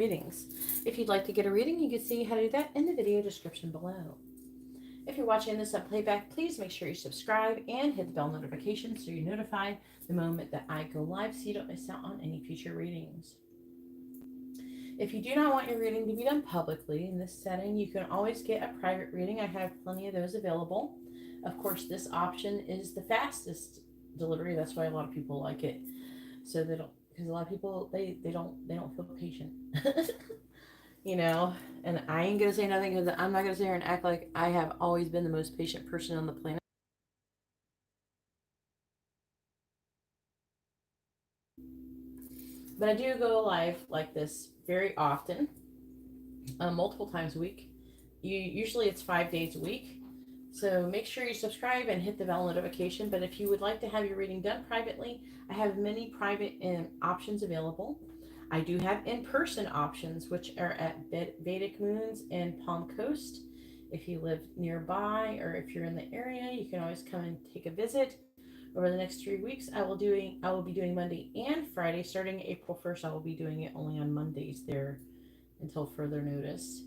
readings. If you'd like to get a reading, you can see how to do that in the video description below. If you're watching this on playback, please make sure you subscribe and hit the bell notification so you're notified the moment that I go live so you don't miss out on any future readings. If you do not want your reading to be done publicly in this setting, you can always get a private reading. I have plenty of those available. Of course, this option is the fastest delivery. That's why a lot of people like it. So they don't, because a lot of people they don't feel patient. You know, and I ain't gonna say nothing because I'm not gonna sit here and act like I have always been the most patient person on the planet. But I do go live like this very often, multiple times a week. Usually it's 5 days a week. So make sure you subscribe and hit the bell notification. But if you would like to have your reading done privately, I have many private options available. I do have in-person options, which are at Vedic Moons in Palm Coast. If you live nearby or if you're in the area, you can always come and take a visit. Over the next 3 weeks, I will be doing Monday and Friday. Starting April 1st, I will be doing it only on Mondays there until further notice.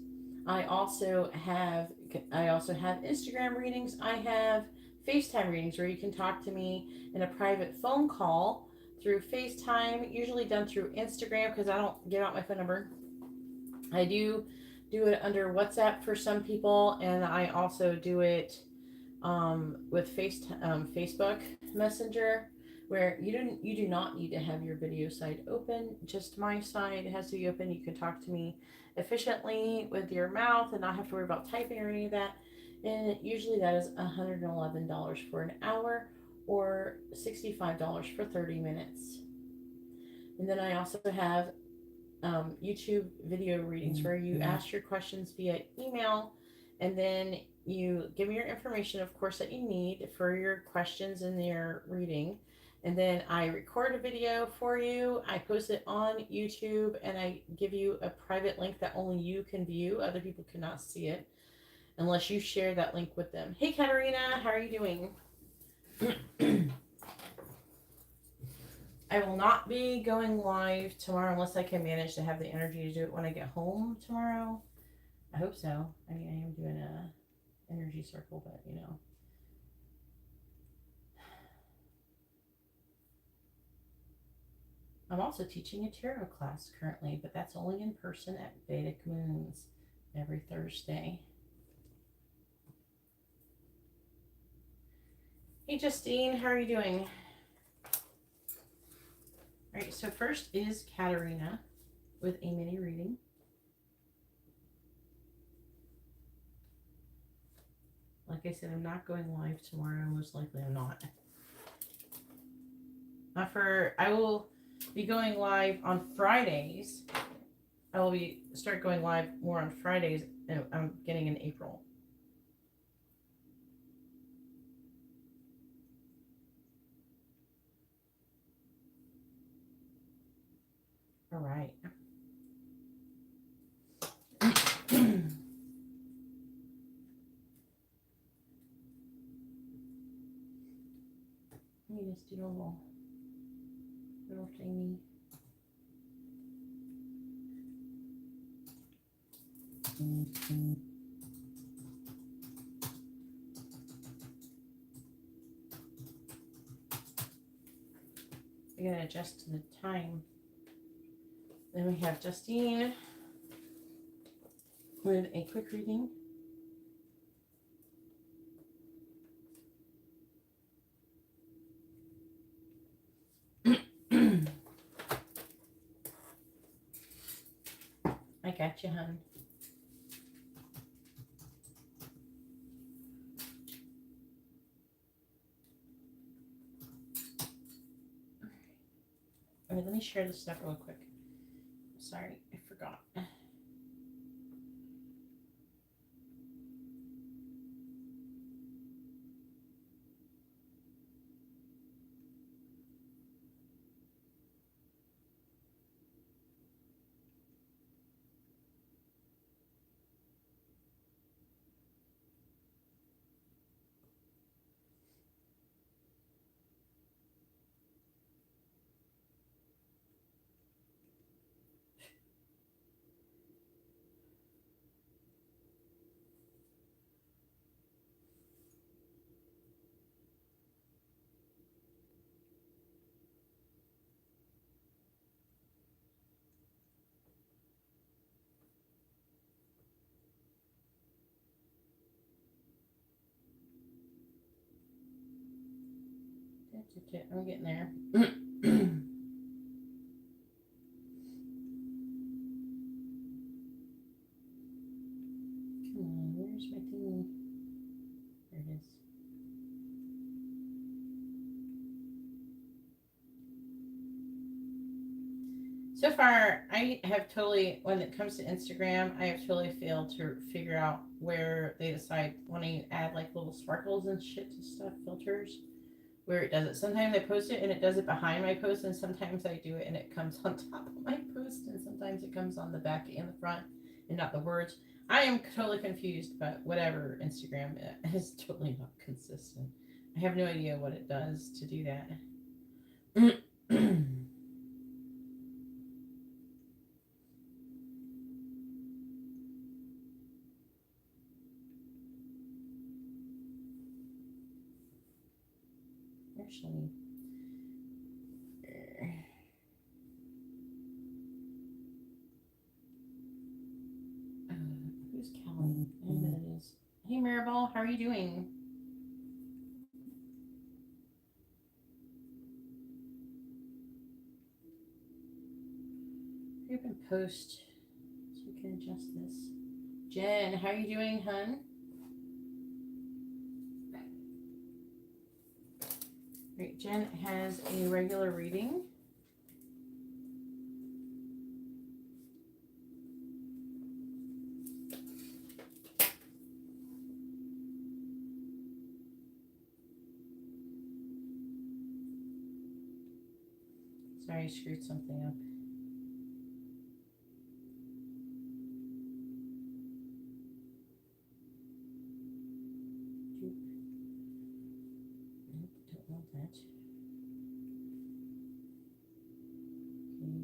I also have Instagram readings. I have FaceTime readings where you can talk to me in a private phone call through FaceTime, usually done through Instagram because I don't give out my phone number. I do it under WhatsApp for some people, and I also do it with Facebook Messenger, where you do not need to have your video side open. Just my side has to be open. You can talk to me efficiently with your mouth and not have to worry about typing or any of that. And usually that is $111 for an hour or $65 for 30 minutes. And then I also have YouTube video readings where you ask your questions via email, and then you give me your information, of course, that you need for your questions in your reading. And then I record a video for you. I post it on YouTube, and I give you a private link that only you can view. Other people cannot see it unless you share that link with them. Hey, Katarina, how are you doing? I will not be going live tomorrow unless I can manage to have the energy to do it when I get home tomorrow. I hope so. I mean, I am doing a energy circle, but you know. I'm also teaching a tarot class currently, but that's only in person at Vedic Moons every Thursday. Hey, Justine, how are you doing? All right, so first is Katarina with a mini reading. Like I said, I'm not going live tomorrow. Most likely I'm not. I will be going live on Fridays. I will start going live more on Fridays. I'm getting in April. All right. Let me just do a little thingy. I gotta adjust to the time. Then we have Justine with a quick reading. I got you, hon. All right, let me share this stuff real quick. Sorry, I forgot. I'm getting there. Come on, where's my thingy? There it is. So far, I have totally, when it comes to Instagram, I have totally failed to figure out where they decide when you add like little sparkles and shit to stuff, filters, where it does it. Sometimes I post it and it does it behind my post, and sometimes I do it and it comes on top of my post, and sometimes it comes on the back and the front and not the words. I am totally confused, but whatever, Instagram is totally not consistent. I have no idea what it does to do that. Actually, who's Callie? I know who that is. Hey Maribel, how are you doing? Hurry up and post so we can adjust this. Jen, how are you doing, hun? Right, Jen has a regular reading. Sorry, I screwed something up. Nope, don't want that. Okay.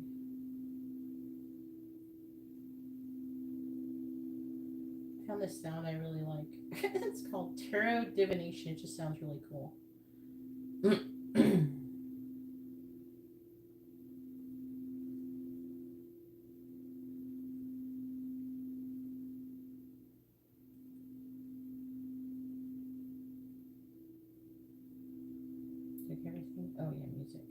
Found this sound I really like. It's called tarot divination. It just sounds really cool. Everything. Oh yeah, music.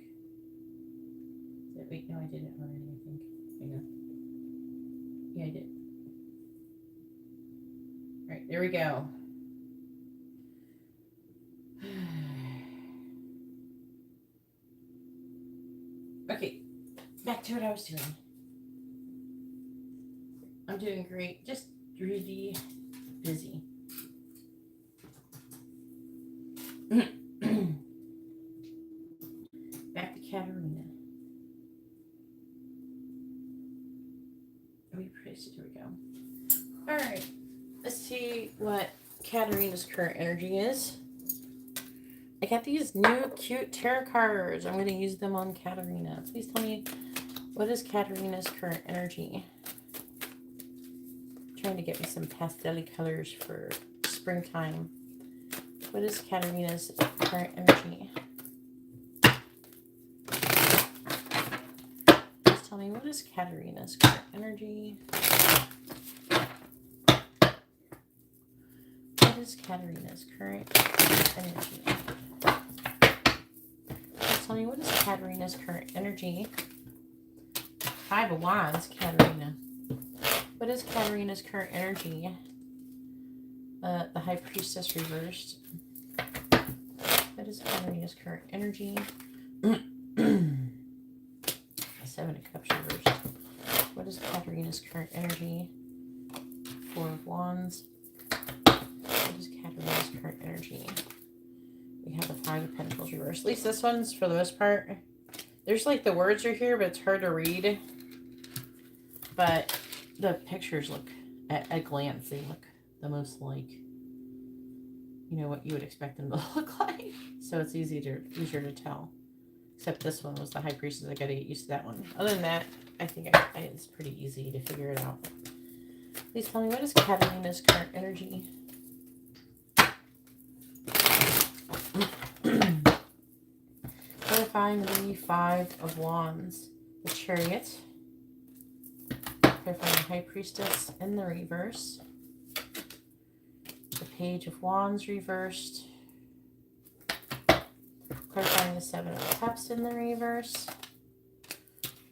Wait, no, I did it already. I think. Hang on. Yeah, I did. All right, there we go. Okay, back to what I was doing. I'm doing great. Just really busy. Back to Katerina. Here we go. All right, let's see what Katerina's current energy is. I got these new cute tarot cards. I'm going to use them on Katerina. Please tell me, what is Katerina's current energy? I'm trying to get me some pastel colors for springtime. What is Katerina's current energy? Please tell me, what is Katerina's current energy? What is Katerina's current energy? Please tell me, what is Katerina's current energy? 5 of Wands, Katerina. What is Katerina's current energy? The High Priestess reversed. What is Katerina's current energy? 7 of Cups reversed. What is Katerina's current energy? 4 of Wands. What is Katerina's current energy? We have the 5 of Pentacles reversed. At least this one's, for the most part, there's like the words are here, but it's hard to read. But the pictures look, at a glance, they look the most like, you know, what you would expect them to look like. So it's easier to tell. Except this one was the High Priestess. I gotta get used to that one. Other than that, I think it's pretty easy to figure it out. Please tell me, what is Katerina's current energy? Clarifying the 5 of Wands, the Chariot. Clarifying the High Priestess in the reverse. The Page of Wands reversed. Clarifying the Seven of Cups in the reverse.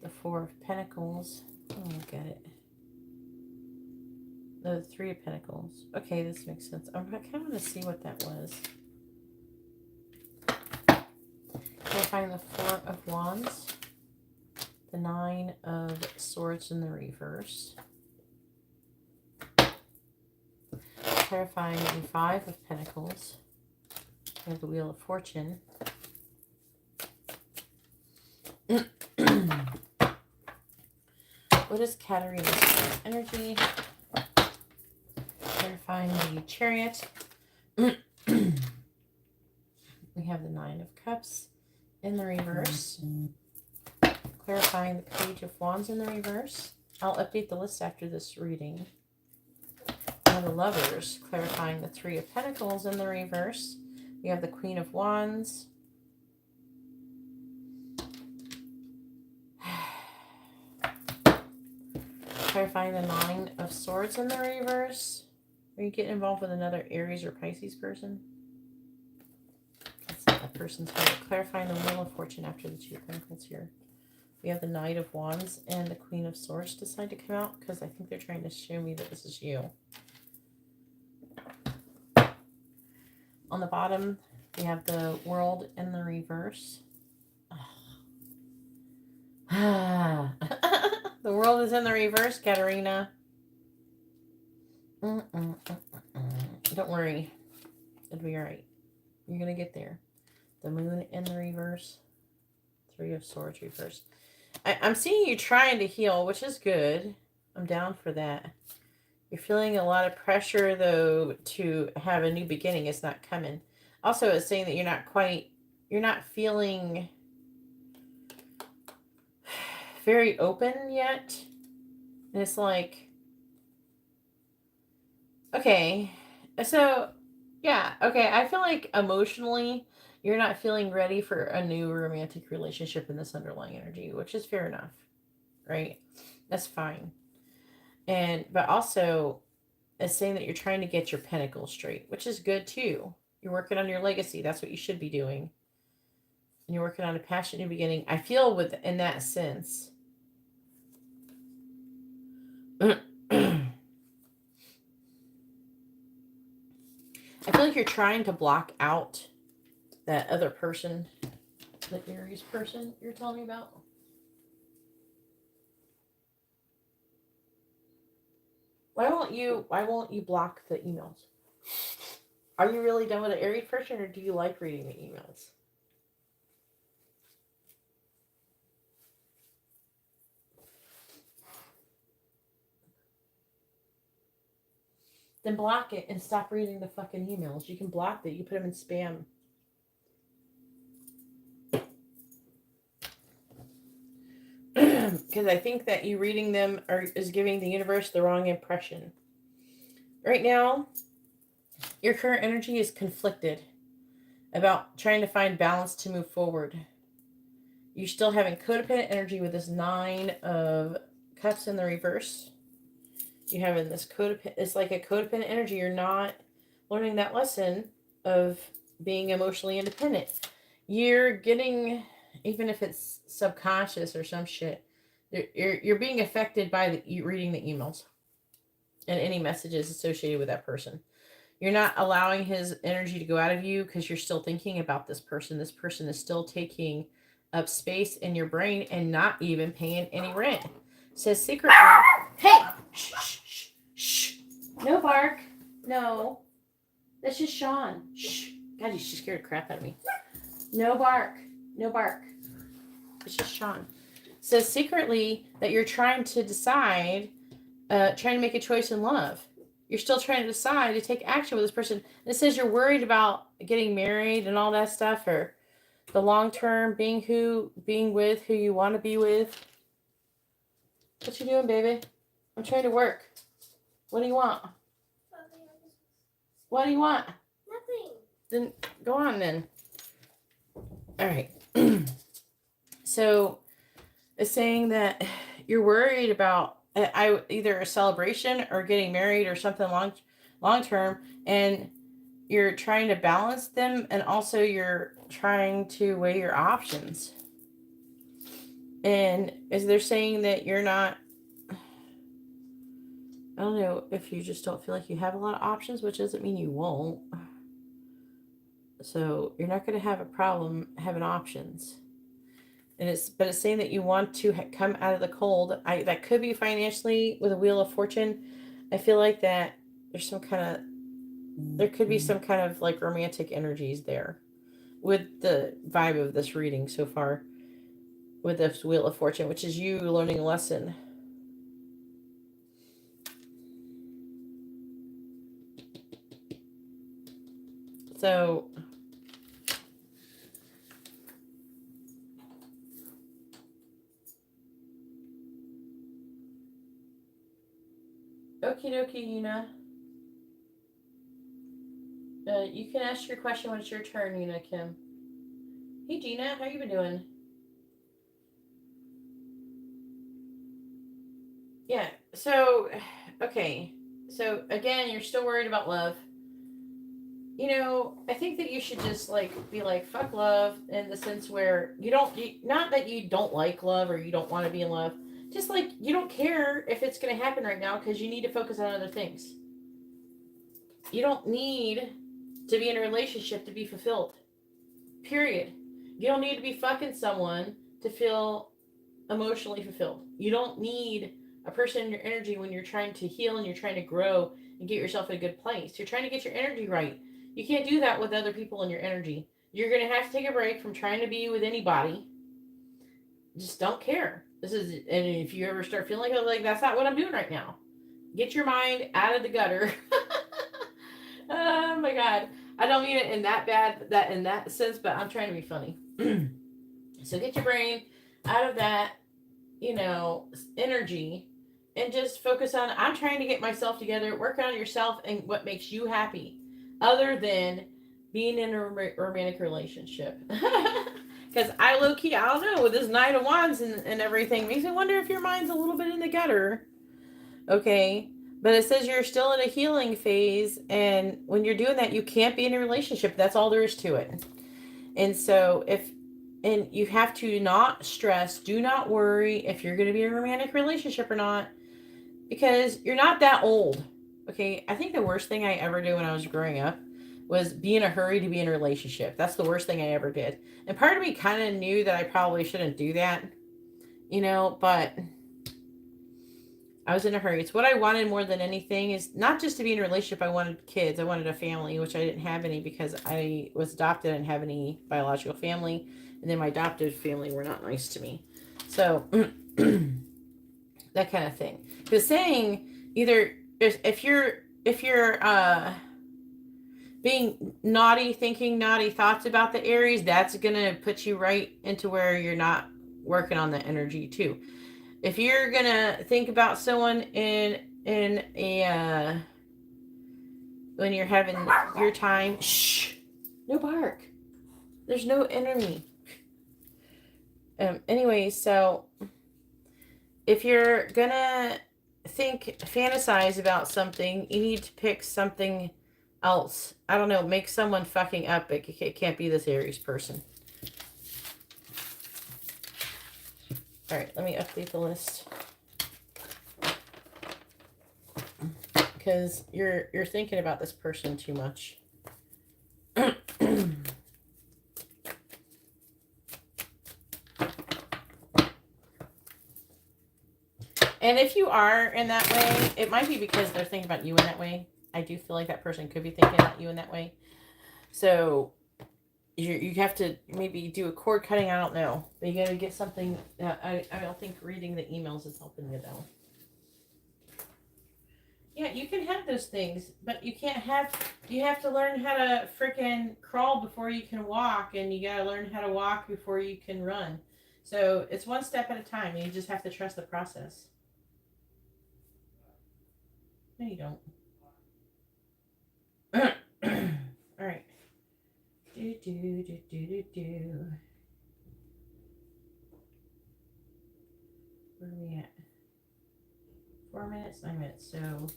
The Four of Pentacles. Oh, get it. The Three of Pentacles. Okay, this makes sense. I kind of want to see what that was. Clarifying the Four of Wands. The Nine of Swords in the reverse. Clarifying the Five of Pentacles. We have the Wheel of Fortune. What is Katarina's energy? Clarifying the Chariot. We have the Nine of Cups in the reverse. Clarifying the Page of Wands in the reverse. I'll update the list after this reading. We have the Lovers. Clarifying the Three of Pentacles in the reverse. We have the Queen of Wands. Clarifying the Nine of Swords in the reverse. Are you getting involved with another Aries or Pisces person? That's not that person's here. Clarifying the Wheel of Fortune after the Two of Pentacles here. We have the Knight of Wands and the Queen of Swords decide to come out because I think they're trying to show me that this is you. On the bottom, we have the World in the reverse. The World is in the reverse, Katarina. Don't worry. It'll be alright. You're going to get there. The Moon in the reverse. Three of Swords reverse. I'm seeing you trying to heal, which is good. I'm down for that. You're feeling a lot of pressure, though, to have a new beginning. It's not coming. Also, it's saying that you're not feeling very open yet. And it's like, okay, so, yeah, okay, I feel like emotionally, you're not feeling ready for a new romantic relationship in this underlying energy, which is fair enough, right? That's fine. But also, it's saying that you're trying to get your pentacles straight, which is good too. You're working on your legacy. That's what you should be doing. And you're working on a passionate new beginning. I feel in that sense. I feel like you're trying to block out that other person, the Aries person you're telling me about. Why won't you block the emails? Are you really done with the Aries person, or do you like reading the emails? Then block it and stop reading the fucking emails. You can block it. You put them in spam. Because I think that you reading them is giving the universe the wrong impression. Right now, your current energy is conflicted about trying to find balance to move forward. You're still having codependent energy with this Nine of Cups in the reverse. You having this codependent, it's like a codependent energy. You're not learning that lesson of being emotionally independent. You're getting, even if it's subconscious or some shit, you're being affected by reading the emails and any messages associated with that person. You're not allowing his energy to go out of you because you're still thinking about this person. This person is still taking up space in your brain and not even paying any rent. It says secret. Hey! Shh, shh, shh, shh. No bark. No. That's just Sean. Shh. God, you scared the crap out of me. No bark. No bark. It's just Sean. It says secretly that you're trying to decide, trying to make a choice in love. You're still trying to decide to take action with this person. And it says you're worried about getting married and all that stuff, or the long term, being with who you want to be with. What you doing, baby? I'm trying to work. What do you want? What do you want? Nothing. Then go on then. All right. So it's saying that you're worried about either a celebration or getting married or something long term, and you're trying to balance them, and also you're trying to weigh your options. And is they're saying that you're not, I don't know if you just don't feel like you have a lot of options, which doesn't mean you won't. So you're not going to have a problem having options. And but it's saying that you want to come out of the cold. That could be financially with a Wheel of Fortune. I feel like that there could be some kind of like romantic energies there with the vibe of this reading so far with this Wheel of Fortune, which is you learning a lesson. So okie dokie, Yuna. You can ask your question when it's your turn, Yuna Kim. Hey Gina, how you been doing? Yeah. So, okay. So again, you're still worried about love. I think that you should just like be like fuck love in the sense where not that you don't like love or you don't want to be in love, just like you don't care if it's going to happen right now because you need to focus on other things. You don't need to be in a relationship to be fulfilled. Period. You don't need to be fucking someone to feel emotionally fulfilled. You don't need a person in your energy when you're trying to heal and you're trying to grow and get yourself in a good place. You're trying to get your energy right. You can't do that with other people in your energy. You're going to have to take a break from trying to be with anybody. Just don't care. And if you ever start feeling like that's not what I'm doing right now, get your mind out of the gutter. Oh my God. I don't mean it in that sense, but I'm trying to be funny. So get your brain out of that, energy, and just focus on I'm trying to get myself together, work on yourself and what makes you happy other than being in a romantic relationship. Because I low key, I don't know, with this Knight of Wands and everything, makes me wonder if your mind's a little bit in the gutter. Okay. But it says you're still in a healing phase, and when you're doing that, you can't be in a relationship. That's all there is to it. And so and you have to not stress, do not worry if you're going to be in a romantic relationship or not, because you're not that old. Okay, I think the worst thing I ever did when I was growing up was be in a hurry to be in a relationship. That's the worst thing I ever did. And part of me kind of knew that I probably shouldn't do that, but I was in a hurry. It's what I wanted more than anything, is not just to be in a relationship. I wanted kids. I wanted a family, which I didn't have any because I was adopted. I didn't have any biological family. And then my adopted family were not nice to me. So that kind of thing. Because saying either if you're being naughty, thinking naughty thoughts about the Aries, that's gonna put you right into where you're not working on the energy too. If you're gonna think about someone in a when you're having your time, shh, no bark. There's no enemy. Anyway, so if you're gonna fantasize about something, you need to pick something else. I don't know, make someone fucking up. It can't be this Aries person. All right, let me update the list. Because you're thinking about this person too much. And if you are in that way, it might be because they're thinking about you in that way. I do feel like that person could be thinking about you in that way. So you have to maybe do a cord cutting. I don't know. But you got to get something. I don't think reading the emails is helping you though. Yeah, you can have those things, but you have to learn how to freaking crawl before you can walk, and you got to learn how to walk before you can run. So it's one step at a time, and you just have to trust the process. No, you don't. All right. Where are we at? 4 minutes, 9 minutes. So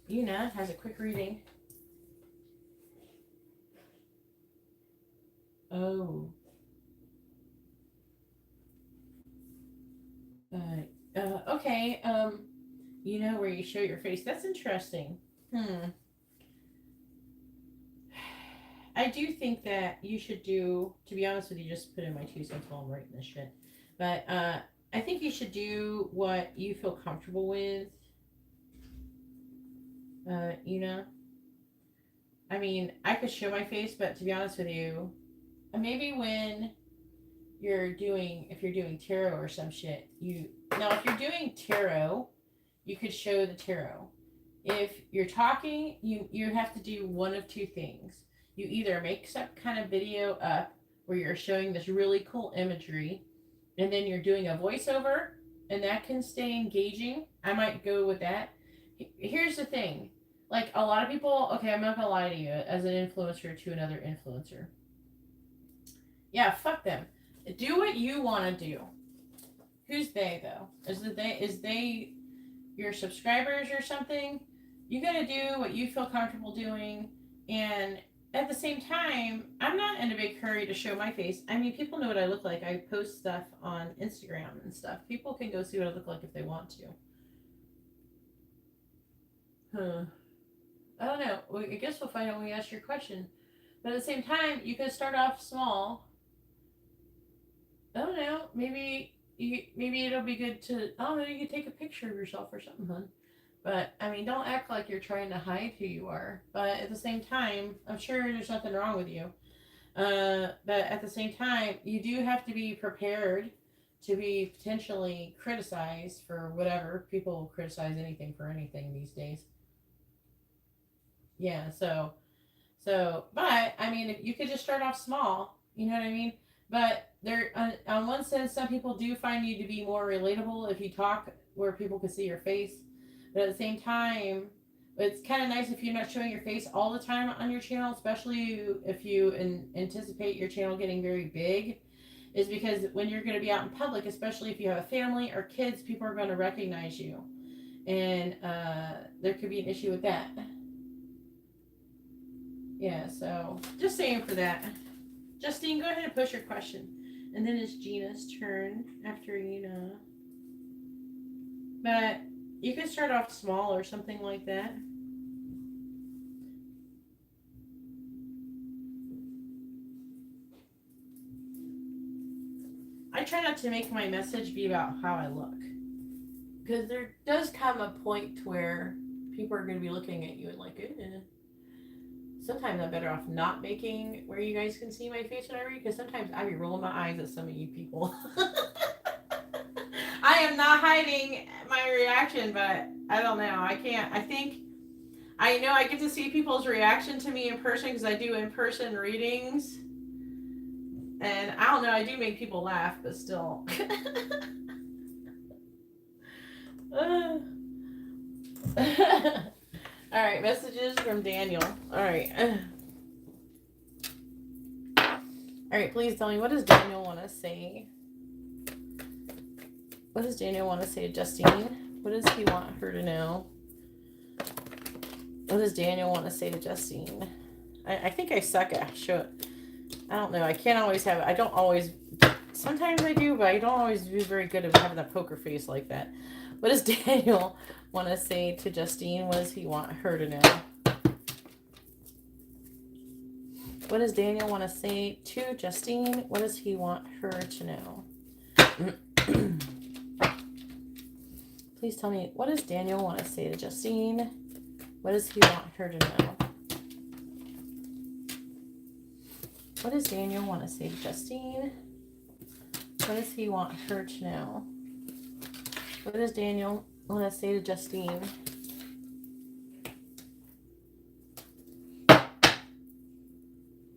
Una has a quick reading. Oh. Okay. You know where you show your face. That's interesting. I do think that you should do, to be honest with you, just put in my 2 cents while I'm writing this shit. But I think you should do what you feel comfortable with. You know, I mean, I could show my face, but to be honest with you, maybe when if you're doing tarot or some shit, if you're doing tarot, you could show the tarot. If you're talking, you have to do one of two things. You either make some kind of video up where you're showing this really cool imagery, and then you're doing a voiceover, and that can stay engaging. I might go with that. Here's the thing. Like a lot of people, okay, I'm not gonna lie to you, as an influencer to another influencer. Yeah, fuck them. Do what you want to do. Who's they though? Is they your subscribers or something? You gotta do what you feel comfortable doing, and at the same time, I'm not in a big hurry to show my face. I mean, people know what I look like. I post stuff on Instagram and stuff. People can go see what I look like if they want to. I don't know. Well, I guess we'll find out when we ask your question. But at the same time, you could start off small. I don't know. Maybe it'll be good to. I don't know. You could take a picture of yourself or something, hun. But I mean, don't act like you're trying to hide who you are. But at the same time, I'm sure there's nothing wrong with you. But at the same time, you do have to be prepared to be potentially criticized for whatever. People criticize anything for anything these days. Yeah. But I mean, if you could just start off small. You know what I mean? But there, on one sense, some people do find you to be more relatable if you talk where people can see your face. But at the same time, it's kind of nice if you're not showing your face all the time on your channel, especially if you anticipate your channel getting very big, is because when you're going to be out in public, especially if you have a family or kids, people are going to recognize you. And there could be an issue with that. Yeah, so just saying for that. Justine, go ahead and push your question. And then it's Gina's turn after But you can start off small or something like that. I try not to make my message be about how I look. Because there does come a point where people are going to be looking at you and like, eh. Sometimes I'm better off not making where you guys can see my face whenever, because sometimes I be rolling my eyes at some of you people. I am not hiding my reaction, but I don't know. I can't. I know I get to see people's reaction to me in person because I do in-person readings. And I don't know, I do make people laugh, but still. All right, messages from Daniel. All right. All right, please tell me, what does Daniel want to say? What does Daniel want to say to Justine? What does he want her to know? What does Daniel want to say to Justine? I think I suck at show. I don't know. I can't always have. I don't always. Sometimes I do, but I don't always be very good at having a poker face like that. What does Daniel want to say to Justine? What does he want her to know? What does Daniel want to say to Justine? What does he want her to know? Please tell me, what does Daniel want to say to Justine? What does he want her to know? What does Daniel want to say to Justine? What does he want her to know? What does Daniel want to say to Justine?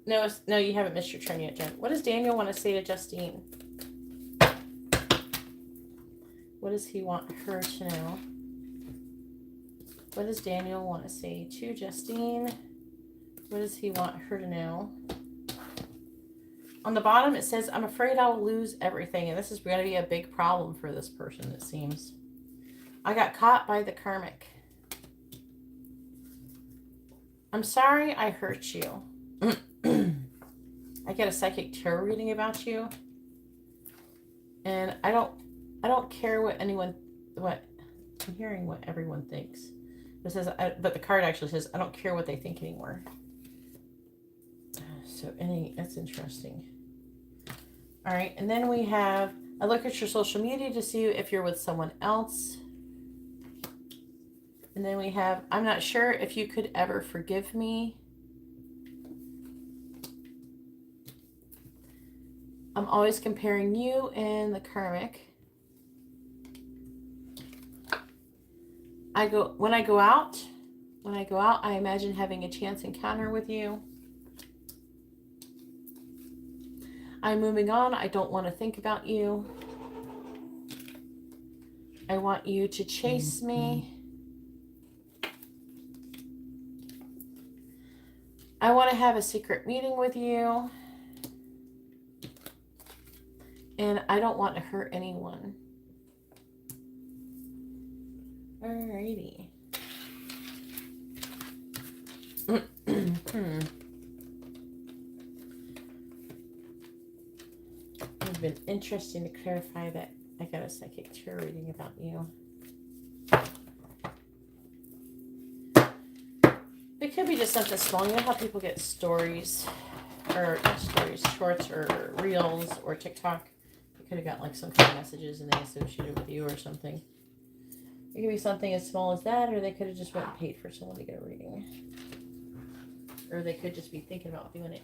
No, you haven't missed your turn yet, Jen. What does Daniel want to say to Justine? What does he want her to know? What does Daniel want to say to Justine? What does he want her to know? On the bottom, it says, I'm afraid I'll lose everything. And this is going to be a big problem for this person, it seems. I got caught by the karmic. I'm sorry I hurt you. I get a psychic tarot reading about you, and I don't care what I'm hearing what everyone thinks. It says, but the card actually says, I don't care what they think anymore. So that's interesting. All right, and then we have, I look at your social media to see if you're with someone else. And then we have, I'm not sure if you could ever forgive me. I'm always comparing you and the karmic. When I go out, I imagine having a chance encounter with you. I'm moving on. I don't want to think about you. I want you to chase me. I want to have a secret meeting with you. And I don't want to hurt anyone. Alrighty. It's been interesting to clarify that I got a psychic tarot reading about you. It could be just something small. You know how people get stories, or not stories, shorts or reels or TikTok? They could have got like some kind of messages and they associated with you or something. It could be something as small as that, or they could have just went and paid for someone to get a reading. Or they could just be thinking about doing it.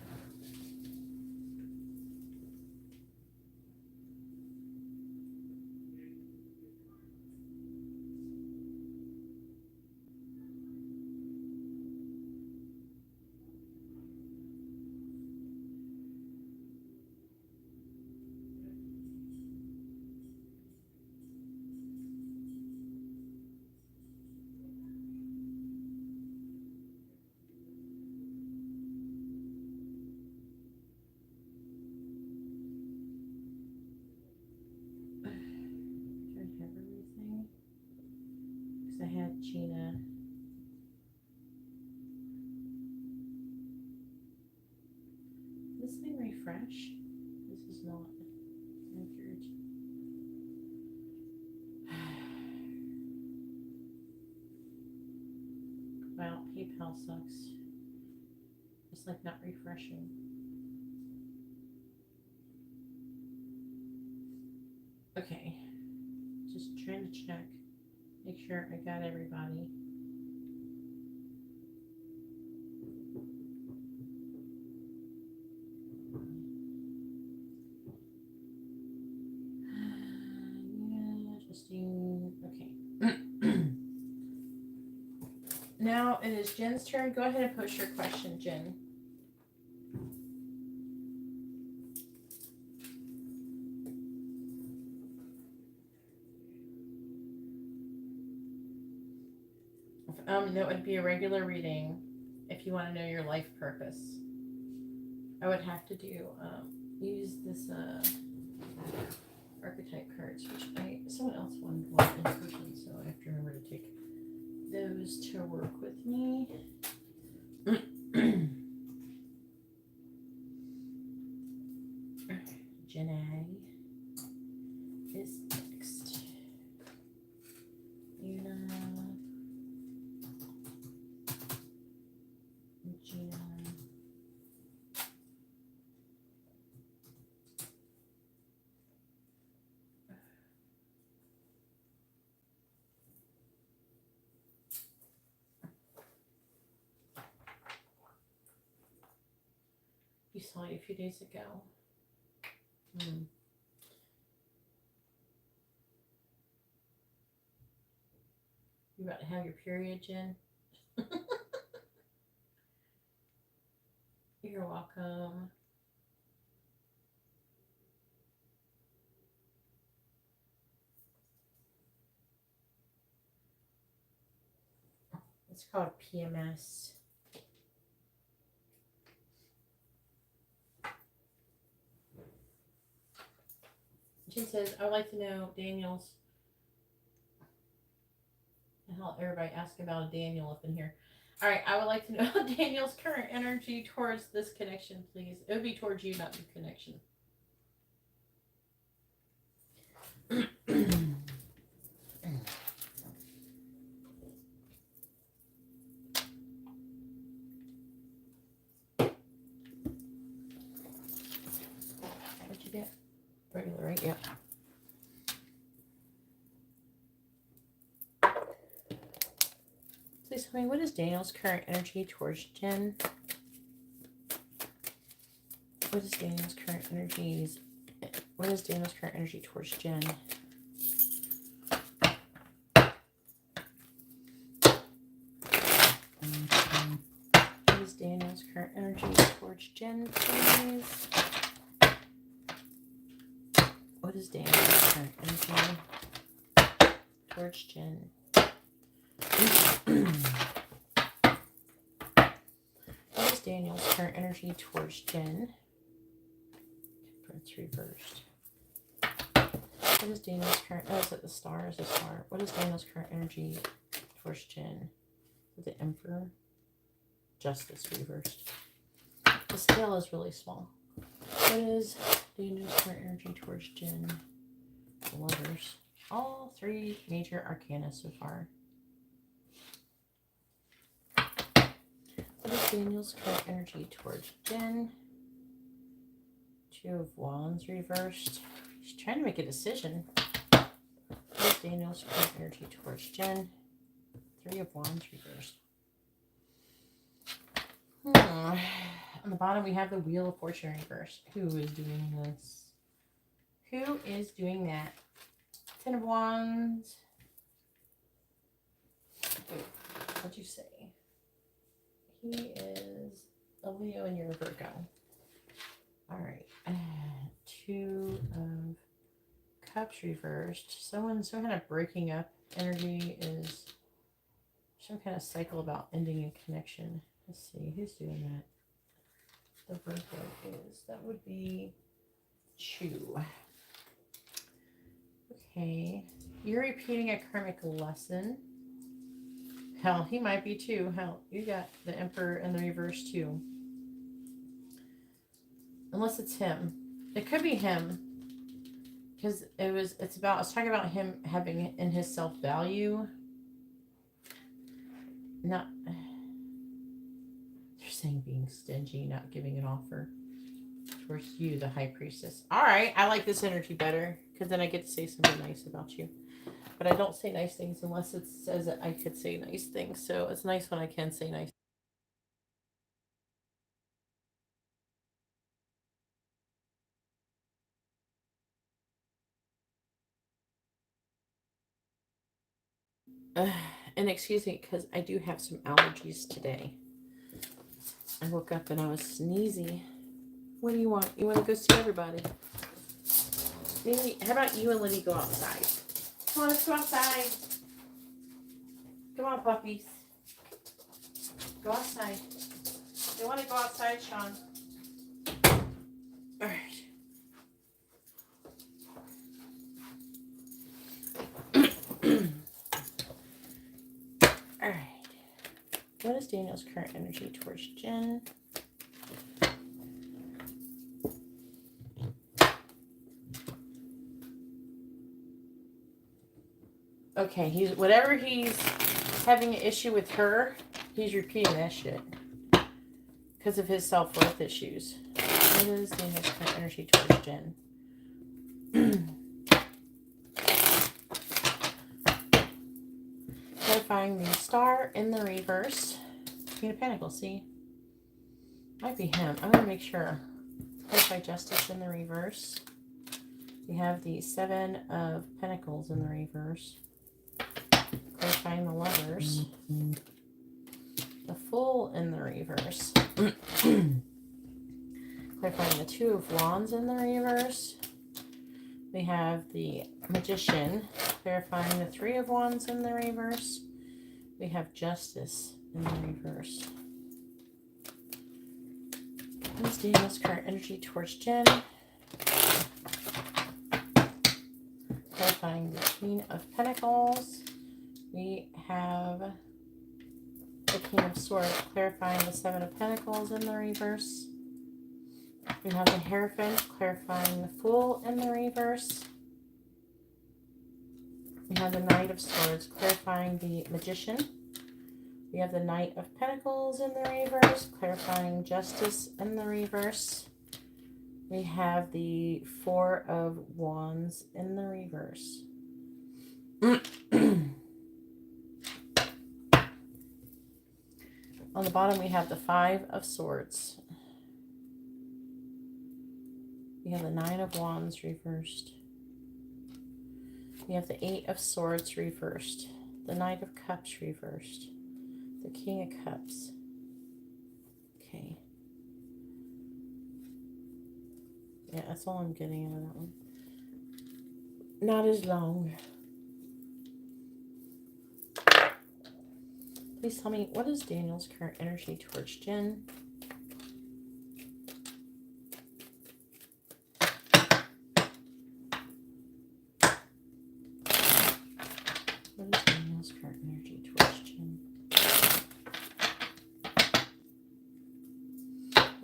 I had Gina. This thing refresh? This is not accurate. Wow, PayPal sucks. It's like not refreshing. Okay. Just trying to check. Make sure I got everybody. Yeah, Justine. Okay. Now it is Jen's turn. Go ahead and post your question, Jen. That would be a regular reading if you want to know your life purpose. I would have to do use this archetype cards, which someone else wanted one in person, so I have to remember to take those to work with me. Jenna is next. Una. Gina. He saw you a few days ago. You about to have your period, Jen? You're welcome. It's called PMS. Jen says, I would like to know Daniel's how everybody asks about a Daniel up in here. All right, I would like to know Daniel's current energy towards this connection, please. It would be towards you, not the connection. What'd you get? Regular, right? Yep. Please tell me, what is Daniel's current energy towards Jen? What is Daniel's current energies? What is Daniel's current energy towards Jen? What is Daniel's current energy towards Jen, please? What is Daniel's current energy towards Jen? What is Daniel's current energy towards Jen? It's reversed. What is Daniel's current... Oh, is it the star? Is the star? What is Daniel's current energy towards Jen? Is it the Emperor? Justice reversed. The scale is really small. What is Daniel's current energy towards Jen? The Lovers. All three major arcana so far. What is Daniel's current energy towards Jen? Two of Wands reversed. He's trying to make a decision. What is Daniel's current energy towards Jen? Three of Wands reversed. On the bottom, we have the Wheel of Fortune reversed. Who is doing this? Who is doing that? Ten of Wands. Wait, what'd you say? He is a Leo and you're a Virgo. All right. Two of Cups reversed. Some kind of breaking up energy is some kind of cycle about ending a connection. Let's see, who's doing that? The Virgo is. That would be Chu. Okay. You're repeating a karmic lesson. Hell, he might be too. Hell, you got the Emperor in the reverse too. Unless it's him. It could be him. Because it's talking about him having in his self-value. Not, they're saying being stingy, not giving an offer towards you, the High Priestess. All right, I like this energy better. Because then I get to say something nice about you. But I don't say nice things unless it says that I could say nice things. So it's nice when I can say nice. And excuse me, because I do have some allergies today. I woke up and I was sneezy. What do you want? You want to go see everybody? Maybe, how about you and Liddy go outside? Come on, let's go outside. Come on, puppies. Go outside. They want to go outside, Sean. All right. All right. What is Daniel's current energy towards Jen? Okay, whatever he's having an issue with her, he's repeating that shit because of his self-worth issues. What is Daniel's current energy towards Jen? Clarifying the Star in the reverse. Queen of Pentacles, see? Might be him. I'm going to make sure. Clarify Justice in the reverse. We have the Seven of Pentacles in the reverse. Clarifying the Lovers. The Fool in the reverse. Clarifying the Two of Wands in the reverse. We have the Magician. Clarifying the Three of Wands in the reverse. We have Justice in the reverse. What is Daniel's current energy towards Jen? Clarifying the Queen of Pentacles. We have the King of Swords, clarifying the Seven of Pentacles in the reverse. We have the Hierophant, clarifying the Fool in the reverse. We have the Knight of Swords, clarifying the Magician. We have the Knight of Pentacles in the reverse, clarifying Justice in the reverse. We have the Four of Wands in the reverse. On the bottom, we have the Five of Swords. We have the Nine of Wands reversed. We have the Eight of Swords reversed. The Knight of Cups reversed. The King of Cups. Okay. Yeah, that's all I'm getting out of that one. Not as long. Please tell me, what is Daniel's current energy towards Jen? What is Daniel's current energy towards Jen?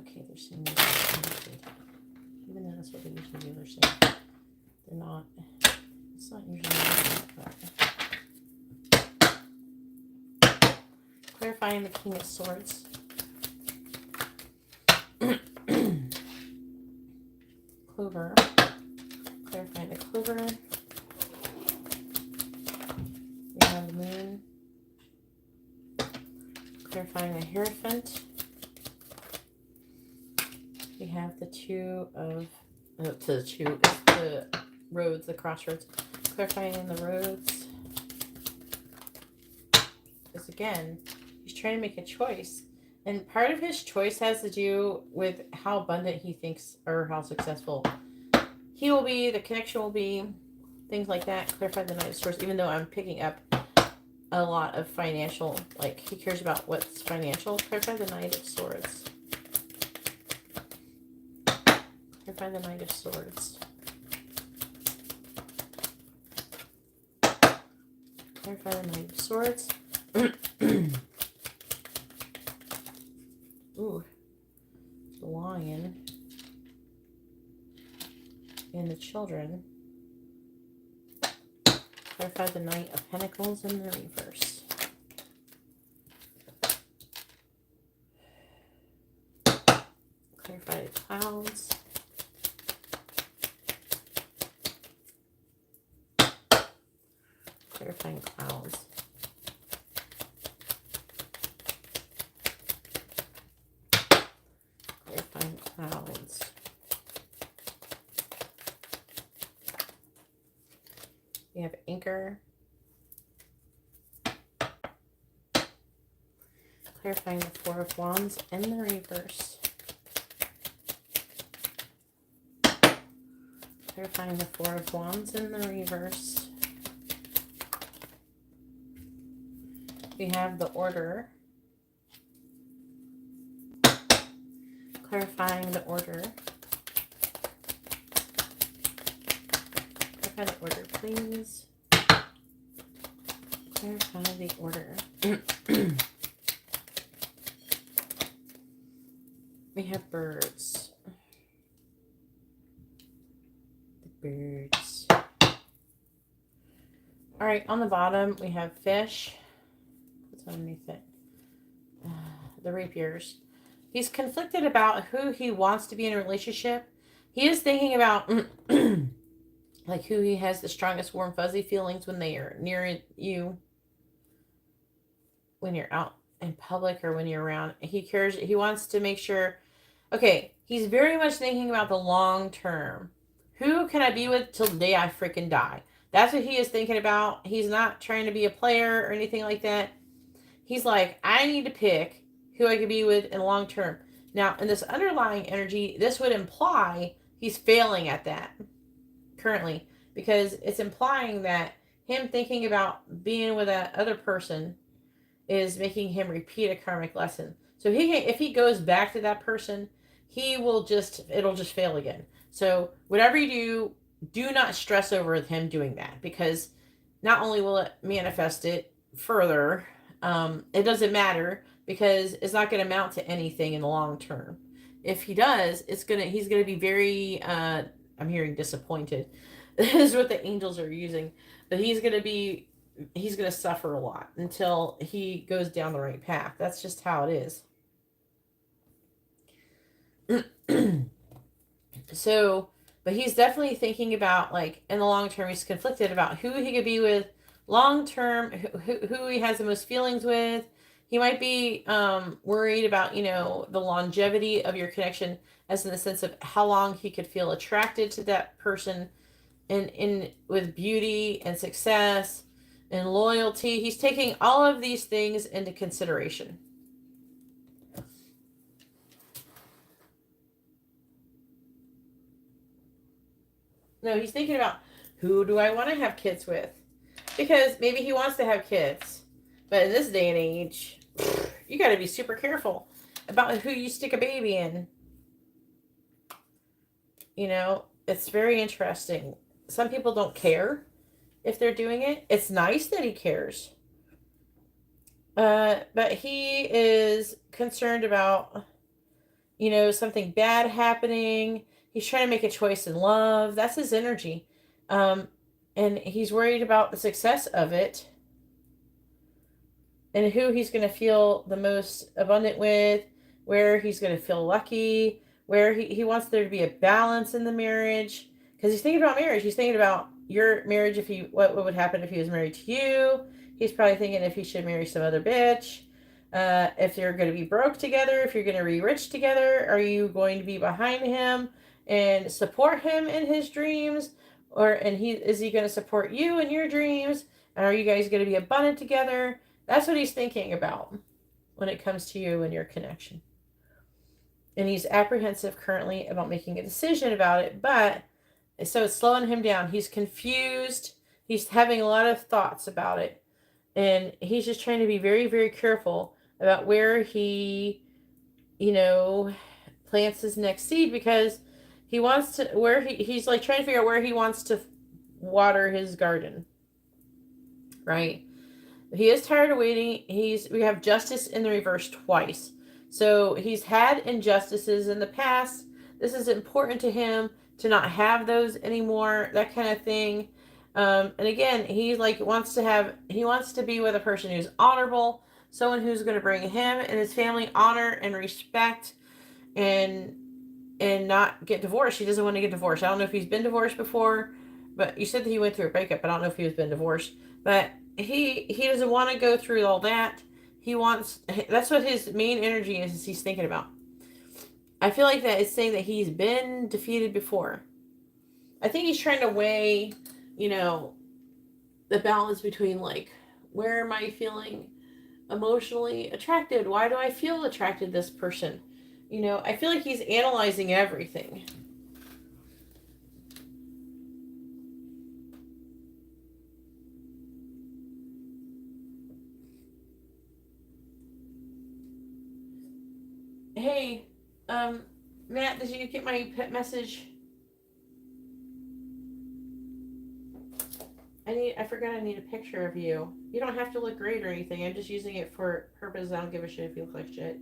Okay, they're saying they're connected. Even though that's what they usually do, they're saying they're not. It's not usually like that. Clarifying the King of Swords. Clover. Clarifying the Clover. We have the Moon. Clarifying the Hierophant. We have the Two of... the roads, the crossroads. Clarifying the roads. Because again, he's trying to make a choice. And part of his choice has to do with how abundant he thinks or how successful he will be, the connection will be, things like that. Clarify the Knight of Swords, even though I'm picking up a lot of financial, like he cares about what's financial. Clarify the Knight of Swords. Clarify the Knight of Swords. Clarify the Knight of Swords. Ooh, the Lion and the Children. Clarify the Knight of Pentacles in the reverse. Clarify the Clouds. Clarifying Clouds. Clarifying Clouds. We have Anchor. Clarifying the Four of Wands in the reverse. Clarifying the Four of Wands in the reverse. We have the Order. Clarifying the Order. Clarify the Order, please. Clarify the Order. We have birds. The birds. All right, on the bottom, we have fish. What's underneath it? The rapiers. He's conflicted about who he wants to be in a relationship. He is thinking about like who he has the strongest warm fuzzy feelings when they are near you, when you're out in public or when you're around. He cares. He wants to make sure. Okay, he's very much thinking about the long term. Who can I be with till the day I freaking die? That's what he is thinking about. He's not trying to be a player or anything like that. He's like, I need to pick who I could be with in the long term. Now, in this underlying energy, this would imply he's failing at that currently, because it's implying that him thinking about being with that other person is making him repeat a karmic lesson. So if he goes back to that person, it'll just fail again. So whatever you do not stress over him doing that, because not only will it manifest it, further, it doesn't matter because it's not going to amount to anything in the long term. If he does, he's gonna be very I'm hearing disappointed. Is what the angels are using, but he's gonna suffer a lot until he goes down the right path. That's just how it is. So, but he's definitely thinking about, like, in the long term, he's conflicted about who he could be with long term, who he has the most feelings with. He might be worried about, the longevity of your connection, as in the sense of how long he could feel attracted to that person, in with beauty and success and loyalty. He's taking all of these things into consideration. No, he's thinking about, who do I want to have kids with? Because maybe he wants to have kids. But in this day and age, you got to be super careful about who you stick a baby in. It's very interesting. Some people don't care if they're doing it. It's nice that he cares. But he is concerned about, something bad happening. He's trying to make a choice in love. That's his energy. And he's worried about the success of it and who he's going to feel the most abundant with, where he's going to feel lucky, where he wants there to be a balance in the marriage. Because he's thinking about marriage. He's thinking about your marriage, what would happen if he was married to you. He's probably thinking if he should marry some other bitch. If you're going to be broke together, if you're going to be rich together, are you going to be behind him and support him in his dreams? Is he going to support you in your dreams? And are you guys going to be abundant together? That's what he's thinking about when it comes to you and your connection. And he's apprehensive currently about making a decision about it, so it's slowing him down. He's confused. He's having a lot of thoughts about it. And he's just trying to be very, very careful about where he, plants his next seed, because he wants to, he's like trying to figure out where he wants to water his garden. Right? He is tired of waiting. We have justice in the reverse twice. So he's had injustices in the past. This is important to him to not have those anymore, that kind of thing. And again, he wants to be with a person who's honorable, someone who's going to bring him and his family honor and respect, and not get divorced. He doesn't want to get divorced. I don't know if he's been divorced before, but you said that he went through a breakup. I don't know if he's been divorced, but he doesn't want to go through all that. That's what his main energy is he's thinking about. I feel like that is saying that he's been defeated before. I think he's trying to weigh, the balance between, like, where am I feeling emotionally attracted? Why do I feel attracted to this person? I feel like he's analyzing everything. Hey, Matt, did you get my pet message? I forgot I need a picture of you. You don't have to look great or anything. I'm just using it for purposes. I don't give a shit if you look like shit.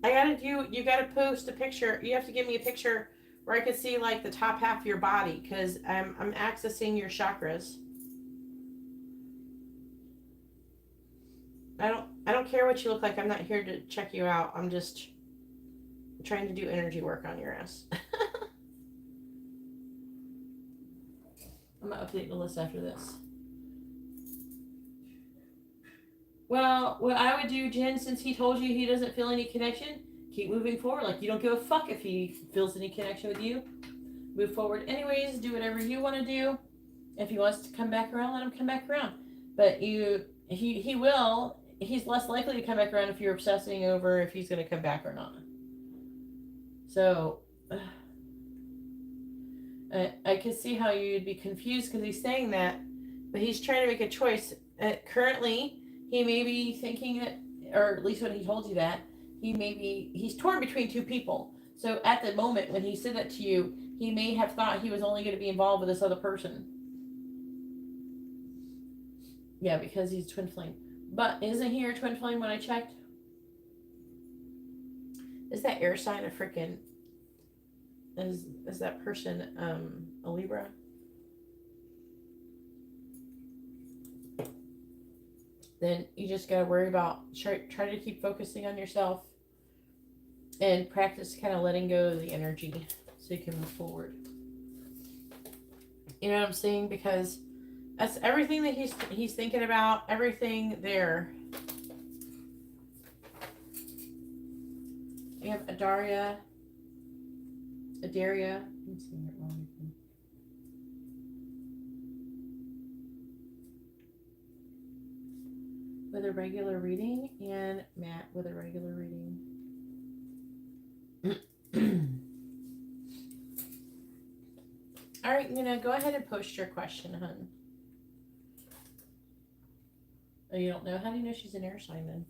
You gotta post a picture. You have to give me a picture where I can see, like, the top half of your body, because I'm accessing your chakras. I don't care what you look like. I'm not here to check you out. I'm just trying to do energy work on your ass. I'm gonna update the list after this. Well, what I would do, Jen, since he told you he doesn't feel any connection, keep moving forward. Like, you don't give a fuck if he feels any connection with you. Move forward anyways. Do whatever you want to do. If he wants to come back around, let him come back around. But he will. He's less likely to come back around if you're obsessing over if he's going to come back or not. So I can see how you'd be confused because he's saying that, but he's trying to make a choice. Currently, he may be thinking that, or at least when he told you that, he's torn between two people. So at the moment when he said that to you, he may have thought he was only going to be involved with this other person. Yeah, because he's twin flame. But isn't he your twin flame when I checked? Is that air sign a freaking is that person a Libra? Then you just gotta worry about try to keep focusing on yourself and practice kind of letting go of the energy so you can move forward. You know what I'm saying? Because that's everything that he's thinking about, everything there. You have Adaria. I'm saying it wrong again. With a regular reading, and Matt with a regular reading. All right, Nina, go ahead and post your question, hun. Oh, you don't know? How do you know she's an air sign then?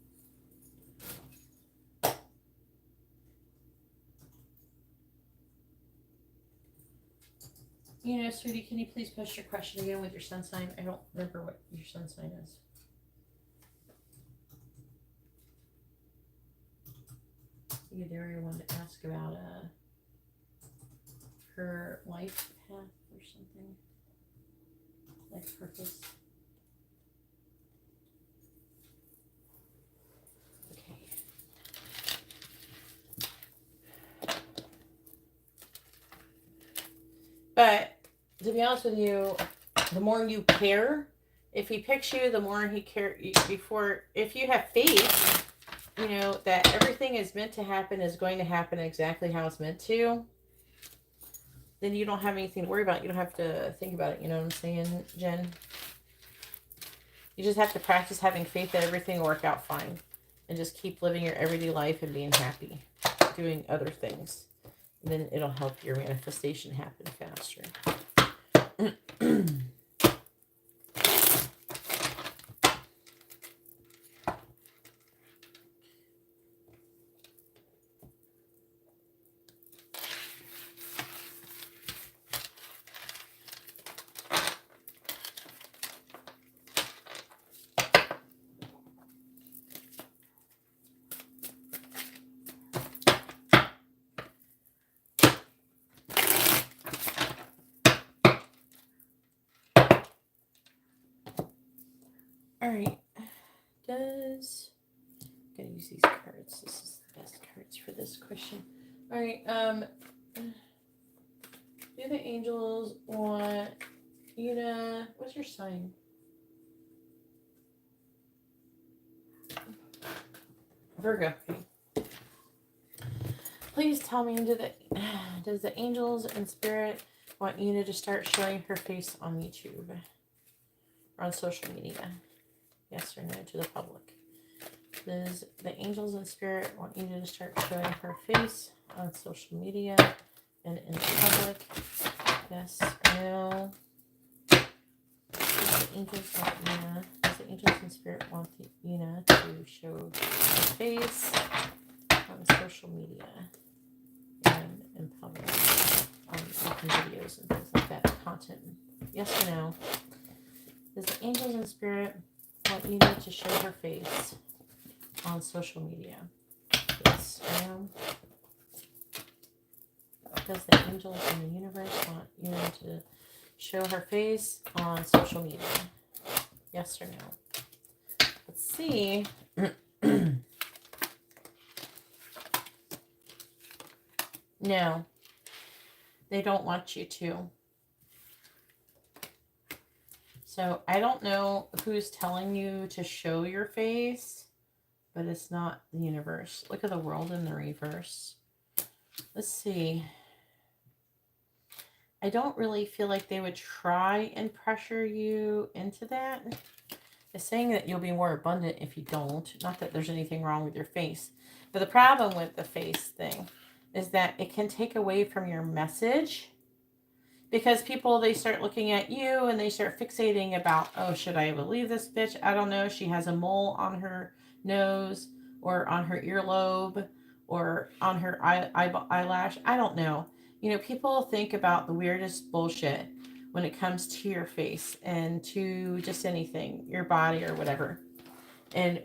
You know, sweetie, can you please post your question again with your sun sign? I don't remember what your sun sign is. Daria wanted to ask about her life path or something. Life purpose. Okay. But to be honest with you, the more you care, if he picks you, the more he cares. If you have faith, you know that everything is meant to happen is going to happen exactly how it's meant to, then you don't have anything to worry about. You don't have to think about it. You know what I'm saying, Jen? You just have to practice having faith that everything will work out fine, and just keep living your everyday life and being happy, doing other things. And then it'll help your manifestation happen faster. All right. I'm gonna use these cards. This is the best cards for this question. All right. Do the angels want you to? What's your sign? Virgo. Please tell me, does the angels and spirit want Una to start showing her face on YouTube or on social media? Yes or no to the public? Does the angels and spirit want Una to start showing her face on social media and in the public? Yes or no? Does the angels and spirit want Una to show her face on social media and in public, making videos and things like that, content? Yes or no? Does the angels and spirit want Una to show her face on social media? Yes or no? Does the angels in the universe want Una to show her face on social media? Yes or no? Let's see. No, they don't want you to. So I don't know who's telling you to show your face, but it's not the universe. Look at the world in the reverse. Let's see. I don't really feel like they would try and pressure you into that. It's saying that you'll be more abundant if you don't. Not that there's anything wrong with your face. But the problem with the face thing is that it can take away from your message. Because people, they start looking at you and they start fixating about, oh, should I believe this bitch? I don't know. She has a mole on her nose or on her earlobe or on her eyelash. I don't know. You know, people think about the weirdest bullshit when it comes to your face and to just anything, your body or whatever. And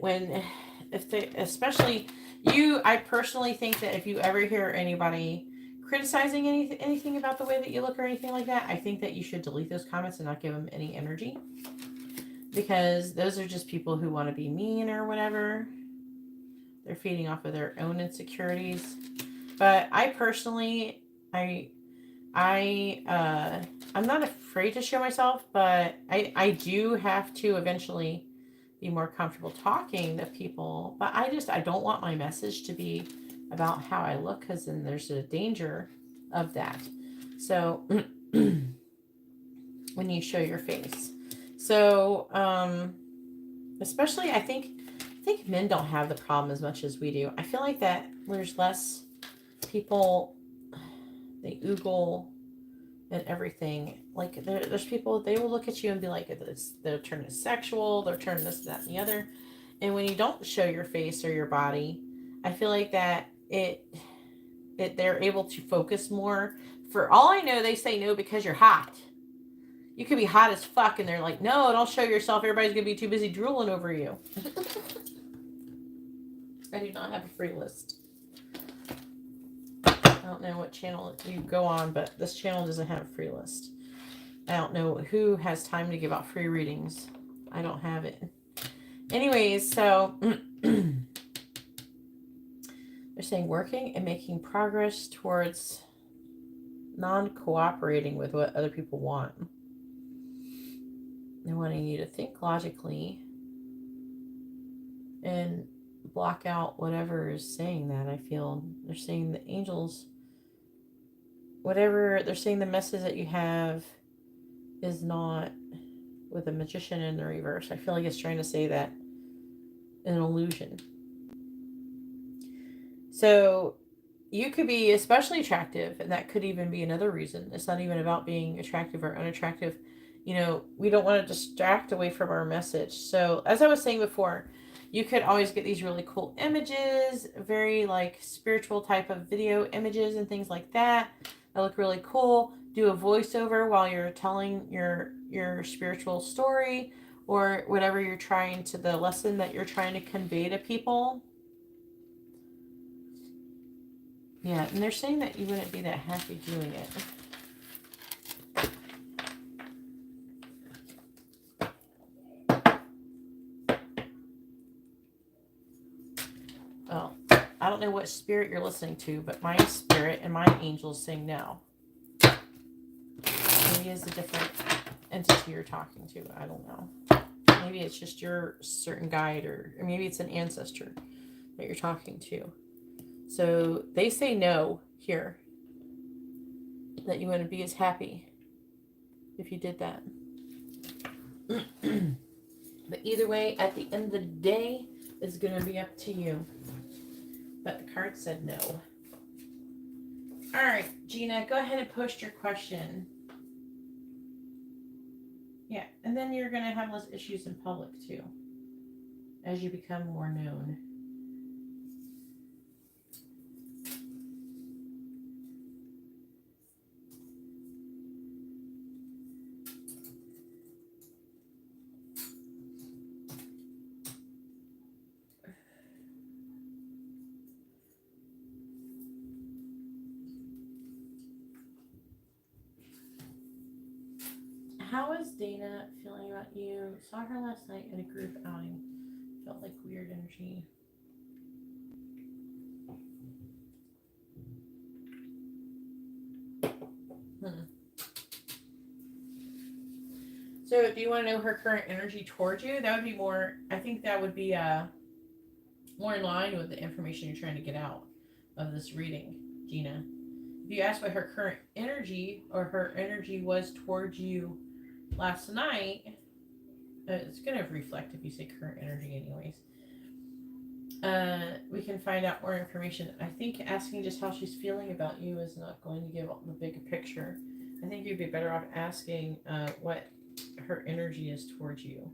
especially you, I personally think that if you ever hear anybody criticizing anything about the way that you look or anything like that, I think that you should delete those comments and not give them any energy, because those are just people who want to be mean or whatever. They're feeding off of their own insecurities. But I personally, I'm not afraid to show myself, but I do have to eventually be more comfortable talking to people. But I don't want my message to be about how I look, because then there's a danger of that. So when you show your face. So especially I think men don't have the problem as much as we do. I feel like that there's less people, they oogle and everything. Like there's people, they will look at you and be like, they'll turn it sexual, they'll turn this, that, and the other. And when you don't show your face or your body, I feel like that they're able to focus more. For all I know, they say no because you're hot. You could be hot as fuck, and they're like, no, don't show yourself. Everybody's gonna be too busy drooling over you. I do not have a free list. I don't know what channel you go on, but this channel doesn't have a free list. I don't know who has time to give out free readings. I don't have it. Anyways, so they're saying working and making progress towards non-cooperating with what other people want. They're wanting you to think logically and block out whatever is saying that. I feel they're saying the angels, whatever they're saying, the message that you have is not with a magician in the reverse. I feel like it's trying to say that an illusion. So you could be especially attractive, and that could even be another reason. It's not even about being attractive or unattractive. You know, we don't want to distract away from our message. So as I was saying before, you could always get these really cool images, very like spiritual type of video images and things like that look really cool. Do a voiceover while you're telling your spiritual story or whatever you're trying to, the lesson that you're trying to convey to people. Yeah, and they're saying that you wouldn't be that happy doing it. Well, I don't know what spirit you're listening to, but my spirit and my angels saying no. Maybe it's a different entity you're talking to. I don't know. Maybe it's just your certain guide, or maybe it's an ancestor that you're talking to. So they say no here. That you wouldn't be as happy if you did that. But either way, at the end of the day, it's going to be up to you. But the card said no. All right, Gina, go ahead and post your question. Yeah, and then you're going to have less issues in public, too, as you become more known. How is Dana feeling about you? Saw her last night in a group outing. Felt like weird energy. So do you want to know her current energy towards you? That would be more, I think that would be more in line with the information you're trying to get out of this reading, Gina. If you ask what her current energy or her energy was towards you last night, it's going to reflect if you say current energy anyways. We can find out more information. I think asking just how she's feeling about you is not going to give the bigger picture. I think you'd be better off asking what her energy is towards you.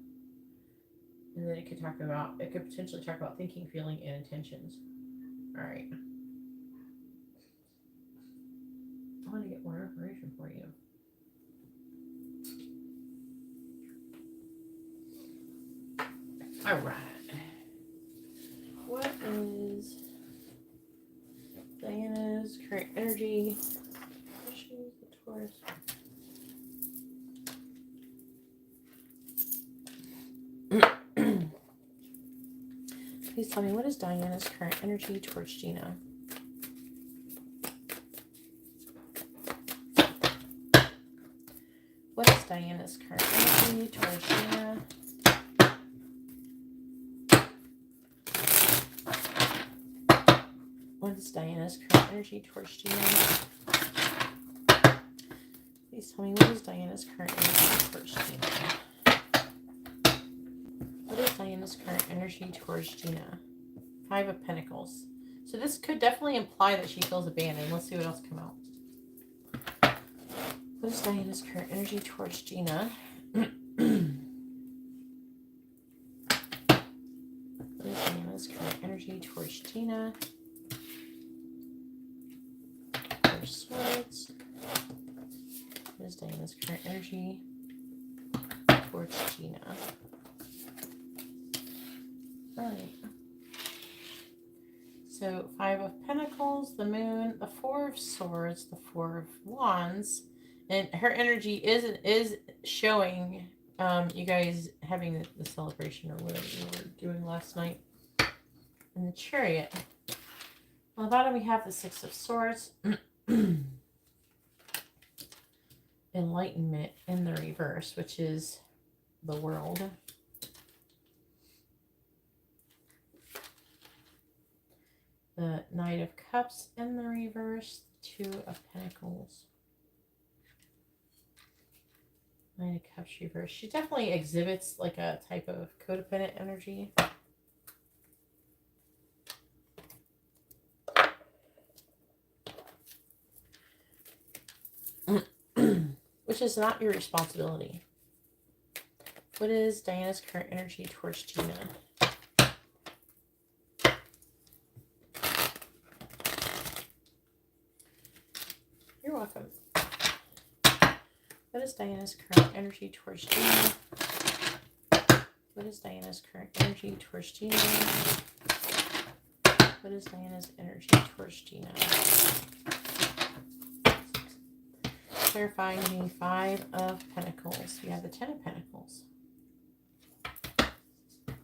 And then it could potentially talk about thinking, feeling, and intentions. All right. I want to get more information for you. All right. What is Diana's current energy? She's the Taurus. Please tell me, what is Diana's current energy towards Gina? What is Diana's current energy towards Gina? What is Diana's current energy towards Gina? Please tell me, what is Diana's current energy towards Gina? What is Diana's current energy towards Gina? 5 of Pentacles. So this could definitely imply that she feels abandoned. Let's see what else come out. What is Diana's current energy towards Gina? What is Diana's current energy towards Gina? Four of Swords. What is Diana's current energy towards Gina? Alright. So 5 of Pentacles, the Moon, the 4 of Swords, the 4 of Wands. And her energy is showing you guys having the celebration or whatever you were doing last night. And the Chariot. On the bottom we have the 6 of Swords. Enlightenment in the reverse, which is the World. The Knight of Cups in the reverse. 2 of Pentacles. Knight of Cups reverse. She definitely exhibits like a type of codependent energy. Which is not your responsibility. What is Diana's current energy towards Gina? You're welcome. What is Diana's current energy towards Gina? What is Diana's current energy towards Gina? What is Diana's energy towards Gina? Clarifying the 5 of Pentacles. We have the 10 of Pentacles.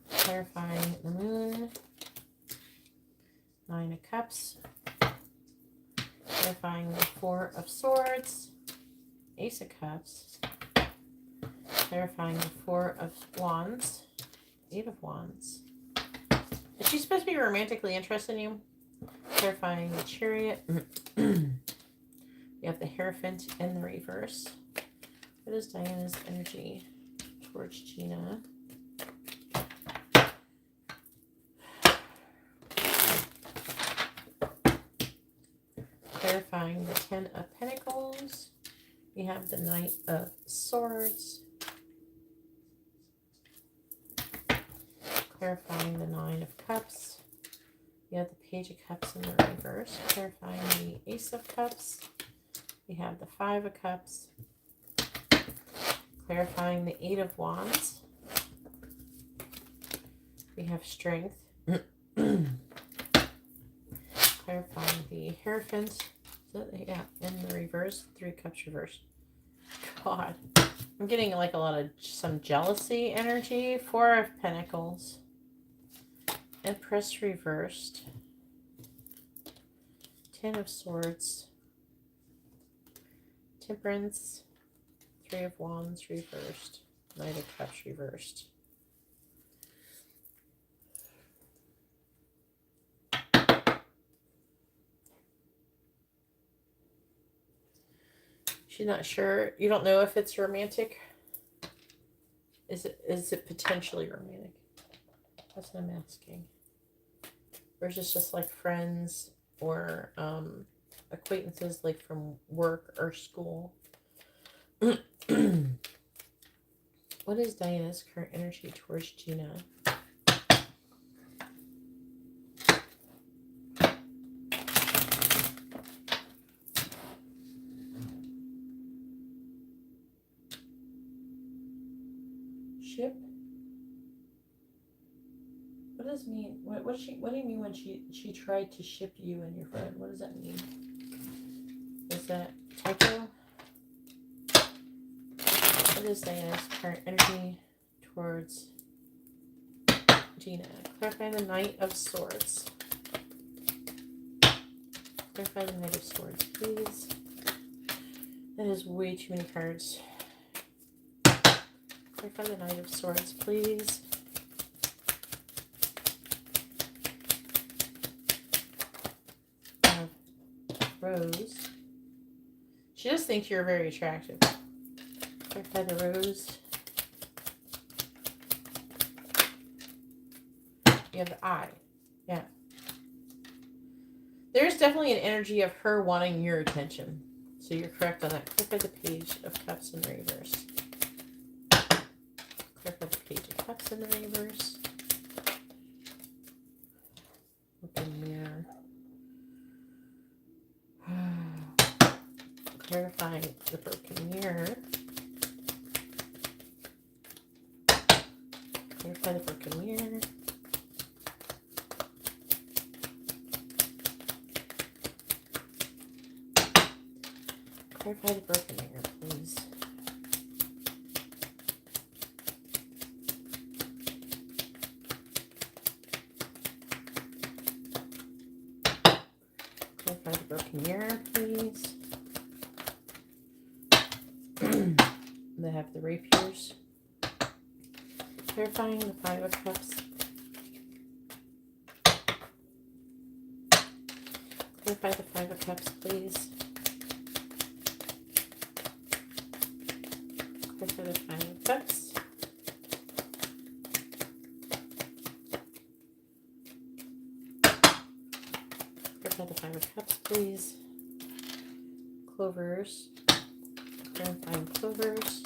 Clarifying the Moon. 9 of Cups. Clarifying the 4 of Swords. Ace of Cups. Clarifying the 4 of Wands. 8 of Wands. Is she supposed to be romantically interested in you? Clarifying the Chariot. You have the Hierophant in the reverse. What is Diana's energy towards Gina? Clarifying the 10 of Pentacles. We have the Knight of Swords. Clarifying the 9 of Cups. We have the Page of Cups in the reverse. Clarifying the Ace of Cups. We have the 5 of Cups. Clarifying the 8 of Wands. We have Strength. Clarifying the Hierophant. Yeah, in the reverse. 3 of Cups reverse. God. I'm getting like a lot of some jealousy energy. 4 of Pentacles. Empress reversed. 10 of Swords. Temperance. 3 of Wands reversed. Knight of Cups reversed. She's not sure. You don't know if it's romantic. Is it potentially romantic? That's what I'm asking. Or is this just like friends or acquaintances like from work or school? What is Diana's current energy towards Gina? Ship. What does mean? What do you mean when she tried to ship you and your friend? What does that mean? Is that typo? What is Diana's current energy towards Gina? Clarify the Knight of Swords. Clarify the Knight of Swords, please. That is way too many cards. Clarify the Knight of Swords, please. Rose. She just thinks you're very attractive. Clarify the Rose. You have the Eye. Yeah. There's definitely an energy of her wanting your attention. So you're correct on that. Clarify the Page of Cups in reverse. Clarify the Page of Cups in the reverse. Open mirror. Clarify the broken mirror. Clarify the broken mirror. Clarify the broken mirror, please. Clarify the broken mirror, please. They have the rapiers. Clarifying the Five of Cups. Clarify the Five of Cups, please. Clarify the Five of Cups. Clarify the Five of Cups, please. Clovers. Clarifying clovers.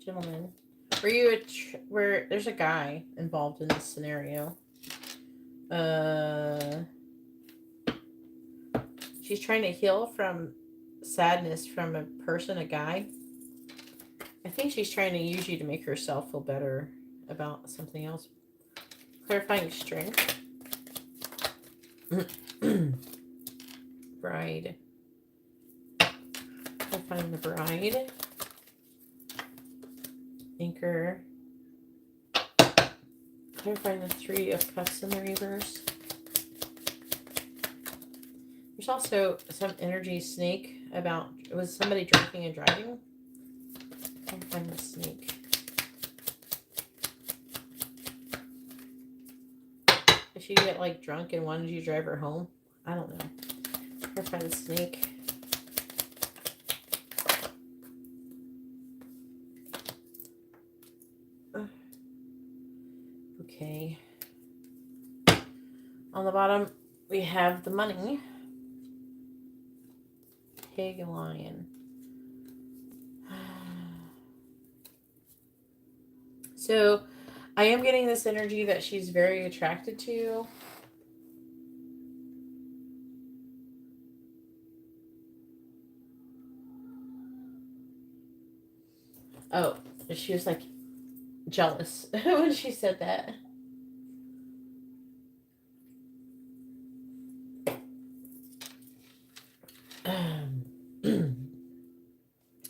Gentlemen. Were you where there's a guy involved in this scenario? She's trying to heal from sadness from a person, a guy. I think she's trying to use you to make herself feel better about something else. Clarifying strength. Bride. Clarifying the bride. Anchor. Clarifying the Three of Cups in the reverse. There's also some energy snake about, was somebody drinking and driving? Clarifying the snake. Did she get like drunk and wanted you to drive her home? I don't know. Clarify the snake. Okay. On the bottom, we have the money. Pig and lion. So, I am getting this energy that she's very attracted to. Oh, she was like jealous when she said that.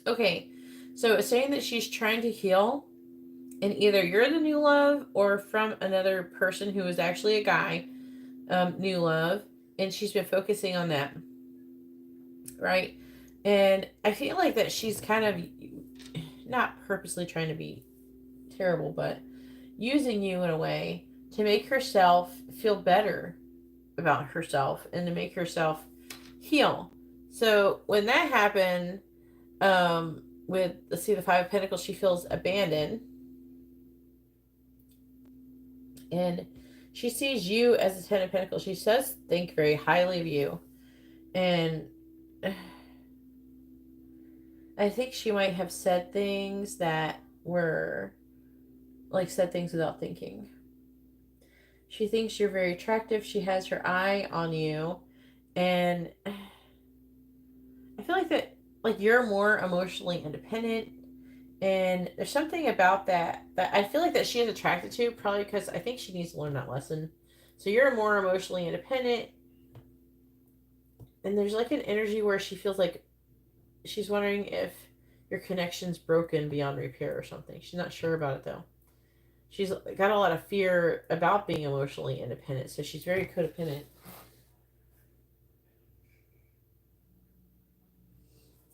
Okay, so it's saying that she's trying to heal, and either you're the new love or from another person who is actually a guy, new love, and she's been focusing on that, right? And I feel like that she's kind of not purposely trying to be terrible, but using you in a way to make herself feel better about herself and to make herself heal. So when that happened, with, let's see, the Five of Pentacles, she feels abandoned. And she sees you as the Ten of Pentacles. She does think very highly of you. And I think she might have said things that were, like, said things without thinking. She thinks you're very attractive. She has her eye on you. And I feel like that, like, you're more emotionally independent And there's something about that I feel like that she is attracted to, probably because I think she needs to learn that lesson. So you're more emotionally independent, and there's like an energy where she feels like she's wondering if your connection's broken beyond repair or something. She's not sure about it though. She's got a lot of fear about being emotionally independent, so she's very codependent.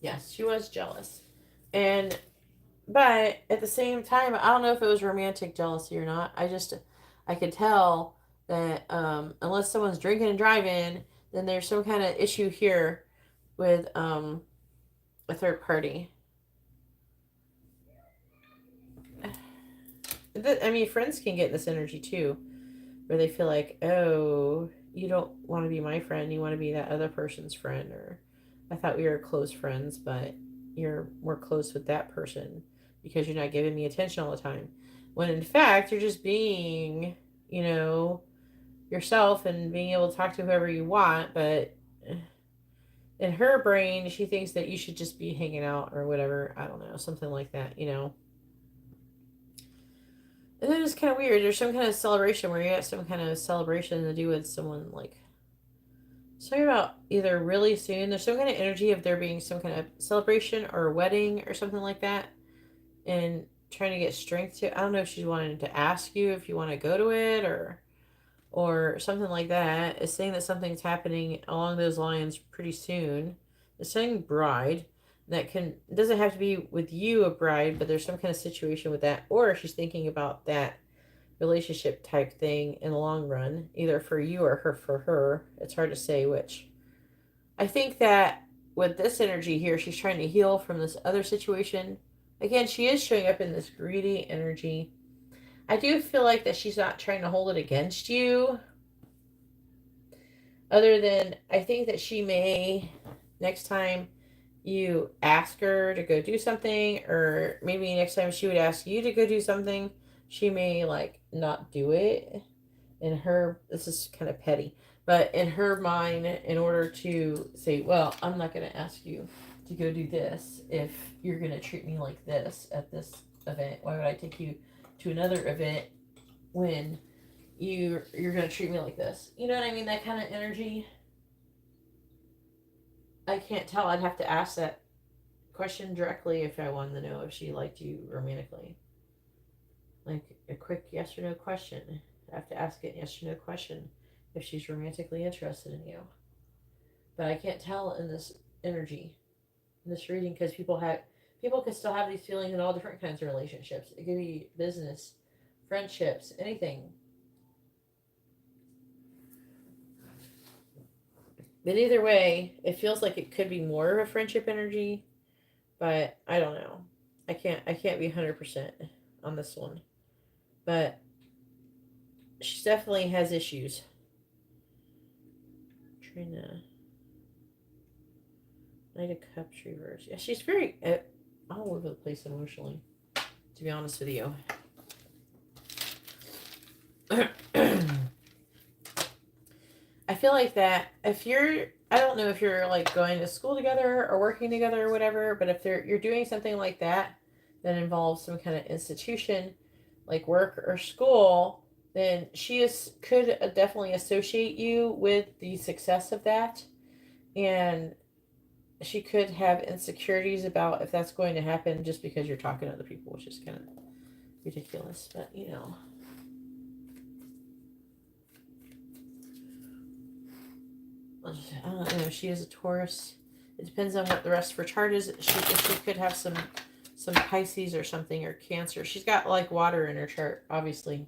Yes, she was jealous. And but at the same time, I don't know if it was romantic jealousy or not. I could tell that unless someone's drinking and driving, then there's some kind of issue here with a third party. I mean, friends can get this energy too, where they feel like, oh, you don't want to be my friend, you want to be that other person's friend, or I thought we were close friends, but you're more close with that person because you're not giving me attention all the time. When in fact, you're just being, you know, yourself and being able to talk to whoever you want, but in her brain, she thinks that you should just be hanging out or whatever. I don't know, something like that, you know. And then it's kind of weird. There's some kind of celebration where you're at some kind of celebration to do with someone like talking about either really soon. There's some kind of energy of there being some kind of celebration or a wedding or something like that, and trying to get strength to. I don't know if she's wanting to ask you if you want to go to it or something like that. It's saying that something's happening along those lines pretty soon. It's saying bride. That can doesn't have to be with you a bride, but there's some kind of situation with that, or she's thinking about that relationship type thing in the long run, either for you or her for her. It's hard to say which. I think that with this energy here, she's trying to heal from this other situation. Again, she is showing up in this greedy energy. I do feel like that she's not trying to hold it against you, other than I think that she may, next time you ask her to go do something, or maybe next time she would ask you to go do something, she may like not do it. In her, this is kind of petty, but in her mind, in order to say, well, I'm not going to ask you to go do this if you're going to treat me like this at this event. Why would I take you to another event when you're going to treat me like this? You know what I mean? That kind of energy. I can't tell. I'd have to ask that question directly if I wanted to know if she liked you romantically. Like a quick yes or no question. I have to ask it yes or no question if she's romantically interested in you. But I can't tell in this energy, in this reading, because people can still have these feelings in all different kinds of relationships. It could be business, friendships, anything. But either way, it feels like it could be more of a friendship energy, but I don't know. I can't be 100% on this one. But she definitely has issues. Trying to Knight of Cups reverse. Yeah, she's very all over the place emotionally, to be honest with you. I feel like that if you're, I don't know if you're like going to school together or working together or whatever, but if you're doing something like that that involves some kind of institution like work or school, then could definitely associate you with the success of that, and she could have insecurities about if that's going to happen just because you're talking to other people, which is kind of ridiculous, but you know. I don't know. She is a Taurus. It depends on what the rest of her chart is. She could have some Pisces or something, or Cancer. She's got like water in her chart, obviously.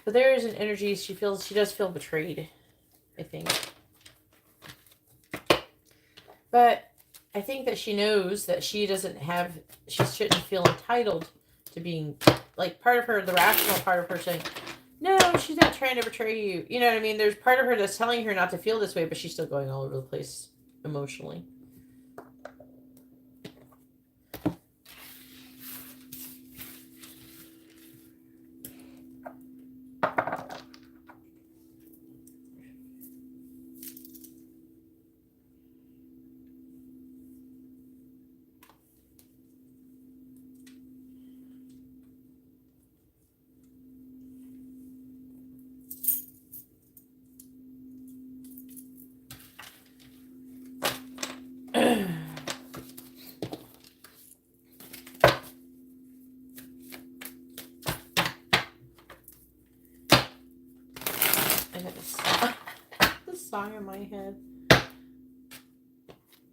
But there is an energy. She does feel betrayed, I think. But I think that she knows that she shouldn't feel entitled to being, like, part of her, the rational part of her saying, no, she's not trying to betray you. You know what I mean? There's part of her that's telling her not to feel this way, but she's still going all over the place emotionally. I got this song in my head.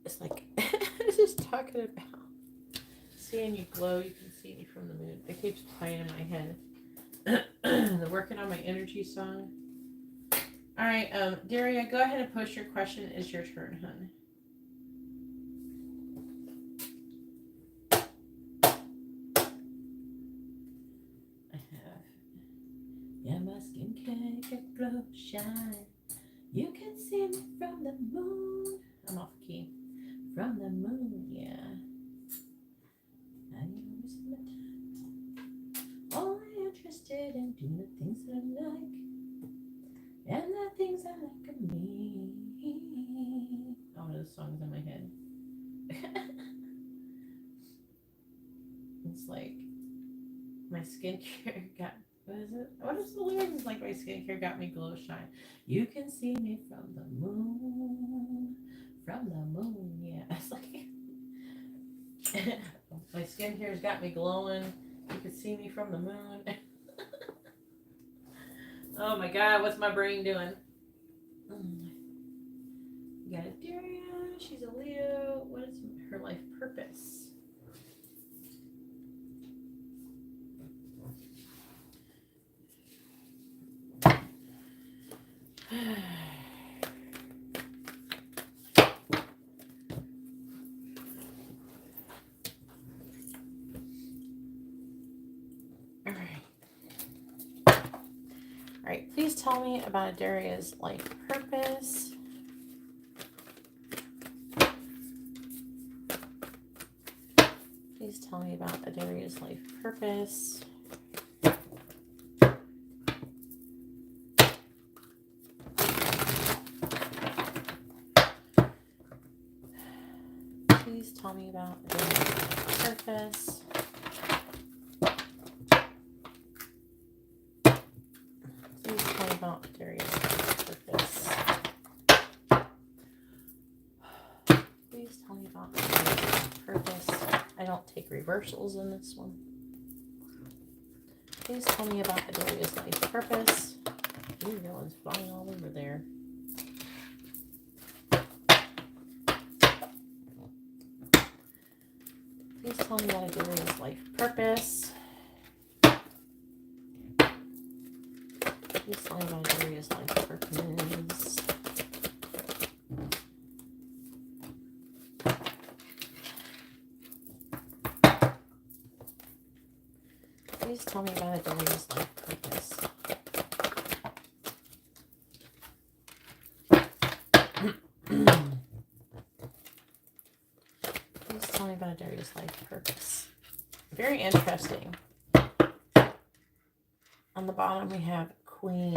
It's like, it's just talking about seeing you glow, you can see me from the moon. It keeps playing in my head. They're working on my energy song. All right, Daria, go ahead and post your question. It's your turn, hon. I have, yeah, my skincare can glow, shine. You can see me from the moon. I'm off key. From the moon, yeah. Only interested in doing the things that I like, and the things I like of me. Oh, those songs in my head. It's like my skincare got. What is it? What is the lyrics? It's like my skincare got me glow shine. You can see me from the moon. From the moon, yeah. It's like my skincare's got me glowing. You can see me from the moon. Oh my God, what's my brain doing? You got a Daria, she's a Leo. What is her life purpose? All right, please tell me about Daria's life purpose. Please tell me about Daria's life purpose. Please tell me about Daria's life purpose. Please tell me about Daria's purpose. Please tell me about Daria's purpose. I don't take reversals in this one. Please tell me about Daria's life purpose. Ooh, that one's flying all over there. Please tell me about Daria's life purpose. Please tell me about Daria's life purpose. Please tell me about Daria's life purpose. Please tell me about Daria's life purpose. Very interesting. On the bottom we have Queen.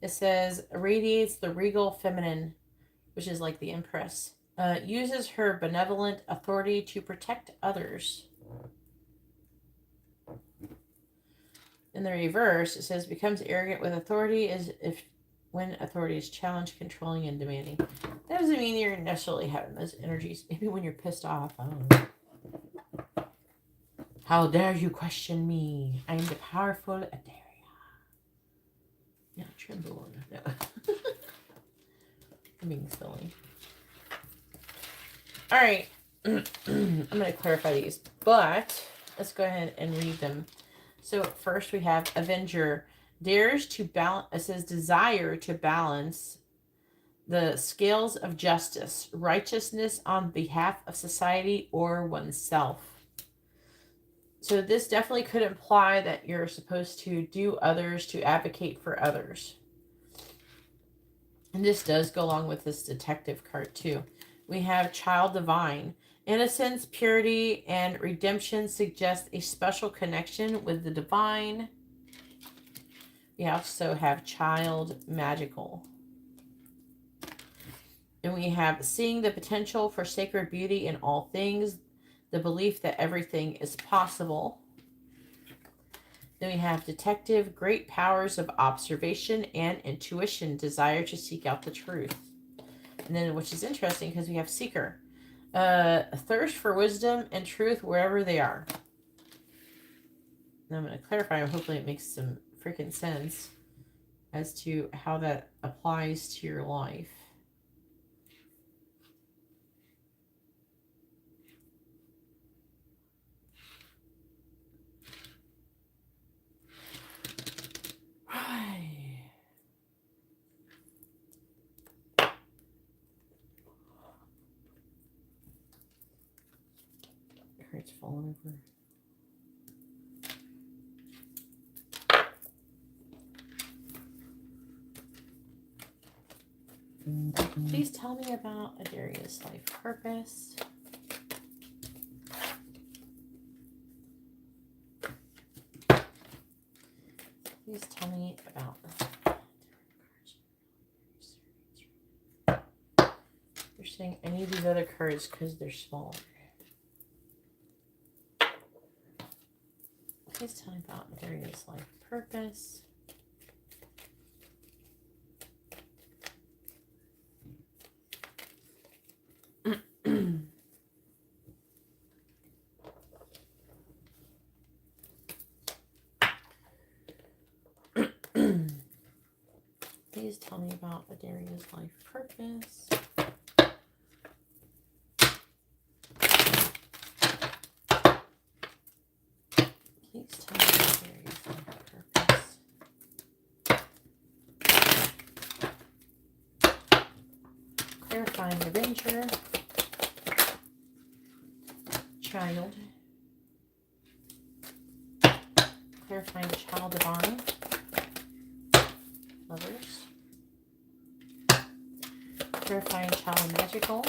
It says, radiates the regal feminine, which is like the Empress. Uses her benevolent authority to protect others. In the reverse, it says, becomes arrogant with authority as if when authority is challenged, controlling, and demanding. That doesn't mean you're necessarily having those energies. Maybe when you're pissed off. I don't know. How dare you question me? I am the powerful Adaria. Yeah, tremble. No. I'm being silly. All right. I'm going to clarify these, but let's go ahead and read them. So first we have Avenger. Dares to balance, it says desire to balance the scales of justice, righteousness on behalf of society or oneself. So this definitely could imply that you're supposed to do others, to advocate for others. And this does go along with this detective card too. We have Child Divine. Innocence, purity, and redemption suggest a special connection with the divine. We also have Child Magical. And we have seeing the potential for sacred beauty in all things, the belief that everything is possible. Then we have Detective, great powers of observation and intuition, desire to seek out the truth. And then, which is interesting because we have Seeker, a thirst for wisdom and truth wherever they are. And I'm going to clarify, hopefully it makes some freaking sense. as to how that applies to your life. It's falling over. Please tell me about Adaria's life purpose. Please tell me about. They're saying I need these other cards because they're small. Please tell me about Adaria's life purpose. Please tell me about Adaria's life purpose. Please tell me about Adaria's life purpose. Clarifying Avenger. Child. Clarifying Child Divine. Lovers. Clarifying Child Magical.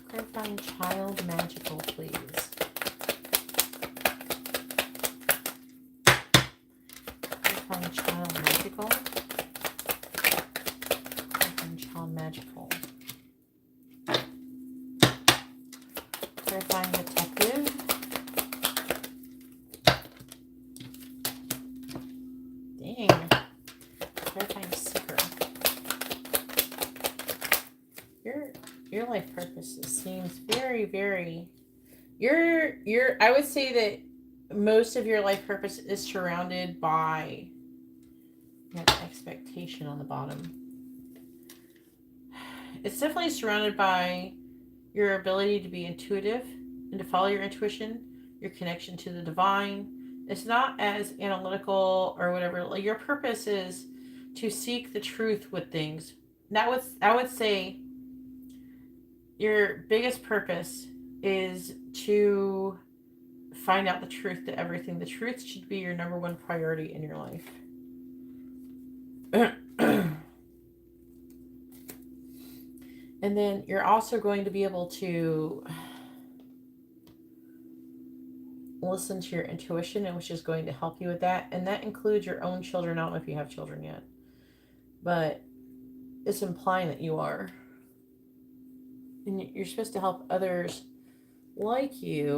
Clarifying Child Magical, please. Clarifying Child Magical. Clarifying Child Magical. Clarifying Detective. Dang. Clarifying Seeker. Your life purpose seems very, very. I would say that most of your life purpose is surrounded by that expectation on the bottom. It's definitely surrounded by your ability to be intuitive and to follow your intuition, your connection to the divine. It's not as analytical or whatever. Like, your purpose is to seek the truth with things. I would say your biggest purpose is to find out the truth to everything. The truth should be your number one priority in your life. And then you're also going to be able to listen to your intuition, and which is going to help you with that. And that includes your own children. I don't know if you have children yet, but it's implying that you are. And you're supposed to help others like you.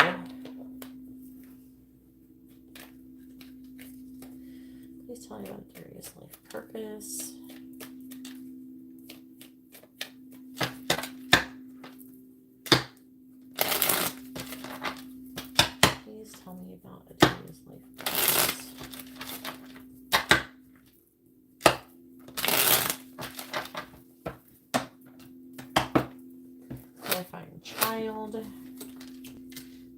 Please tell me about Adaria's life purpose. Please tell me about Adaria's life purpose. Clarifying Child.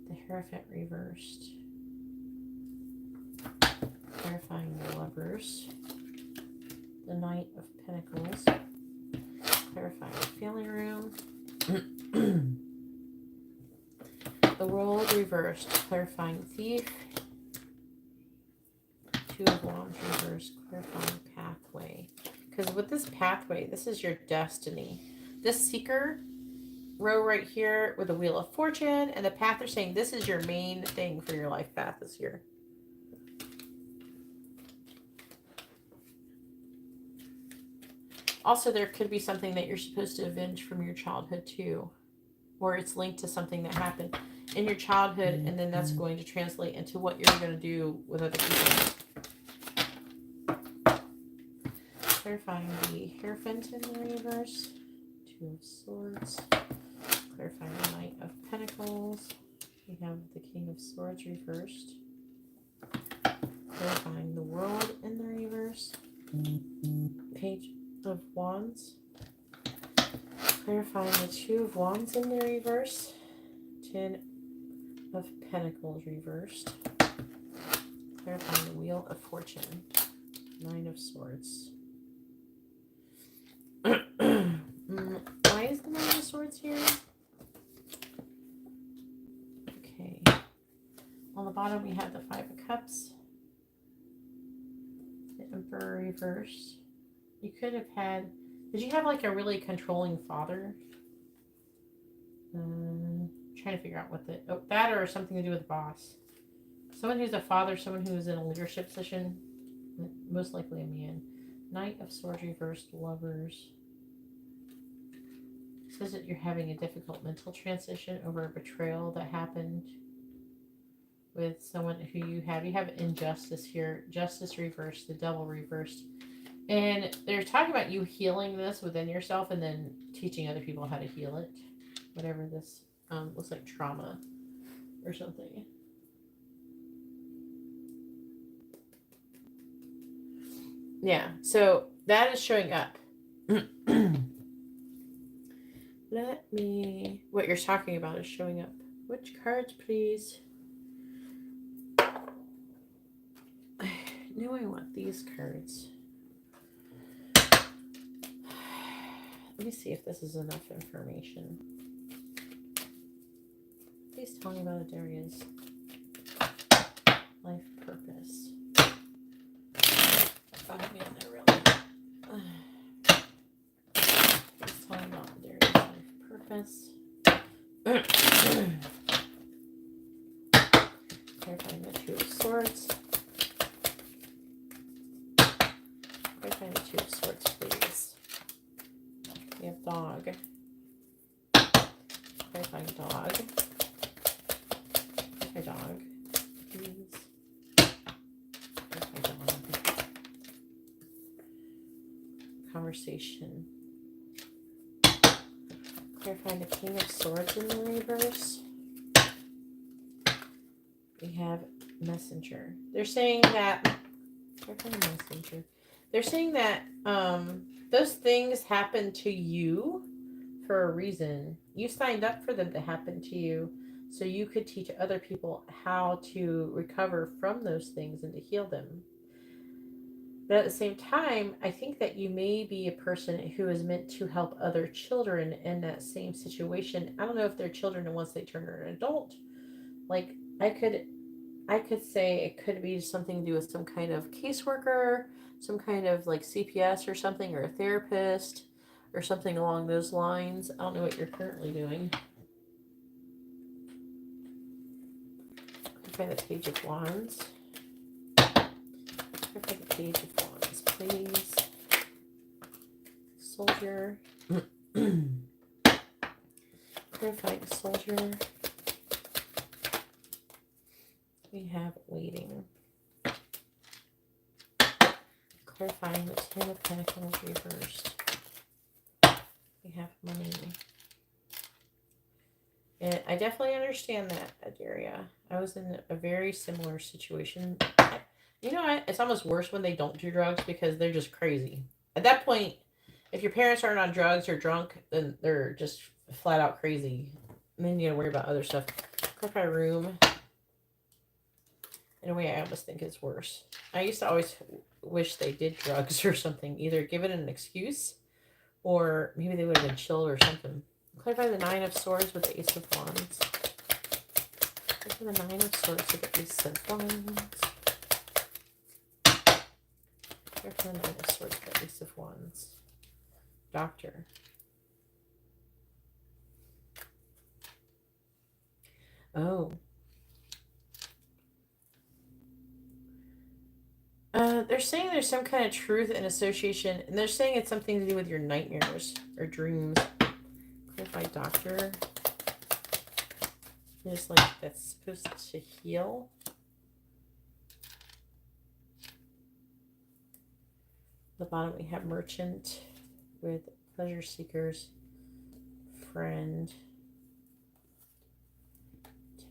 The Hierophant reversed. Clarifying Lovers. The Knight of Pentacles. Clarifying Family Room. The World reversed. Clarifying Thief. Two of Wands reversed. Clarifying Pathway. Because with this pathway, this is your destiny. This Seeker row right here with the Wheel of Fortune and the path, they're saying this is your main thing for your life path this year. Also, there could be something that you're supposed to avenge from your childhood too, or it's linked to something that happened in your childhood, and then that's going to translate into what you're going to do with other people. Clarifying the Hierophant in the reverse. Two of Swords. Clarifying the Knight of Pentacles. We have the King of Swords reversed. Clarifying the World in the reverse. Page of Wands. Clarifying the Two of Wands in the reverse. 10 of Pentacles reversed. Clarifying the Wheel of Fortune. 9 of Swords. Why is the 9 of Swords here? Okay. On the bottom we have the 5 of Cups. The Emperor reversed. You could have had... Did you have like a really controlling father? Trying to figure out what the... Oh, that or something to do with boss. Someone who's a father, someone who is in a leadership position. Most likely a man. Knight of Swords reversed, Lovers. It says that you're having a difficult mental transition over a betrayal that happened with someone who you have. You have injustice here. Justice reversed, the Devil reversed. And they're talking about you healing this within yourself and then teaching other people how to heal it. Whatever this looks like, trauma or something. Yeah, so that is showing up. What you're talking about is showing up. Which cards, please? No, I want these cards. Let me see if this is enough information. Please tell me about Adaria's life purpose. Oh man, they're really... Please tell me about Adaria's life purpose. Clarifying the Two of Swords. Clarifying the Two of Swords, please. We have dog. Clarifying dog. Clarify dog, please. Clarify dog. Conversation. Clarifying the King of Swords in the reverse. We have Messenger. They're saying that... Clarifying Messenger. They're saying that those things happen to you for a reason. You signed up for them to happen to you so you could teach other people how to recover from those things and to heal them. But at the same time, I think that you may be a person who is meant to help other children in that same situation. I don't know if they're children and once they turn an adult. Like, I could say it could be something to do with some kind of caseworker, some kind of like CPS or something, or a therapist, or something along those lines. I don't know what you're currently doing. Okay, the Page of Wands. Okay, the Page of Wands, please. Soldier. Clarifying Soldier. We have Waiting. Clarifying the Ten of Pentacles reversed. We have Money. And I definitely understand that, Adaria. I was in a very similar situation. You know what? It's almost worse when they don't do drugs because they're just crazy. At that point, if your parents aren't on drugs or drunk, then they're just flat out crazy. And then you gotta worry about other stuff. Clarify Room. In a way, I almost think it's worse. I used to always wish they did drugs or something. Either give it an excuse, or maybe they would have been chilled or something. Clarify the Nine of Swords with the Ace of Wands. Clarify the Nine of Swords with the Ace of Wands. Clarify the Nine of Swords with the Ace of Wands. Doctor. Oh. They're saying there's some kind of truth and association, and they're saying it's something to do with your nightmares or dreams. Clarify Doctor. There's like, that's supposed to heal. The bottom we have Merchant with Pleasure Seekers, Friend.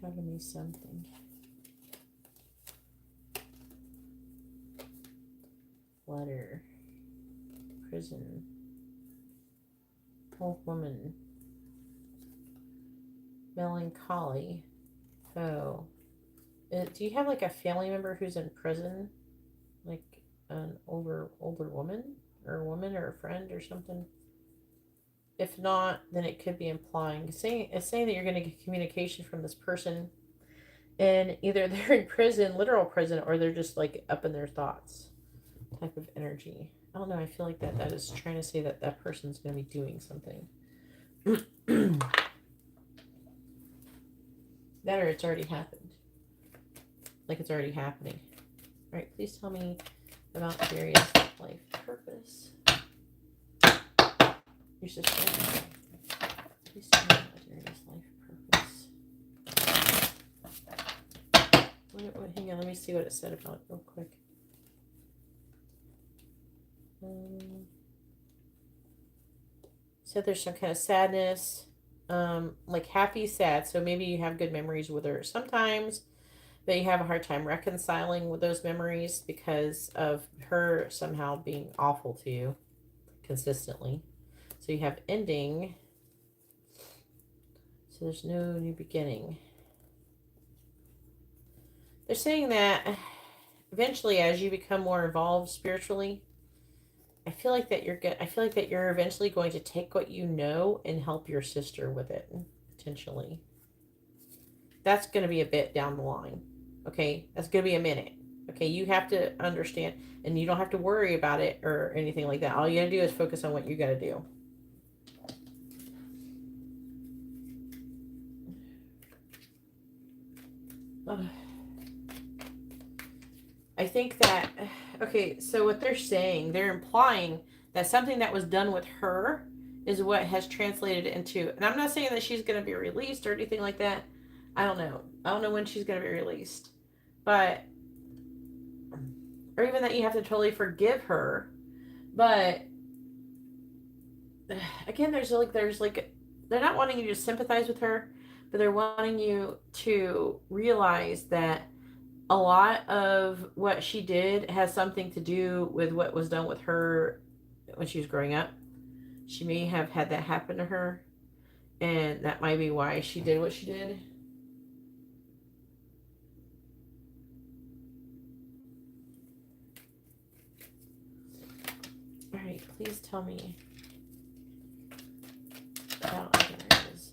Tell me something. letter. Prison. Old woman. Melancholy. Oh. Do you have like a family member who's in prison? Like an older woman? Or a woman or a friend or something? If not, then it could be implying. It's saying that you're going to get communication from this person. And either they're in prison, literal prison, or they're just like up in their thoughts type of energy. I don't know. I feel like that is trying to say that that person's going to be doing something. That or it's already happened. Like it's already happening. All right, please tell me about various life purpose. Your sister. Please tell me about various life purpose. Hang on, let me see what it said about it real quick. So there's some kind of sadness, like happy, sad. So maybe you have good memories with her sometimes, but you have a hard time reconciling with those memories because of her somehow being awful to you consistently. So you have ending. So there's no new beginning. They're saying that eventually, as you become more involved spiritually, I feel like that you're eventually going to take what you know and help your sister with it, potentially. That's going to be a bit down the line. Okay? That's going to be a minute. Okay? You have to understand, and you don't have to worry about it or anything like that. All you got to do is focus on what you got to do. I think that, okay, so what they're saying, they're implying that something that was done with her is what has translated into, and I'm not saying that she's going to be released or anything like that. I don't know. I don't know when she's going to be released. But, or even that you have to totally forgive her. But, again, there's like, they're not wanting you to sympathize with her, but they're wanting you to realize that a lot of what she did has something to do with what was done with her when she was growing up. She may have had that happen to her, and that might be why she did what she did. All right, please tell me about others'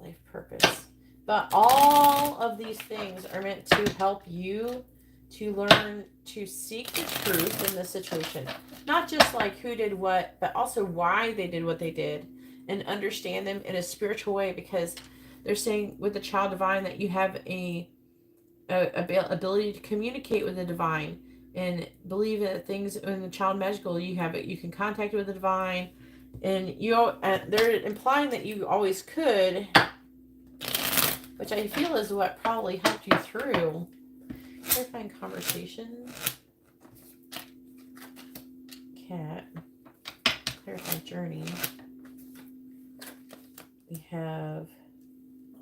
life purpose. But all of these things are meant to help you to learn to seek the truth in this situation. Not just like who did what, but also why they did what they did, and understand them in a spiritual way, because they're saying with the child divine that you have a ability to communicate with the divine and believe that things in the child magical, you can contact with the divine, and they're implying that you always could, which I feel is what probably helped you through. Clarifying conversation. Cat. Clarifying journey. We have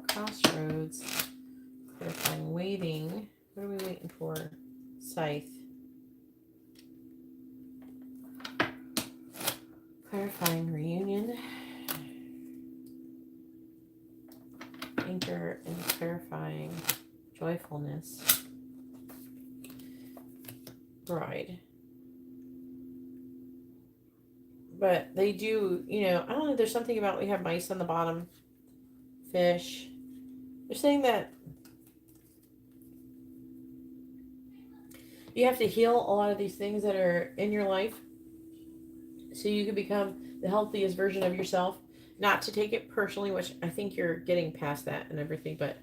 crossroads. Clarifying waiting. What are we waiting for? Scythe. Clarifying reunion. Anchor and clarifying joyfulness. Bride. But they do, I don't know, there's something about, we have mice on the bottom, fish. They're saying that you have to heal a lot of these things that are in your life so you can become the healthiest version of yourself. Not to take it personally, which I think you're getting past that and everything, but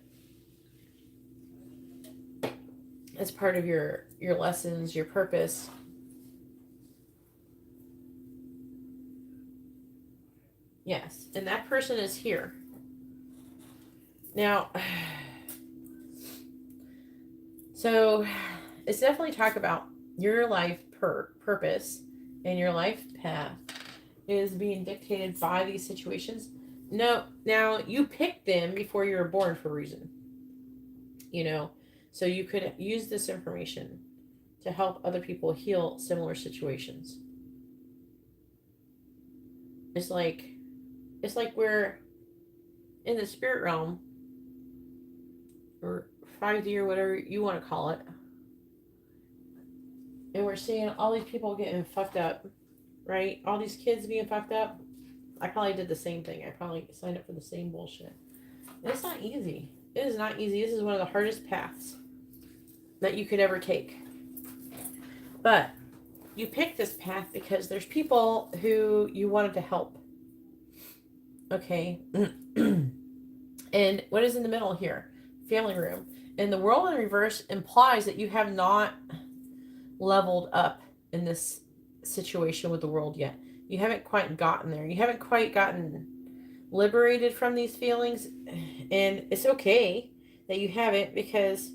as part of your lessons, your purpose. Yes, and that person is here. Now, so it's definitely talk about your life purpose and your life path is being dictated by these situations. No, now you picked them before you were born for a reason. So you could use this information to help other people heal similar situations. It's like we're in the spirit realm, or 5D, or whatever you want to call it, and we're seeing all these people getting fucked up, right? All these kids being fucked up. I probably did the same thing. I probably signed up for the same bullshit. And it's not easy. It is not easy. This is one of the hardest paths that you could ever take. But you picked this path because there's people who you wanted to help. Okay. And what is in the middle here? Family room. And the world in reverse implies that you have not leveled up in this situation with the world yet. You haven't quite gotten there. You haven't quite gotten liberated from these feelings. And it's okay that you haven't, because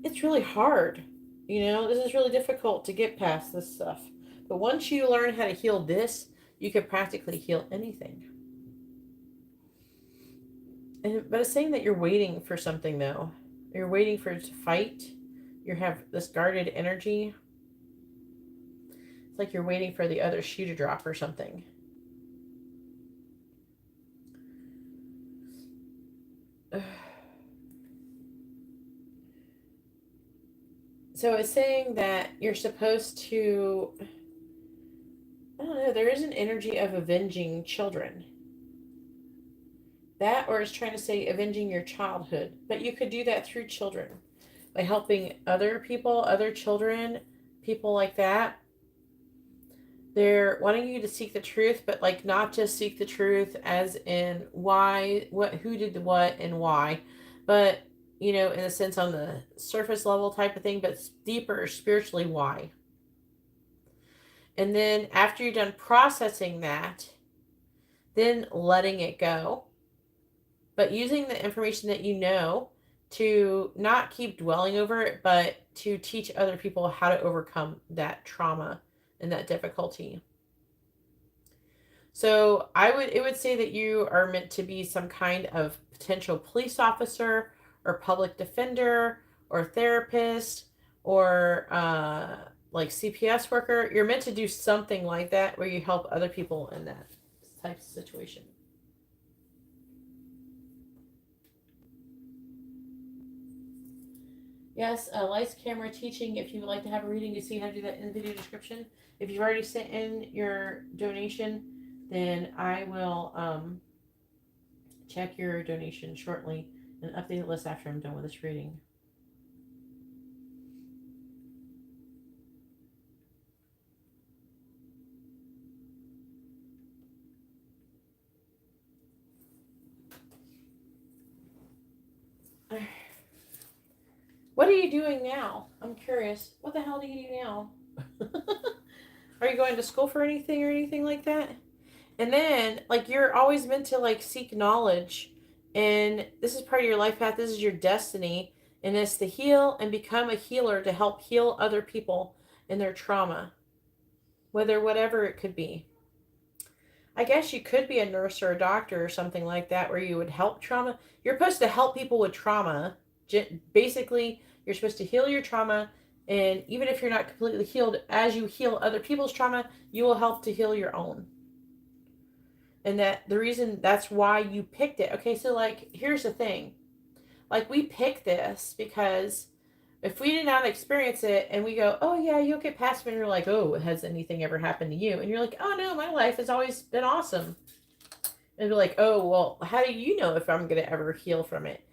it's really hard. This is really difficult to get past this stuff. But once you learn how to heal this, you can practically heal anything. But it's saying that you're waiting for something, though. You're waiting for it to fight. You have this guarded energy. It's like you're waiting for the other shoe to drop or something. So it's saying that you're supposed to, I don't know, there is an energy of avenging children. That, or it's trying to say avenging your childhood. But you could do that through children. By helping other people, other children, people like that. They're wanting you to seek the truth, but like not just seek the truth as in why, what, who did what and why. But, in a sense on the surface level type of thing, but deeper spiritually why. And then after you're done processing that, then letting it go. But using the information that you know to not keep dwelling over it, but to teach other people how to overcome that trauma and that difficulty. So it would say that you are meant to be some kind of potential police officer or public defender or therapist or like CPS worker. You're meant to do something like that where you help other people in that type of situation. Yes, lights, camera, teaching. If you would like to have a reading, you see how to do that in the video description. If you've already sent in your donation, then I will check your donation shortly and update the list after I'm done with this reading. What are you doing now? I'm curious. What the hell do you do now? Are you going to school for anything or anything like that? And then, like, you're always meant to, like, seek knowledge. And this is part of your life path. This is your destiny. And it's to heal and become a healer to help heal other people in their trauma. Whatever it could be. I guess you could be a nurse or a doctor or something like that where you would help trauma. You're supposed to help people with trauma. Basically, you're supposed to heal your trauma. And even if you're not completely healed, as you heal other people's trauma, you will help to heal your own. And that's why you picked it. Okay, so like, here's the thing. Like, we picked this because if we did not experience it and we go, oh yeah, you'll get past it, and you're like, oh, has anything ever happened to you? And you're like, oh no, my life has always been awesome. And you're like, oh, well, how do you know if I'm going to ever heal from it?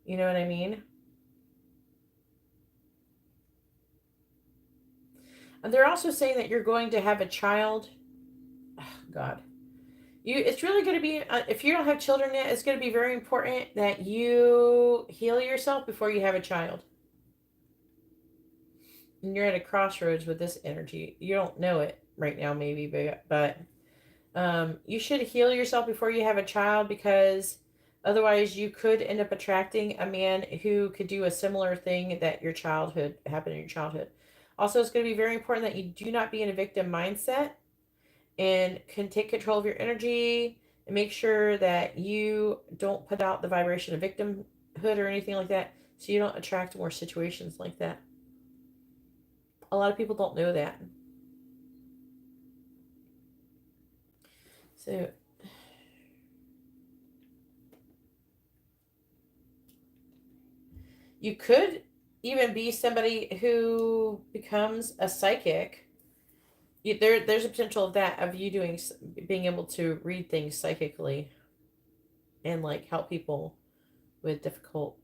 You know what I mean? And they're also saying that you're going to have a child. Oh, God. It's really going to be, if you don't have children yet, it's going to be very important that you heal yourself before you have a child. And you're at a crossroads with this energy. You don't know it right now, maybe, but you should heal yourself before you have a child, because otherwise you could end up attracting a man who could do a similar thing that happened in your childhood. Also, it's going to be very important that you do not be in a victim mindset and can take control of your energy and make sure that you don't put out the vibration of victimhood or anything like that, so you don't attract more situations like that. A lot of people don't know that. So you could even be somebody who becomes a psychic. There's a potential of that, of you being able to read things psychically and like help people with difficult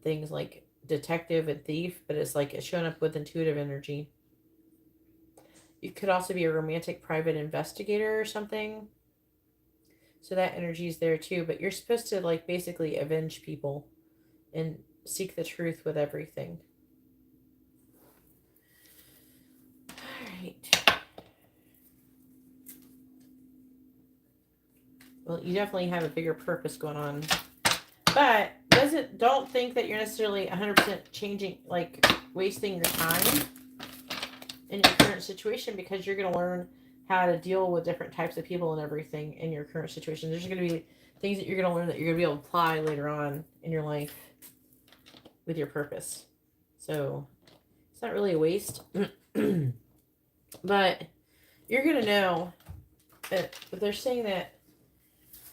things like detective and thief, but it's showing up with intuitive energy. You could also be a romantic private investigator or something. So that energy is there too, but you're supposed to like basically avenge people and seek the truth with everything. All right. Well, you definitely have a bigger purpose going on. But don't think that you're necessarily 100% changing, like wasting your time in your current situation, because you're going to learn how to deal with different types of people and everything in your current situation. There's going to be things that you're going to learn that you're going to be able to apply later on in your life with your purpose. So it's not really a waste. But you're going to know that they're saying that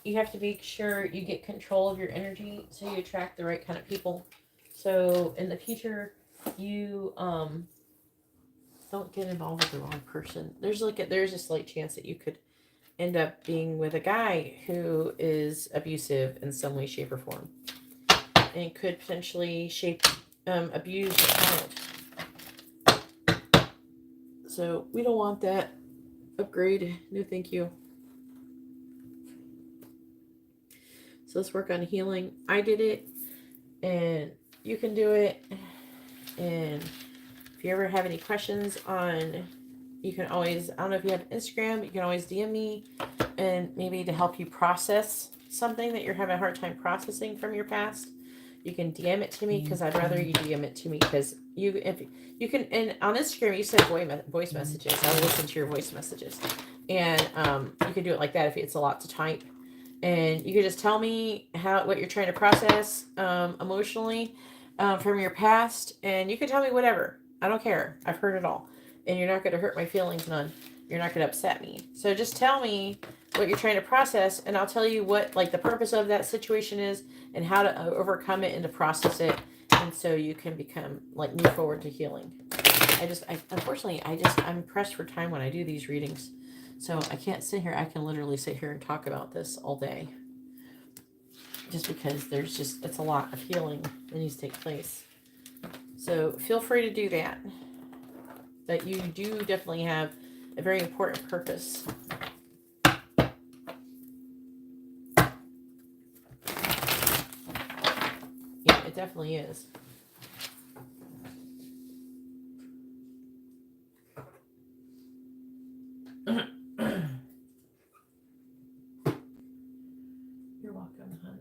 you have to make sure you get control of your energy so you attract the right kind of people. So in the future, you don't get involved with the wrong person. There's a slight chance that you could end up being with a guy who is abusive in some way, shape, or form, and could potentially abuse the child. So we don't want that. Upgrade. No, thank you. So let's work on healing. I did it, and you can do it. And if you ever have any questions you can always, I don't know if you have Instagram, you can always DM me, and maybe to help you process something that you're having a hard time processing from your past, you can DM it to me, because I'd rather you DM it to me, because if you can, and on Instagram you send voice messages. I will listen to your voice messages, and you can do it like that if it's a lot to type. And you can just tell me what you're trying to process emotionally from your past, and you can tell me whatever. I don't care. I've heard it all, and you're not going to hurt my feelings none. You're not going to upset me. So just tell me what you're trying to process, and I'll tell you what like the purpose of that situation is, and how to overcome it and to process it, and so you can become like move forward to healing. Unfortunately, I'm pressed for time when I do these readings. So I can't sit here. I can literally sit here and talk about this all day. Just because it's a lot of healing that needs to take place. So feel free to do that. But you do definitely have a very important purpose. Yeah, it definitely is. You're welcome, hon.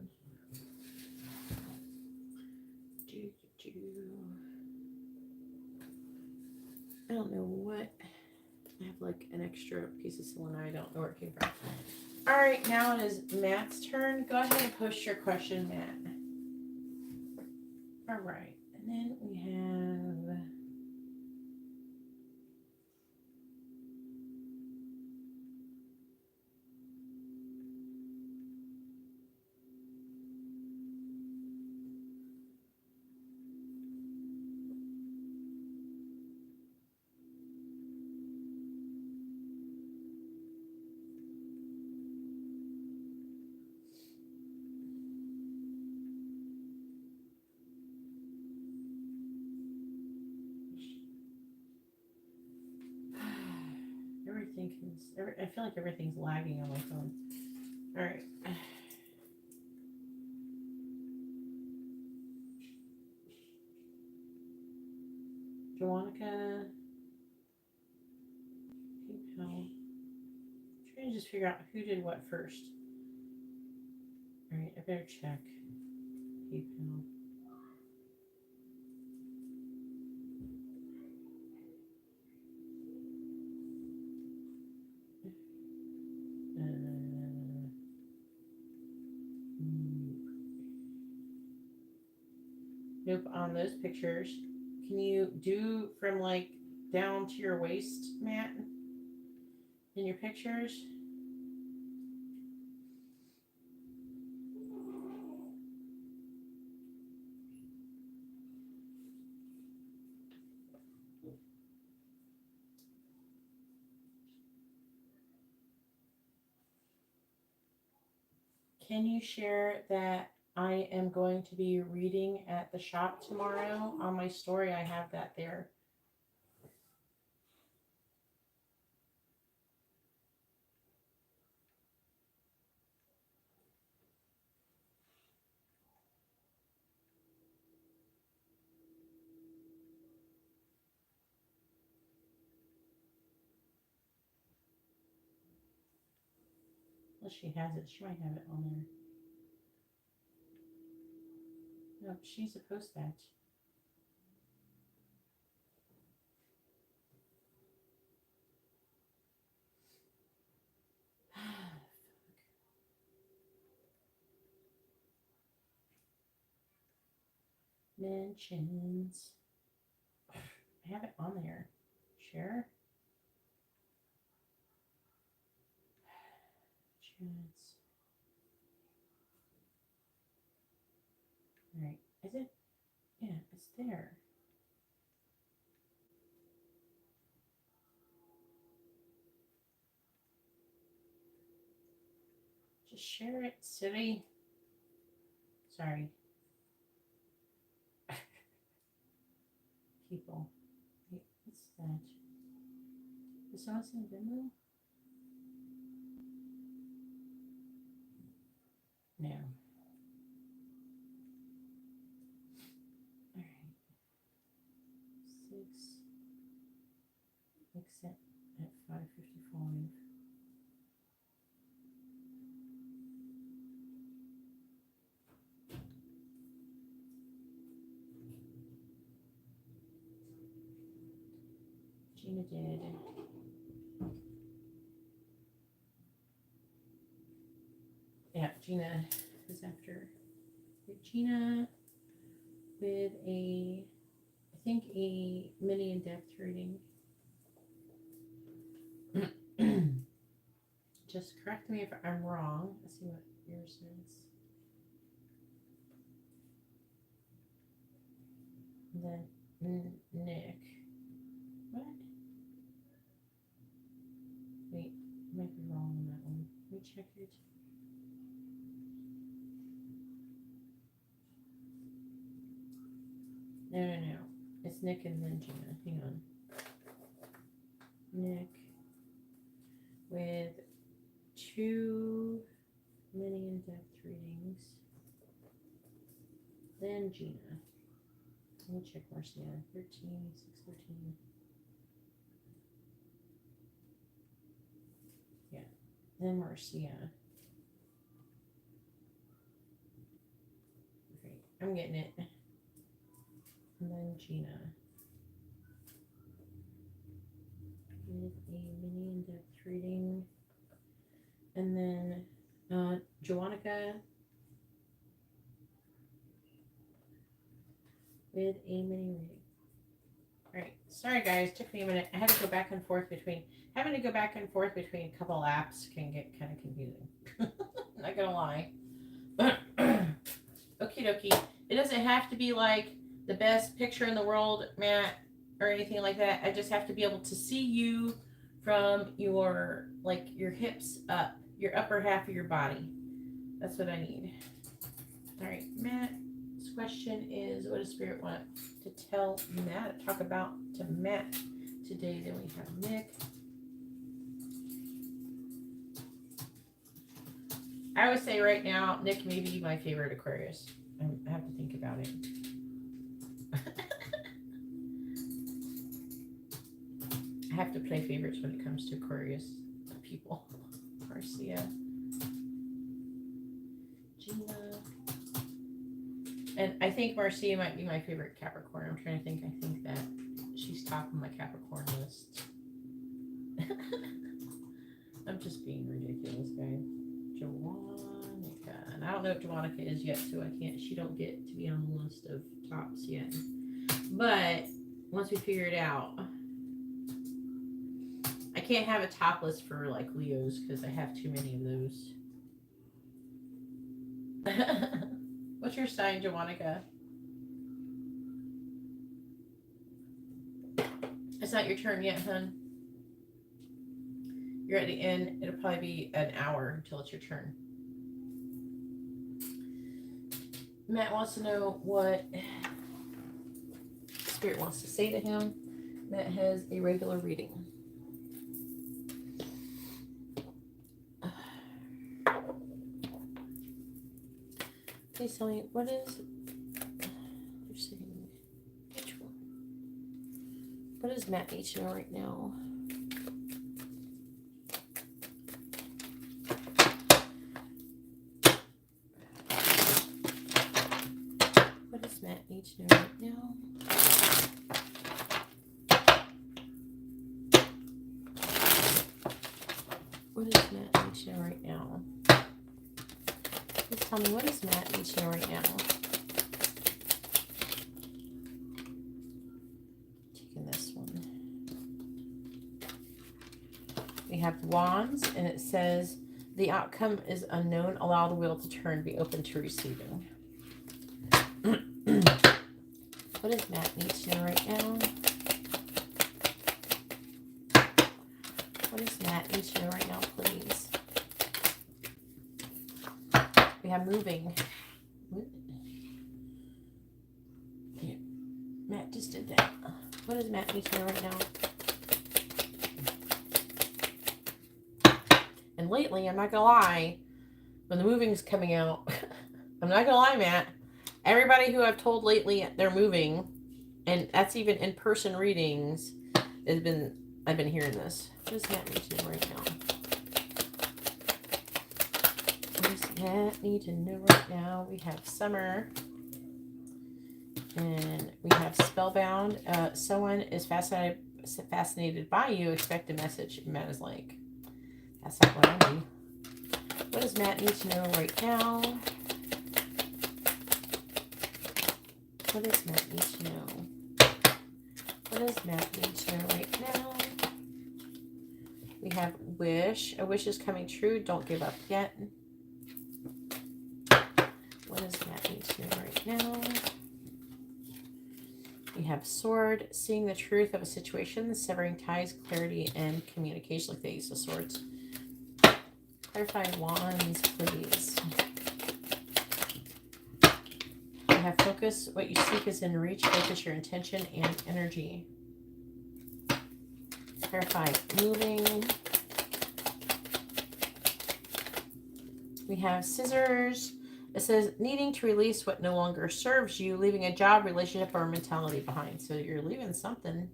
I don't know what. I have like an extra piece of selenite. I don't know where it came from. All right, now it is Matt's turn. Go ahead and post your question, Matt. All right, and then we have. I feel like everything's lagging on my phone. All right. Joannica. PayPal. I'm trying to just figure out who did what first. All right, I better check. PayPal. Nope, on those pictures. Can you do from like down to your waist, Matt, in your pictures. Can you share that I am going to be reading at the shop tomorrow? On my story, I have that there. Well, she has it. She might have it on there. No, she's a post that. Mentions. I have it on there. Share. Chats. Alright. Is it? Yeah, it's there. Just share it, silly. Sorry. People. Wait, what's that? Is someone saying Venmo? No. Alright. 6. Except at 5:55. Gina did. Yeah, Gina is after. Gina with I think a mini in-depth reading. Just correct me if I'm wrong. Let's see what yours says. And then Nick. What? Wait, I might be wrong on that one. Let me check it. No. It's Nick and then Gina. Hang on. Nick with 2 mini in-depth readings. Then Gina. Let me check Marcia. 13, 613. Yeah. Then Marcia. Okay, I'm getting it. And then Gina. With a mini in-depth reading. And then Joannica with a mini reading. Alright, sorry guys, took me a minute. I had to go back and forth between, having to go back and forth between a couple apps can get kind of confusing. Not gonna lie. Okie dokie. It doesn't have to be like the best picture in the world, Matt, or anything like that. I just have to be able to see you from your, like, your hips up, your upper half of your body. That's what I need. Alright, Matt. This question is, what does Spirit want to tell Matt, talk about to Matt today? Then we have Nick. I would say right now, Nick may be my favorite Aquarius. I have to think about it. I have to play favorites when it comes to Aquarius people. Marcia. Gina. And I think Marcia might be my favorite Capricorn. I'm trying to think. I think that she's top of my Capricorn list. I'm just being ridiculous, guys. Joannica. And I don't know if Joannica is yet, so I can't. She don't get to be on the list of tops yet. But once we figure it out, can't have a top list for like Leos because I have too many of those. What's your sign, Jawanica? It's not your turn yet, hun. You're at the end. It'll probably be an hour until it's your turn. Matt wants to know what Spirit wants to say to him. Matt has a regular reading. Please tell me, what is... What does Matt need to know right now? What does Matt need to know right now? What does Matt need to know right now? Please tell me, what does Matt need to know right now? Taking this one. We have Wands, and it says, the outcome is unknown. Allow the wheel to turn. Be open to receiving. What does Matt need to know right now? What does Matt need to know right now, please? We have moving. Yeah, Matt just did that. What does Matt need to know right now? And lately, I'm not gonna lie, when the moving's coming out, I'm not gonna lie, Matt. Everybody who I've told lately they're moving, and that's even in-person readings, I've been hearing this. What does Matt need to know right now? What does Matt need to know right now? We have Summer. And we have Spellbound. Someone is fascinated by you. Expect a message. Matt is like, that's not what I need. What does Matt need to know right now? What does Matt need to know? What does Matt need to know right now? We have Wish. A wish is coming true. Don't give up yet. What does Matt need to know right now? We have Sword. Seeing the truth of a situation. Severing ties, clarity, and communication. Like the Ace of Swords. Clarifying Wands, please. We have Focus. What you seek is in reach. Focus your intention and energy. Clarify Moving. We have Scissors. It says needing to release what no longer serves you, leaving a job, relationship, or mentality behind. So you're leaving something.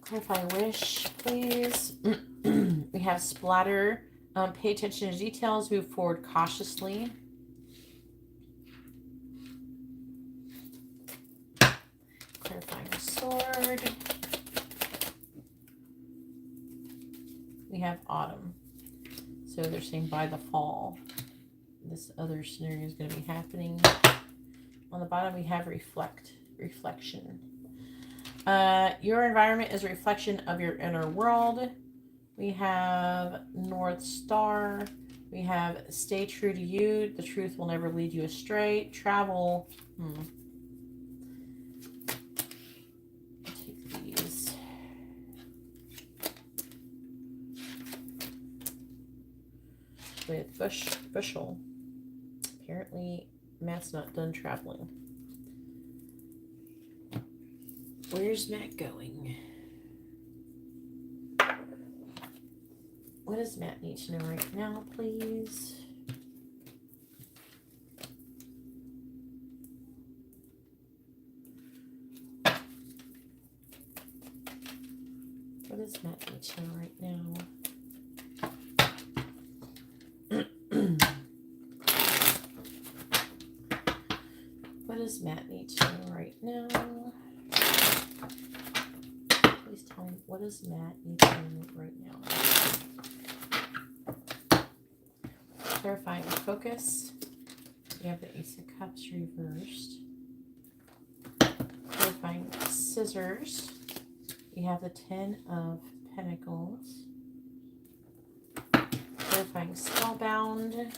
Clarify Wish, please. We have Splatter. Pay attention to details. Move forward cautiously. Clarifying Sword. We have Autumn. So they're saying by the fall, this other scenario is going to be happening. On the bottom, we have reflection. Your environment is a reflection of your inner world. We have North Star. We have stay true to you. The truth will never lead you astray. Travel. I'll take these. With Bushel. Apparently, Matt's not done traveling. Where's Matt going? What does Matt need to know right now, please? What does Matt need to know right now? What does Matt need to know right now? Please tell me, what does Matt need to know right now? Clarifying Focus. We have the Ace of Cups reversed. Clarifying Scissors. We have the 10 of Pentacles. Clarifying Spellbound.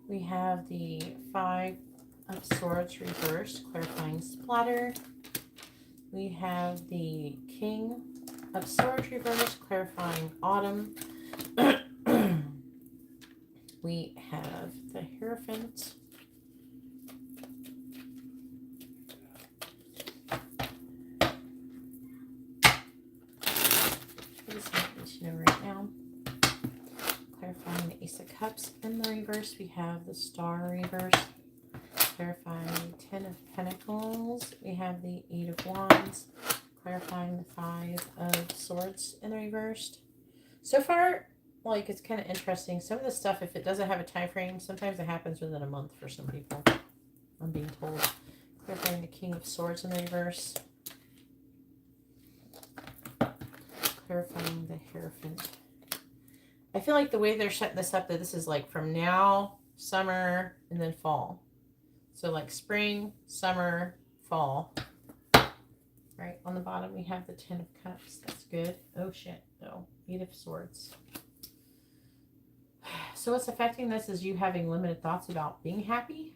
We have the 5 of Swords reversed, clarifying Splatter. We have the King of Swords reversed, clarifying Autumn. We have the Hierophant. What is that need to know right now? Clarifying the Ace of Cups. In the reverse, we have the Star reverse. Clarifying 10 of Pentacles. We have the 8 of Wands. Clarifying the 5 of Swords in the reversed. So far, like, it's kind of interesting. Some of the stuff, if it doesn't have a time frame, sometimes it happens within a month for some people. I'm being told. Clarifying the King of Swords in the reverse. Clarifying the Hierophant. I feel like the way they're setting this up, that this is like from now, summer, and then fall. So like spring, summer, fall. Right, on the bottom we have the 10 of Cups. That's good. Oh shit, no. 8 of Swords. So what's affecting this is you having limited thoughts about being happy,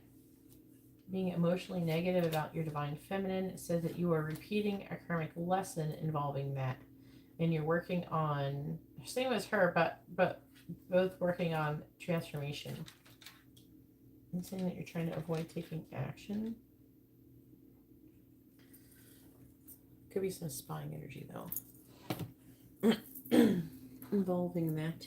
being emotionally negative about your divine feminine. It says that you are repeating a karmic lesson involving that. And you're working on, same as her, but both working on transformation. I'm saying that you're trying to avoid taking action. Could be some spying energy, though. Involving that.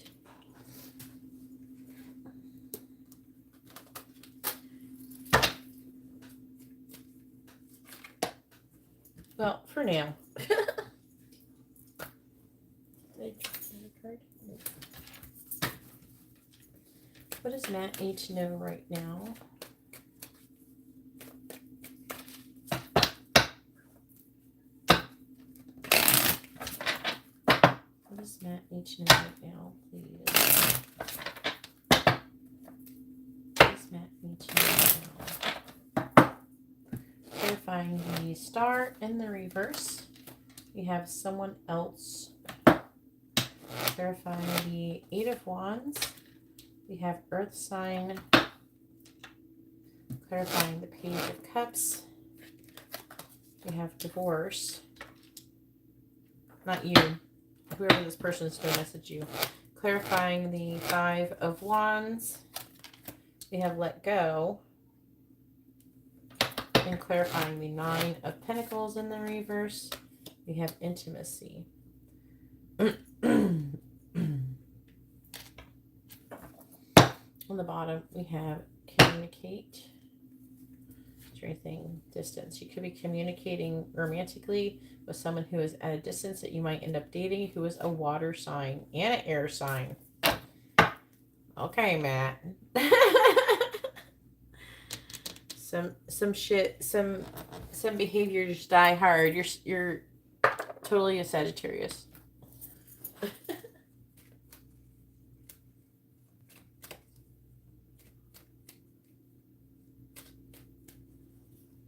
Well, for now. What does Matt need to know right now? What does Matt need to know right now, please? What does Matt need to know now? Clarifying the Star in the reverse. We have someone else. Clarifying the 8 of Wands. We have Earth sign. Clarifying the Page of Cups. We have divorce. Not you. Whoever this person is going to message you. Clarifying the 5 of Wands. We have let go. And clarifying the 9 of Pentacles in the reverse. We have intimacy. On the bottom, we have communicate. Is there anything? Distance. You could be communicating romantically with someone who is at a distance that you might end up dating, who is a water sign and an air sign. Okay, Matt. some shit, some behaviors die hard. You're totally a Sagittarius.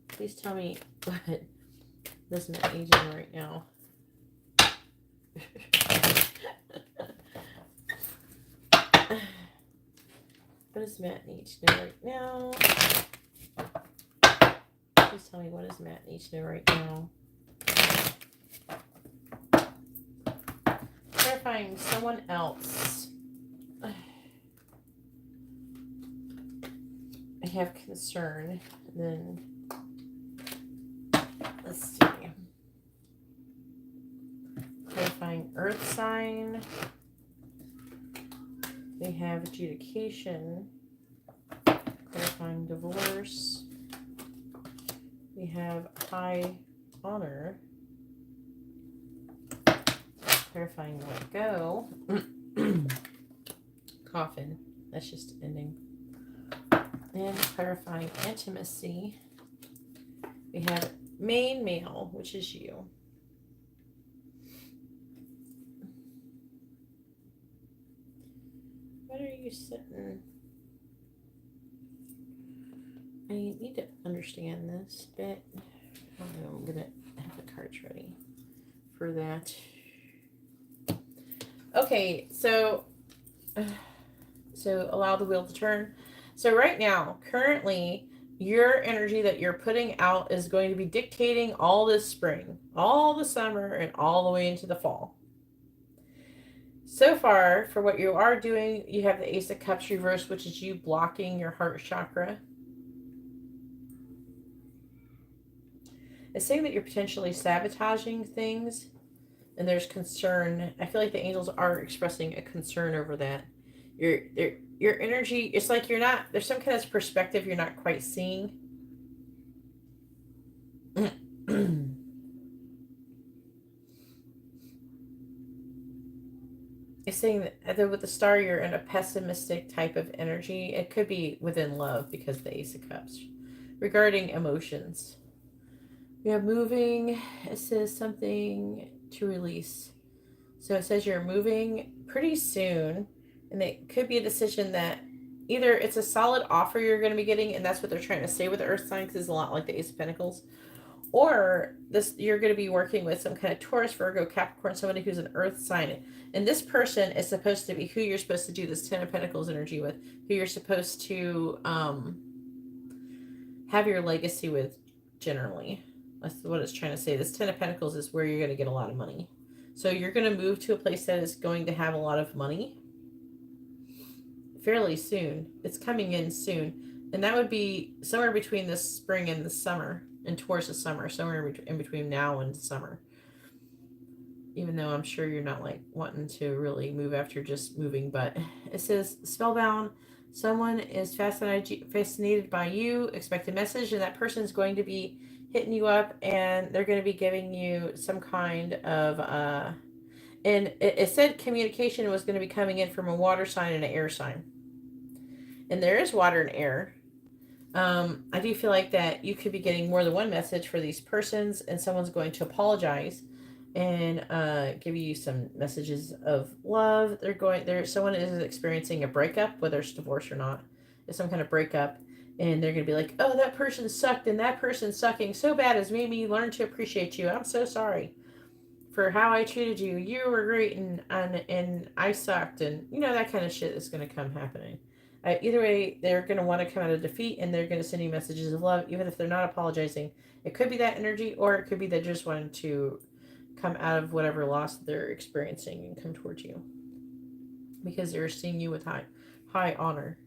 Please tell me what this Matt needs to know right now. What does Matt need to know right now? Please tell me, what does Matt need to know right now? Clarifying someone else. I have concern. And then let's see. Clarifying Earth sign. We have adjudication. Clarifying divorce. We have high honor. Clarifying let go. Coffin. That's just ending. And clarifying intimacy. We have main male, which is you. What are you sitting? I need to understand this bit. I don't know, I'm going to have the cards ready for that. Okay, so allow the wheel to turn. So right now, currently, your energy that you're putting out is going to be dictating all this spring, all the summer, and all the way into the fall. So far, for what you are doing, you have the Ace of Cups reversed, which is you blocking your heart chakra. It's saying that you're potentially sabotaging things, and there's concern. I feel like the angels are expressing a concern over that. Your energy, it's like you're not, there's some kind of perspective you're not quite seeing. It's saying that with the star, you're in a pessimistic type of energy. It could be within love because of the Ace of Cups. Regarding emotions, we have moving. It says something to release. So it says you're moving pretty soon, and it could be a decision that either it's a solid offer you're going to be getting, and that's what they're trying to say with the Earth sign, because it's a lot like the Ace of Pentacles, or this you're going to be working with some kind of Taurus, Virgo, Capricorn, somebody who's an Earth sign, and this person is supposed to be who you're supposed to do this Ten of Pentacles energy with, who you're supposed to have your legacy with. Generally, that's what it's trying to say. This Ten of Pentacles is where you're going to get a lot of money. So you're going to move to a place that is going to have a lot of money fairly soon. It's coming in soon. And that would be somewhere between the spring and the summer, and towards the summer, somewhere in between now and summer. Even though I'm sure you're not like wanting to really move after just moving, but it says spellbound. Someone is fascinated by you, expect a message, and that person is going to be hitting you up, and they're going to be giving you some kind of and it said communication was going to be coming in from a water sign and an air sign, and there is water and air. I do feel like that you could be getting more than one message for these persons, and someone's going to apologize and give you some messages of love. Someone is experiencing a breakup, whether it's divorce or not. It's some kind of breakup, and they're going to be like, oh, that person sucked, and that person sucking so bad has made me learn to appreciate you. I'm so sorry for how I treated you. You were great, and I sucked, and that kind of shit is going to come happening. Either way, they're going to want to come out of defeat, and they're going to send you messages of love, even if they're not apologizing. It could be that energy, or it could be they just wanting to come out of whatever loss they're experiencing and come towards you, because they're seeing you with high honor.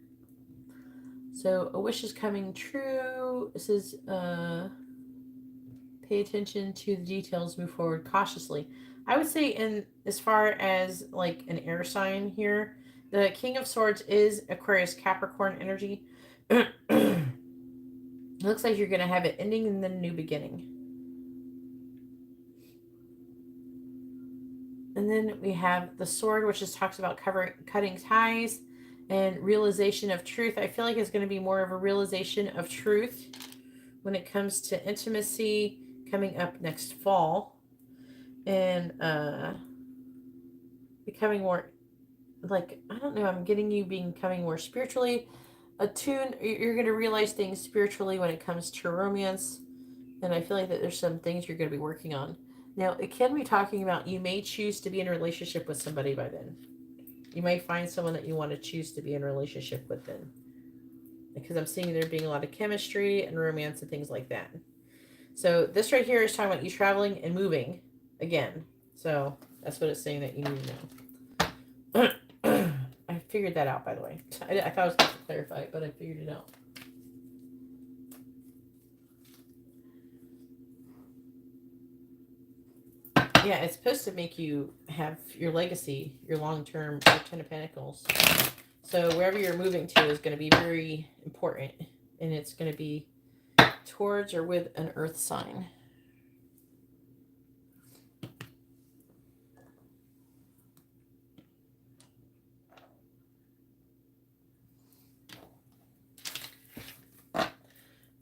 So a wish is coming true. This is pay attention to the details, move forward cautiously. I would say, in as far as like an air sign here, the King of Swords is Aquarius Capricorn energy. It looks like you're going to have it ending and then a new beginning. And then we have the Sword, which just talks about cutting ties and realization of truth. I feel like it's going to be more of a realization of truth when it comes to intimacy coming up next fall, and becoming more like, I don't know, I'm getting you becoming more spiritually attuned. You're going to realize things spiritually when it comes to romance, and I feel like that there's some things you're going to be working on. Now, it can be talking about you may choose to be in a relationship with somebody by then. You may find someone that you want to choose to be in a relationship with then, because I'm seeing there being a lot of chemistry and romance and things like that. So this right here is talking about you traveling and moving again. So that's what it's saying that you need to know. I figured that out, by the way. I thought I was going to clarify it, but I figured it out. Yeah, it's supposed to make you have your legacy, your long-term, your Ten of Pentacles. So wherever you're moving to is going to be very important, and it's going to be towards or with an earth sign.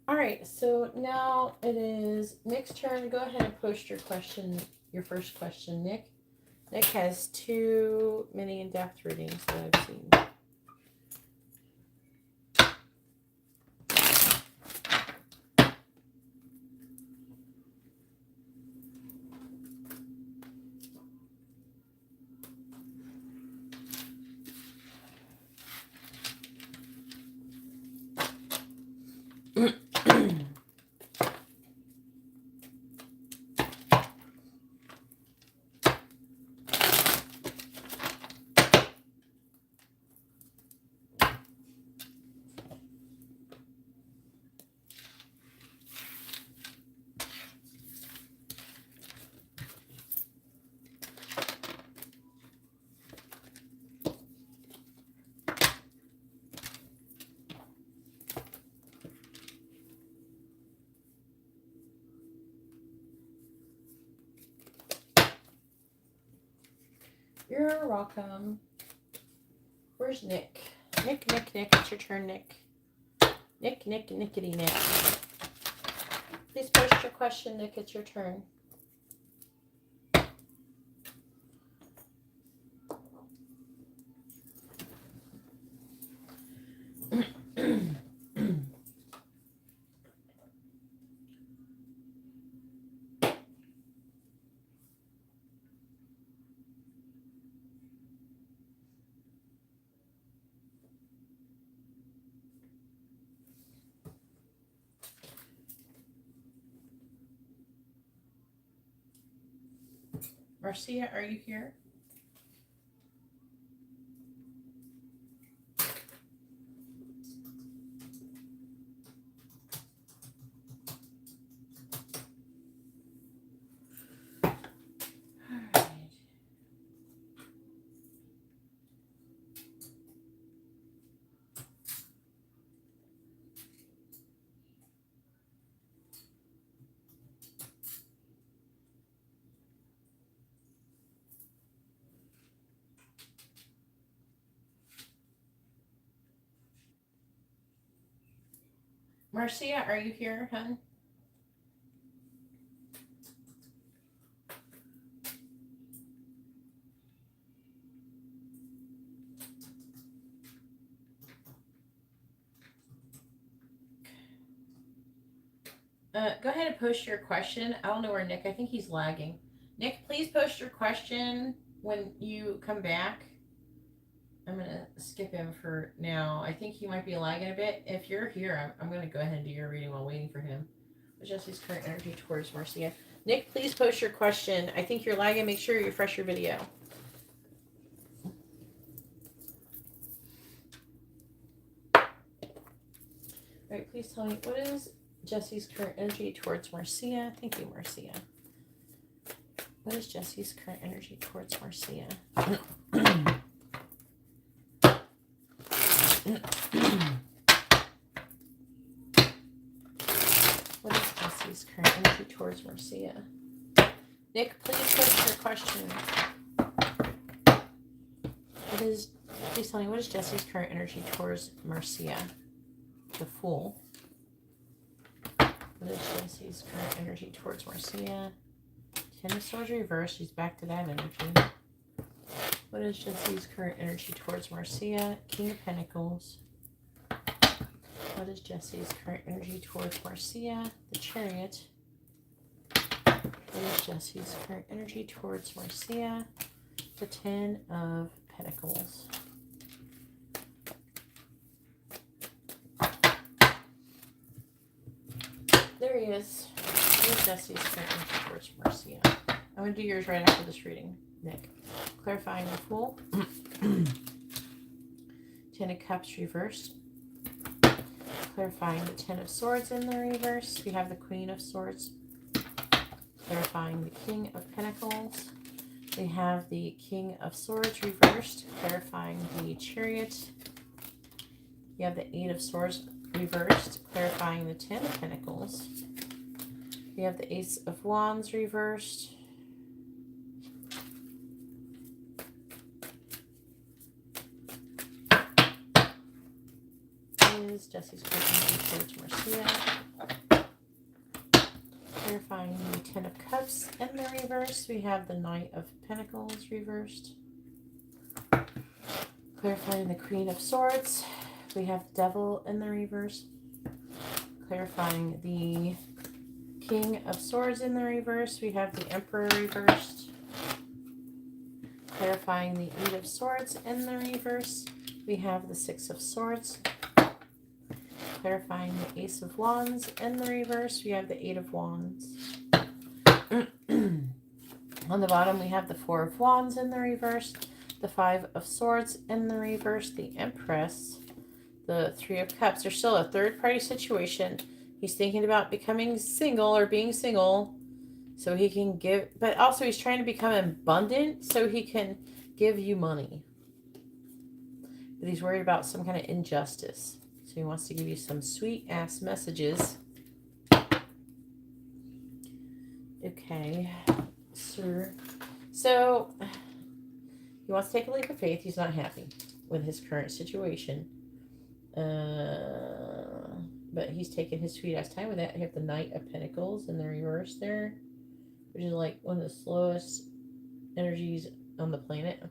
All right, so now it is Nick's turn. Go ahead and post your question, your first question, Nick. Nick has too many in-depth readings that I've seen. You're welcome. Where's Nick? Nick, it's your turn, Nick. Nick, Nickety Nick. Please post your question, Nick, it's your turn. Marcia, are you here? Marcia, are you here, hun? Go ahead and post your question. I don't know where Nick, I think he's lagging. Nick, please post your question when you come back. I'm going to skip him for now. I think he might be lagging a bit. If you're here, I'm going to go ahead and do your reading while waiting for him. Adjust his current energy towards Marcia. Nick, please post your question. I think you're lagging. Make sure you refresh your video. All right, please tell me, what is Jesse's current energy towards Marcia? Thank you, Marcia. What is Jesse's current energy towards Marcia? What is Jesse's current energy towards Marcia? Nick, please post your question. Please tell me, what is Jesse's current energy towards Marcia? The Fool. What is Jesse's current energy towards Marcia? Ten of Swords reversed. She's back to that energy. What is Jesse's current energy towards Marcia? King of Pentacles. What is Jesse's current energy towards Marcia? The Chariot. What is Jesse's current energy towards Marcia? The Ten of Pentacles. There he is. What is Jesse's current energy towards Marcia? I'm going to do yours right after this reading, Nick. Clarifying the Fool. Ten of Cups reversed. Clarifying the Ten of Swords in the reverse. We have the Queen of Swords. Clarifying the King of Pentacles. We have the King of Swords reversed. Clarifying the Chariot. You have the Eight of Swords reversed. Clarifying the Ten of Pentacles. We have the Ace of Wands reversed. Is Jesse's question towards Marcia. Clarifying the Ten of Cups in the reverse. We have the Knight of Pentacles reversed. Clarifying the Queen of Swords. We have the Devil in the reverse. Clarifying the King of Swords in the reverse. We have the Emperor reversed. Clarifying the Eight of Swords in the reverse. We have the Six of Swords. Clarifying the Ace of Wands in the reverse. We have the Eight of Wands. On the bottom, we have the Four of Wands in the reverse. The Five of Swords in the reverse. The Empress. The Three of Cups. There's still a third-party situation. He's thinking about becoming single or being single so he can give. But also, he's trying to become abundant so he can give you money. But he's worried about some kind of injustice. So he wants to give you some sweet-ass messages. Okay, sir. So He wants to take a leap of faith. He's not happy with his current situation. But he's taking his sweet ass time with that. You have the Knight of Pentacles in the reverse there, which is like one of the slowest energies on the planet.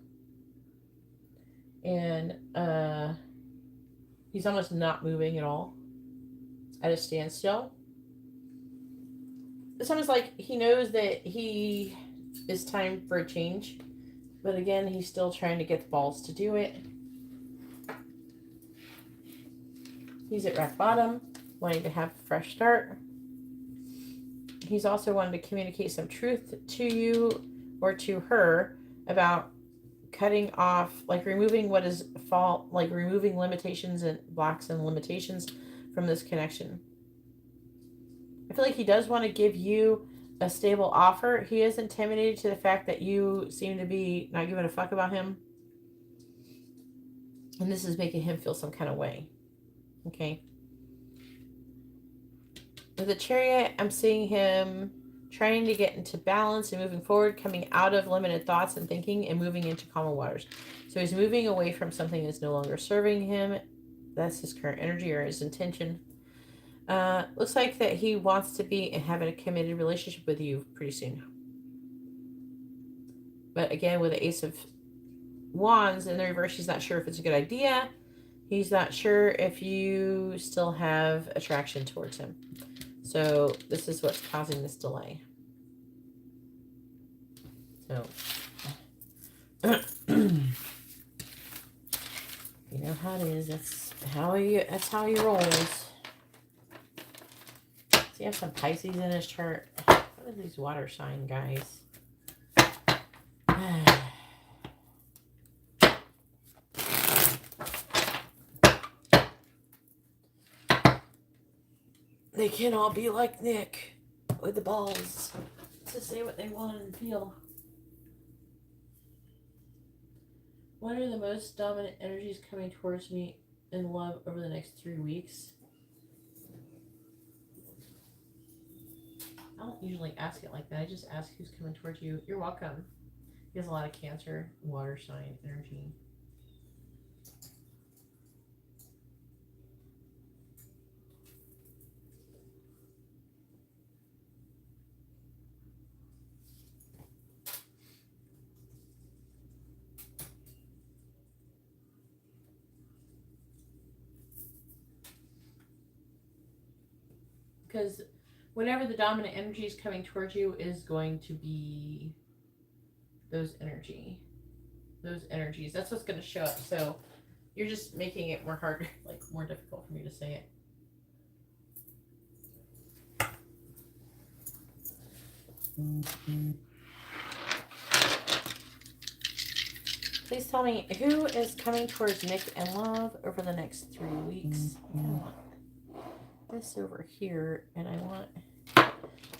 And he's almost not moving at all, at a standstill. It's almost like he knows that it's time for a change, but again, he's still trying to get the balls to do it. He's at rock bottom, wanting to have a fresh start. He's also wanting to communicate some truth to you or to her about cutting off, like removing what is fault, like removing limitations and blocks and limitations from this connection. I feel like he does want to give you a stable offer. He is intimidated to the fact that you seem to be not giving a fuck about him. And this is making him feel some kind of way. Okay. With the Chariot, I'm seeing him trying to get into balance and moving forward, coming out of limited thoughts and thinking and moving into calmer waters. So he's moving away from something that's no longer serving him. That's his current energy or his intention. Looks like that he wants to be and have a committed relationship with you pretty soon. But again, with the Ace of Wands in the reverse, he's not sure if it's a good idea. He's not sure if you still have attraction towards him. So this is what's causing this delay. So, you know how it is. That's how he rolls. So you have some Pisces in his chart. What are these water sign guys? They can't all be like Nick with the balls to say what they want and feel. What are the most dominant energies coming towards me in love over the next 3 weeks? I don't usually ask it like that. I just ask who's coming towards you. You're welcome. He has a lot of Cancer, water sign energy. Because whenever the dominant energy is coming towards you is going to be those energies. That's what's going to show up. So you're just making it more hard, like more difficult for me to say it. Please tell me who is coming towards Nick and love over the next 3 weeks. I want this over here, and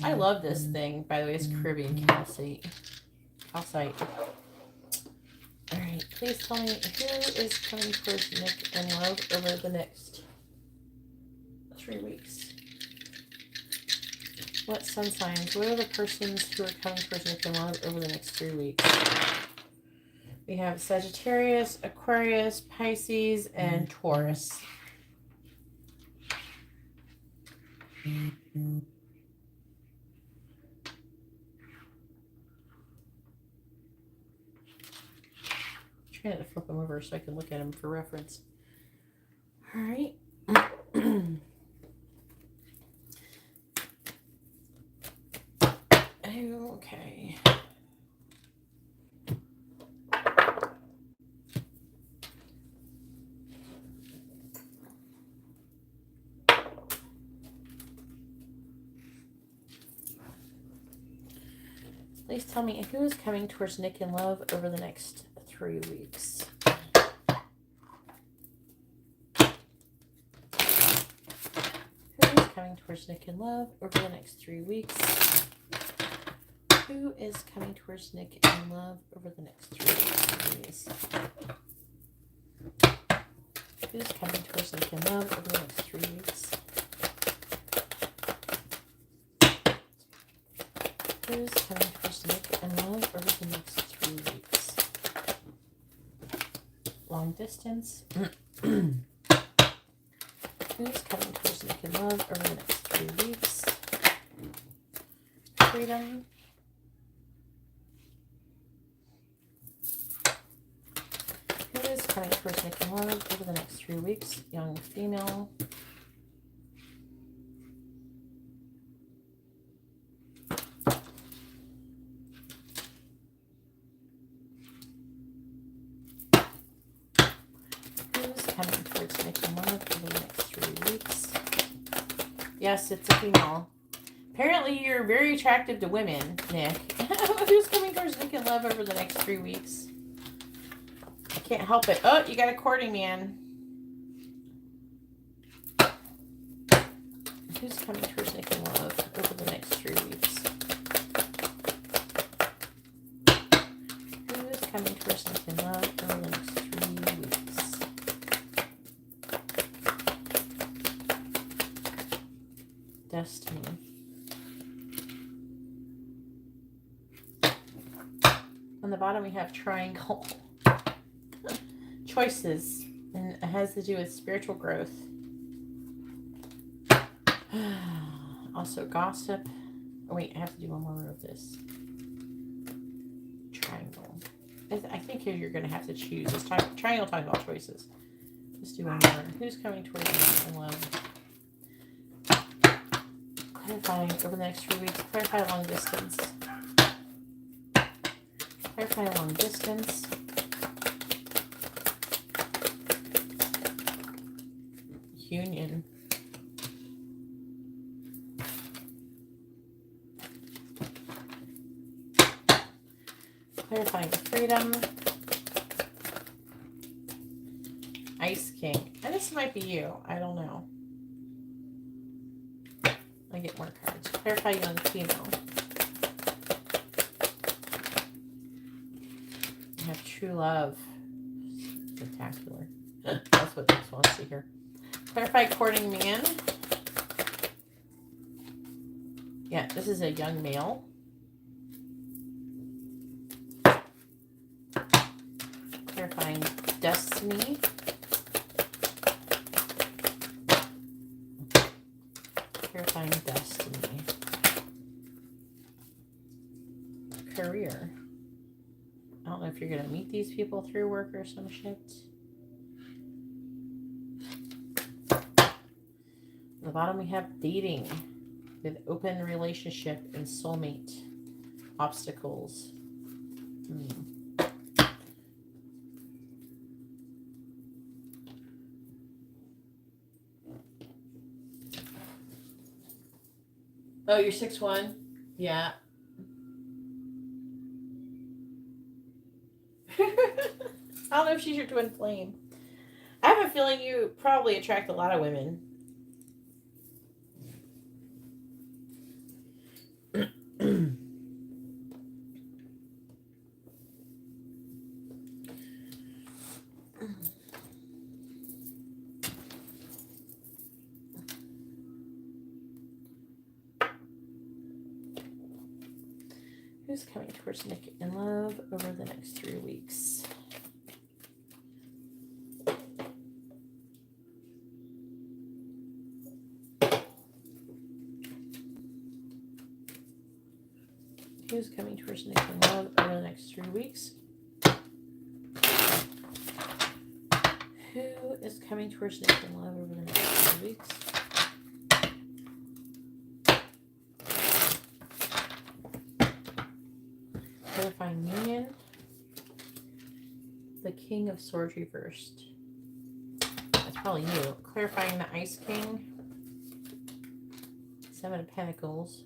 I love this thing, by the way. It's Caribbean calcite. All right, please tell me who is coming towards Nick and love over the next 3 weeks. What sun signs? What are the persons who are coming towards Nick and love over the next 3 weeks? We have Sagittarius, Aquarius, Pisces, and Taurus. Trying to flip them over so I can look at them for reference. All right. Okay. Please tell me who is coming towards Nick and love over the next 3 weeks. Who is coming towards Nick and love over the next 3 weeks? Who is coming towards Nick and love over the next 3 weeks, please? Who's coming towards Nick and love over the next 3 weeks? Who's coming towards Nick and love over the next 3 weeks? long distance? Who's coming towards naked love over the next 3 weeks? Freedom. Who is coming towards naked love over the next 3 weeks? Young female. Coming towards naked love over the next 3 weeks. Yes, it's a female. Apparently, you're very attractive to women, Nick. Who's coming towards naked love over the next 3 weeks? I can't help it. Oh, you got a courting man. Who's coming towards naked love over the next 3 weeks? Who is coming towards naked love over the next 3 weeks? Destiny. On the bottom we have triangle. Choices. And it has to do with spiritual growth. Also gossip. Oh wait, I have to do one more row of this. Triangle. I think here you're going to have to choose. This triangle talks about choices. Let's do one more. Who's coming towards me in love? Clarifying over the next 3 weeks. Clarify long distance. Clarify long distance. Union. Clarifying freedom. Ice King. And this might be you. I don't know. I get more cards. Clarify young female. I have true love. Spectacular. That's what this wants to hear. Clarify courting man. Yeah, this is a young male. Clarifying destiny. Clarifying destiny. Career. I don't know if you're going to meet these people through work or some shit. At the bottom we have dating with open relationship and soulmate obstacles. Oh, you're 6'1"? Yeah. I don't know if she's your twin flame. I have a feeling you probably attract a lot of women. Who's coming towards Nick in love over the next 3 weeks? Who's coming towards Nick in love over the next 3 weeks? Who is coming towards Nick in love over the next 3 weeks? Clarifying union. The King of Swords reversed. That's probably you. Clarifying the Ice King. 7 of Pentacles.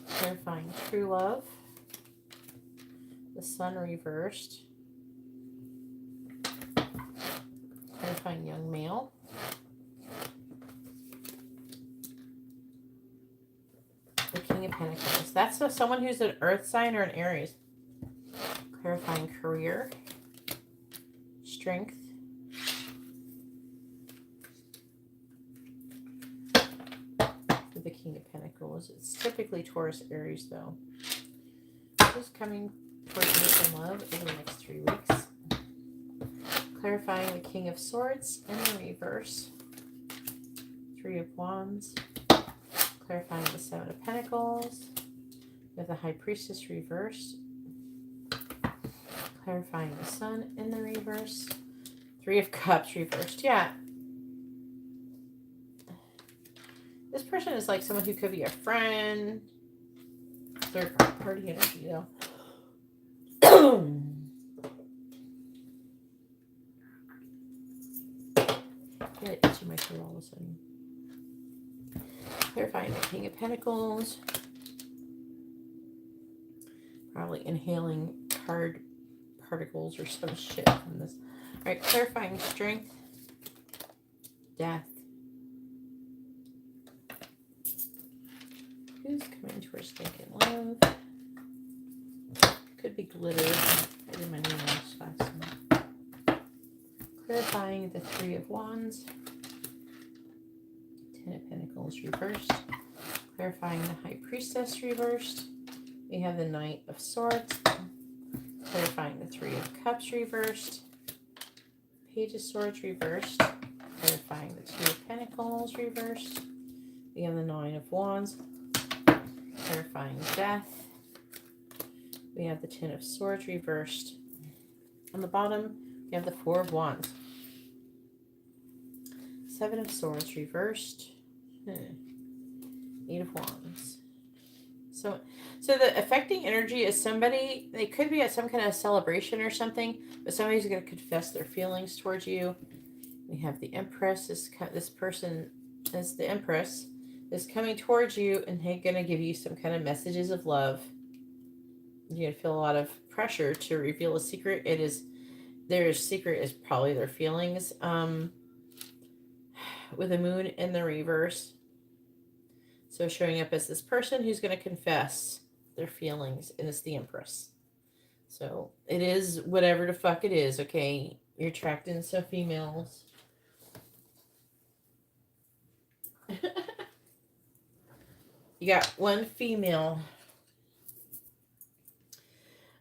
Clarifying true love. The Sun reversed. Clarifying young male. The King of Pentacles. That's someone who's an earth sign or an Aries. Clarifying career. Strength. The King of Pentacles. It's typically Taurus, Aries, though. who's coming towards you in love over the next 3 weeks. Clarifying the King of Swords in the reverse. 3 of Wands. Clarifying the 7 of Pentacles. We have the High Priestess reversed. Clarifying the Sun in the reverse. 3 of Cups reversed. Yeah. This person is like someone who could be a friend. Third party energy, though. Get itchy my throat all of a sudden. Clarifying the King of Pentacles. Probably inhaling card particles or some shit from this. Alright, clarifying strength. Death. Who's coming towards thinking love? Could be glitter. I did my nails last night. Clarifying the 3 of Wands. 10 of Pentacles reversed. Clarifying the High Priestess reversed. We have the Knight of Swords. Clarifying the 3 of Cups reversed. Page of Swords reversed. Clarifying the 2 of Pentacles reversed. We have the 9 of Wands. Clarifying death. We have the 10 of Swords reversed. On the bottom, we have the 4 of Wands. 7 of Swords reversed. 8 of Wands. So the affecting energy is somebody, they could be at some kind of celebration or something, but somebody's going to confess their feelings towards you. We have the Empress. This person is the Empress, is coming towards you and they're going to give you some kind of messages of love. You're going to feel a lot of pressure to reveal a secret. Their secret is probably their feelings. With the Moon in the reverse. So showing up as this person who's going to confess their feelings, and it's the Empress. So it is whatever the fuck it is, okay? You're attracting some females. You got one female.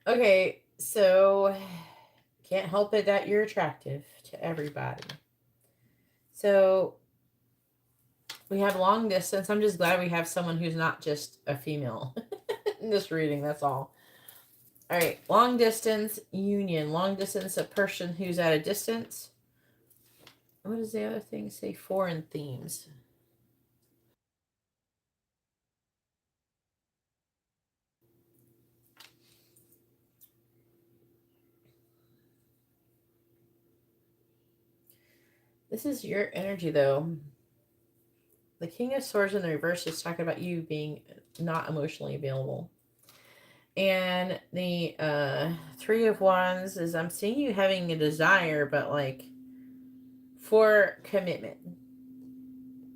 Okay, so can't help it that you're attractive to everybody. So we have long distance. I'm just glad we have someone who's not just a female in this reading. That's all. All right. Long distance union. Long distance, a person who's at a distance. What does the other thing say? Foreign themes. This is your energy, though. The King of Swords in the reverse is talking about you being not emotionally available. And the 3 of Wands is, I'm seeing you having a desire, but like for commitment.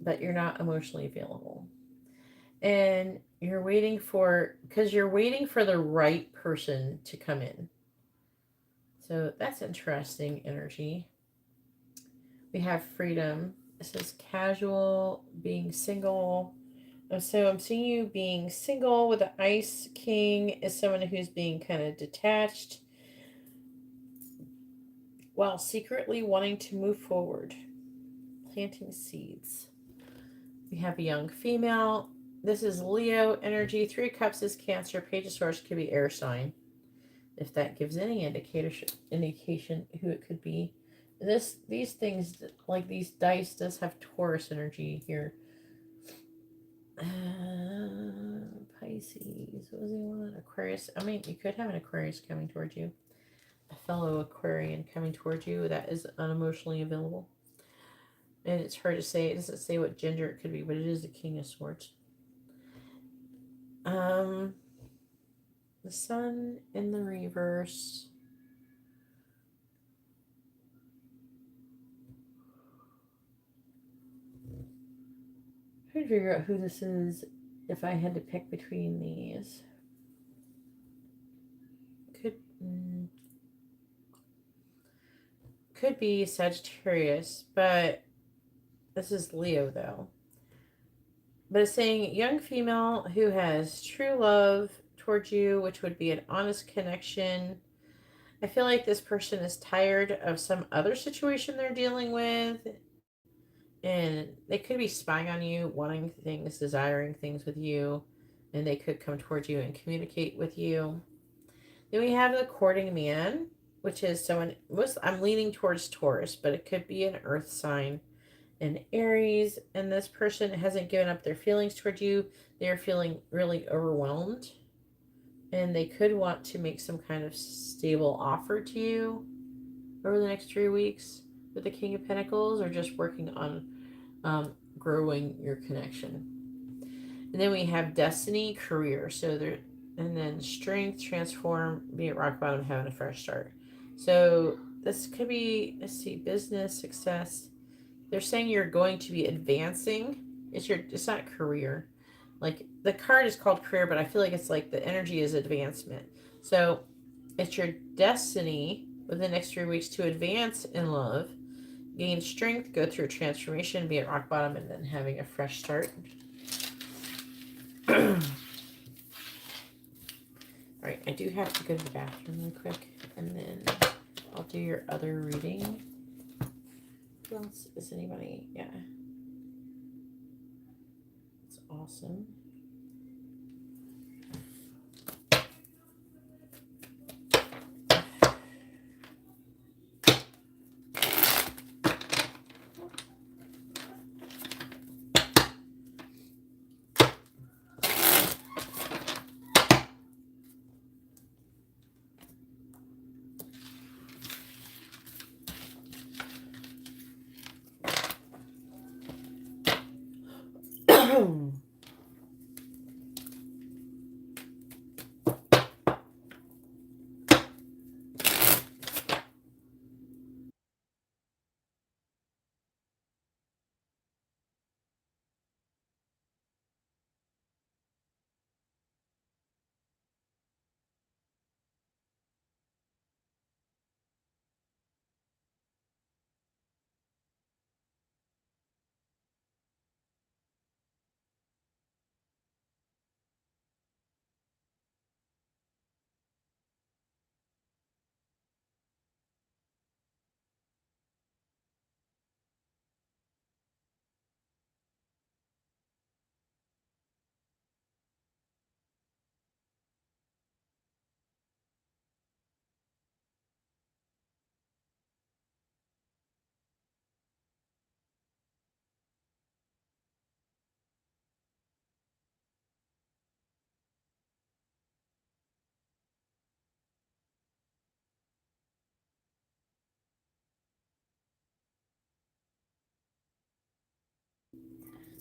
But you're not emotionally available. And you're waiting for, because you're waiting for the right person to come in. So that's interesting energy. We have freedom. It says casual, being single. So I'm seeing you being single with the Ice King is someone who's being kind of detached while secretly wanting to move forward. Planting seeds. We have a young female. This is Leo energy. 3 Cups is Cancer. Page of Swords could be air sign. If that gives any indication who it could be. These things, like these dice, does have Taurus energy here. Pisces. What was the one? Aquarius. I mean, you could have an Aquarius coming towards you. A fellow Aquarian coming towards you that is unemotionally available. And it's hard to say. It doesn't say what gender it could be, but it is the King of Swords. The Sun in the reverse. I'm trying to figure out who this is if I had to pick between these. Could be Sagittarius, but this is Leo though. But it's saying young female who has true love towards you, which would be an honest connection. I feel like this person is tired of some other situation they're dealing with, and they could be spying on you, wanting things, desiring things with you, and they could come towards you and communicate with you. Then we have the courting man, which is someone, I'm leaning towards Taurus, but it could be an earth sign, an Aries, and this person hasn't given up their feelings towards you. They're feeling really overwhelmed, and they could want to make some kind of stable offer to you over the next 3 weeks with the King of Pentacles, or just working on growing your connection. And then we have destiny, career. So there, and then strength, transform, be at rock bottom, having a fresh start. So this could be, let's see, business, success. They're saying you're going to be advancing. It's not career. Like the card is called career, but I feel like it's like the energy is advancement. So it's your destiny within the next 3 weeks to advance in love, gain strength, go through a transformation, be at rock bottom, and then having a fresh start. All right, I do have to go to the bathroom real quick, and then I'll do your other reading. Who else is anybody? Yeah. It's awesome.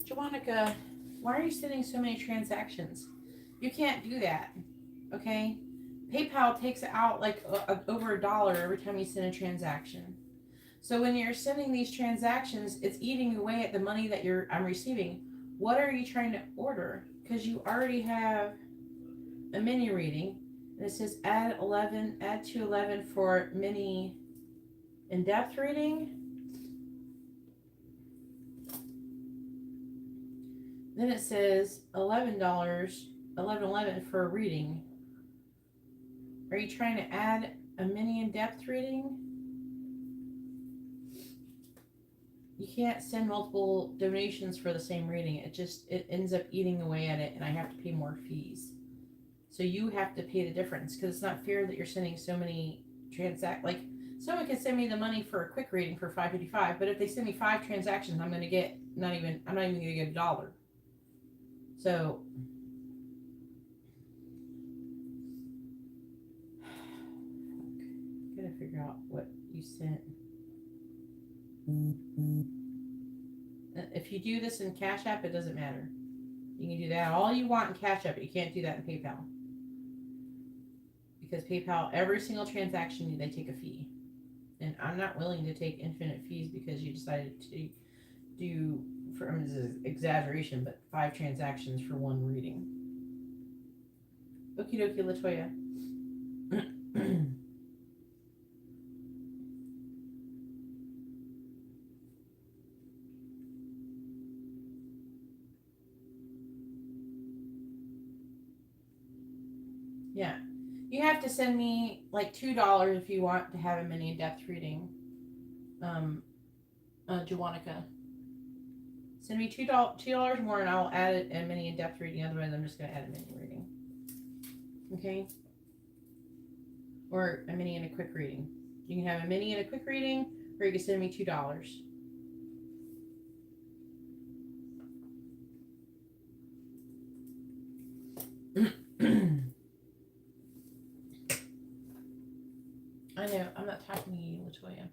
Jawanica, why are you sending so many transactions? You can't do that, okay? PayPal takes out like over $1 every time you send a transaction. So when you're sending these transactions, it's eating away at the money that I'm receiving. What are you trying to order? Because you already have a mini reading, and it says add to 11 for mini in-depth reading. Then it says $11, $11.11 for a reading. Are you trying to add a mini in-depth reading? You can't send multiple donations for the same reading. It ends up eating away at it, and I have to pay more fees. So you have to pay the difference, because it's not fair that you're sending so many like someone can send me the money for a quick reading for $5.55, but if they send me 5 transactions, I'm not even gonna get $1. So gotta figure out what you sent. If you do this in Cash App, it doesn't matter. You can do that all you want in Cash App, but you can't do that in PayPal. Because PayPal, every single transaction, they take a fee. And I'm not willing to take infinite fees because you decided to do, this is exaggeration, but 5 transactions for one reading. Okie dokie, Latoya. Yeah. You have to send me like $2 if you want to have a mini in-depth reading. Jawanica. Send me $2 more and I'll add it a mini in-depth reading. Otherwise, I'm just gonna add a mini reading. Okay. Or a mini and a quick reading. You can have a mini and a quick reading, or you can send me $2. I know, I'm not talking to you, Latoya.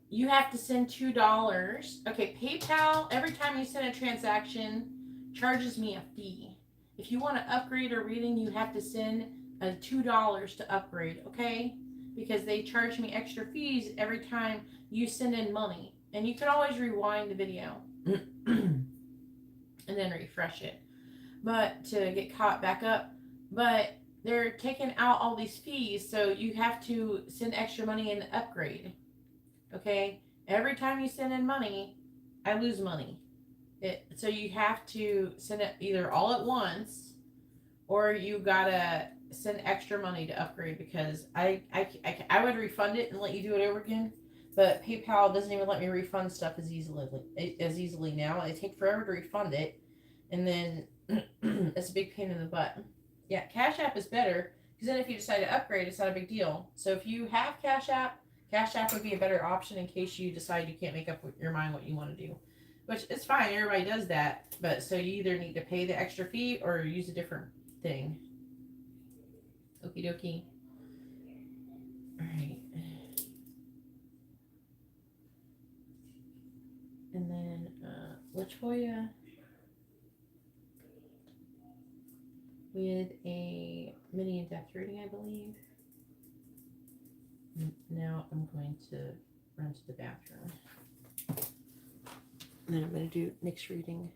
You have to send $2. Okay, PayPal, every time you send a transaction, charges me a fee. If you want to upgrade a reading, you have to send $2 to upgrade, okay? Because they charge me extra fees every time you send in money. And you can always rewind the video and then refresh it. But to get caught back up. But they're taking out all these fees, so you have to send extra money and upgrade. Okay? Every time you send in money, I lose money. So you have to send it either all at once, or you gotta send extra money to upgrade because I would refund it and let you do it over again, but PayPal doesn't even let me refund stuff as easily now. It takes forever to refund it, and then it's a big pain in the butt. Yeah, Cash App is better because then if you decide to upgrade, it's not a big deal. So if you have Cash App would be a better option in case you decide you can't make up your mind what you want to do. Which is fine, everybody does that. But so you either need to pay the extra fee or use a different thing. Okie dokie. Alright. And then Latoya with a mini in-depth reading, I believe. Now I'm going to run to the bathroom. And then I'm going to do next reading.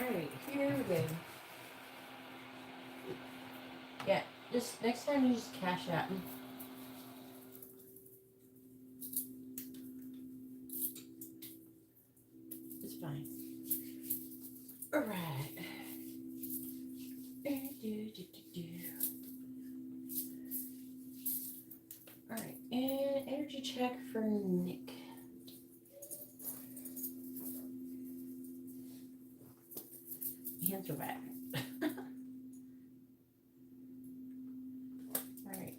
Alright, here we go. Yeah, just next time you just cash out. It's fine. Alright. Alright, and energy check for Nick. Hands are wet. Alright.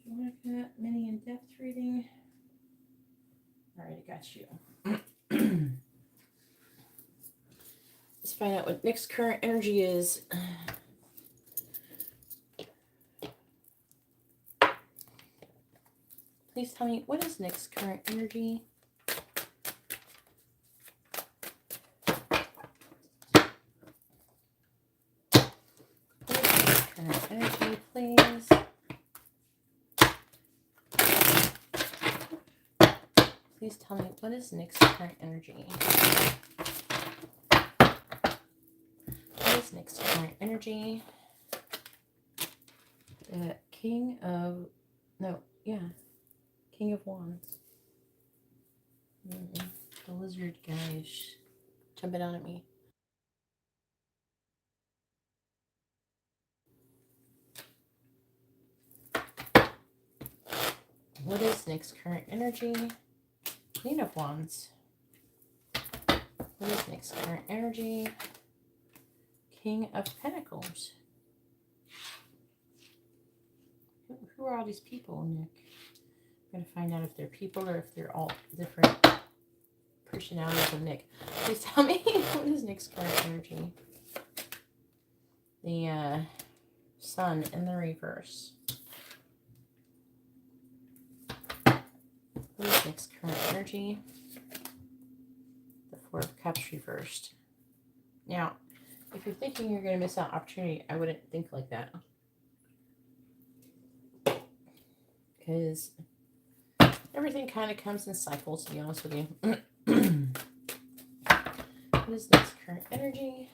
You want a mini in-depth reading? Alright, I got you. Let's find out what Nick's current energy is. Please tell me, what is Nick's current energy? Current energy, please. Please tell me, what is Nick's current energy? What is Nick's current energy? The King of... No, yeah. King of Wands. The lizard guy is jumping out at me. What is Nick's current energy? Queen of Wands. What is Nick's current energy? King of Pentacles. Who are all these people, Nick? I'm going to find out if they're people or if they're all different personalities of Nick. Please tell me, what is Nick's current energy? The Sun in the reverse. What is Nick's current energy? The Four of Cups reversed. Now, if you're thinking you're going to miss out opportunity, I wouldn't think like that. Because everything kind of comes in cycles, to be honest with you. What is Nick's current energy?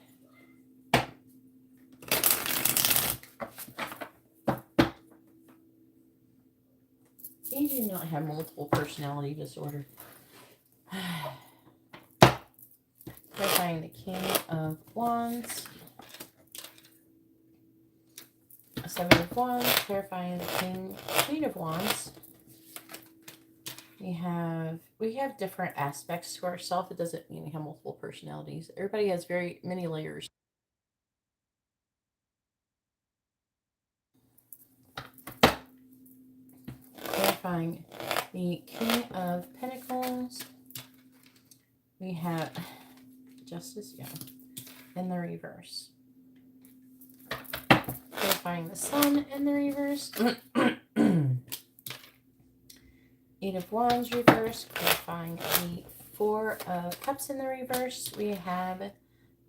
You do not have multiple personality disorder. Clarifying the King of Wands. Seven of Wands. Clarifying the Queen of Wands. We have different aspects to ourselves. It doesn't mean we have multiple personalities. Everybody has very many layers. Clarifying the King of Pentacles. We have Justice, yeah, in the reverse. Clarifying the Sun in the reverse. Eight of Wands reverse. Clarifying the Four of Cups in the reverse. We have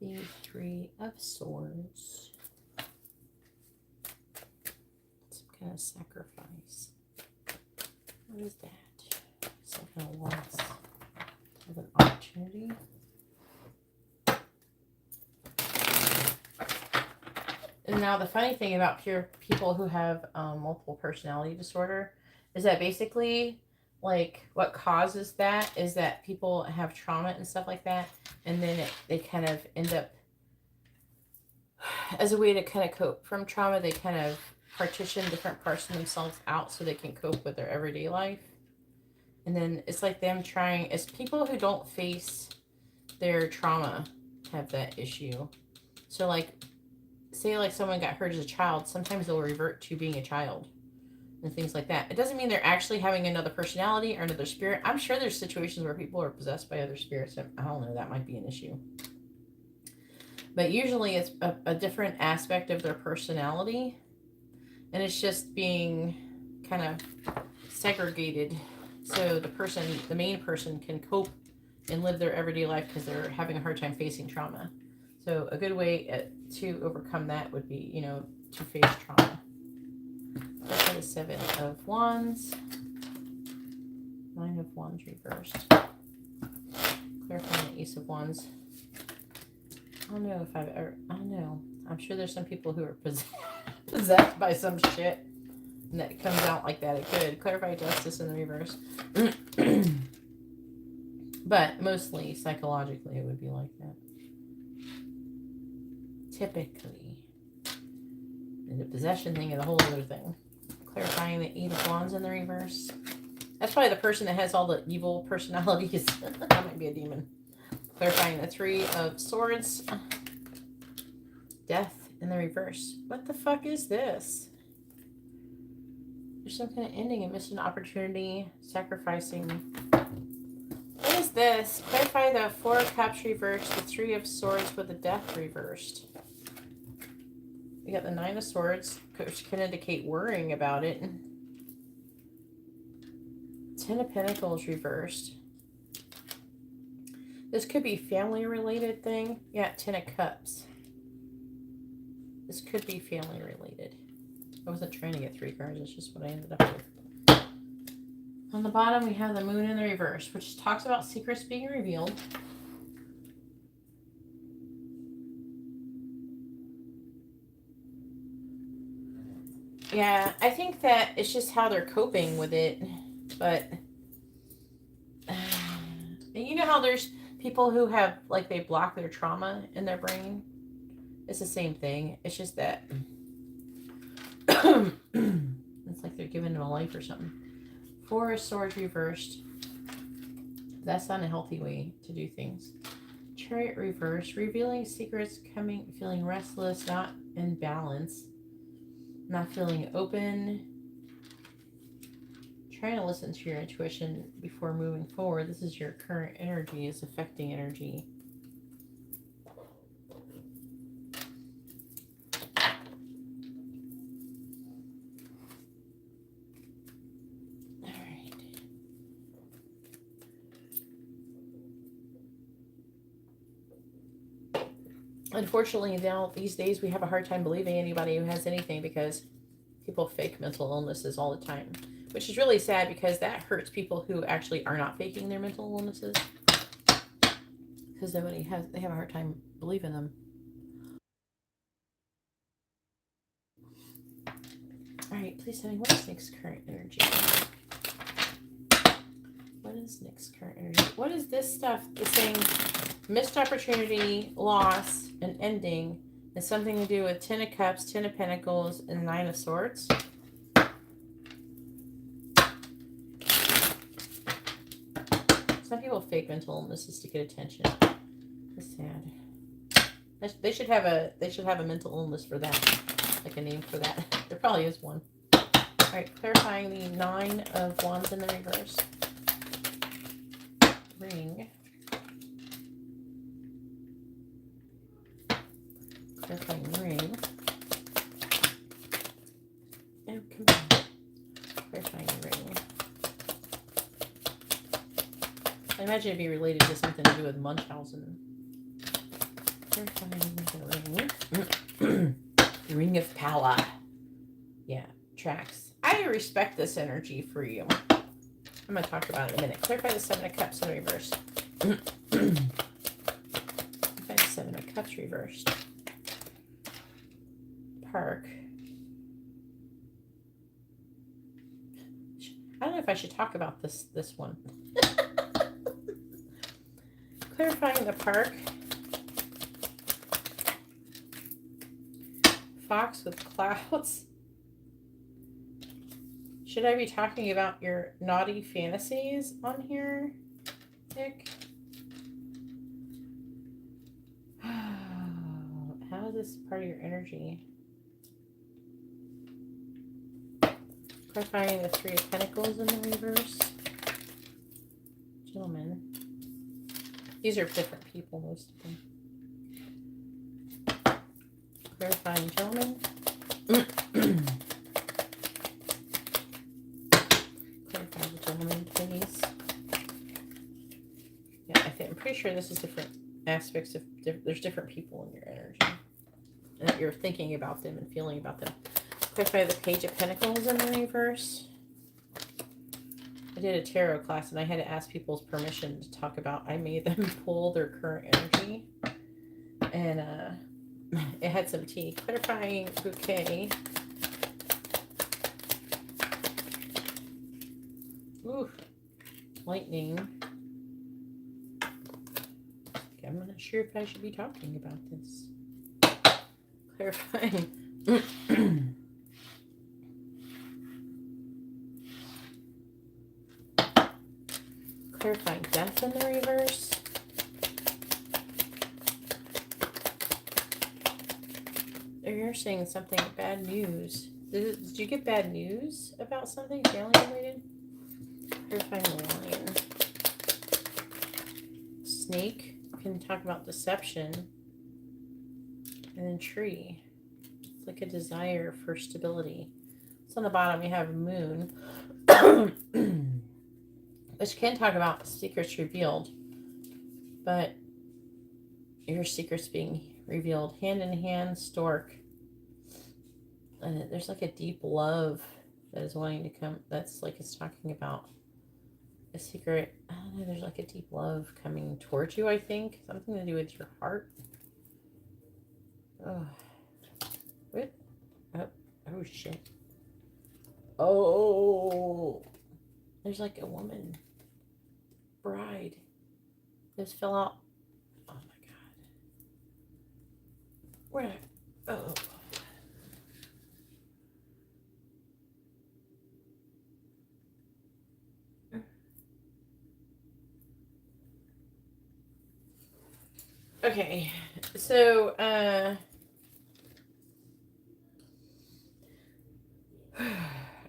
the Three of Swords. Some kind of sacrifice. What is that? Some kind of loss of an opportunity. And now the funny thing about people who have multiple personality disorder is that basically, like, what causes that is that people have trauma and stuff like that, and then they kind of end up, as a way to kind of cope from trauma, they kind of partition different parts of themselves out so they can cope with their everyday life. And then it's like them trying, it's people who don't face their trauma have that issue. So like, say like someone got hurt as a child, sometimes they'll revert to being a child and things like that. It doesn't mean they're actually having another personality or another spirit. I'm sure there's situations where people are possessed by other spirits. I don't know, that might be an issue. But usually it's a different aspect of their personality. And it's just being kind of segregated. So the main person can cope and live their everyday life because they're having a hard time facing trauma. So a good way to overcome that would be, to face trauma. That's the Seven of Wands. Nine Nine of Wands reversed. Clarifying the Ace of Wands. I don't know if I've ever, I don't know. I'm sure there's some people who are possessed by some shit. And that comes out like that. It could. Clarify Justice in the reverse. But mostly, psychologically, it would be like that. Typically. And the possession thing is a whole other thing. Clarifying the Eight of Wands in the reverse. That's probably the person that has all the evil personalities. That might be a demon. Clarifying the Three of Swords. Death in the reverse. What the fuck is this? There's some kind of ending, a missed opportunity, sacrificing. What is this? Clarify the Four of Cups reversed, the Three of Swords with the Death reversed. We got the Nine of Swords, which can indicate worrying about it. Ten of Pentacles reversed. This could be family-related thing. Yeah, Ten of Cups. This could be family-related. I wasn't trying to get 3 cards. It's just what I ended up with. On the bottom, we have the Moon in the reverse, which talks about secrets being revealed. Yeah, I think that it's just how they're coping with it. But, you know how there's people who have, like, they block their trauma in their brain? It's the same thing. It's just that it's like they're giving them a life or something. Four of Swords reversed. That's not a healthy way to do things. Chariot reversed. Revealing secrets, feeling restless, not in balance. Not feeling open. Trying to listen to your intuition before moving forward. This is your current energy. It's affecting energy. Unfortunately, now these days we have a hard time believing anybody who has anything because people fake mental illnesses all the time, which is really sad because that hurts people who actually are not faking their mental illnesses because they have a hard time believing them. All right, please tell me, what is Nick's current energy? What is Nick's current energy? What is this stuff? It's saying missed opportunity, loss, and ending has something to do with Ten of Cups, Ten of Pentacles, and Nine of Swords. Some people fake mental illnesses to get attention. It's sad. They should have a mental illness for that, like a name for that. There probably is one. All right, clarifying the Nine of Wands in the reverse. Ring. Clarifying ring. Oh, come on. Clarifying ring. I imagine it'd be related to something to do with Munchausen. Clarifying the ring. The Ring of Power. Yeah, tracks. I respect this energy for you. I'm going to talk about it in a minute. Clarify the Seven of Cups in reverse. Clarify the Seven of Cups reversed. Park. I don't know if I should talk about this one. Clarifying the Park. Fox with clouds. Should I be talking about your naughty fantasies on here, Nick? How is this part of your energy? Clarifying the Three of Pentacles in the reverse. Gentlemen. These are different people, most of them. Clarifying Gentlemen. Clarify the Gentleman, please. Yeah, I'm pretty sure this is different aspects of, there's different people in your energy. And that you're thinking about them and feeling about them. Clarify the Page of Pentacles in the reverse. I did a tarot class and I had to ask people's permission to talk about. I made them pull their current energy, and it had some tea. Clarifying bouquet. Ooh, lightning. Okay, I'm not sure if I should be talking about this. Clarifying. Clarifying death in the reverse. You're saying something, bad news. Did you get bad news about something family related? Clarifying the lion. Snake can talk about deception. And then tree. It's like a desire for stability. So on the bottom you have moon. Which can talk about secrets revealed. But your secrets being revealed. Hand in hand, stork. And there's like a deep love that is wanting to come. That's like it's talking about a secret. I don't know. There's like a deep love coming towards you, I think. Something to do with your heart. Oh. What? Oh, shit. Oh. There's like a woman. Bride. This fell out. Oh my god. Where? Oh. Okay, so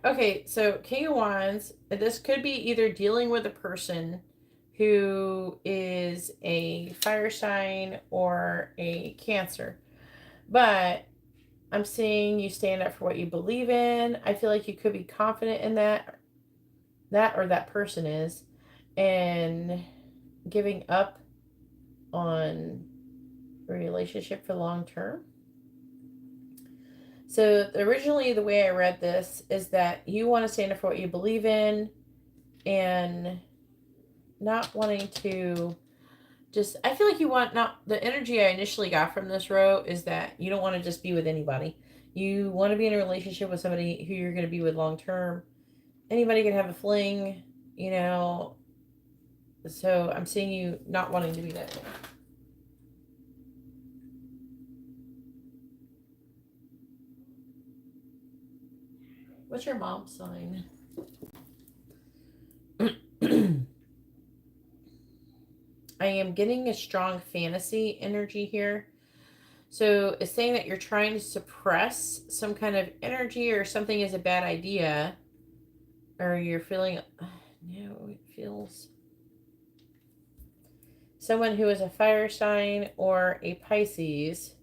okay, so King of Wands, this could be either dealing with a person who is a fire sign or a Cancer. But I'm seeing you stand up for what you believe in. I feel like you could be confident in that or that person is, and giving up on a relationship for long term. So originally the way I read this is that you want to stand up for what you believe in and not wanting to just, I feel like you want, not the energy I initially got from this row is that you don't want to just be with anybody. You want to be in a relationship with somebody who you're going to be with long term. Anybody can have a fling, you know. So I'm seeing you not wanting to be that way. What's your mom's sign? I am getting a strong fantasy energy here. So it's saying that you're trying to suppress some kind of energy or something is a bad idea. Or you're feeling, no, it feels someone who is a fire sign or a Pisces.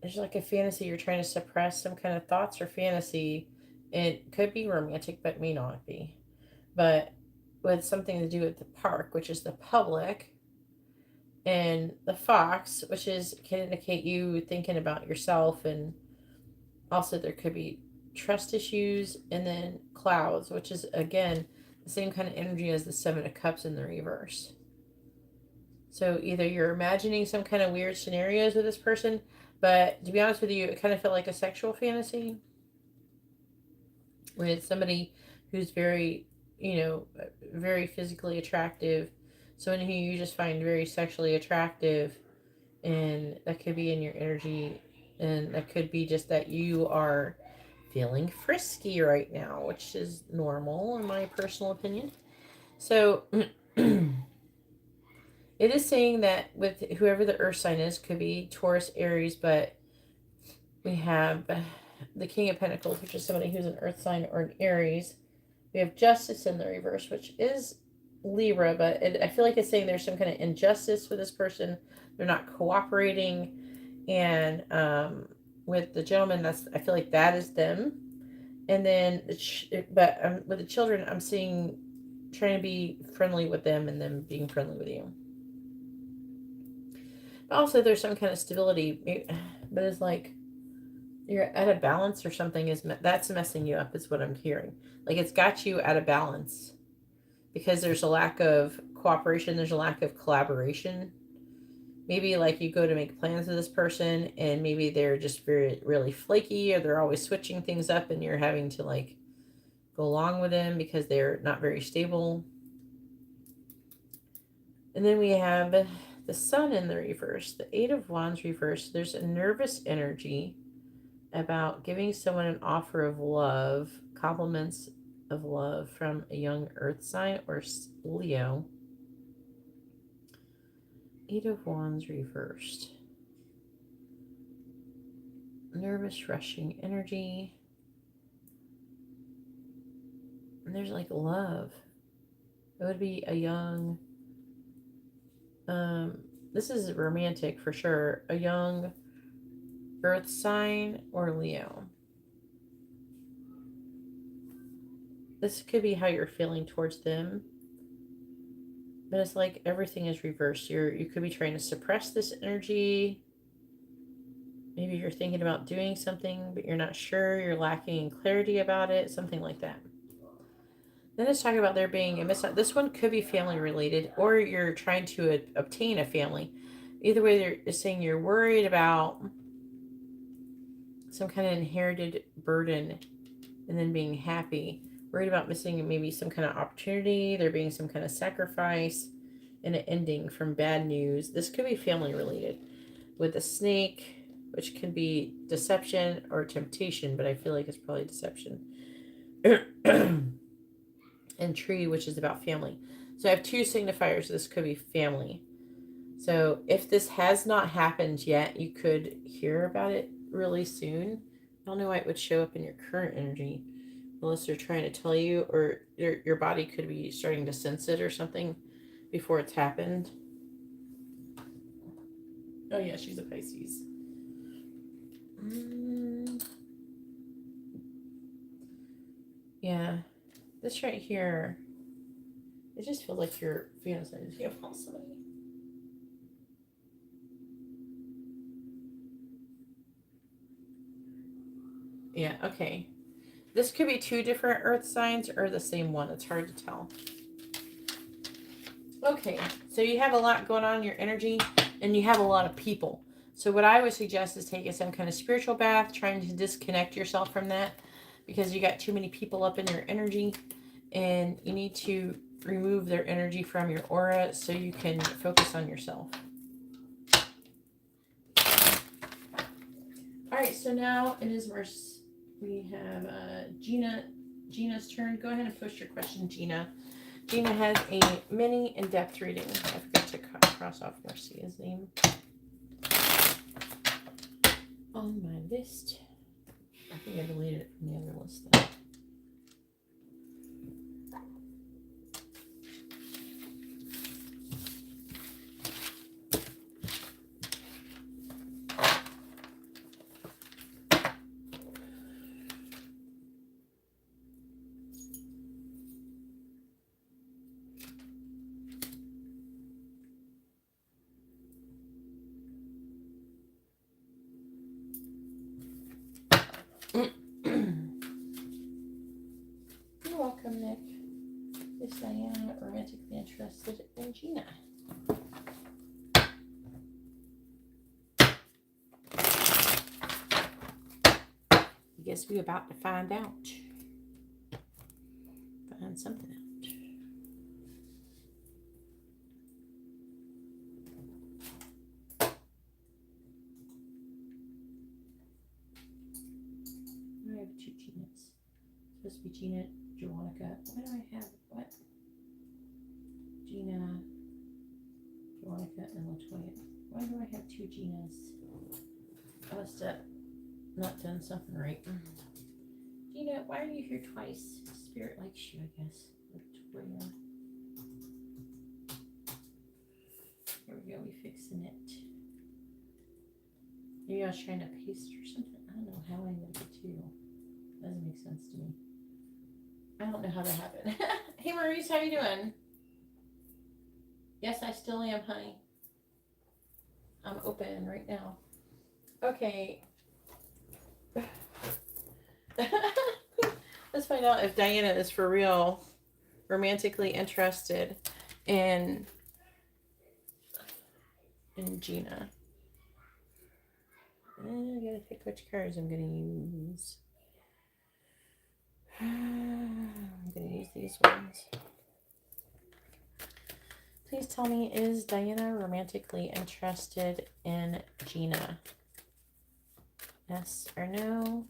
There's like a fantasy you're trying to suppress, some kind of thoughts or fantasy. It could be romantic, but may not be. But with something to do with the park, which is the public, and the fox, which is can indicate you thinking about yourself, and also there could be trust issues, and then clouds, which is again the same kind of energy as the Seven of Cups in the reverse. So either you're imagining some kind of weird scenarios with this person, but to be honest with you, it kind of felt like a sexual fantasy with somebody who's very, you know, very physically attractive. Someone who you just find very sexually attractive, and that could be in your energy, and that could be just that you are feeling frisky right now, which is normal in my personal opinion. So it is saying that with whoever the earth sign is, could be Taurus, Aries, but we have the King of Pentacles, which is somebody who's an earth sign or an Aries. We have Justice in the reverse, which is Libra, but I feel like it's saying there's some kind of injustice with this person. They're not cooperating. And with the gentleman, I feel like that is them. And then, with the children, I'm seeing trying to be friendly with them and them being friendly with you. But also there's some kind of stability, but it's like You're at a balance or something that's messing you up is what I'm hearing. Like it's got you at a balance because there's a lack of cooperation, there's a lack of collaboration. Maybe like you go to make plans with this person and maybe they're just very really flaky or they're always switching things up and you're having to like go along with them because they're not very stable. And then we have the sun in the reverse, the Eight of Wands reverse. There's a nervous energy about giving someone an offer of love, compliments of love from a young earth sign or Leo. Eight of Wands reversed. Nervous, rushing energy. And there's like love. It would be a young, this is romantic for sure, a young earth sign or Leo. This could be how you're feeling towards them. But it's like everything is reversed. You could be trying to suppress this energy. Maybe you're thinking about doing something, but you're not sure. You're lacking clarity about it. Something like that. Then let's talk about there being a this one could be family related, or you're trying to obtain a family. Either way, they're saying you're worried about some kind of inherited burden and then being happy. Worried about missing maybe some kind of opportunity. There being some kind of sacrifice and an ending from bad news. This could be family related. With a snake, which can be deception or temptation, but I feel like it's probably deception. And tree, which is about family. So I have two signifiers. This could be family. So if this has not happened yet, you could hear about it really soon. I don't know why it would show up in your current energy unless they're trying to tell you, or your body could be starting to sense it or something before it's happened. Oh yeah, she's a Pisces. Yeah, this right here, it just feels like you're fantasizing about somebody. Yeah, okay. This could be two different earth signs or the same one. It's hard to tell. Okay, so you have a lot going on in your energy and you have a lot of people. So what I would suggest is taking some kind of spiritual bath, trying to disconnect yourself from that because you got too many people up in your energy and you need to remove their energy from your aura so you can focus on yourself. All right, so now it is we have Gina's turn. Go ahead and post your question, Gina. Gina has a mini in-depth reading. I forgot to cross off Marcia's name on my list. I think I deleted it from the other list though. You're welcome, Nick. Yes, I am romantically interested in Gina. I guess we're about to find out. Find something out. I have two Ginas. It's supposed to be Gina, Joannica. Why do I have what? Gina, Joannica, and Latoya. Why do I have two Ginas? I must have not done something right. Gina, why are you here twice? Spirit likes you, I guess. Latoya. Here we go, we fixing it. Maybe I was trying to paste or something. I don't know how I ended up with two. Doesn't make sense to me. I don't know how that happened. Hey Maurice, how you doing? Yes, I still am, honey. I'm open right now. Okay. Let's find out if Diana is for real romantically interested in Gina. I gotta pick which cards I'm gonna use. I'm gonna use these ones. Please tell me, is Diana romantically interested in Gina? Yes or no?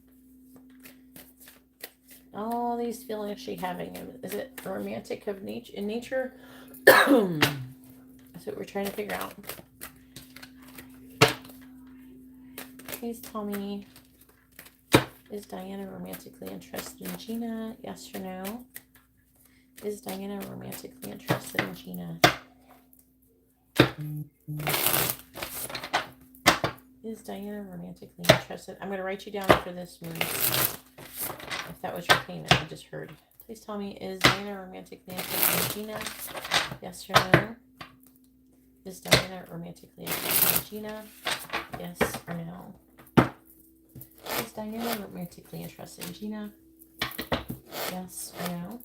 All these feelings she's having, is it romantic in nature? That's what we're trying to figure out. Please tell me, is Diana romantically interested in Gina? Yes or no? Is Diana romantically interested in Gina? Is Diana romantically interested? I'm going to write you down for this moon. If that was your payment, I just heard. Please tell me, is Diana romantically interested in Gina? Yes or no? Is Diana romantically interested in Gina? Yes or no? Is Diana romantically interested in Gina? Yes or no?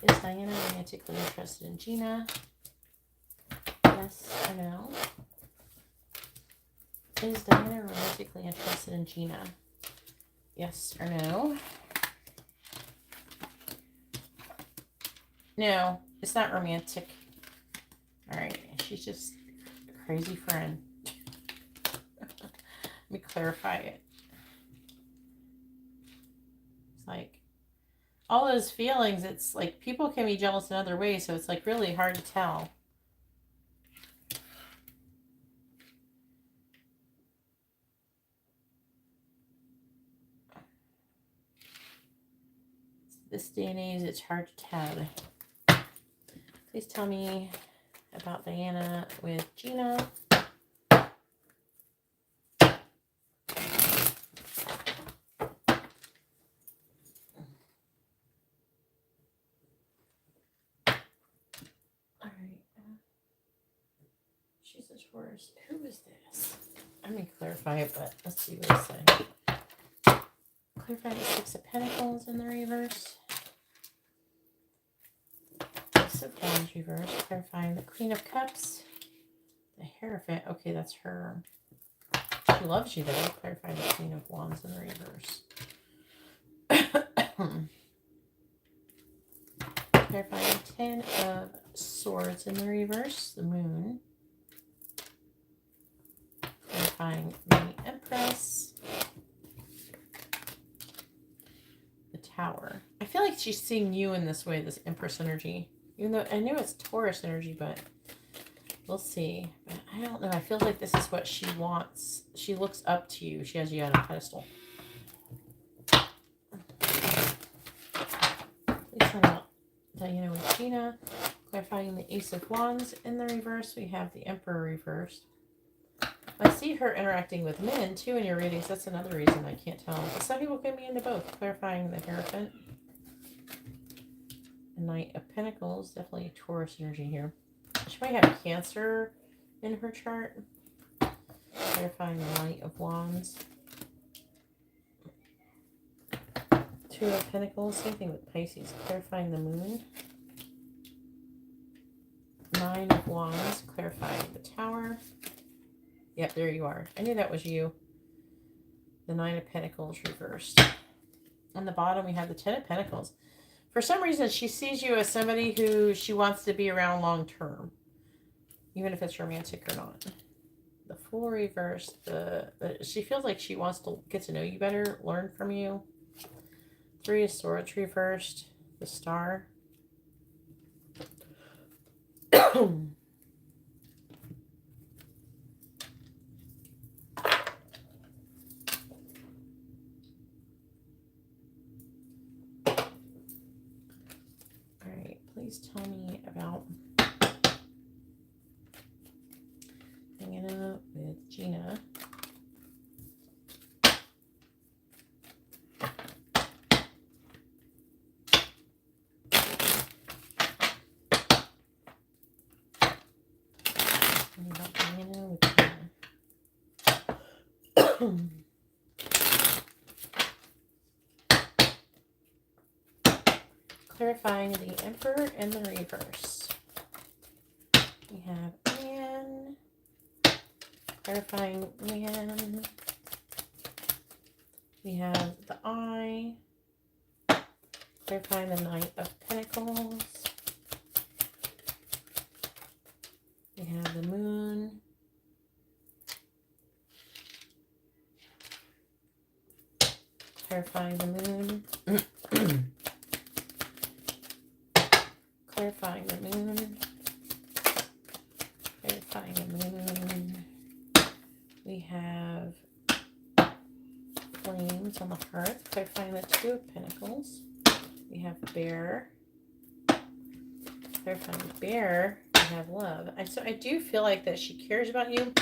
Is Diana romantically interested in Gina? Yes or no? Is Diana romantically interested in Gina? Yes or no? No, it's not romantic. Alright, she's just a crazy friend. Let me clarify it. It's like, all those feelings, it's like people can be jealous in other ways, so it's like really hard to tell. This day and age, it's hard to tell. Please tell me about Diana with Gina. She's a Taurus. Who is this? I'm going to clarify it, but let's see what it says. Clarify the Six of Pentacles in the reverse. Ace of Wands reverse. Clarifying the Queen of Cups. The Hierophant. Okay, that's her. She loves you, though. Clarifying the Queen of Wands in the reverse. Clarifying Ten of Swords in the reverse. The Moon. Clarifying the Empress. The Tower. I feel like she's seeing you in this way, this Empress energy. Even though I know it's Taurus energy, but we'll see. But I don't know. I feel like this is what she wants. She looks up to you. She has you on a pedestal. Please find out Diana with Gina. Clarifying the Ace of Wands in the reverse. We have the Emperor reversed. I see her interacting with men, too, in your readings. That's another reason I can't tell. But some people can be into both. Clarifying the Hierophant. The Knight of Pentacles. Definitely Taurus energy here. She might have Cancer in her chart. Clarifying the Knight of Wands. Two of Pentacles. Same thing with Pisces. Clarifying the Moon. Nine of Wands. Clarifying the Tower. Yep, there you are. I knew that was you. The Nine of Pentacles reversed. On the bottom, we have the Ten of Pentacles. For some reason, she sees you as somebody who she wants to be around long term. Even if it's romantic or not. The Fool reversed. She feels like she wants to get to know you better, learn from you. Three of Swords reversed. The Star. Please tell me about Diana with Gina. Tell me about Diana with Gina. clarifying the Emperor and the reverse. We have man, clarifying man. We have the Eye, clarifying the Knight of Pentacles. We have the Moon. Clarifying the Moon. Clarifying the Moon. Clarifying the Moon. We have Flames on the Hearth. Clarifying the Two of Pentacles. We have Bear. Clarifying the Bear. We have Love. And so I do feel like that she cares about you.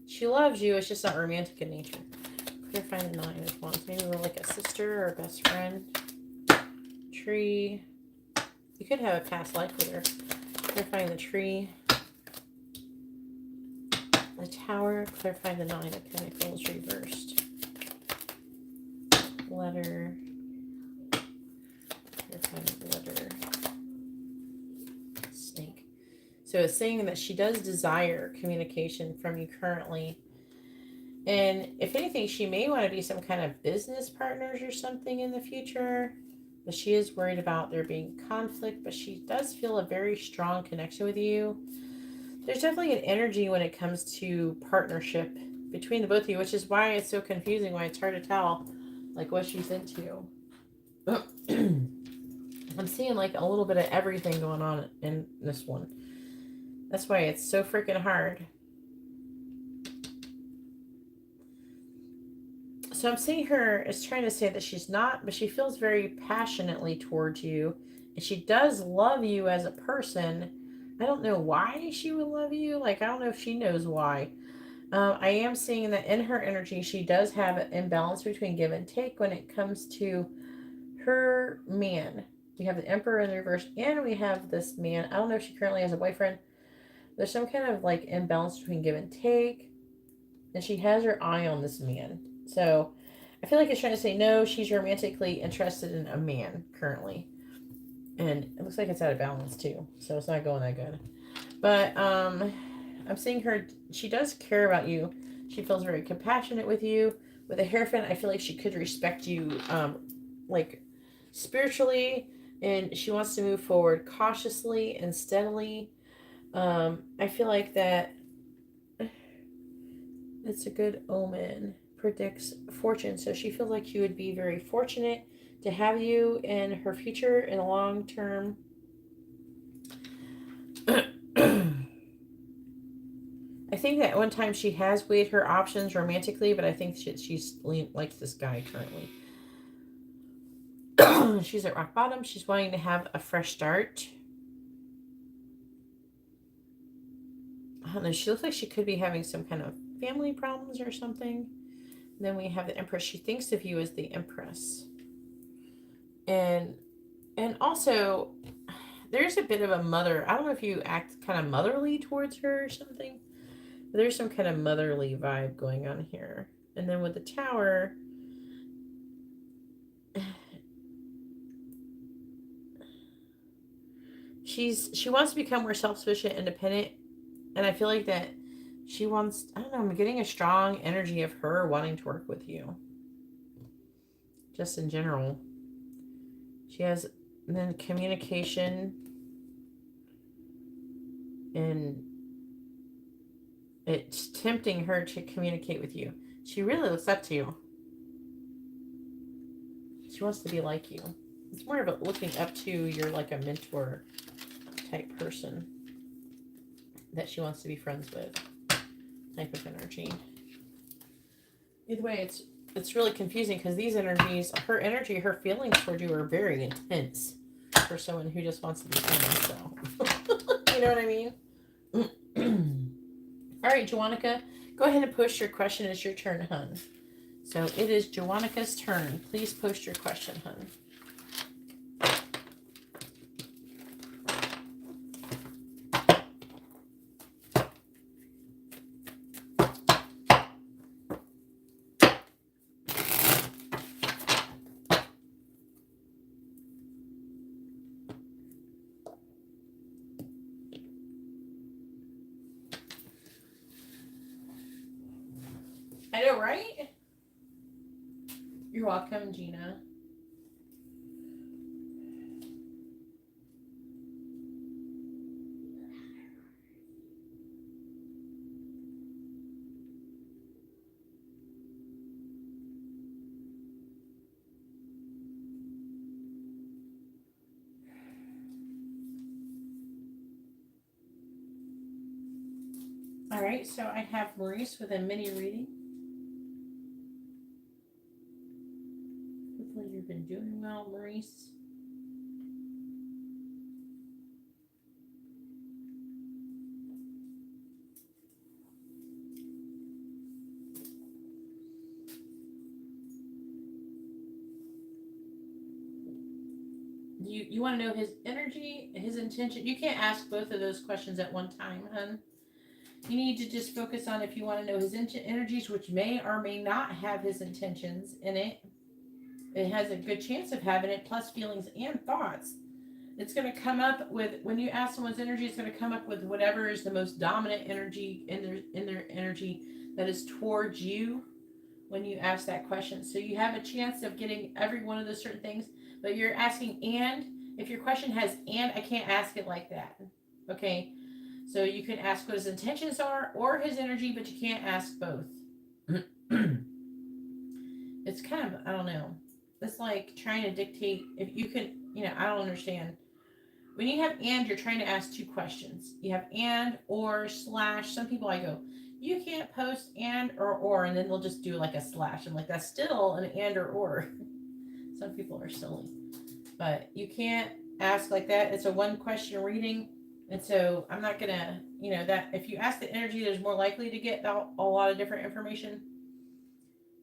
She loves you. It's just not romantic in nature. Clarifying the Nine of Wands. Maybe we're like a sister or a best friend. Tree. You could have a past life with her. Clarifying the Tree. The Tower. Clarifying the Nine of Pentacles reversed. Letter. Clarifying the Letter. Snake. So it's saying that she does desire communication from you currently. And if anything, she may want to be some kind of business partners or something in the future. But she is worried about there being conflict. But she does feel a very strong connection with you. There's definitely an energy when it comes to partnership between the both of you. Which is why it's so confusing. Why it's hard to tell like what she's into. I'm seeing like a little bit of everything going on in this one. That's why it's so freaking hard. So I'm seeing her is trying to say that she's not, but she feels very passionately towards you. And she does love you as a person. I don't know why she would love you. Like, I don't know if she knows why. I am seeing that in her energy, she does have an imbalance between give and take when it comes to her man. We have the Emperor in the reverse, and we have this man. I don't know if she currently has a boyfriend. There's some kind of like imbalance between give and take. And she has her eye on this man. So I feel like it's trying to say no, she's romantically interested in a man currently. And it looks like it's out of balance too. So it's not going that good. But I'm seeing her, she does care about you. She feels very compassionate with you. With a Hierophant, I feel like she could respect you like spiritually. And she wants to move forward cautiously and steadily. I feel like that it's a good omen. Predicts fortune. So she feels like she would be very fortunate to have you in her future in the long term. I think that one time she has weighed her options romantically, but I think she's likes this guy currently. She's at rock bottom. She's wanting to have a fresh start. I don't know. She looks like she could be having some kind of family problems or something. And then we have the Empress. She thinks of you as the Empress. And also, there's a bit of a mother. I don't know if you act kind of motherly towards her or something. But there's some kind of motherly vibe going on here. And then with the Tower, she wants to become more self-sufficient, independent. And I feel like that she wants, I don't know, I'm getting a strong energy of her wanting to work with you. Just in general. She has then communication. And it's tempting her to communicate with you. She really looks up to you. She wants to be like you. It's more of a looking up to, you're like a mentor type person that she wants to be friends with type of energy. Either way, it's really confusing because these energies, her energy, her feelings toward you are very intense for someone who just wants to be friends. So, you know what I mean? All right, Joannica, go ahead and post your question. It's your turn, hun. So it is Joannica's turn. Please post your question, hun. I know, right? You're welcome, Gina. All right, so I have Maurice with a mini reading. Hopefully you've been doing well, Maurice. You want to know his energy, his intention. You can't ask both of those questions at one time, hun. You need to just focus on if you want to know his energies, which may or may not have his intentions in it. It has a good chance of having it, plus feelings and thoughts. It's going to come up with, when you ask someone's energy, it's going to come up with whatever is the most dominant energy in their energy that is towards you when you ask that question. So you have a chance of getting every one of those certain things, but you're asking and. If your question has and, I can't ask it like that. Okay? So you can ask what his intentions are or his energy, but you can't ask both. It's kind of, I don't know. It's like trying to dictate, if you can, I don't understand. When you have and, you're trying to ask two questions. You have and, or, slash. Some people I go, you can't post and and then they'll just do like a slash. I'm like, that's still an and or. Some people are silly. But you can't ask like that. It's a one question reading. And so I'm not gonna, that if you ask the energy, there's more likely to get a lot of different information.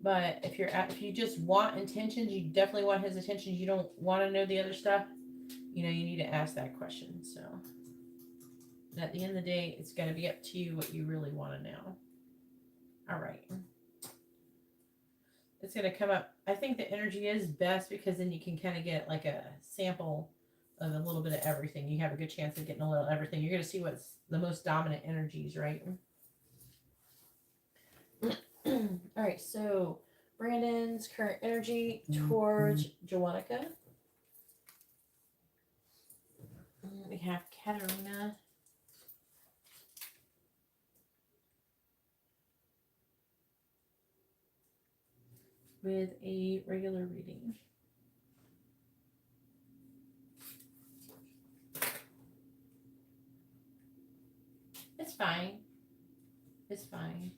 But if you just want intentions, you definitely want his intentions. You don't want to know the other stuff. You need to ask that question. So at the end of the day, it's going to be up to you what you really want to know. All right. It's going to come up. I think the energy is best because then you can kind of get like a sample of a little bit of everything. You have a good chance of getting a little everything. You're going to see what's the most dominant energies, right? All right, so Brandon's current energy towards Joannica. We have Katarina. With a regular reading. It's fine. It's fine.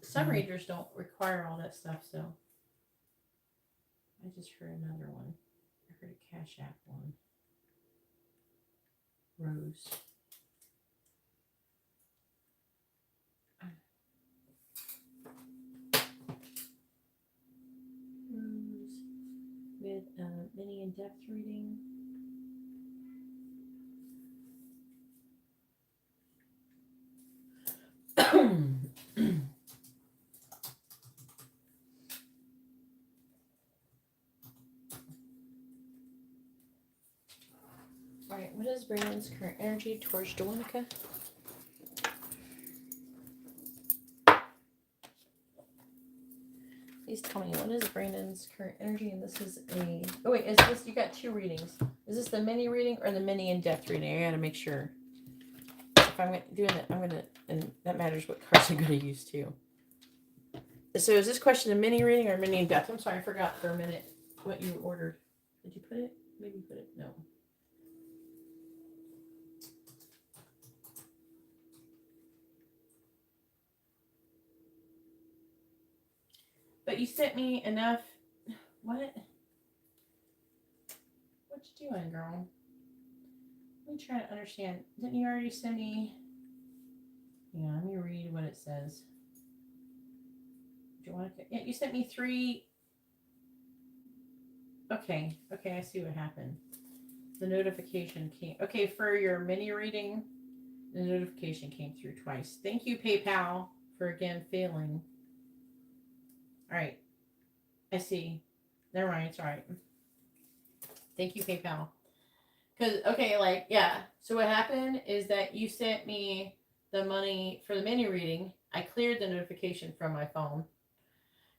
Some readers don't require all that stuff, so I just heard another one. I heard a CashApp one. Rose. Rose with a mini in-depth reading. All right, what is Brandon's current energy towards Joannica? Please tell me, what is Brandon's current energy? And this is a... Oh, wait, is this... You got two readings. Is this the mini reading or the mini in-depth reading? I gotta make sure. If I'm doing it, I'm gonna... And that matters what cards I'm gonna use, too. So is this question a mini reading or mini in-depth? I'm sorry, I forgot for a minute what you ordered. Did you put it? Maybe you put it. No. But you sent me enough. What? What you doing, girl? Let me try to understand. Didn't you already send me? Yeah, let me read what it says. Joannica. Yeah, you sent me 3. Okay, I see what happened. The notification came. Okay, for your mini reading, the notification came through twice. Thank you, PayPal, for again failing. All right, I see. Never mind, it's all right. Thank you, PayPal. Because, okay, like, yeah. So what happened is that you sent me the money for the menu reading. I cleared the notification from my phone.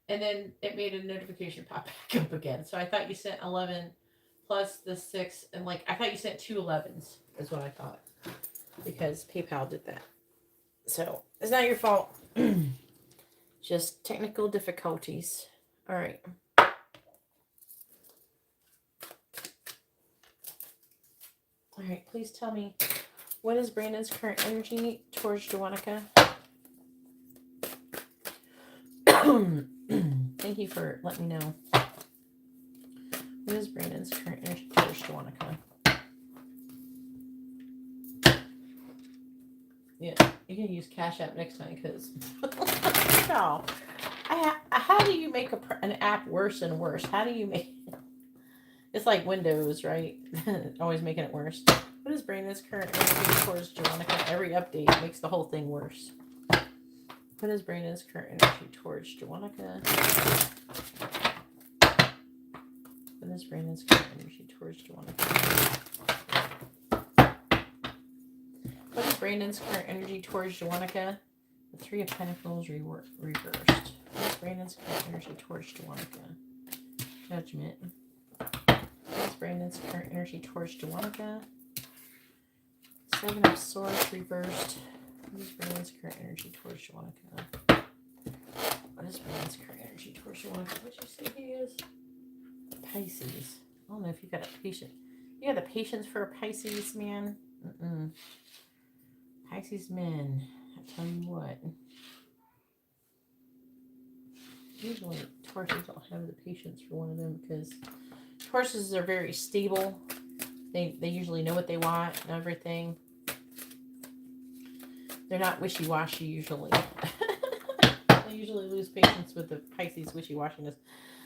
And then it made a notification pop back up again. So I thought you sent 11 plus the 6. And, like, I thought you sent 2 11s is what I thought. Because PayPal did that. So it's not your fault. Just technical difficulties. All right. All right, please tell me, what is Brandon's current energy towards Joannica? Thank you for letting me know. What is Brandon's current energy towards Joannica? Yeah, you can use CashApp next time because no. How do you make an app worse and worse? How do you make it's like Windows, right? Always making it worse. What is Brandon's current energy towards Joannica? Every update makes the whole thing worse. What is Brandon's current energy towards Joannica? What is Brandon's current energy towards Joannica? What is Brandon's current energy towards Joannica? The 3 of Pentacles reversed. What is Brandon's current energy towards Joannica? Judgment. What is Brandon's current energy towards Joannica? 7 of Swords reversed. What is Brandon's current energy towards Joannica? What is Brandon's current energy towards Joannica? What did you say he is? Pisces. I don't know if you got a patient. You got the patience for a Pisces man? Pisces men. I tell you what. Usually Tauruses don't have the patience for one of them because Tauruses are very stable. They usually know what they want and everything. They're not wishy-washy usually. They usually lose patience with the Pisces wishy-washiness.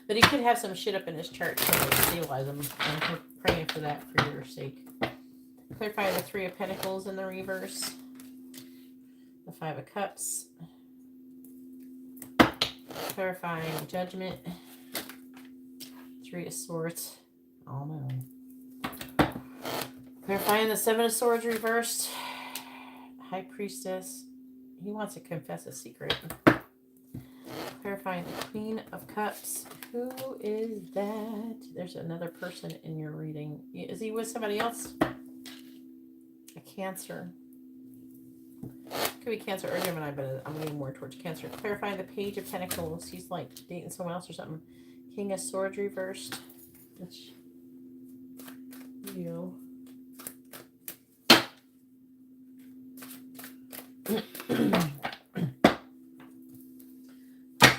But he could have some shit up in his chart to stabilize him. And we're praying for that for your sake. Clarify the 3 of Pentacles in the reverse. The 5 of Cups. Clarifying Judgment. 3 of Swords. Oh no. Clarifying the 7 of Swords reversed. High Priestess. He wants to confess a secret. Clarifying the Queen of Cups. Who is that? There's another person in your reading. Is he with somebody else? A Cancer. Could be Cancer or Gemini, but I'm leaning more towards Cancer. Clarifying the Page of Pentacles. He's like dating someone else or something. King of Swords reversed. Which, you know.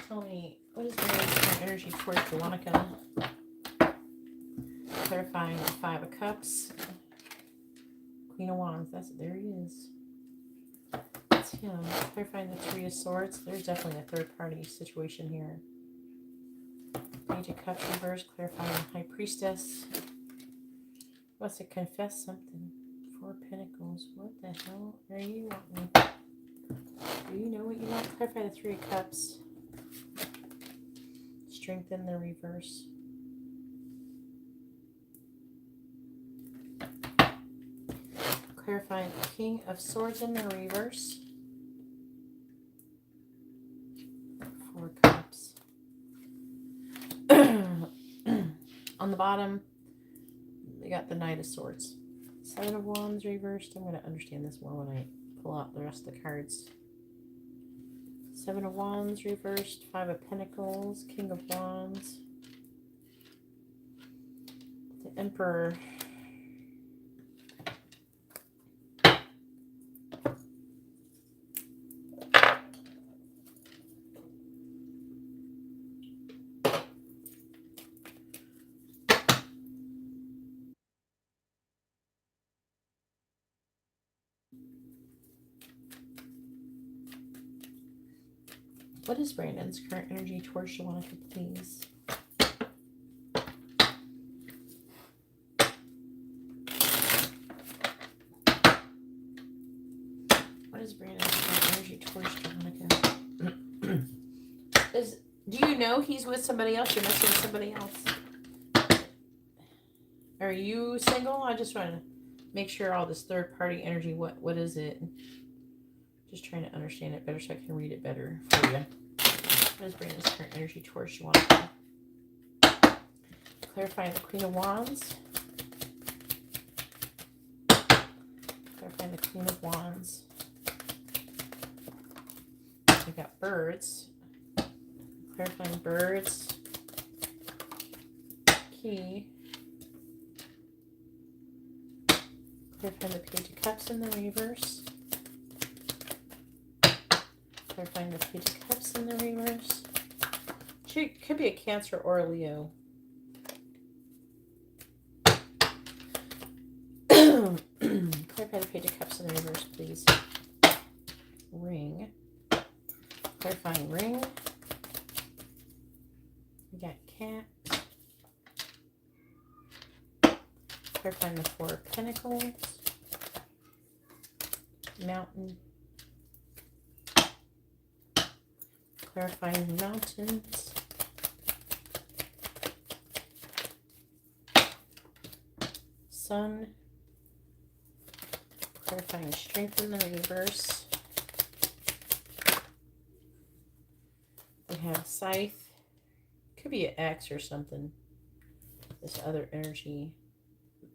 Tell me, what is Brandon's energy towards Joannica? Clarifying the 5 of Cups. Queen of Wands. There he is. That's him. Clarifying the 3 of Swords. There's definitely a third party situation here. Page of Cups reversed. Clarifying the High Priestess. Wants to confess something. 4 Pentacles. What the hell are you wanting? Do you know what you want? Clarify the 3 of Cups. Strengthen the reverse. Clarifying the King of Swords in the reverse. 4 Cups. On the bottom, we got the Knight of Swords. 7 of Wands reversed. I'm going to understand this more when I pull out the rest of the cards. 7 of Wands reversed. 5 of Pentacles. King of Wands. The Emperor. What is Brandon's current energy towards Joannica, please? What is Brandon's current energy towards Joannica? Do you know he's with somebody else? You're messing with somebody else. Are you single? I just want to make sure all this third party energy, what is it? Just trying to understand it better so I can read it better for you. Let's bring this current energy towards you. Clarifying the Queen of Wands. Clarifying the Queen of Wands. We got birds. Clarifying birds. Key. Clarifying the Page of Cups in the reverse. Clarifying the Page of Cups in the reverse. Could be a Cancer or a Leo. Clarify the Page of Cups in the reverse, please. Ring. Clarifying ring. We got cat. Clarifying the Four of Pentacles. Mountain. Clarifying mountains. Sun. Clarifying strength in the reverse. We have scythe. Could be an axe or something. This other energy.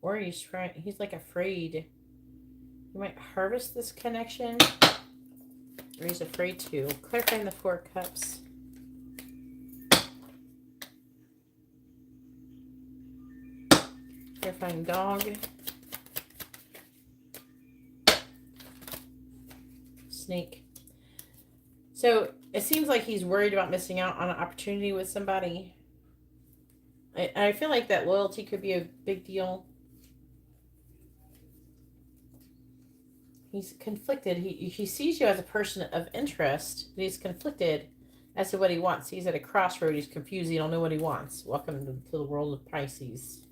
Or he's like afraid. You might harvest this connection. Or he's afraid to. Clarifying the Four of Cups. Clarifying dog. Snake. So it seems like he's worried about missing out on an opportunity with somebody. I feel like that loyalty could be a big deal. He's conflicted. He sees you as a person of interest, but he's conflicted as to what he wants. He's at a crossroad. He's confused. He don't know what he wants. Welcome to the world of Pisces.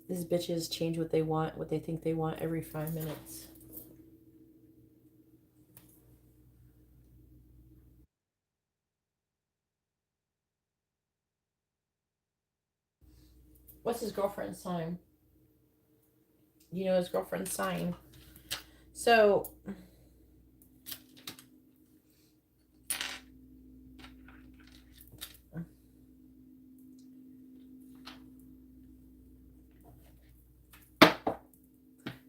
These bitches change what they want, what they think they want every 5 minutes. What's his girlfriend's sign? You know his girlfriend's sign. So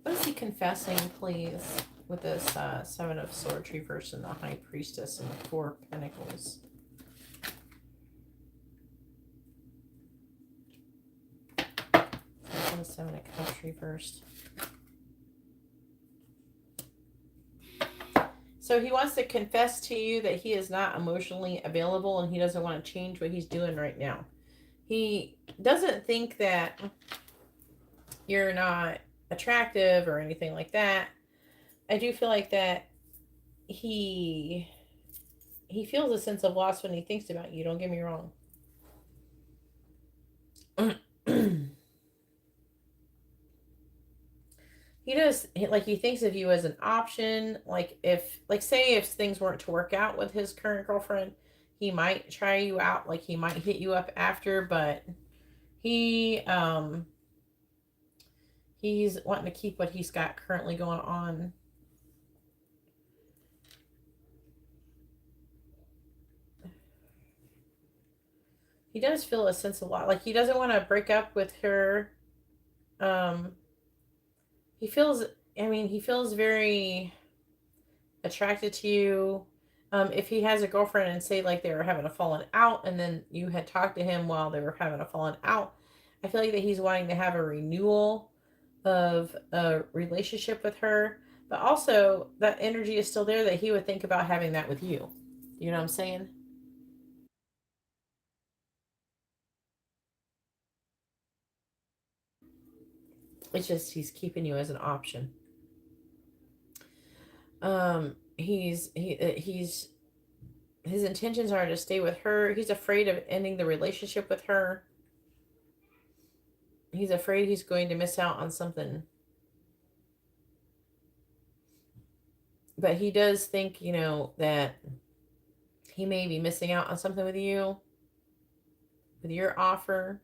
what is he confessing, please, with this Seven of Swords reverse and the High Priestess and the Four of Pentacles? And the Seven of Cups reversed. So he wants to confess to you that he is not emotionally available and he doesn't want to change what he's doing right now. He doesn't think that you're not attractive or anything like that. I do feel like that he feels a sense of loss when he thinks about you. Don't get me wrong. He does, like, he thinks of you as an option. Like, say if things weren't to work out with his current girlfriend, he might try you out. Like, he might hit you up after, but he's wanting to keep what he's got currently going on. He does feel a sense of loss. Like, he doesn't want to break up with her. He feels very attracted to you. If he has a girlfriend and say like they were having a falling out and then you had talked to him while they were having a falling out, I feel like that he's wanting to have a renewal of a relationship with her, but also that energy is still there that he would think about having that with you. You know what I'm saying? It's just he's keeping you as an option. His intentions are to stay with her. He's afraid of ending the relationship with her. He's afraid he's going to miss out on something. But he does think, that he may be missing out on something with you, with your offer.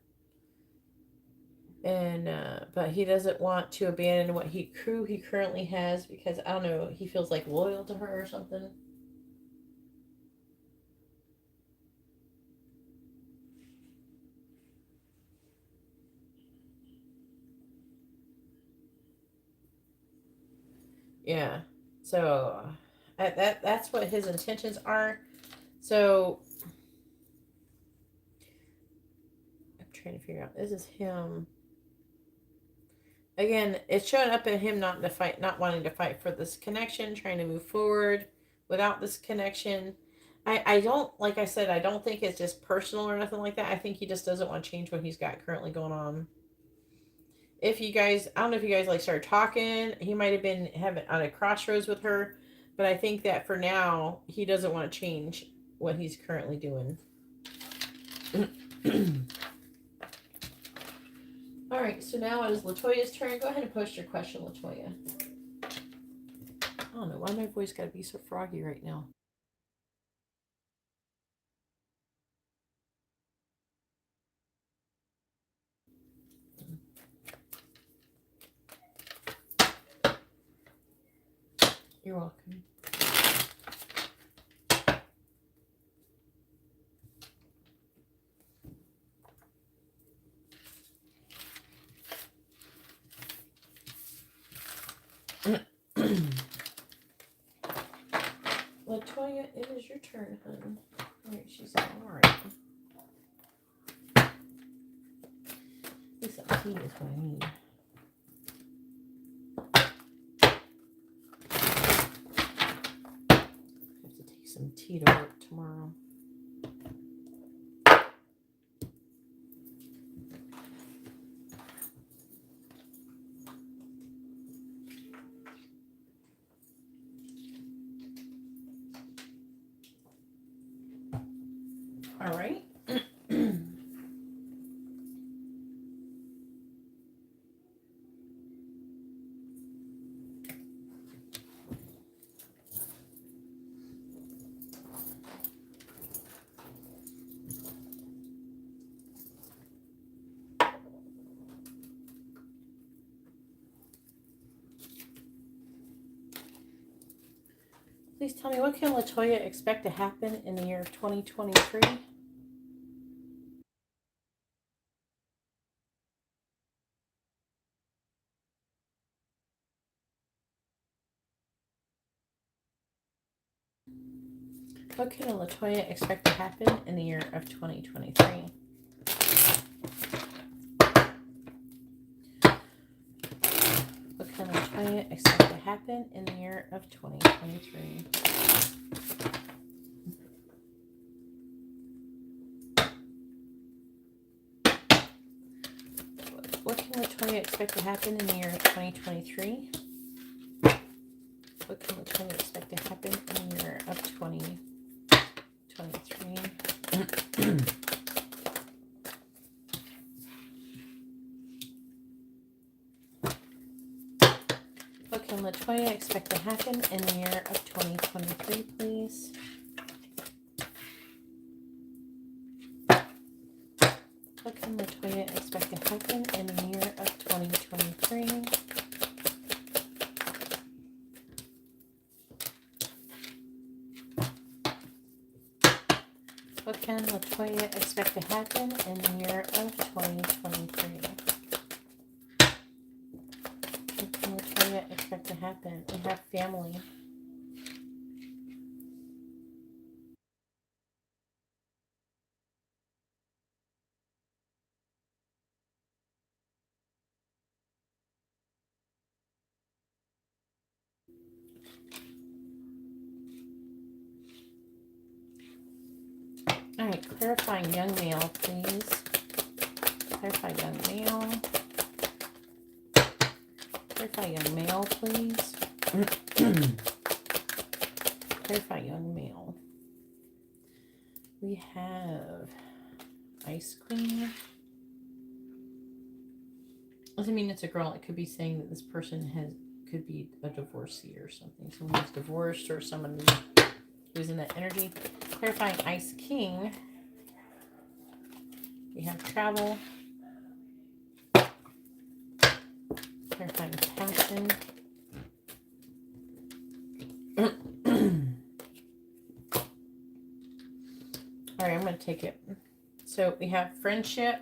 And but he doesn't want to abandon what crew he currently has because I don't know, he feels like loyal to her or something. Yeah. So that's what his intentions are. So I'm trying to figure out. This is him. Again, it's showing up in him not to fight, not wanting to fight for this connection, trying to move forward without this connection. I don't, like I said, I don't think it's just personal or nothing like that. I think he just doesn't want to change what he's got currently going on. If you guys, I don't know if you guys like started talking, he might have been having on a crossroads with her, but I think that for now he doesn't want to change what he's currently doing. All right, so now it is Latoya's turn. Go ahead and post your question, Latoya. I don't know why my voice got to be so froggy right now. You're welcome. Latoya, it is your turn, hon. Alright, she's alright. At least some tea is what I need. I have to take some tea to work tomorrow. Alright. Please tell me, what can Latoya expect to happen in the year of 2023? What can Latoya expect to happen in the year of 2023? What can Latoya expect to happen in the year of 2023? What can Latoya expect to happen in the year of 2023? What can Latoya expect to happen in the year of 2023? What can Latoya expect to happen in the year of 2023, please? What can Latoya expect to happen in the year of 2023? What can Latoya expect to happen in the year of 2023? What can Latoya expect to happen? We have family. All right, clarifying young male, please. Clarify young male. Clarify young male, please. Clarify young male. We have Ice Queen. Doesn't mean it's a girl. It could be saying that this person could be a divorcee or something. Someone who's divorced or someone who's in that energy. Clarifying Ice King. We have travel. manifestation. All right, I'm going to take it. So we have friendship,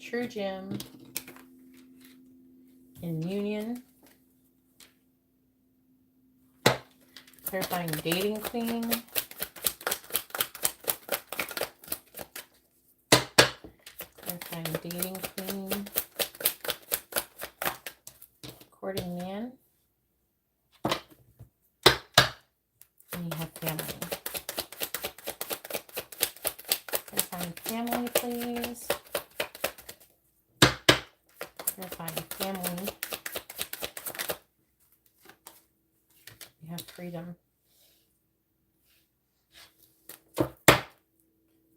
true gem, and union. Clarifying dating queen. Clarifying dating queen. Courting man. And you have family. Clarifying family, please. Clarifying family. You have freedom. On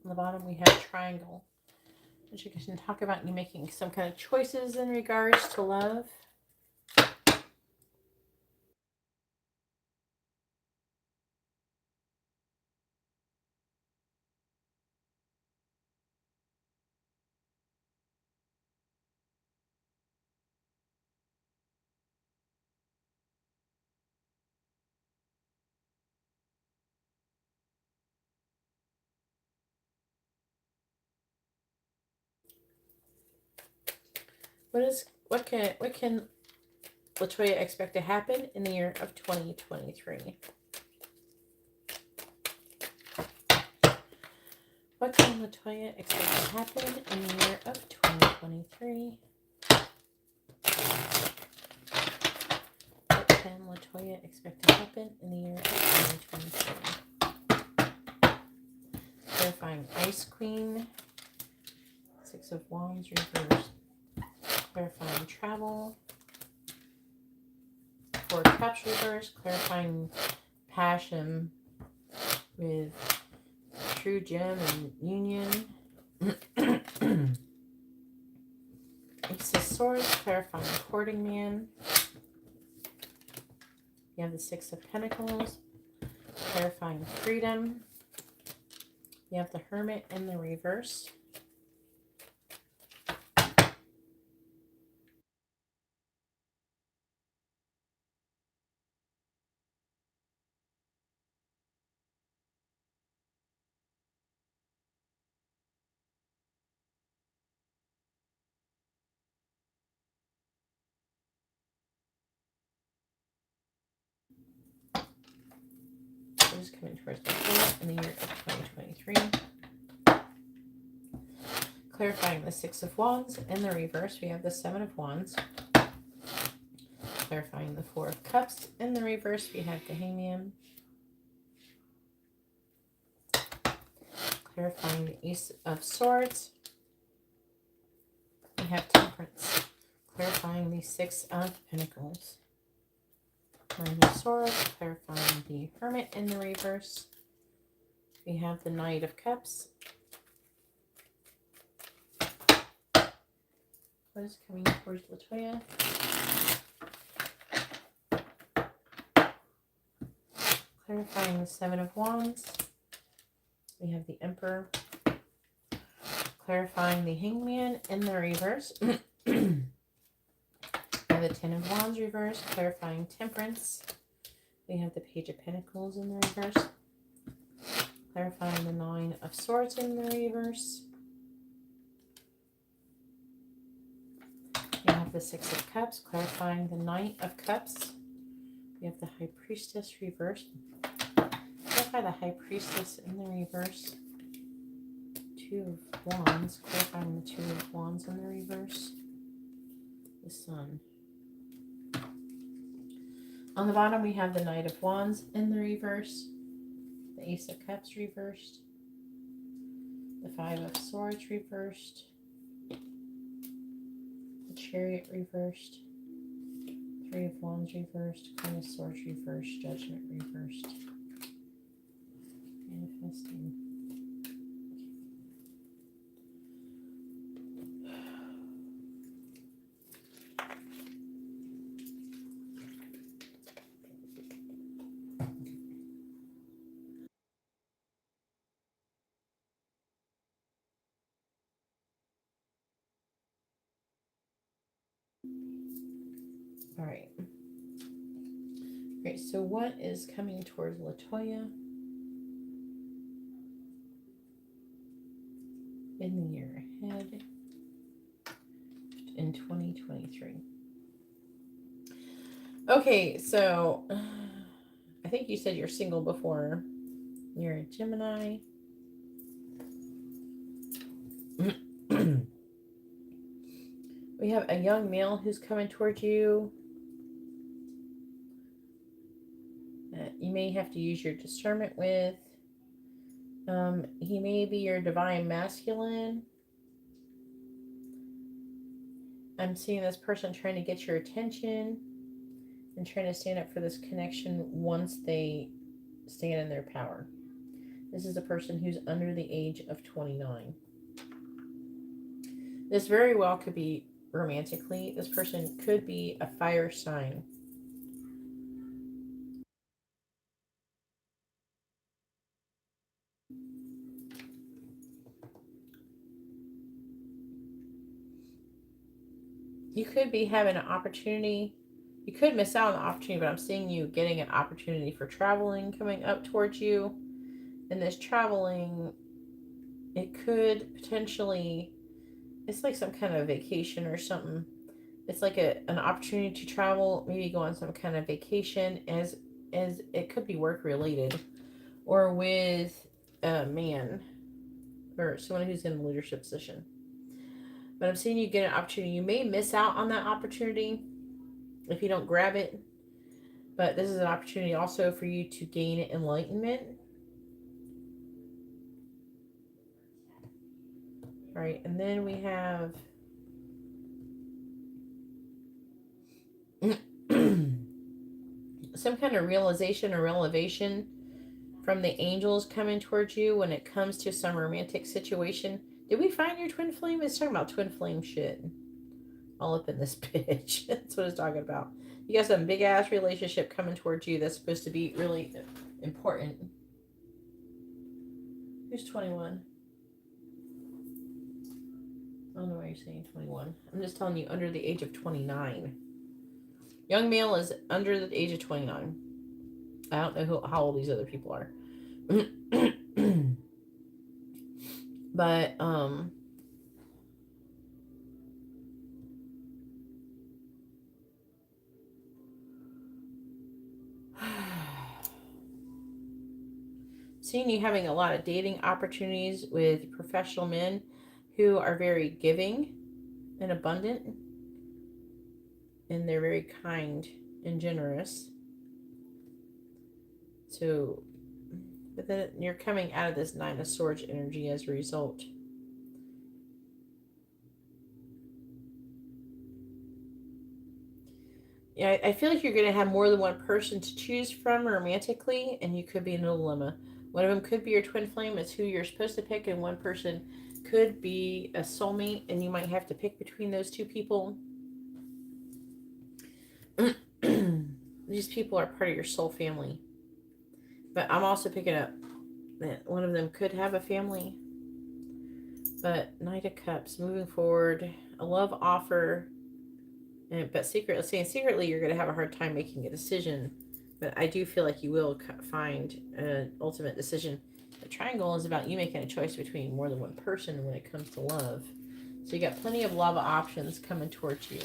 the bottom, we have triangle, which you can talk about you making some kind of choices in regards to love. What can Latoya expect to happen in the year of 2023? What can Latoya expect to happen in the year of 2023? What can Latoya expect to happen in the year of 2023? Clarifying Ice Queen. Six of Wands reversed. Clarifying travel. Four of Cups reversed. Clarifying passion with true gem and union. Ace of Swords, clarifying courting man. You have the Six of Pentacles, clarifying freedom. You have the Hermit in the reverse. This is coming towards the end in the year of 2023. Clarifying the Six of Wands in the reverse. We have the Seven of Wands. Clarifying the Four of Cups in the reverse. We have the Hangman. Clarifying the Ace of Swords. We have Temperance. Clarifying the Six of Pentacles. Nine of Swords. Clarifying the Hermit in the reverse. We have the Knight of Cups. What is coming towards Latoya? Clarifying the Seven of Wands. We have the Emperor. Clarifying the Hangman in the reverse. We have the Ten of Wands reverse. Clarifying Temperance. We have the Page of Pentacles in the reverse. Clarifying the Nine of Swords in the reverse. We have the Six of Cups. Clarifying the Knight of Cups. We have the High Priestess reversed. Clarify the High Priestess in the reverse. Two of Wands. Clarifying the Two of Wands in the reverse. The Sun. On the bottom, we have the Knight of Wands in the reverse. The Ace of Cups reversed. The Five of Swords reversed. The Chariot reversed. Three of Wands reversed. Queen of Swords reversed. Judgment reversed. Manifesting. All right. Great. So what is coming towards LaToya in the year ahead in 2023? Okay, so I think you said you're single before. You're a Gemini. We have a young male who's coming towards you. You may have to use your discernment with. He may be your divine masculine. I'm seeing this person trying to get your attention and trying to stand up for this connection once they stand in their power. This is a person who's under the age of 29. This very well could be romantically. This person could be a fire sign. You could be having an opportunity. You could miss out on the opportunity, but I'm seeing you getting an opportunity for traveling coming up towards you. And this traveling, it could potentially, it's like some kind of vacation or something. It's like an opportunity to travel, maybe go on some kind of vacation, as it could be work related, or with a man or someone who's in a leadership position. But I'm seeing you get an opportunity. You may miss out on that opportunity if you don't grab it. But this is an opportunity also for you to gain enlightenment. All right, and then we have some kind of realization or elevation from the angels coming towards you when it comes to some romantic situation. Did we find your twin flame? It's talking about twin flame shit. All up in this bitch. That's what it's talking about. You got some big ass relationship coming towards you that's supposed to be really important. Who's 21? I don't know why you're saying 21. I'm just telling you under the age of 29. Young male is under the age of 29. I don't know how old these other people are. But, seeing you having a lot of dating opportunities with professional men who are very giving and abundant, and they're very kind and generous. So, but then you're coming out of this Nine of Swords energy as a result. Yeah, I feel like you're going to have more than one person to choose from romantically, and you could be in a dilemma. One of them could be your twin flame, it's who you're supposed to pick, and one person could be a soulmate, and you might have to pick between those two people. These people are part of your soul family. But I'm also picking up that one of them could have a family. But Knight of Cups, moving forward, a love offer, but secretly you're going to have a hard time making a decision. But I do feel like you will find an ultimate decision. The triangle is about you making a choice between more than one person when it comes to love. So you got plenty of love options coming towards you.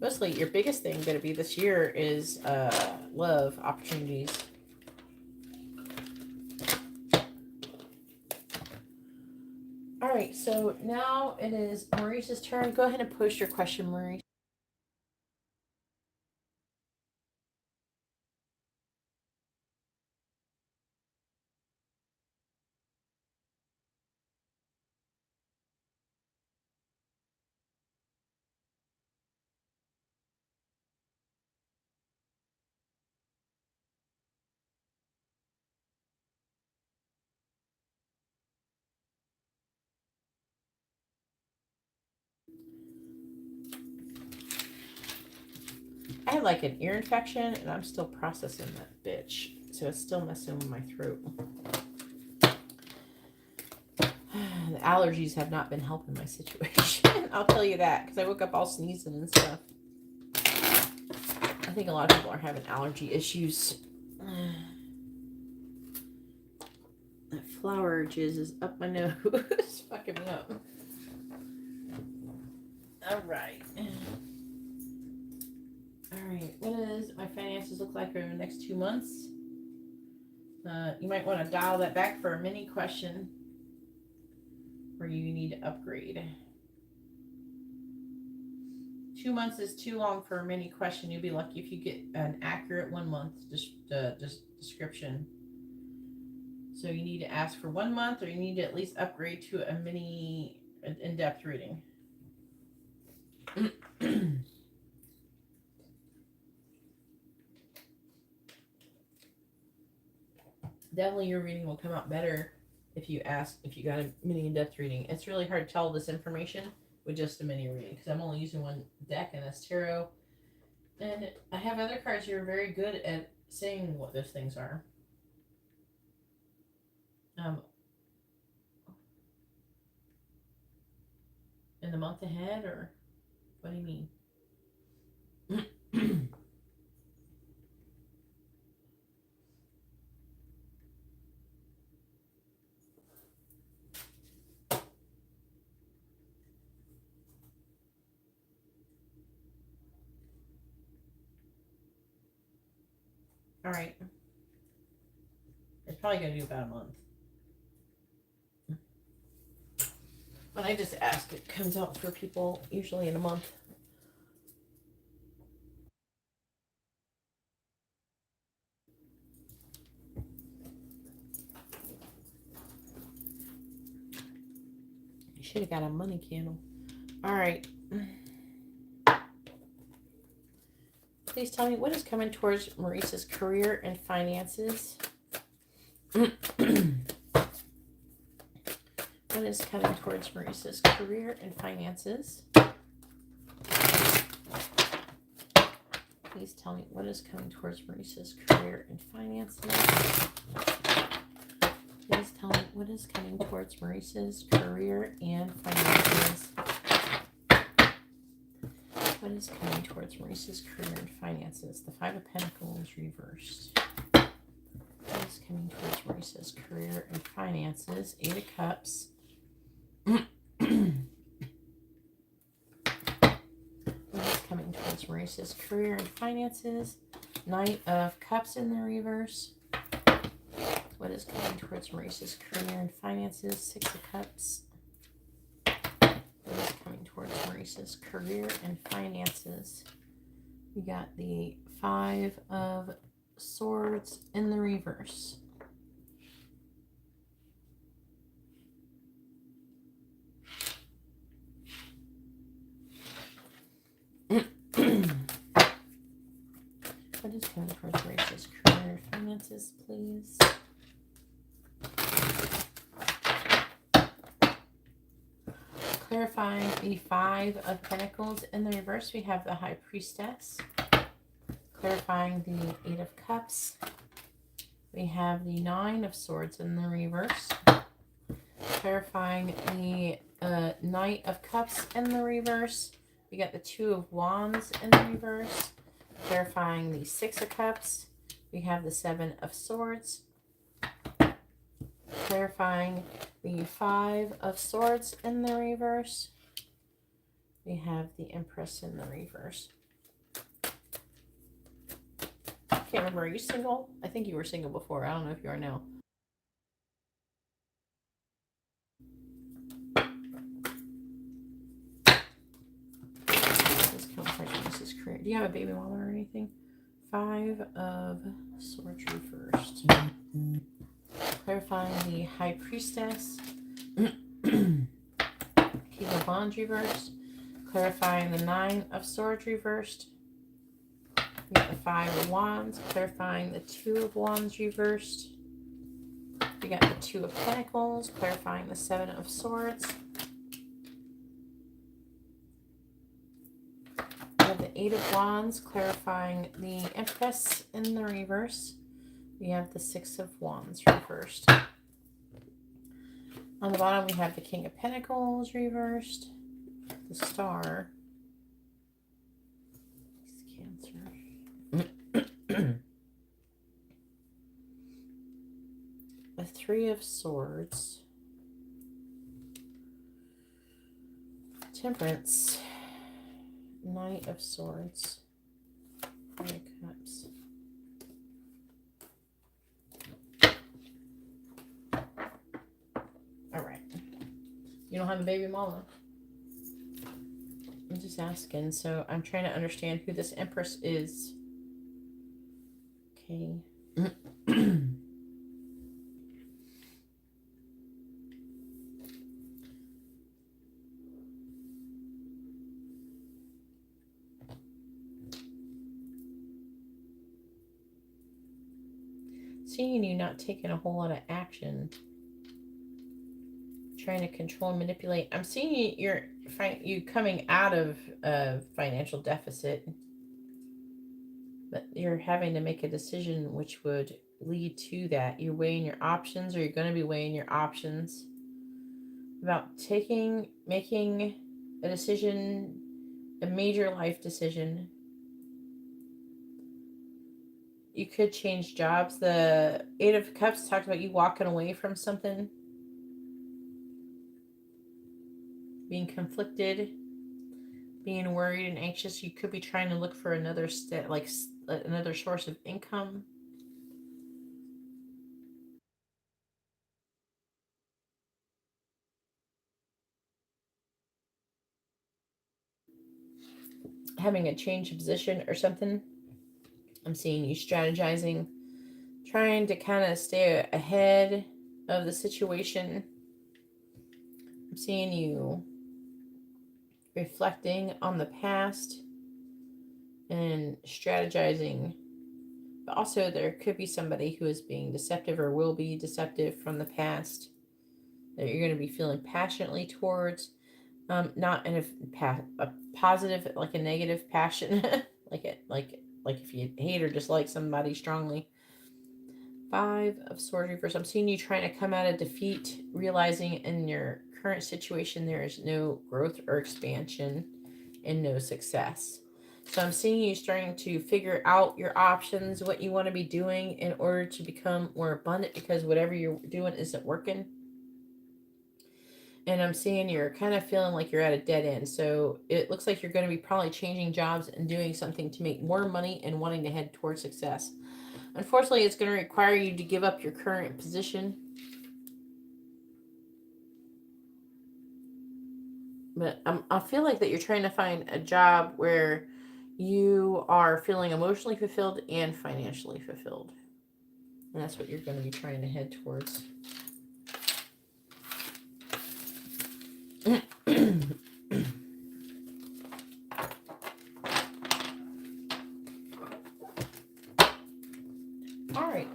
Mostly your biggest thing going to be this year is love opportunities. All right, so now it is Maurice's turn. Go ahead and post your question, Maurice. I had like an ear infection, and I'm still processing that bitch. So it's still messing with my throat. The allergies have not been helping my situation. I'll tell you that, because I woke up all sneezing and stuff. think a lot of people are having allergy issues. That flower jizz is up my nose. It's fucking me up. All right. What does my finances look like over the next 2 months? You might want to dial that back for a mini question where you need to upgrade. 2 months is too long for a mini question. You'll be lucky if you get an accurate 1 month description. So you need to ask for 1 month, or you need to at least upgrade to a mini in-depth reading. Definitely your reading will come out better if you got a mini in-depth reading. It's really hard to tell this information with just a mini reading because I'm only using one deck, and that's tarot. And I have other cards who are very good at saying what those things are. In the month ahead, or what do you mean? All right. It's probably going to do about a month. When I just ask, it comes out for people usually in a month. You should have got a money candle. All right. Please tell me what is coming towards Maurice's career and finances. What is coming towards Maurice's career and finances? Please tell me what is coming towards Maurice's career and finances. Please tell me what is coming towards Maurice's career and finances. What is coming towards Maurice's career and finances? The Five of Pentacles reversed. What is coming towards Maurice's career and finances? Eight of Cups. What is coming towards Maurice's career and finances? Knight of Cups in the reverse. What is coming towards Maurice's career and finances? Six of Cups. What is coming towards Maurice's career and finances? We got the Five of Swords in the reverse. What is coming towards Maurice's career and finances, please? Clarifying the Five of Pentacles in the reverse, we have the High Priestess. Clarifying the Eight of Cups, we have the Nine of Swords in the reverse. Clarifying the Knight of Cups in the reverse, we got the Two of Wands in the reverse. Clarifying the Six of Cups, we have the Seven of Swords. Clarifying the Five of Swords in the reverse, we have the Empress in the reverse. I can't remember, are you single? I think you were single before. I don't know if you are now. This is career. Do you have a baby mama or anything? Five of Swords reversed. Clarifying the High Priestess. King of Wands reversed. Clarifying the Nine of Swords reversed. We got the Five of Wands. Clarifying the Two of Wands reversed. We got the Two of Pentacles. Clarifying the Seven of Swords. We have the Eight of Wands. Clarifying the Empress in the reverse. We have the Six of Wands reversed. On the bottom, we have the King of Pentacles reversed. The Star. Cancer. Three of Swords. Temperance. Knight of Swords. Three of Cups. Alright. You don't have a baby mama? I'm just asking. So I'm trying to understand who this Empress is. Okay. Seeing you not taking a whole lot of action, trying to control and manipulate. I'm seeing you coming out of a financial deficit, but you're having to make a decision which would lead to that. You're weighing your options, or you're going to be weighing your options about making a decision, a major life decision. You could change jobs. The Eight of Cups talked about you walking away from something, being conflicted, being worried and anxious. You could be trying to look for another another source of income. Having a change of position or something. I'm seeing you strategizing, trying to kind of stay ahead of the situation. I'm seeing you reflecting on the past and strategizing. But also there could be somebody who is being deceptive or will be deceptive from the past that you're going to be feeling passionately towards. Not in a positive, like a negative passion, like if you hate or dislike somebody strongly. Five of Swords reverse. I'm seeing you trying to come out of defeat, realizing in your current situation there is no growth or expansion and no success. So I'm seeing you starting to figure out your options, what you want to be doing in order to become more abundant, because whatever you're doing isn't working. And I'm seeing you're kind of feeling like you're at a dead end. So it looks like you're going to be probably changing jobs and doing something to make more money and wanting to head towards success. Unfortunately, it's going to require you to give up your current position. But I feel like that you're trying to find a job where you are feeling emotionally fulfilled and financially fulfilled. And that's what you're going to be trying to head towards. All right.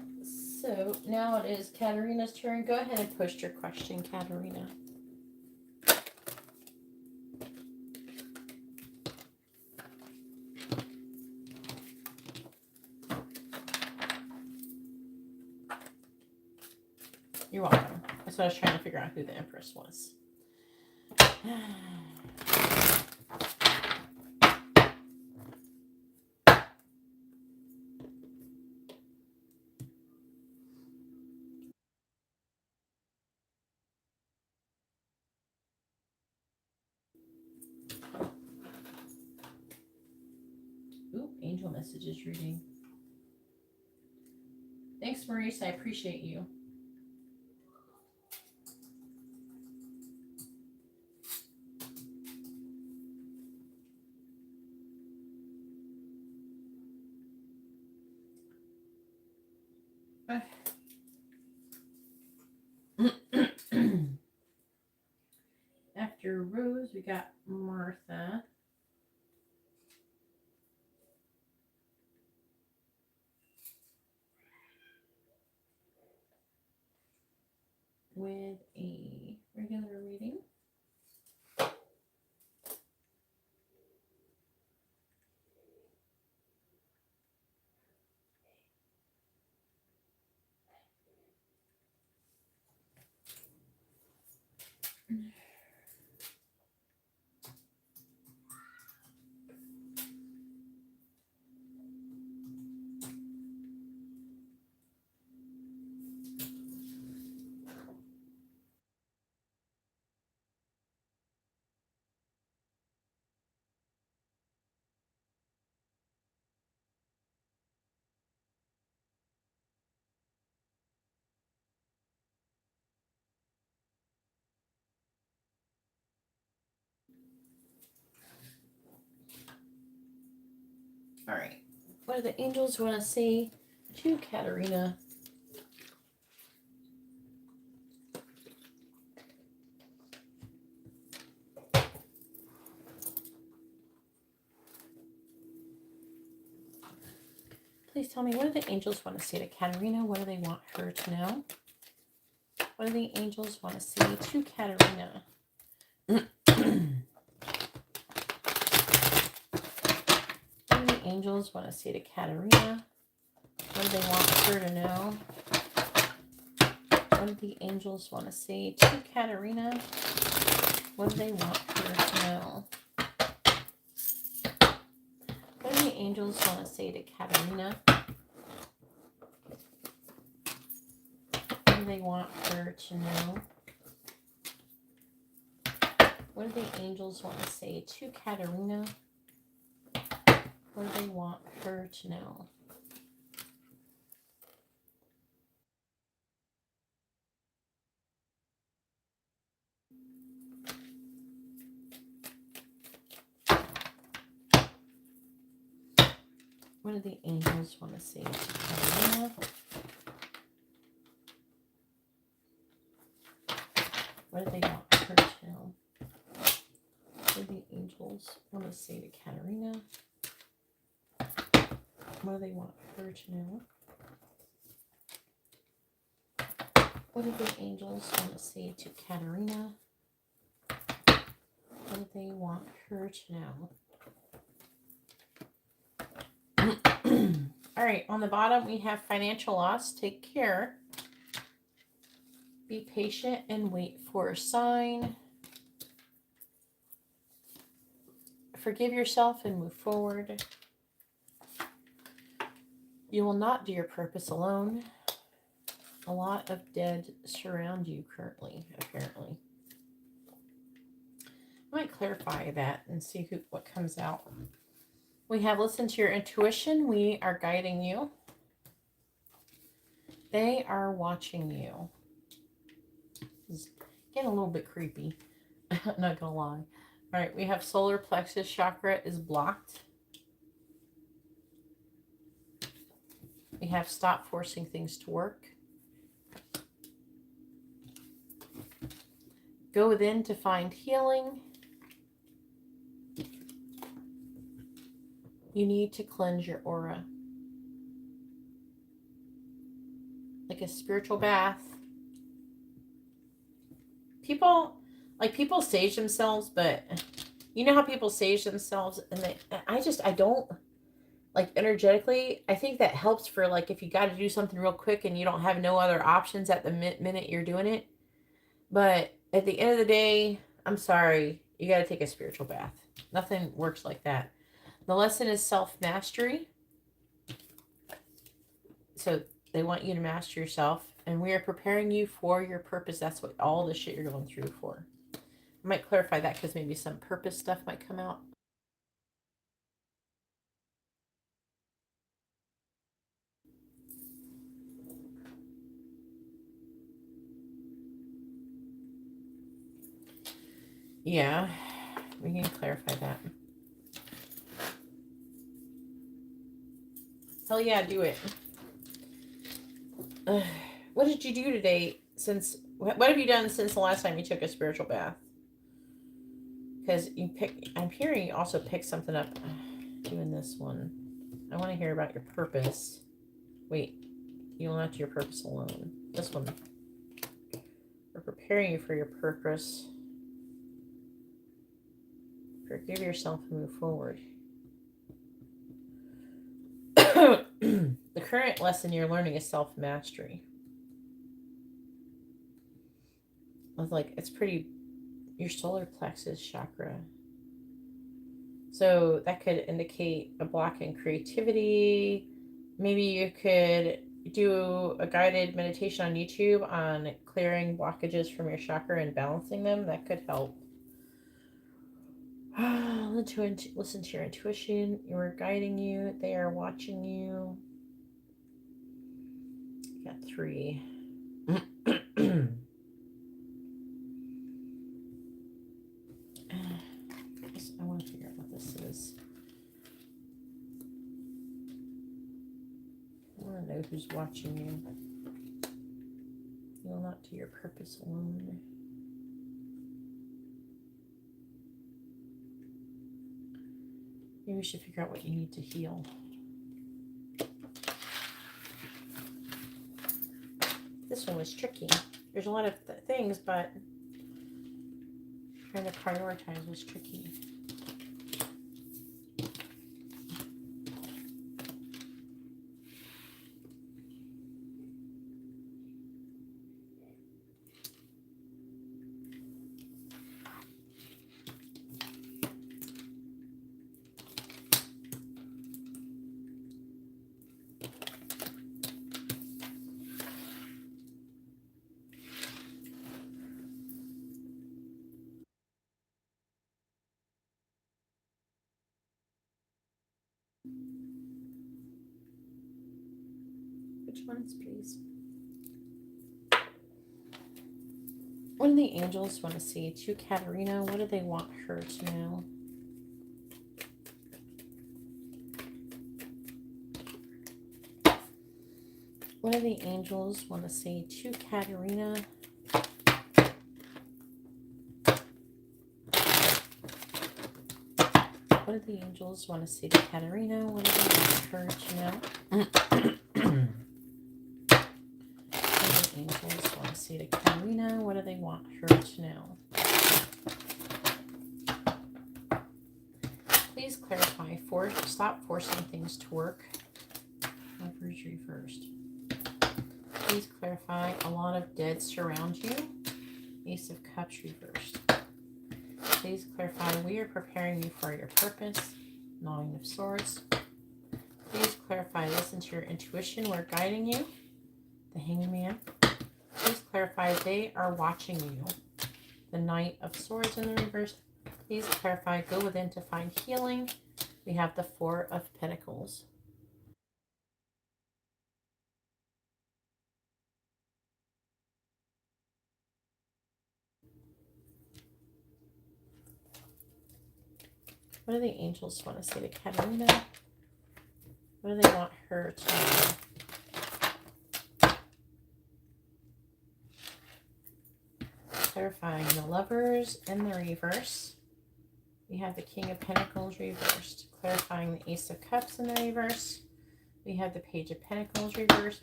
So now it is Katarina's turn. Go ahead and post your question, Katarina. You're welcome. That's what I was trying to figure out who the Empress was. Ooh, angel messages reading. Thanks, Maurice. I appreciate you. After Rose, we got Martha. With a regular reading. All right. What do the angels want to say to Katarina? Please tell me, what do the angels want to say to Katarina? What do they want her to know? What do the angels want to say to Katarina? What do the angels want to say to Katarina? What do they want her to know? What do the angels want to say to Katarina? What do they want her to know? What do the angels want to say to Katarina? What do they want her to know? What do the angels want to say to Katarina? What do they want her to know? What do the angels want to say to Katarina? What do they want her to know? What do the angels want to say to Katarina? What do they want her to know? What do the angels want to say to Katarina? What do they want her to know? All right, on the bottom we have financial loss. Take care. Be patient and wait for a sign. Forgive yourself and move forward. You will not do your purpose alone. A lot of dead surround you currently, apparently. I might clarify that and see what comes out. We have listened to your intuition. We are guiding you. They are watching you. It's getting a little bit creepy. I'm not gonna lie. All right, we have solar plexus chakra is blocked. We have stop forcing things to work. Go within to find healing. You need to cleanse your aura. Like a spiritual bath. People sage themselves, but you know how people sage themselves and I don't, like, energetically, I think that helps for, like, if you got to do something real quick and you don't have no other options at the minute you're doing it. But at the end of the day, I'm sorry, you got to take a spiritual bath. Nothing works like that. The lesson is self-mastery. So they want you to master yourself. And we are preparing you for your purpose. That's what all the shit you're going through for. I might clarify that because maybe some purpose stuff might come out. Yeah, we can clarify that. Hell yeah, do it. What did you do today what have you done since the last time you took a spiritual bath? Because I'm hearing you also pick something up doing this one. I want to hear about your purpose. Wait, you will not do your purpose alone. This one. We're preparing you for your purpose. Forgive yourself and move forward. The current lesson you're learning is self-mastery. It's pretty, your solar plexus chakra. So that could indicate a block in creativity. Maybe you could do a guided meditation on YouTube on clearing blockages from your chakra and balancing them. That could help. Listen to your intuition. You are guiding you. They are watching you. Got 3. I want to figure out what this is. know who's watching you. You will not do your purpose alone. Maybe we should figure out what you need to heal. This one was tricky. There's a lot of things, but trying to prioritize was tricky. Which ones, please? What do the angels want to see? To Katerina, what do they want her to know? What do the angels want to say to Katerina? What do the angels want to say to Katerina? What do they want her to know? What do the angels want to say to Katerina? What do they want her to know? Please clarify. Stop forcing things to work. Lovers reversed. Please clarify. A lot of dead surround you. Ace of Cups reversed. Please clarify. We are preparing you for your purpose. Nine of Swords. Please clarify. Listen to your intuition. We're guiding you. The Hangman. Please clarify. They are watching you. The Knight of Swords in the reverse. Please clarify. Go within to find healing. We have the Four of Pentacles. What do the angels want to say to Katerina? What do they want her to know? Clarifying the Lovers in the reverse. We have the King of Pentacles reversed. Clarifying the Ace of Cups in the reverse. We have the Page of Pentacles reversed.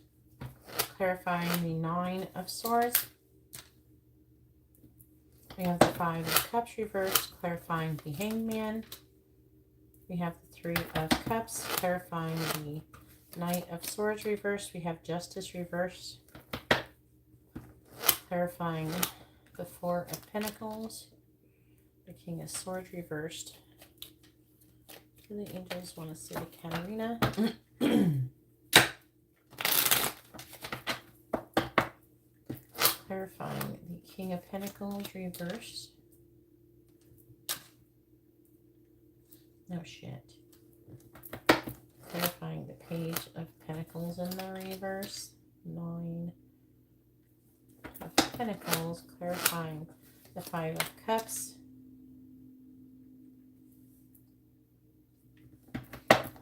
Clarifying the Nine of Swords. We have the Five of Cups reversed. Clarifying the Hangman. We have the Three of Cups, clarifying the Knight of Swords reversed. We have Justice reversed, clarifying the Four of Pentacles, the King of Swords reversed. What do the angels want to say to Katerina? Clarifying the King of Pentacles reversed. No shit. Clarifying the Page of Pentacles in the reverse. Nine of Pentacles. Clarifying the Five of Cups.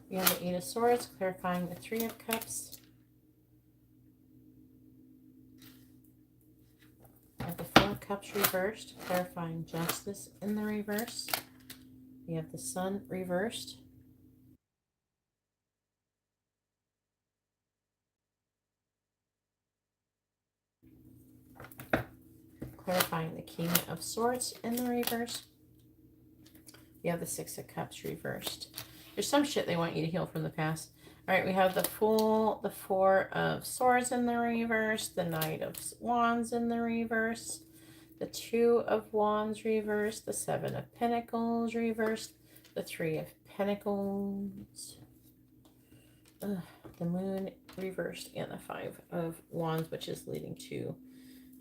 We have the Eight of Swords. Clarifying the Three of Cups. We have the Four of Cups reversed. Clarifying Justice in the reverse. We have the Sun reversed. Clarifying the King of Swords in the reverse. We have the Six of Cups reversed. There's some shit they want you to heal from the past. All right, we have the Fool, the Four of Swords in the reverse, the Knight of Wands in the reverse, the Two of Wands reversed, the Seven of Pentacles reversed, the Three of Pentacles, the Moon reversed, and the Five of Wands, which is leading to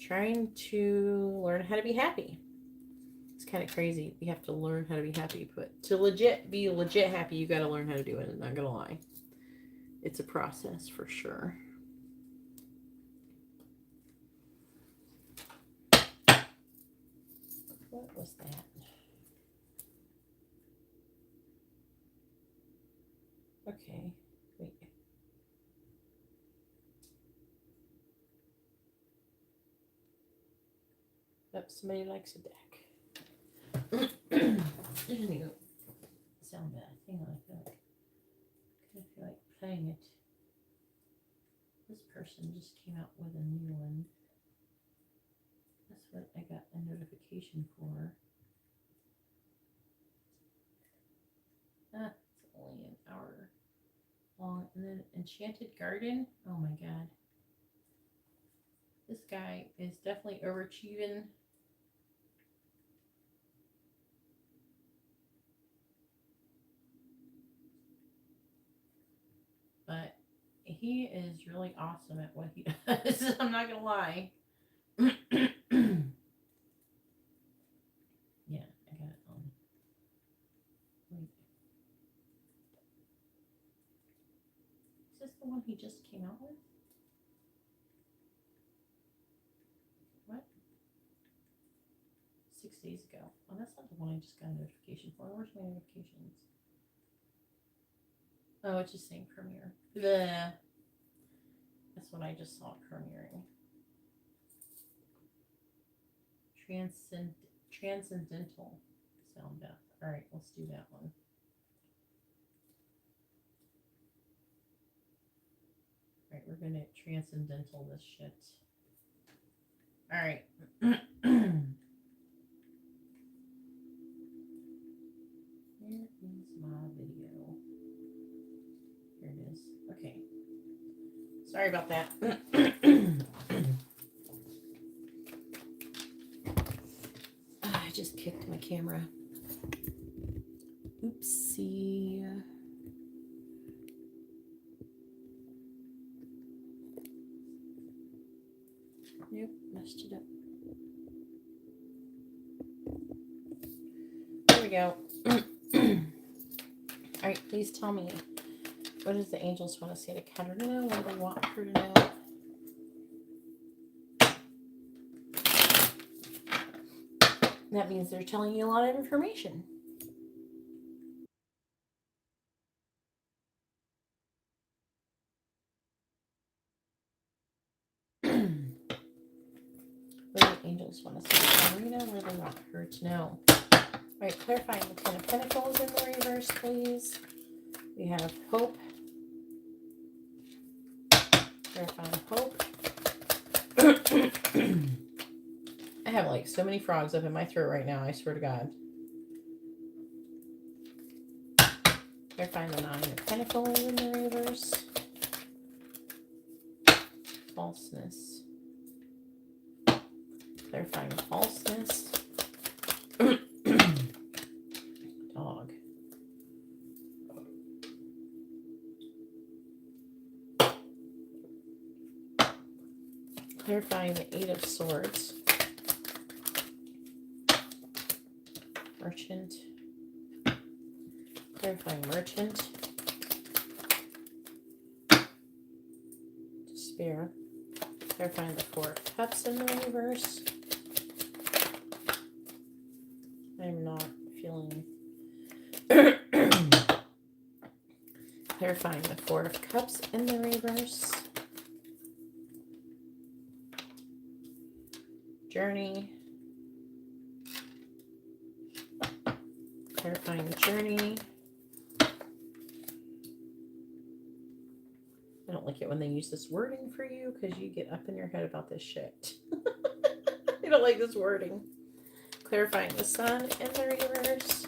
trying to learn how to be happy. It's kind of crazy. We have to learn how to be happy, but to be legit happy, you got to learn how to do it. I'm not going to lie. It's a process for sure. What was that? Okay. Wait. Oh, somebody likes a deck. There's a new sound bath. Hang on, I feel like playing it. This person just came out with a new one. That's what I got a notification for. It's only an hour long. And then Enchanted Garden. Oh my god. This guy is definitely overachieving. But he is really awesome at what he does. I'm not gonna lie. Yeah, I got it on. Wait. Is this the one he just came out with? What? 6 days ago. Oh, that's not the one I just got a notification for. Where's my notifications? Oh, it's just saying premiere. Bleh. That's what I just saw premiering. Transcendental sound bath. All right, let's do that one. All right, we're gonna transcendental this shit. All right. Where is my video? Here it is. Okay. Sorry about that. I just kicked my camera. Oopsie. Nope, messed it up. There we go. All right, please tell me, what does the angels want to say to Kendra to know? What do they want her to know? That means they're telling you a lot of information. What do the angels want to say to Kendra? What do they want her to know? All right, clarifying the Ten of Pentacles in the reverse, please. We have hope. Clarifying hope. I have like so many frogs up in my throat right now, I swear to God. Clarifying the Nine of Pentacles in the reverse. Falseness. Clarifying falseness. Dog. Clarifying the Eight of Swords. Merchant. Clarifying Merchant. Despair. Clarifying the Four of Cups in the reverse. I'm not feeling... Clarifying the Four of Cups in the reverse. Journey. Clarifying journey. I don't like it when they use this wording for you because you get up in your head about this shit. I don't like this wording. Clarifying the Sun in the reverse.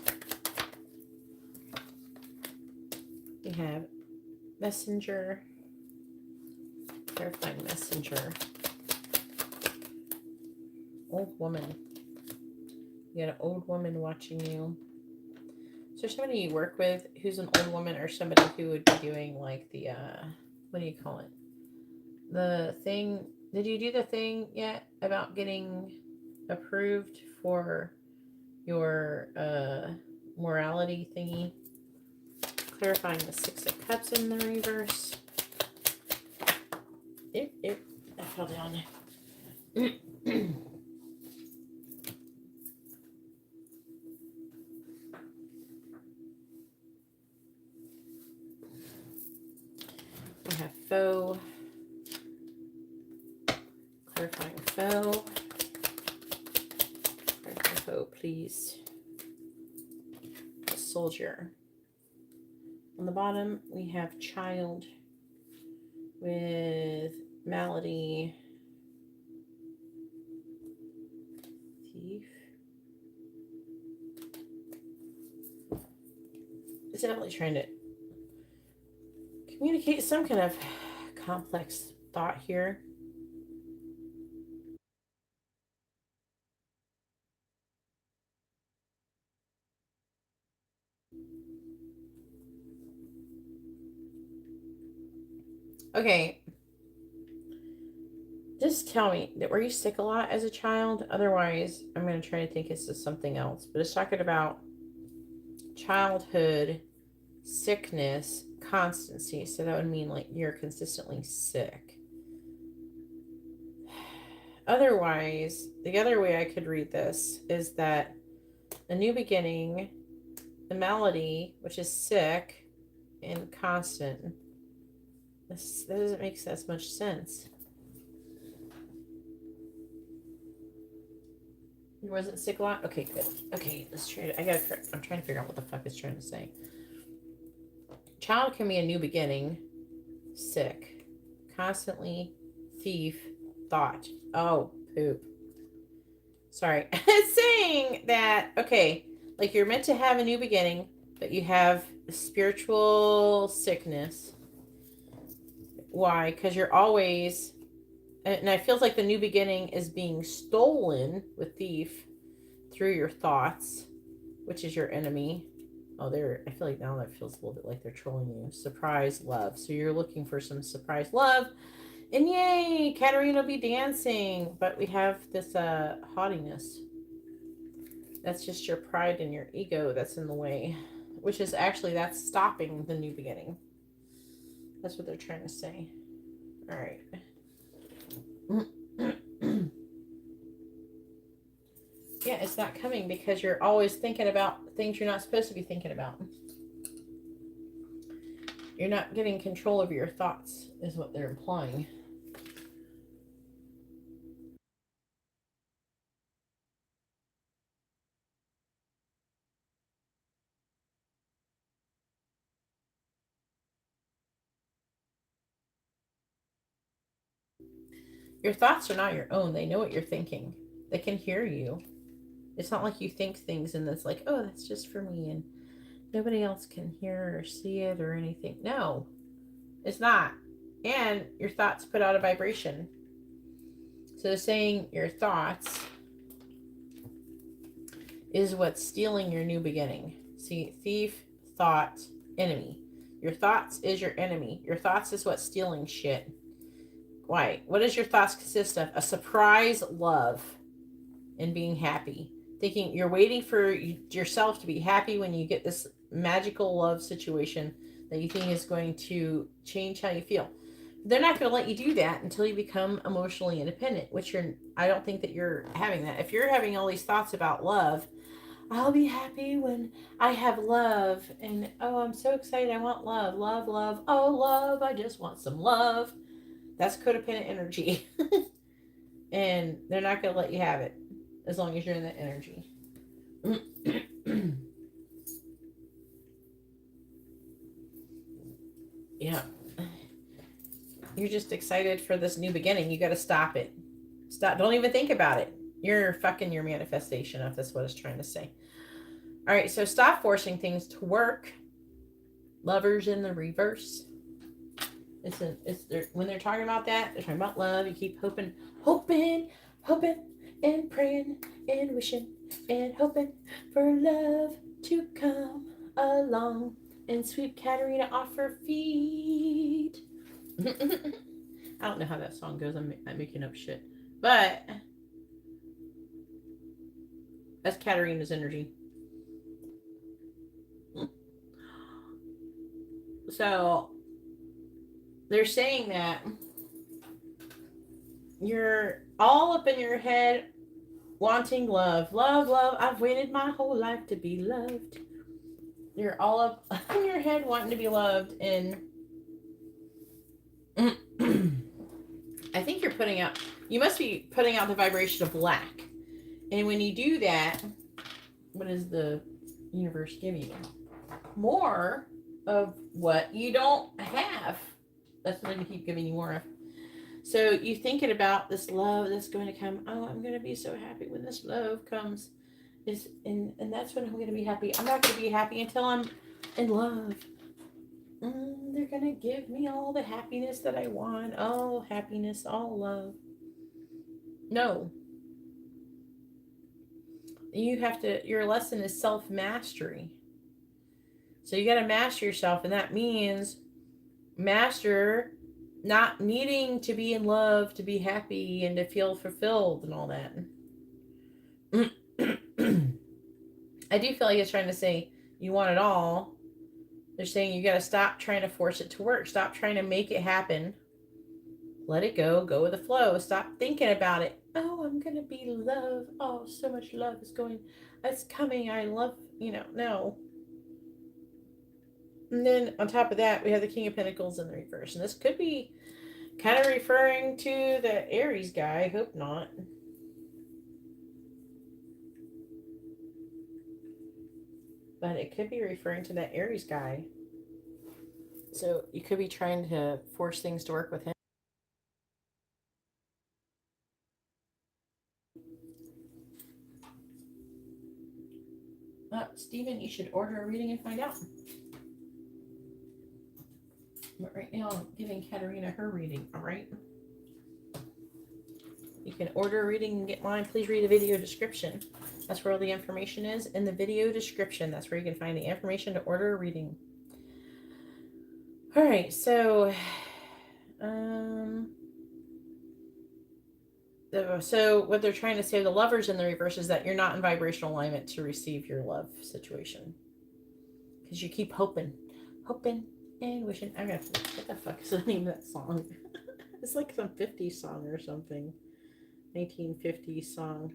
We have Messenger. Clarifying Messenger. Old woman. You got an old woman watching you. Is there somebody you work with who's an old woman, or somebody who would be doing like the, what do you call it? The thing, did you do the thing yet about getting approved for your morality thingy? Clarifying the Six of Cups in the reverse. I fell down. We have foe. Clarifying foe. info, please. Soldier. On the bottom, we have child with malady, thief. It's definitely trying to communicate some kind of complex thought here. Okay. Just tell me, were you sick a lot as a child? Otherwise, I'm going to try to think it's just something else. But it's talking about childhood sickness constancy. So that would mean like you're consistently sick. Otherwise, the other way I could read this is that a new beginning, the malady, which is sick and constant. That doesn't make as much sense. You wasn't sick a lot? Okay, good. Okay, let's try it. I'm trying to figure out what the fuck it's trying to say. Child can be a new beginning. Sick. Constantly. Thief. Thought. Oh, poop. Sorry. It's saying that, okay, like you're meant to have a new beginning, but you have spiritual sickness. Why? Because you're always, and it feels like the new beginning is being stolen with thief through your thoughts, which is your enemy. Oh, I feel like now that feels a little bit like they're trolling you. Surprise love. So you're looking for some surprise love. And yay, Katarina will be dancing. But we have this haughtiness. That's just your pride and your ego that's in the way. Which is actually, that's stopping the new beginning. That's what they're trying to say. All right. Yeah, it's not coming because you're always thinking about things you're not supposed to be thinking about. You're not getting control of your thoughts, is what they're implying. Your thoughts are not your own. They know what you're thinking. They can hear you. It's not like you think things and it's like, oh, that's just for me and nobody else can hear or see it or anything. No, it's not. And your thoughts put out a vibration. So saying your thoughts is what's stealing your new beginning. See, thief, thought, enemy. Your thoughts is your enemy. Your thoughts is what's stealing shit. Why? What does your thoughts consist of? A surprise love and being happy. Thinking you're waiting for yourself to be happy when you get this magical love situation that you think is going to change how you feel. They're not going to let you do that until you become emotionally independent, which I don't think that you're having that. If you're having all these thoughts about love, I'll be happy when I have love. And oh, I'm so excited. I want love, love, love. Oh, love. I just want some love. That's codependent energy. And they're not going to let you have it as long as you're in that energy. Yeah. You're just excited for this new beginning. You got to stop it. Stop. Don't even think about it. You're fucking your manifestation, if that's what it's trying to say. All right, so stop forcing things to work. Lovers in the reverse. When they're talking about that, they're talking about love. You keep hoping, and praying and wishing and hoping for love to come along and sweep Katarina off her feet. I don't know how that song goes. I'm making up shit, but that's Katarina's energy. So they're saying that you're all up in your head wanting love. Love, love. I've waited my whole life to be loved. You're all up in your head wanting to be loved. And I think you must be putting out the vibration of lack. And when you do that, what does the universe give you? More of what you don't have. That's what they keep giving you more of. So you thinking about this love that's going to come. Oh, I'm going to be so happy when this love comes. And that's when I'm going to be happy. I'm not going to be happy until I'm in love. They're going to give me all the happiness that I want. All happiness, all love. No. Your lesson is self-mastery. So you got to master yourself, and that means master not needing to be in love to be happy and to feel fulfilled and all that. I do feel like it's trying to say you want it all. They're saying you got to stop trying to force it to work. Stop trying to make it happen. Let it go. Go with the flow. Stop thinking about it. Oh, I'm going to be love. Oh, so much love is going. It's coming. I love, no. And then on top of that, we have the King of Pentacles in the reverse. And this could be kind of referring to the Aries guy. I hope not. But it could be referring to that Aries guy. So you could be trying to force things to work with him. Stephen, you should order a reading and find out. But right now, I'm giving Katarina her reading, all right? You can order a reading and get mine. Please read the video description. That's where all the information is. In the video description, that's where you can find the information to order a reading. All right, so what they're trying to say, the lovers in the reverse, is that you're not in vibrational alignment to receive your love situation. Because you keep hoping and wishing. I got what the fuck is the name of that song? It's like some 50s song or something. 1950s song.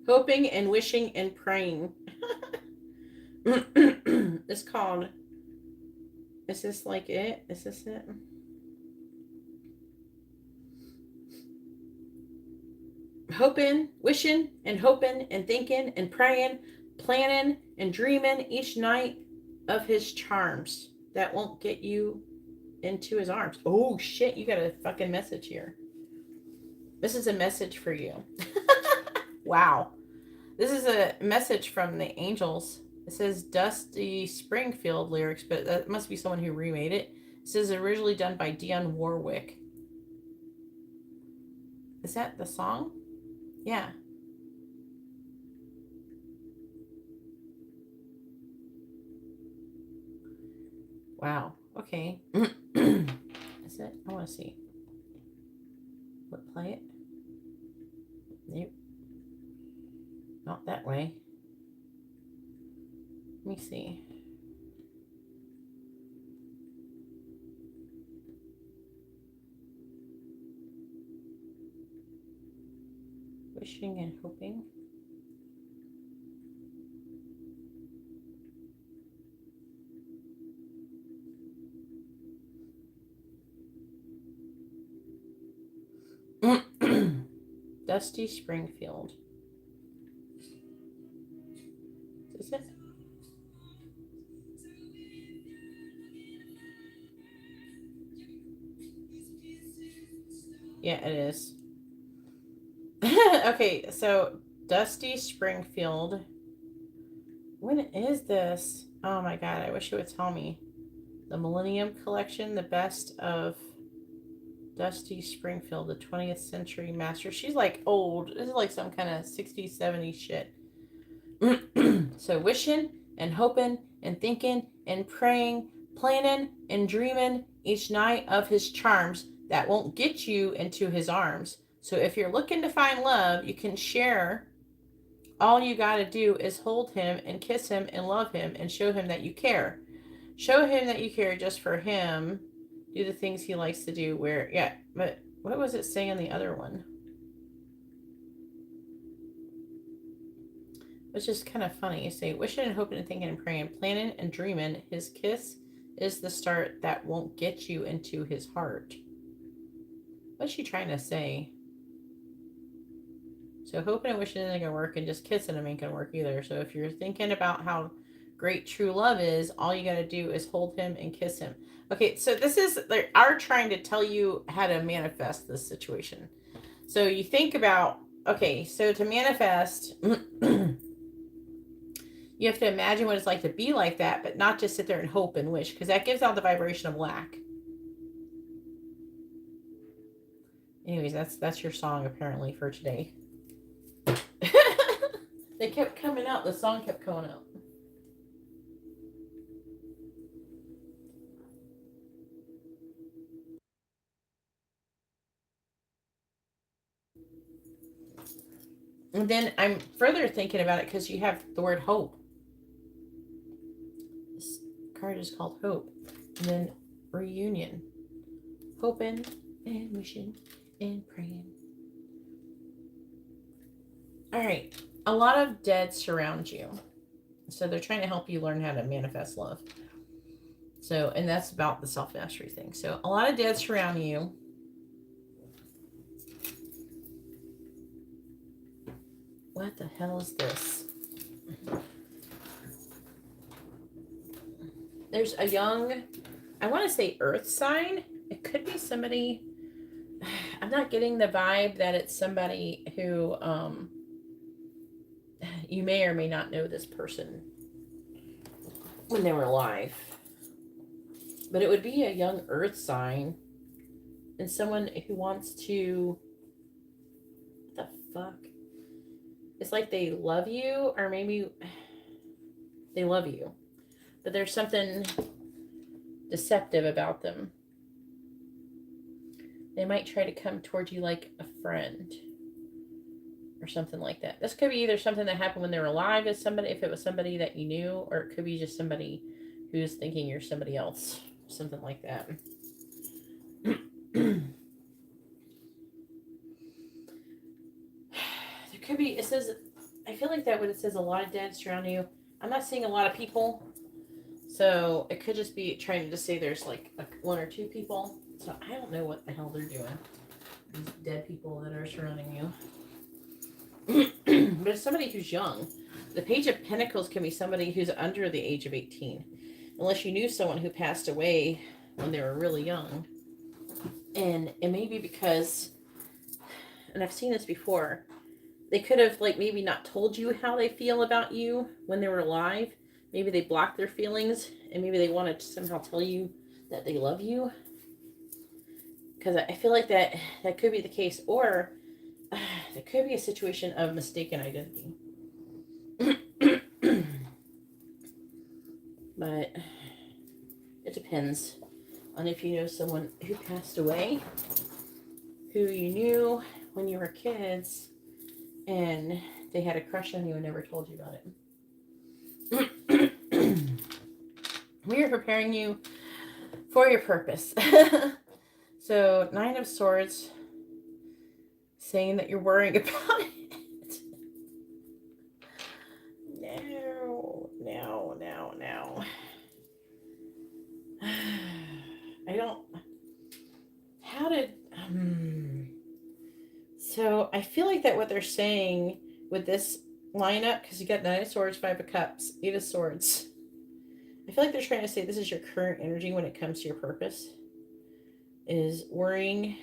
Hoping and wishing and praying. It's called. Is this like it? Is this it? Hoping, wishing, and hoping, and thinking, and praying, planning, and dreaming each night of his charms that won't get you into his arms. Oh shit, you got a fucking message here. This is a message for you. Wow. This is a message from the angels. It says Dusty Springfield lyrics, but that must be someone who remade it. It says originally done by Dionne Warwick. Is that the song? Yeah. Wow. Okay. Is it? I want to see. What, play it? Nope. Not that way. Let me see. Wishing and hoping. Dusty Springfield. Is it? Yeah, it is. Okay, so Dusty Springfield. When is this? Oh my god, I wish it would tell me. The Millennium Collection, the best of Dusty Springfield, the 20th century master. She's like old. This is like some kind of 60s, 70s shit. So wishing and hoping and thinking and praying, planning and dreaming each night of his charms that won't get you into his arms. So if you're looking to find love, you can share. All you got to do is hold him and kiss him and love him and show him that you care. Show him that you care just for him. Do the things he likes to do. But what was it saying on the other one? which is kind of funny. You say, wishing and hoping and thinking and praying, planning and dreaming. His kiss is the start that won't get you into his heart. What's she trying to say? So hoping and wishing isn't gonna work, and just kissing him ain't gonna work either. So if you're thinking about how great true love is, all you gotta do is hold him and kiss him. Okay, so this is, they are trying to tell you how to manifest this situation. So you think about, okay, so to manifest, you have to imagine what it's like to be like that, but not just sit there and hope and wish, because that gives out the vibration of lack. Anyways, that's your song apparently for today. They kept coming out. The song kept coming out. And then I'm further thinking about it because you have the word hope. This card is called Hope. And then reunion. Hoping and wishing and praying. All right. A lot of dead surround you. So they're trying to help you learn how to manifest love. So, and that's about the self-mastery thing. So a lot of dead surround you. What the hell is this? There's a young, I want to say earth sign. It could be somebody, I'm not getting the vibe that it's somebody who, you may or may not know this person when they were alive. But it would be a young earth sign and someone who wants to, what the fuck? It's like they love you, or maybe they love you, but there's something deceptive about them. They might try to come toward you like a friend or something like that. This could be either something that happened when they were alive as somebody, if it was somebody that you knew, or it could be just somebody who's thinking you're somebody else, something like that. There could be, it says, I feel like that when it says a lot of dead surrounding you, I'm not seeing a lot of people. So it could just be trying to say there's like one or two people. So I don't know what the hell they're doing. These dead people that are surrounding you. But it's somebody who's young. The Page of Pentacles can be somebody who's under the age of 18. Unless you knew someone who passed away when they were really young. And it may be because, and I've seen this before, they could have like maybe not told you how they feel about you when they were alive. Maybe they blocked their feelings, and maybe they wanted to somehow tell you that they love you. Because I feel like that could be the case. Or there could be a situation of mistaken identity. But it depends on if you know someone who passed away, who you knew when you were kids, and they had a crush on you and never told you about it. We are preparing you for your purpose. So, 9 of Swords, saying that you're worrying about it. No. I don't, how did, so I feel like that what they're saying with this lineup, because you got 9 of Swords, 5 of Cups, 8 of Swords, I feel like they're trying to say this is your current energy when it comes to your purpose, is worrying.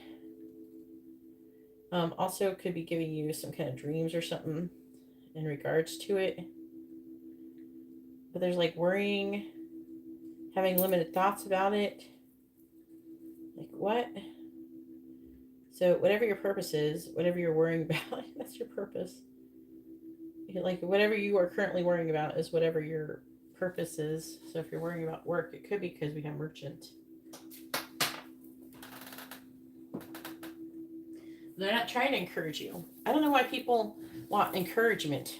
Also could be giving you some kind of dreams or something in regards to it. But there's like worrying, having limited thoughts about it. Like what? So whatever your purpose is, whatever you're worrying about, that's your purpose. Like whatever you are currently worrying about is whatever your purpose is. So if you're worrying about work, it could be because we have merchant. They're not trying to encourage you. I don't know why people want encouragement.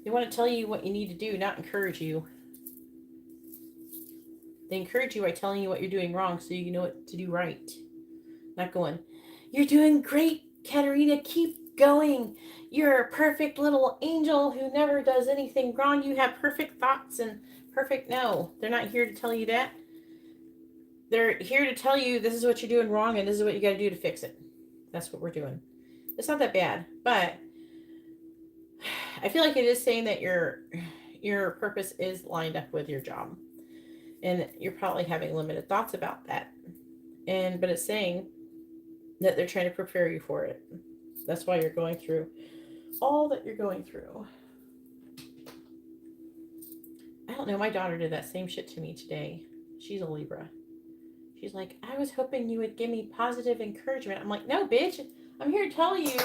They want to tell you what you need to do, not encourage you. They encourage you by telling you what you're doing wrong so you know what to do right. Not going, you're doing great, Katerina. Keep going. You're a perfect little angel who never does anything wrong. You have perfect thoughts and perfect. No, they're not here to tell you that. They're here to tell you this is what you're doing wrong and this is what you got to do to fix it. That's what we're doing. It's not that bad, but I feel like it is saying that your purpose is lined up with your job, and you're probably having limited thoughts about that. But it's saying that they're trying to prepare you for it. That's why you're going through all that you're going through. I don't know. My daughter did that same shit to me today. She's a Libra. She's like, I was hoping you would give me positive encouragement. I'm like, no, bitch. I'm here to tell you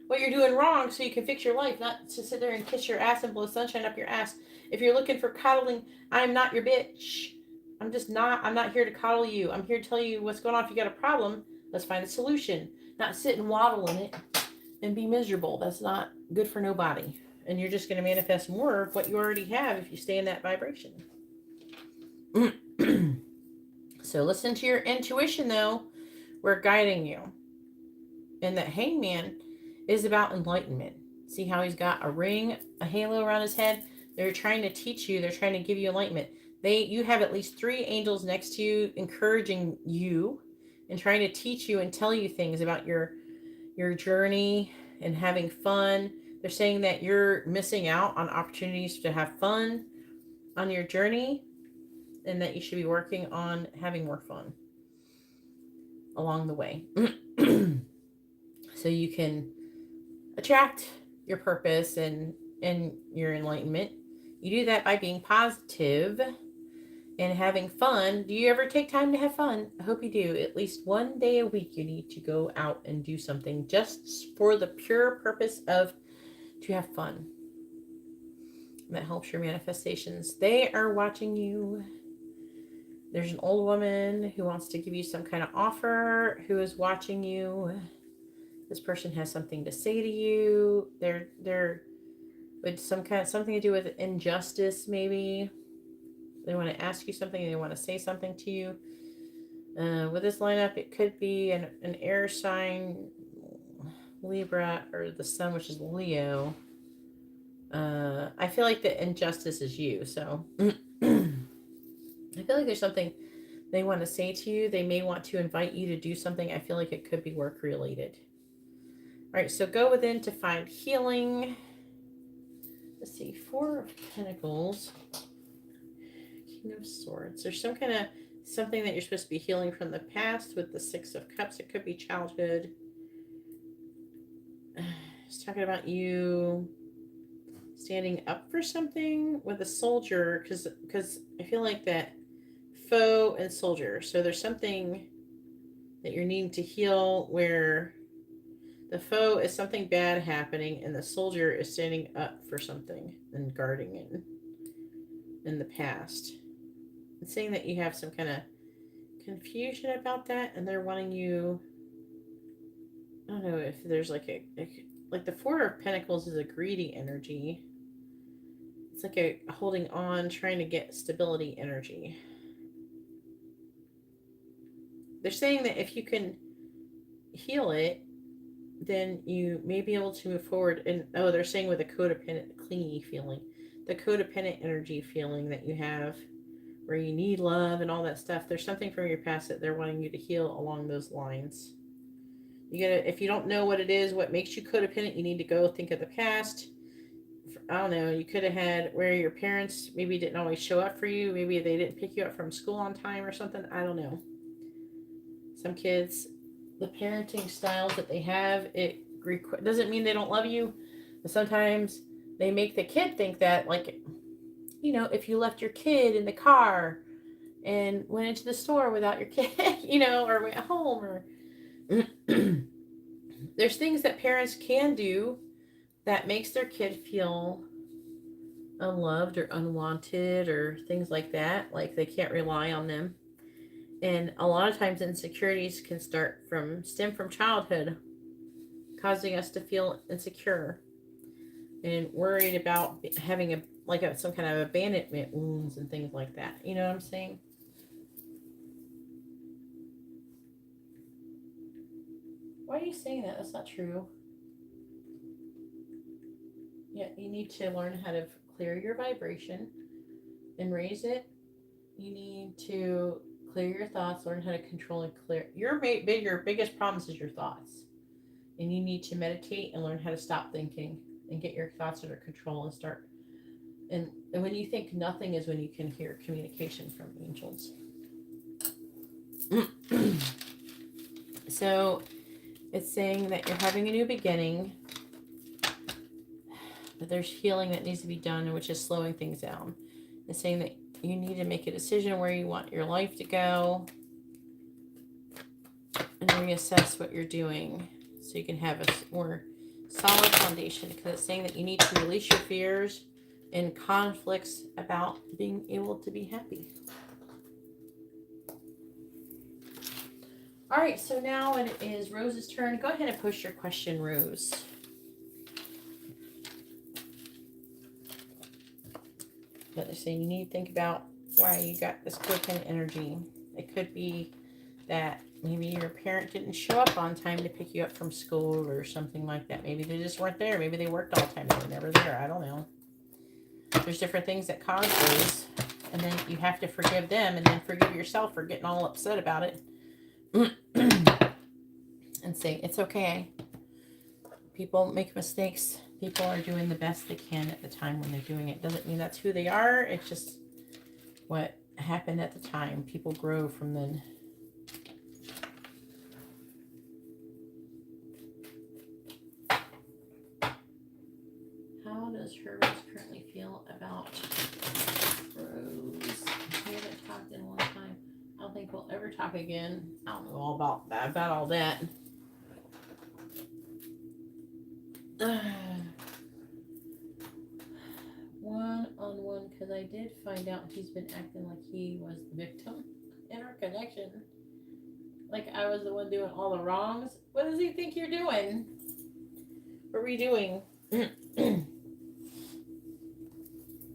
what you're doing wrong so you can fix your life, not to sit there and kiss your ass and blow sunshine up your ass. If you're looking for coddling, I am not your bitch. I'm not here to coddle you. I'm here to tell you what's going on. If you got a problem, let's find a solution. Not sit and waddle in it and be miserable. That's not good for nobody. And you're just going to manifest more of what you already have if you stay in that vibration. So listen to your intuition, though. We're guiding you. And that hangman is about enlightenment. See how he's got a ring, a halo around his head? They're trying to teach you. They're trying to give you enlightenment. You have at least 3 angels next to you encouraging you and trying to teach you and tell you things about your journey and having fun. They're saying that you're missing out on opportunities to have fun on your journey and that you should be working on having more fun along the way. So you can attract your purpose and your enlightenment. You do that by being positive and having fun. Do you ever take time to have fun? I hope you do. At least one day a week you need to go out and do something just for the pure purpose of to have fun. And that helps your manifestations. They are watching you. There's an old woman who wants to give you some kind of offer who is watching you. This person has something to say to you. They're with something to do with injustice, maybe. They want to ask you something. They want to say something to you. With this lineup, it could be an air sign, Libra, or the sun, which is Leo. I feel like the injustice is you. So I feel like there's something they want to say to you. They may want to invite you to do something. I feel like it could be work related. All right, so go within to find healing. Let's see, 4 of Pentacles, King of Swords. There's some kind of something that you're supposed to be healing from the past with the 6 of Cups. It could be childhood. It's talking about you standing up for something with a soldier, because I feel like that foe and soldier. So there's something that you're needing to heal where the foe is something bad happening and the soldier is standing up for something and guarding it in the past. It's saying that you have some kind of confusion about that and they're wanting you, I don't know if there's like the 4 of Pentacles is a greedy energy. It's like a holding on, trying to get stability energy. They're saying that if you can heal it, then you may be able to move forward. And they're saying with a codependent, clingy feeling, the codependent energy feeling that you have where you need love and all that stuff. There's something from your past that they're wanting you to heal along those lines. If you don't know what it is, what makes you codependent, you need to go think of the past. I don't know, you could have had where your parents maybe didn't always show up for you. Maybe they didn't pick you up from school on time or something. I don't know. Some kids, the parenting styles that they have, it doesn't mean they don't love you, but sometimes they make the kid think that, like, you know, if you left your kid in the car and went into the store without your kid, you know, or went home, or there's things that parents can do that makes their kid feel unloved or unwanted or things like that, like they can't rely on them. And a lot of times insecurities can stem from childhood, causing us to feel insecure and worried about having some kind of abandonment wounds and things like that. You know what I'm saying? Why are you saying that? That's not true. Yeah, you need to learn how to clear your vibration and raise it. You need to clear your thoughts, learn how to control and clear. Your biggest problems is your thoughts. And you need to meditate and learn how to stop thinking and get your thoughts under control and start. And when you think nothing is when you can hear communication from angels. So it's saying that you're having a new beginning, but there's healing that needs to be done, which is slowing things down. It's saying that you need to make a decision where you want your life to go and reassess what you're doing so you can have a more solid foundation, because it's saying that you need to release your fears and conflicts about being able to be happy. All right, so now it is Rose's turn. Go ahead and post your question, Rose. But they're saying you need to think about why you got this co-kind energy. It could be that maybe your parent didn't show up on time to pick you up from school or something like that. Maybe they just weren't there. Maybe they worked all the time. They were never there. I don't know. There's different things that cause those. And then you have to forgive them and then forgive yourself for getting all upset about it. And say, it's okay. People make mistakes. People are doing the best they can at the time when they're doing it. Doesn't mean that's who they are. It's just what happened at the time. People grow from then. How does Rose currently feel about Rose? We haven't talked in a long time. I don't think we'll ever talk again. I don't know all about that. About all that. One-on-one, because I did find out he's been acting like he was the victim in our connection. Like I was the one doing all the wrongs. What does he think you're doing? What are we doing?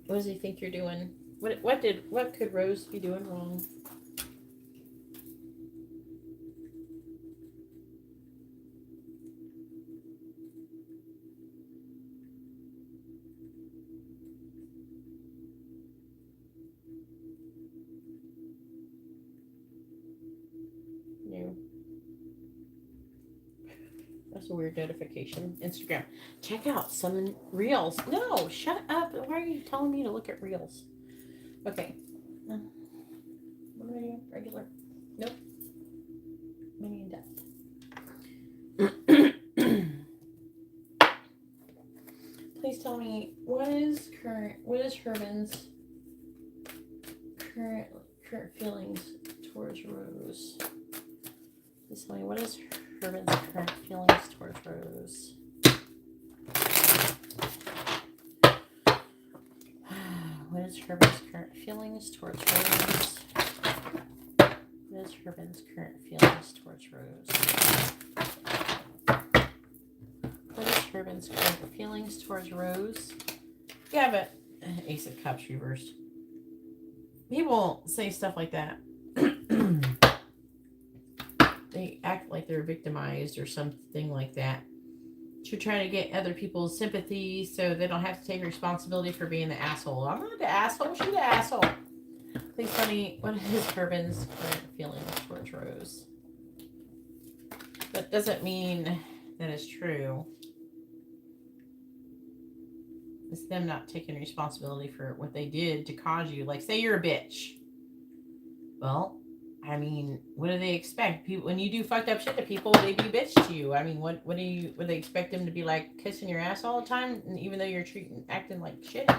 What does he think you're doing? What could Rose be doing wrong? No. That's a weird notification. Instagram. Check out some reels. No, shut up. Why are you telling me to look at reels? Okay. What am I doing? Regular. Nope. Mini in depth. Please tell me what is Herman's current feelings towards Rose? Please tell me what is Herman's current feelings towards Rose? What is Herman's current feelings towards Rose? What is Herman's current feelings towards Rose? What is Herman's current feelings towards Rose? Yeah, but Ace of Cups reversed. People say stuff like that. They act like they're victimized or something like that to try to get other people's sympathy so they don't have to take responsibility for being the asshole. I'm not the asshole. She's the asshole. Please tell me what is Herman's current feelings towards Rose. That doesn't mean that it's true. It's them not taking responsibility for what they did to cause you. Like, say you're a bitch. Well, I mean, what do they expect? People, when you do fucked up shit to people, they be bitch to you. I mean, what do they expect them to be like kissing your ass all the time, and even though you're acting like shit?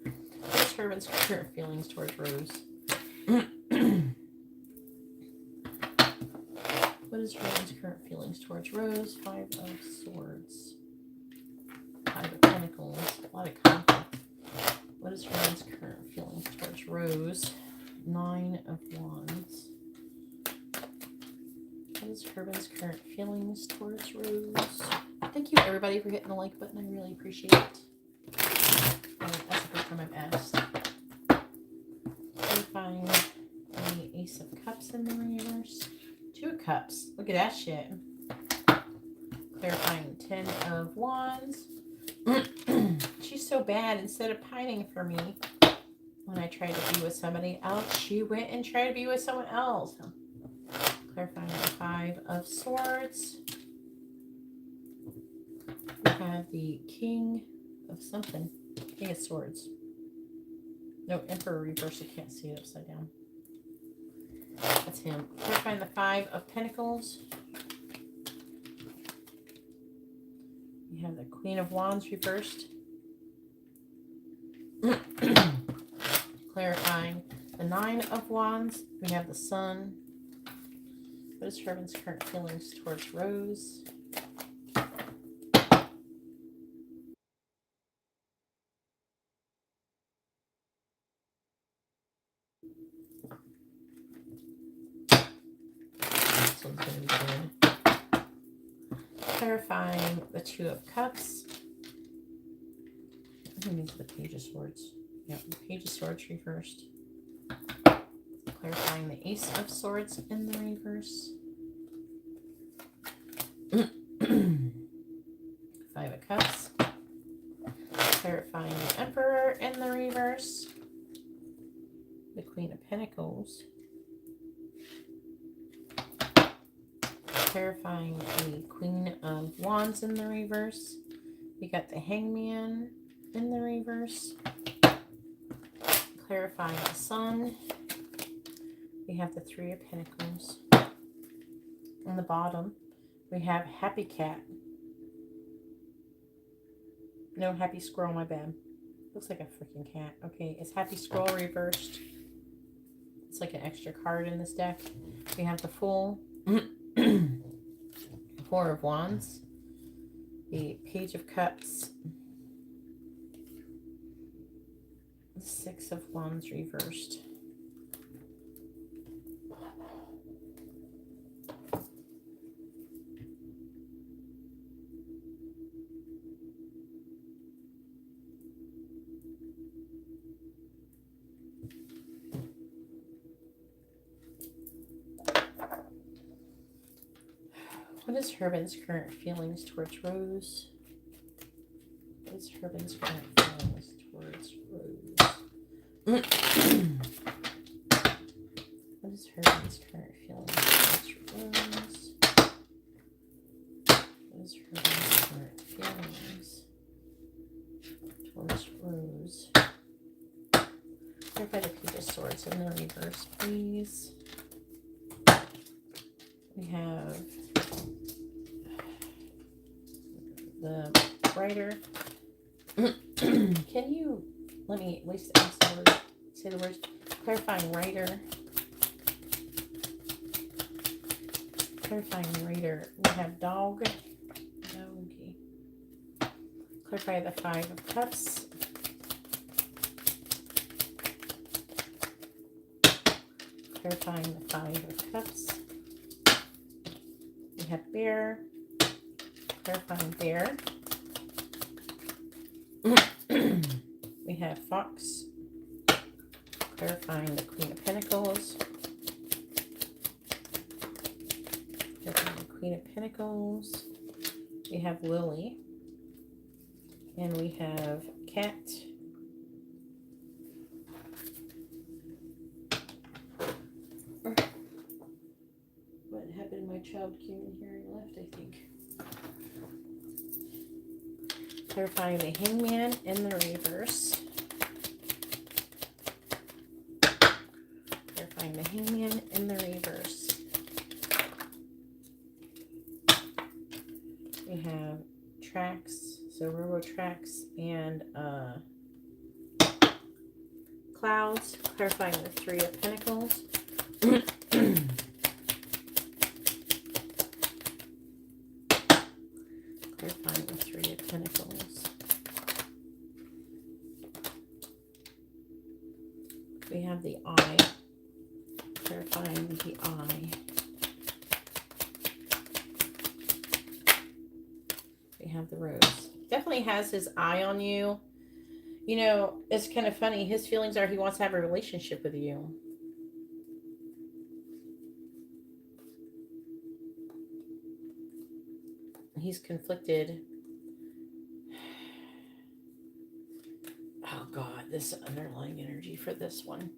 What's Herman's current feelings towards Rose? What is Herman's current feelings towards Rose? 5 of Swords. 5 of Pentacles. A lot of conflict. What is Herman's current feelings towards Rose? 9 of Wands. What is Herman's current feelings towards Rose? Thank you, everybody, for hitting the like button. I really appreciate it. That's the first time I've asked. Clarifying the Ace of Cups in the reverse. 2 of Cups. Look at that shit. Clarifying 10 of Wands. bad. Instead of pining for me when I tried to be with somebody else, she went and tried to be with someone else. Clarifying the 5 of Swords. We have the King of something. King of Swords. No, Emperor reverse. I can't see it upside down. That's him. Clarifying the 5 of Pentacles. We have the Queen of Wands reversed. Clarifying the 9 of Wands. We have the Sun. What is Herman's current feelings towards Rose? This one's going to be good. Clarifying the 2 of Cups. Who needs the Page of Swords? Yep, the Page of Swords reversed. Clarifying the Ace of Swords in the reverse. 5 of Cups. Clarifying the Emperor in the reverse. The Queen of Pentacles. Clarifying the Queen of Wands in the reverse. We got the Hangman in the reverse. Clarifying the Sun. We have the 3 of Pentacles. On the bottom, we have Happy Cat. No, Happy Squirrel, my bad. Looks like a freaking cat. Okay, it's Happy Squirrel reversed. It's like an extra card in this deck. We have the Fool. 4 of Wands. The Page of Cups. The 6 of Wands reversed. What is Herman's current feelings towards Rose? What is Herman's current feelings towards Rose? What is Herman's current feelings towards Rose? What is Herman's current feelings towards Rose? Clarify the Page of Swords in the reverse, please. We have the writer. Can you let me at least say the words? Clarifying writer. Clarifying writer. We have dog. Okay. Clarify the 5 of Cups. Clarifying the 5 of Cups. We have bear. Clarifying bear. We have fox. Clarifying the Queen of Pentacles. Clarifying the Queen of Pentacles. We have lily. And we have cat. What happened? My child came in here and left, I think. Clarifying the Hangman in the reverse. Clarifying the Hangman in the reverse. We have tracks, so railroad tracks and clouds. Clarifying the 3 of Pentacles. Clarifying the 3 of Pentacles. We have the eye. Clarifying the eye. We have the rose. Definitely has his eye on you. You know, it's kind of funny. His feelings are he wants to have a relationship with you. He's conflicted. this underlying energy for this one.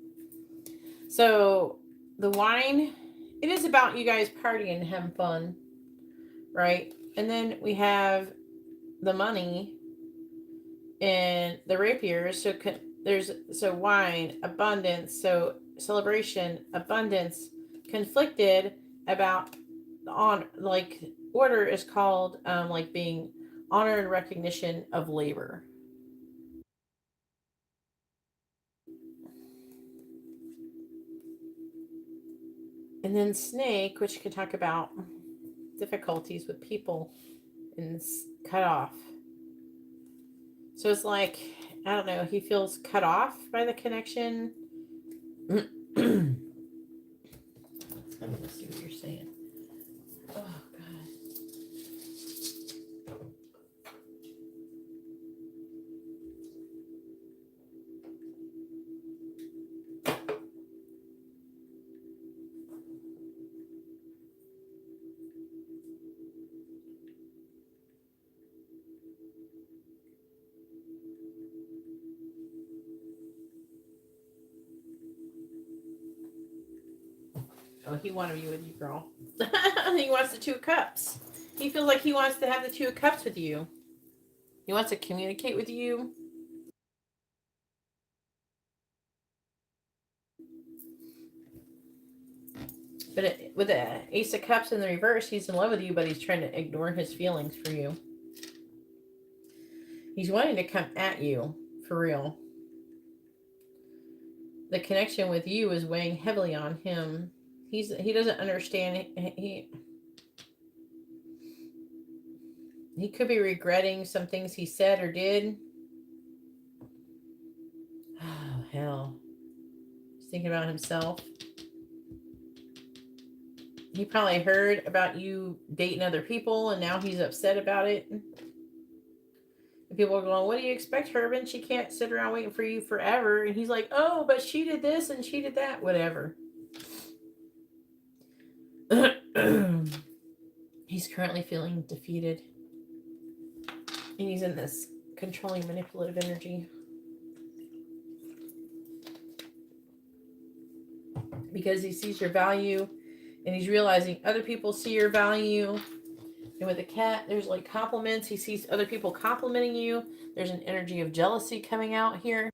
So the wine, it is about you guys partying and having fun, right? And then we have the money and the rapiers. So there's wine, abundance, so celebration, abundance, conflicted about on like order is called like being honor and recognition of labor. And then snake, which can talk about difficulties with people and cut off. So it's like, I don't know, he feels cut off by the connection. Let me see what you're saying. Oh, God. Oh, he wanted to be with you, girl. He wants the 2 of cups. He feels like he wants to have the 2 of cups with you. He wants to communicate with you. But with the Ace of Cups in the reverse, he's in love with you, but he's trying to ignore his feelings for you. He's wanting to come at you, for real. The connection with you is weighing heavily on him. He doesn't understand. He could be regretting some things he said or did. Oh, hell. He's thinking about himself. He probably heard about you dating other people, and now he's upset about it. And people are going, what do you expect, Herman? She can't sit around waiting for you forever. And he's like, oh, but she did this and she did that. Whatever. He's currently feeling defeated. And he's in this controlling, manipulative energy. Because he sees your value. And he's realizing other people see your value. And with the cat, there's like compliments. He sees other people complimenting you. There's an energy of jealousy coming out here.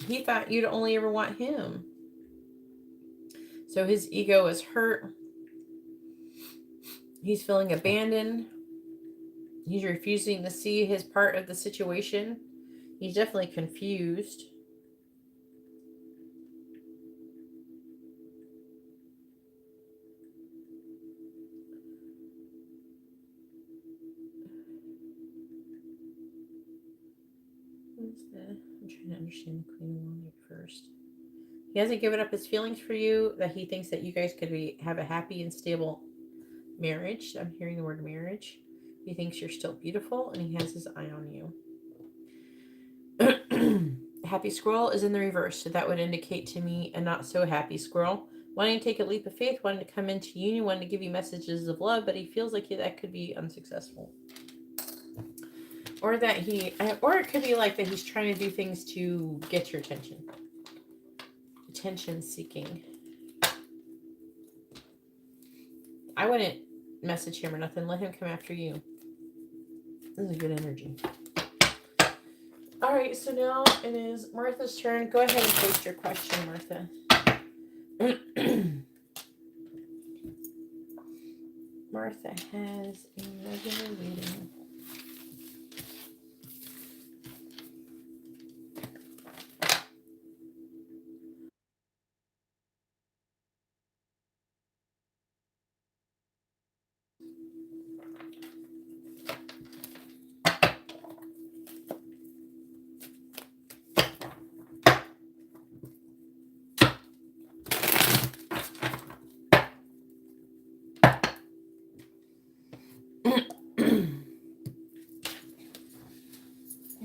He thought you'd only ever want him. So his ego is hurt. He's feeling abandoned. He's refusing to see his part of the situation. He's definitely confused. I'm trying to understand the Queen of Wands first. He hasn't given up his feelings for you, that he thinks that you guys could have a happy and stable marriage. I'm hearing the word marriage. He thinks you're still beautiful, and he has his eye on you. Happy squirrel is in the reverse, so that would indicate to me a not so happy squirrel. Wanting to take a leap of faith, wanting to come into union, wanting to give you messages of love, but he feels like that could be unsuccessful. Or it could be like that he's trying to do things to get your attention. Attention seeking. I wouldn't message him or nothing. Let him come after you. This is good energy. All right, so now it is Martha's turn. Go ahead and post your question, Martha. Martha has a regular reading.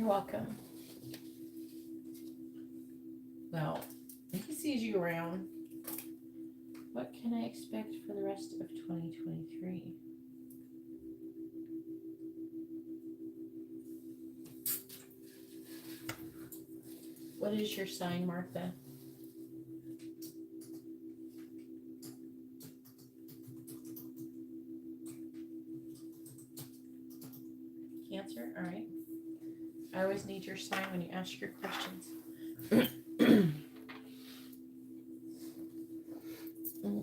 You're welcome. Well, he sees you around. What can I expect for the rest of 2023? What is your sign, Martha? Cancer? All right. I always need your sign when you ask your questions.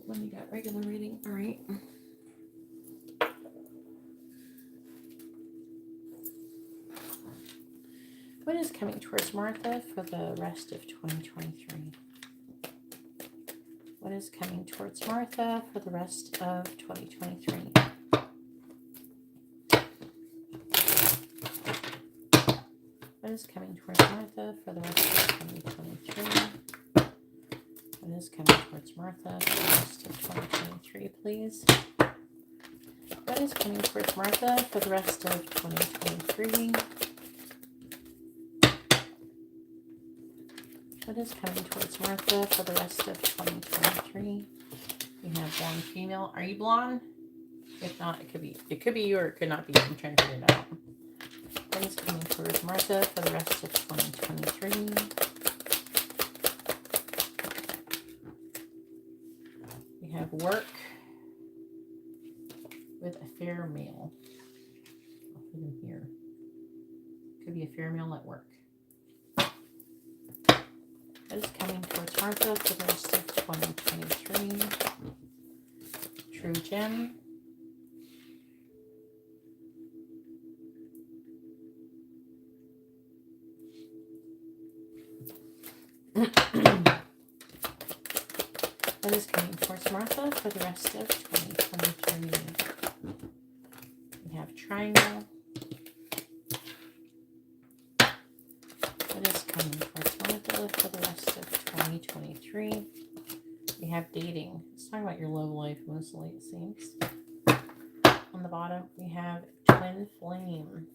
When you got regular reading, all right. What is coming towards Martha for the rest of 2023? What is coming towards Martha for the rest of 2023? What is coming towards Martha for the rest of 2023? What is coming towards Martha for the rest of 2023, please? What is coming towards Martha for the rest of 2023? What is coming towards Martha for the rest of 2023? We have blonde female. Are you blonde? If not, it could be you or it could not be. I'm trying to figure it out. What is coming towards Martha for the rest of 2023? We have work with a fair male. I'll put him here. Could be a fair male at work. What is coming towards Martha for the rest of 2023? True gem. What is coming towards Martha for the rest of 2023? We have triangle. What is coming towards Martha for the rest of 2023? We have dating. Let's talk about your love life mostly, it seems. On the bottom, we have twin flame.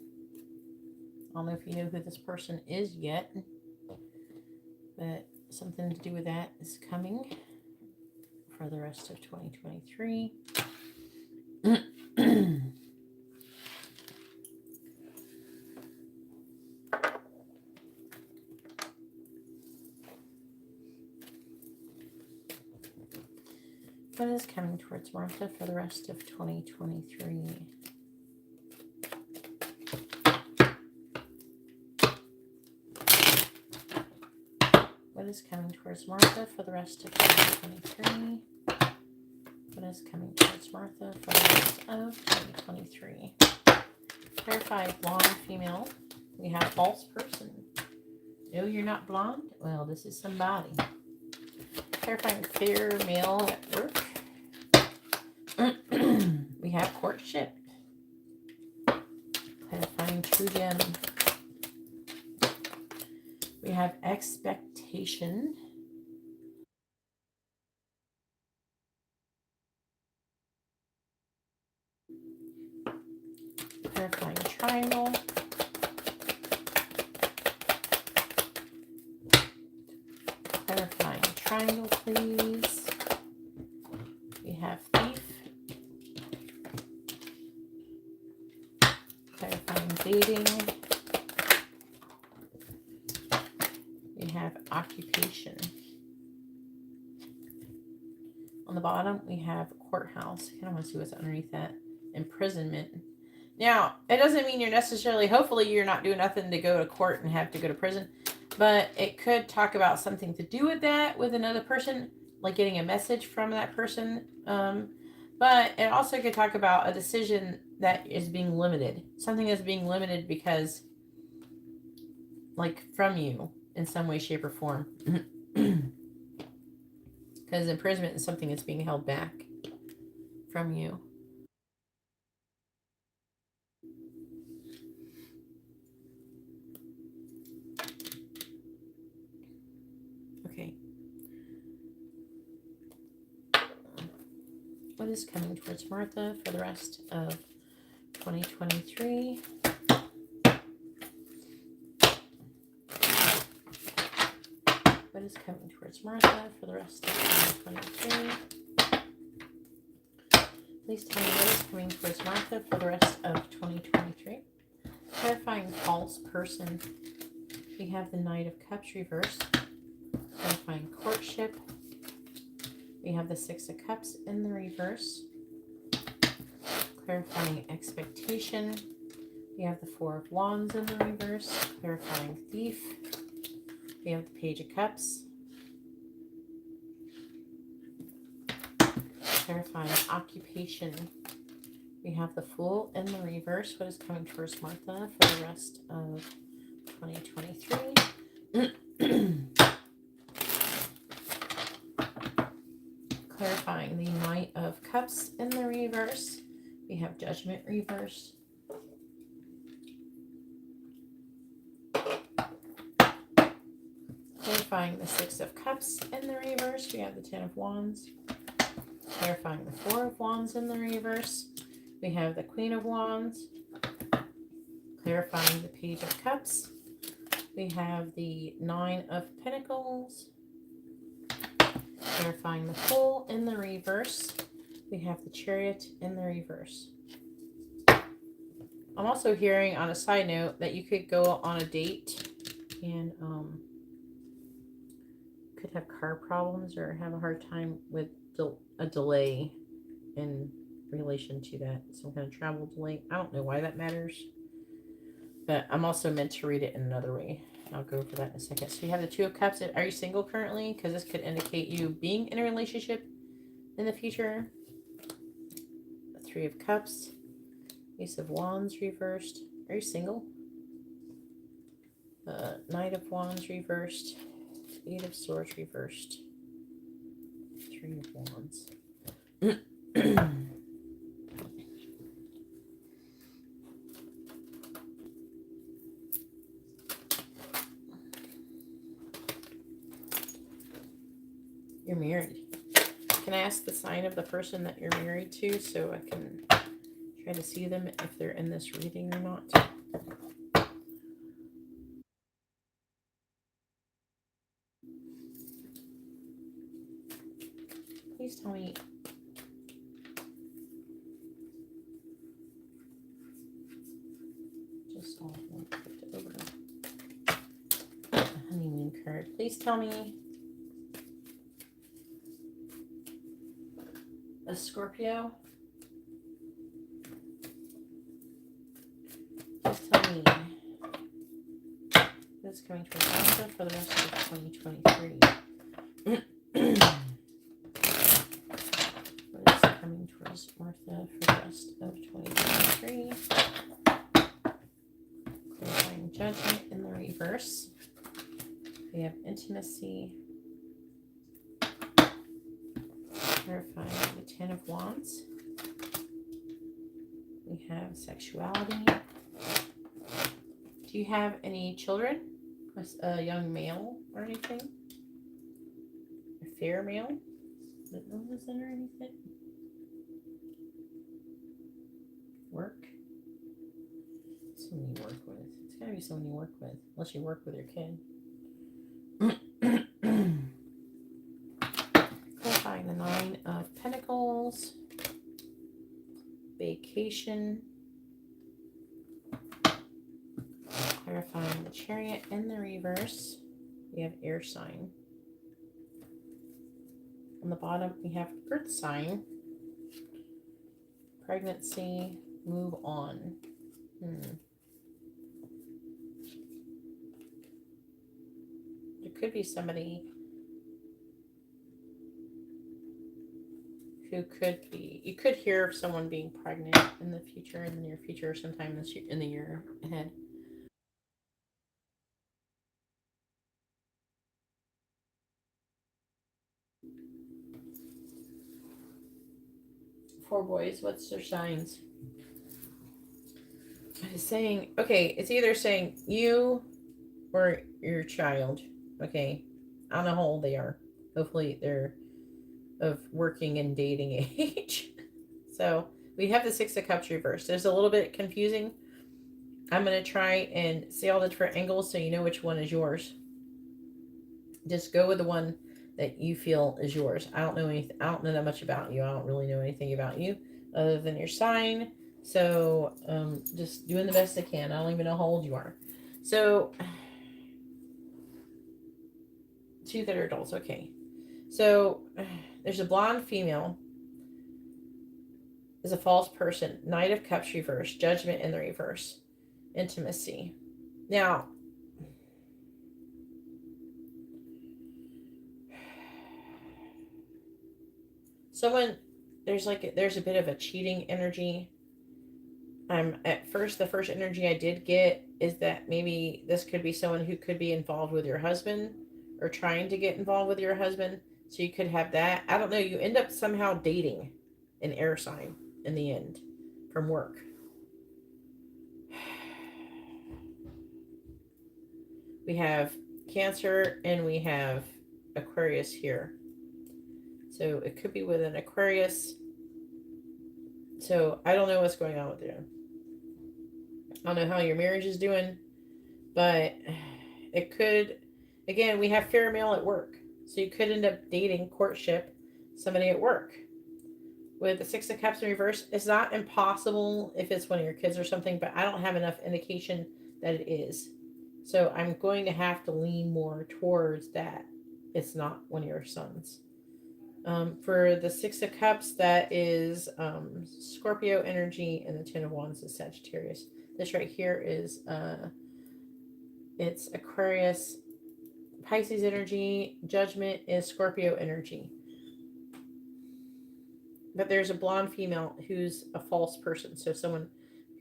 I don't know if you know who this person is yet, but something to do with that is coming for the rest of 2023. What is coming towards Martha for the rest of 2023? What is coming towards Martha for the rest of 2023? What is coming towards Martha for the rest of 2023? Clarify blonde female. We have false person. No, you're not blonde? Well, this is somebody. Clarifying fair male at work. We have courtship. Clarifying true gem. We have expectation. Clarifying triangle. Clarifying triangle, please. We have thief. Clarifying dating. We have occupation. On the bottom, we have courthouse. I kind of want to see what's underneath that. Imprisonment. Now, it doesn't mean you're necessarily, hopefully you're not doing nothing to go to court and have to go to prison, but it could talk about something to do with that with another person, like getting a message from that person. But it also could talk about a decision that is being limited. Something that's being limited because, like, from you in some way, shape, or form. Because imprisonment is something that's being held back from you. Okay. What is coming towards Martha for the rest of 2023? What is coming towards Martha for the rest of 2023? Please tell me what is coming towards Martha for the rest of 2023. Clarifying false person. We have the Knight of Cups reversed. Clarifying courtship. We have the Six of Cups in the reverse. Clarifying expectation. We have the Four of Wands in the reverse. Clarifying thief. We have the Page of Cups. Clarifying occupation. We have the Fool in the reverse. What is coming towards Martha for the rest of 2023? Clarifying the Knight of Cups in the reverse. We have Judgment reversed. Clarifying the Six of Cups in the reverse. We have the Ten of Wands. Clarifying the Four of Wands in the reverse. We have the Queen of Wands. Clarifying the Page of Cups. We have the Nine of Pentacles. Clarifying the Fool in the reverse. We have the Chariot in the reverse. I'm also hearing on a side note that you could go on a date and could have car problems or have a hard time with a delay in relation to that. Some kind of travel delay. I don't know why that matters, but I'm also meant to read it in another way. I'll go over that in a second. So you have the Two of Cups. Are you single currently? Because this could indicate you being in a relationship in the future. The Three of Cups. Ace of Wands reversed. Are you single? Knight of Wands reversed. Eight of Swords reversed. Three of Wands. You're married. Can I ask the sign of the person that you're married to so I can try to see them if they're in this reading or not? Please tell me. Just all flipped it over. The honeymoon card. Please tell me. A Scorpio. Please tell me what's coming towards Martha for the rest of 2023. What is coming towards Martha for the rest of 2023? Clarifying Judgment in the reverse. We have intimacy. Clarifying the Ten of Wands. We have sexuality. Do you have any children? A young male or anything? A fair male? That is in or anything? Work? Someone you work with. It's gotta be someone you work with. Unless you work with your kid. Clarifying the Nine of Pentacles. Vacation. Clarifying the Chariot in the reverse. We have air sign. On the bottom, we have earth sign. Pregnancy. Move on. There could be somebody who could be, you could hear of someone being pregnant in the future, in the near future, sometime this year, in the year ahead. Four boys, what's their signs? It's saying, okay, it's either saying you or your child. Okay, I don't know how old they are. Hopefully they're of working and dating age. So we have the Six of Cups reversed. There's a little bit confusing. I'm going to try and see all the different angles so you know which one is yours. Just go with the one that you feel is yours. I don't know anything. I don't know that much about you. I don't really know anything about you other than your sign. So just doing the best I can. I don't even know how old you are. So two that are adults. Okay. So there's a blonde female. Is a false person. Knight of Cups reverse. Judgment in the reverse. Intimacy. Now, someone there's a bit of a cheating energy. At first the first energy I did get is that maybe this could be someone who could be involved with your husband or trying to get involved with your husband. So you could have that. I don't know. You end up somehow dating an air sign in the end from work. We have Cancer and we have Aquarius here. So it could be with an Aquarius. So I don't know what's going on with you. I don't know how your marriage is doing, but it could, again, we have fair male at work. So you could end up dating, courtship, somebody at work. With the Six of Cups in reverse, it's not impossible if it's one of your kids or something, but I don't have enough indication that it is. So I'm going to have to lean more towards that. It's not one of your sons. For the Six of Cups, that is Scorpio energy, and the Ten of Wands is Sagittarius. This right here is it's Aquarius. Pisces energy. Judgment is Scorpio energy. But there's a blonde female who's a false person. So someone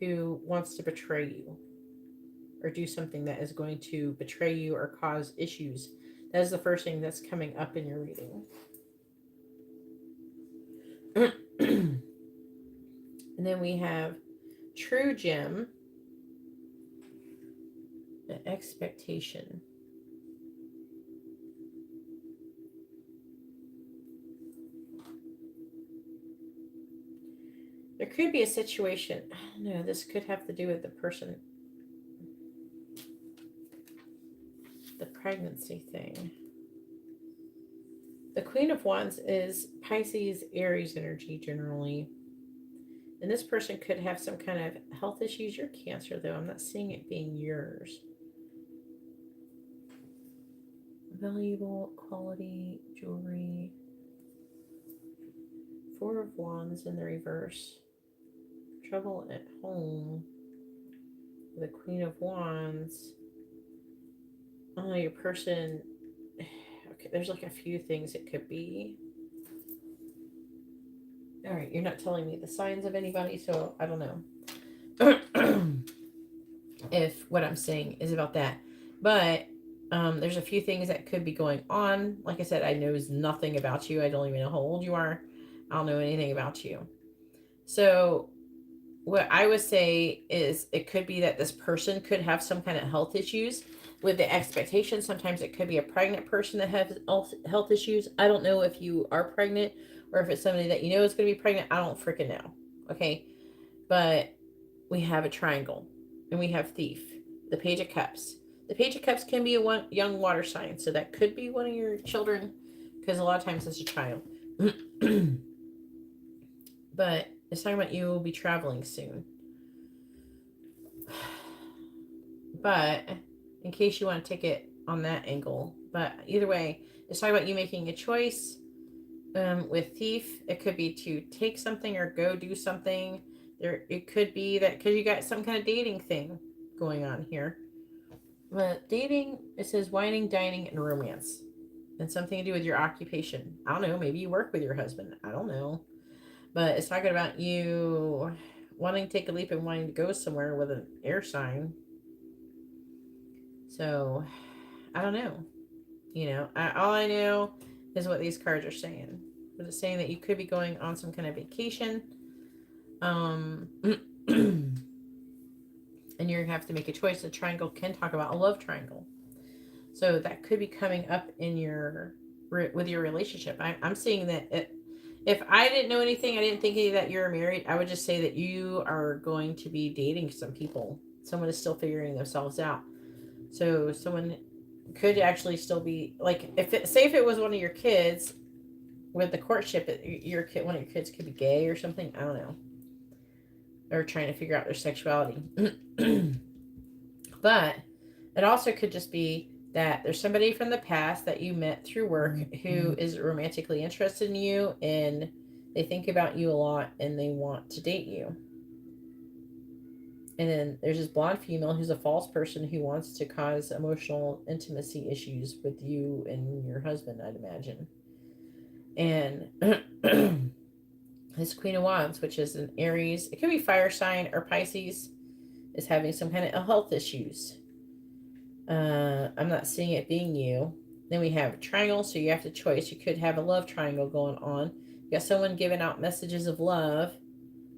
who wants to betray you or do something that is going to betray you or cause issues. That is the first thing that's coming up in your reading. And then we have True Gem, the Expectation. There could be a situation, I don't know, this could have to do with the person, the pregnancy thing. The Queen of Wands is Pisces, Aries energy generally. And this person could have some kind of health issues. You're Cancer, though. I'm not seeing it being yours. Valuable quality jewelry. Four of Wands in the reverse. Trouble at home. The Queen of Wands. Oh, your person. Okay, there's like a few things it could be. All right, you're not telling me the signs of anybody, so I don't know if what I'm saying is about that. But there's a few things that could be going on. Like I said, I know nothing about you. I don't even know how old you are. I don't know anything about you. So what I would say is it could be that this person could have some kind of health issues with the expectation. Sometimes it could be a pregnant person that has health issues. I don't know if you are pregnant or if it's somebody that you know is going to be pregnant. I don't freaking know. Okay. But we have a triangle and we have Thief, the Page of Cups. The Page of Cups can be a young water sign. So that could be one of your children because a lot of times it's a child. But it's talking about you will be traveling soon. But in case you want to take it on that angle. But either way, it's talking about you making a choice. With Thief, it could be to take something or go do something. It could be that because you got some kind of dating thing going on here. But dating, it says whining, dining, and romance. And something to do with your occupation. I don't know. Maybe you work with your husband. I don't know. But it's talking about you wanting to take a leap and wanting to go somewhere with an air sign. So, I don't know. You know, all I know is what these cards are saying. But it's saying that you could be going on some kind of vacation. And you're going to have to make a choice. The triangle can talk about a love triangle. So that could be coming up in with your relationship. I'm seeing that if I didn't know anything, I didn't think that you're married, I would just say that you are going to be dating some people. Someone is still figuring themselves out. So someone could actually still be like, say if it was one of your kids with the courtship, your kid, one of your kids could be gay or something. I don't know, or trying to figure out their sexuality. But it also could just be that there's somebody from the past that you met through work who is romantically interested in you, and they think about you a lot and they want to date you. And then there's this blonde female who's a false person who wants to cause emotional intimacy issues with you and your husband, I'd imagine. And this Queen of Wands, which is an Aries, it could be fire sign or Pisces, is having some kind of health issues. I'm not seeing it being you. Then we have a triangle, so you have the choice. You could have a love triangle going on. You got someone giving out messages of love,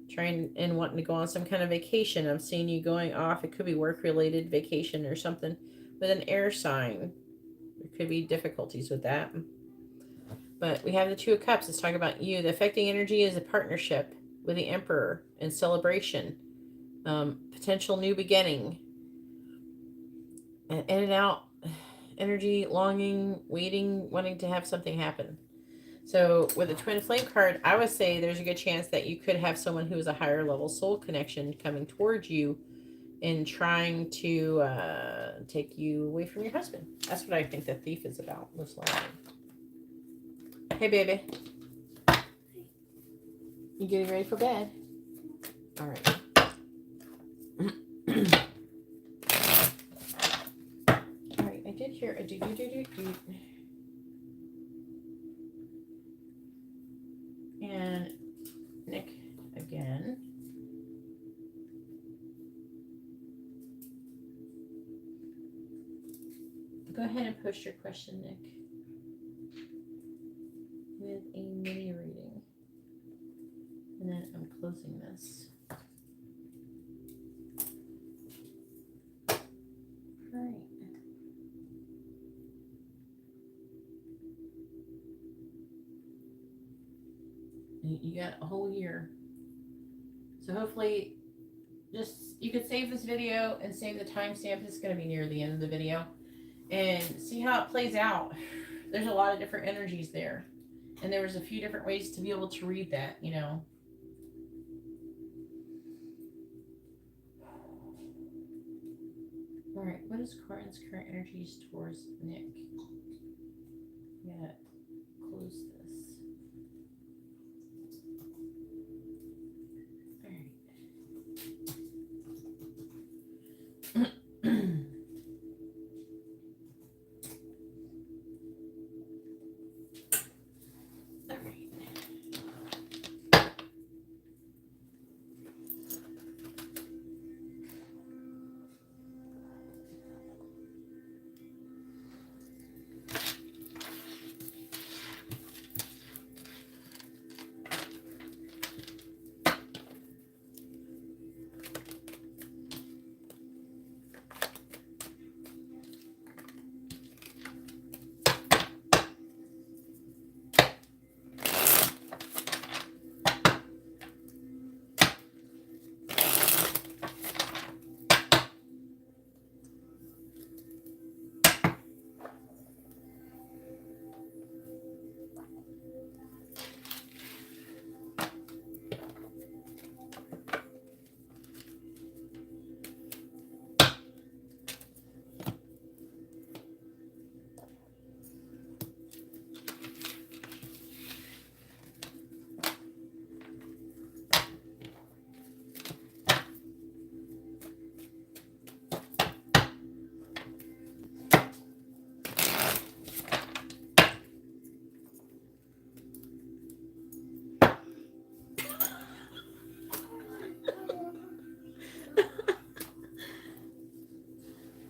trying and wanting to go on some kind of vacation. I'm seeing you going off. It could be work-related vacation or something with an air sign. There could be difficulties with that. But we have the Two of Cups. Let's talk about you. The affecting energy is a partnership with the Emperor and celebration. Potential new beginning. In and out energy, longing, waiting, wanting to have something happen. So with the Twin Flame card, I would say there's a good chance that you could have someone who is a higher level soul connection coming towards you and trying to take you away from your husband. That's what I think the Thief is about, most likely. Hey, baby. You getting ready for bed? All right. All right, I did hear a do. And Nick again. Go ahead and post your question, Nick, with a mini reading. And then I'm closing this. All right. You got a whole year. So hopefully, you could save this video and save the timestamp. It's going to be near the end of the video. And see how it plays out. There's a lot of different energies there. And there was a few different ways to be able to read that, you know. All right, what is Corin's current energies towards Nick? Yeah, close this. All right.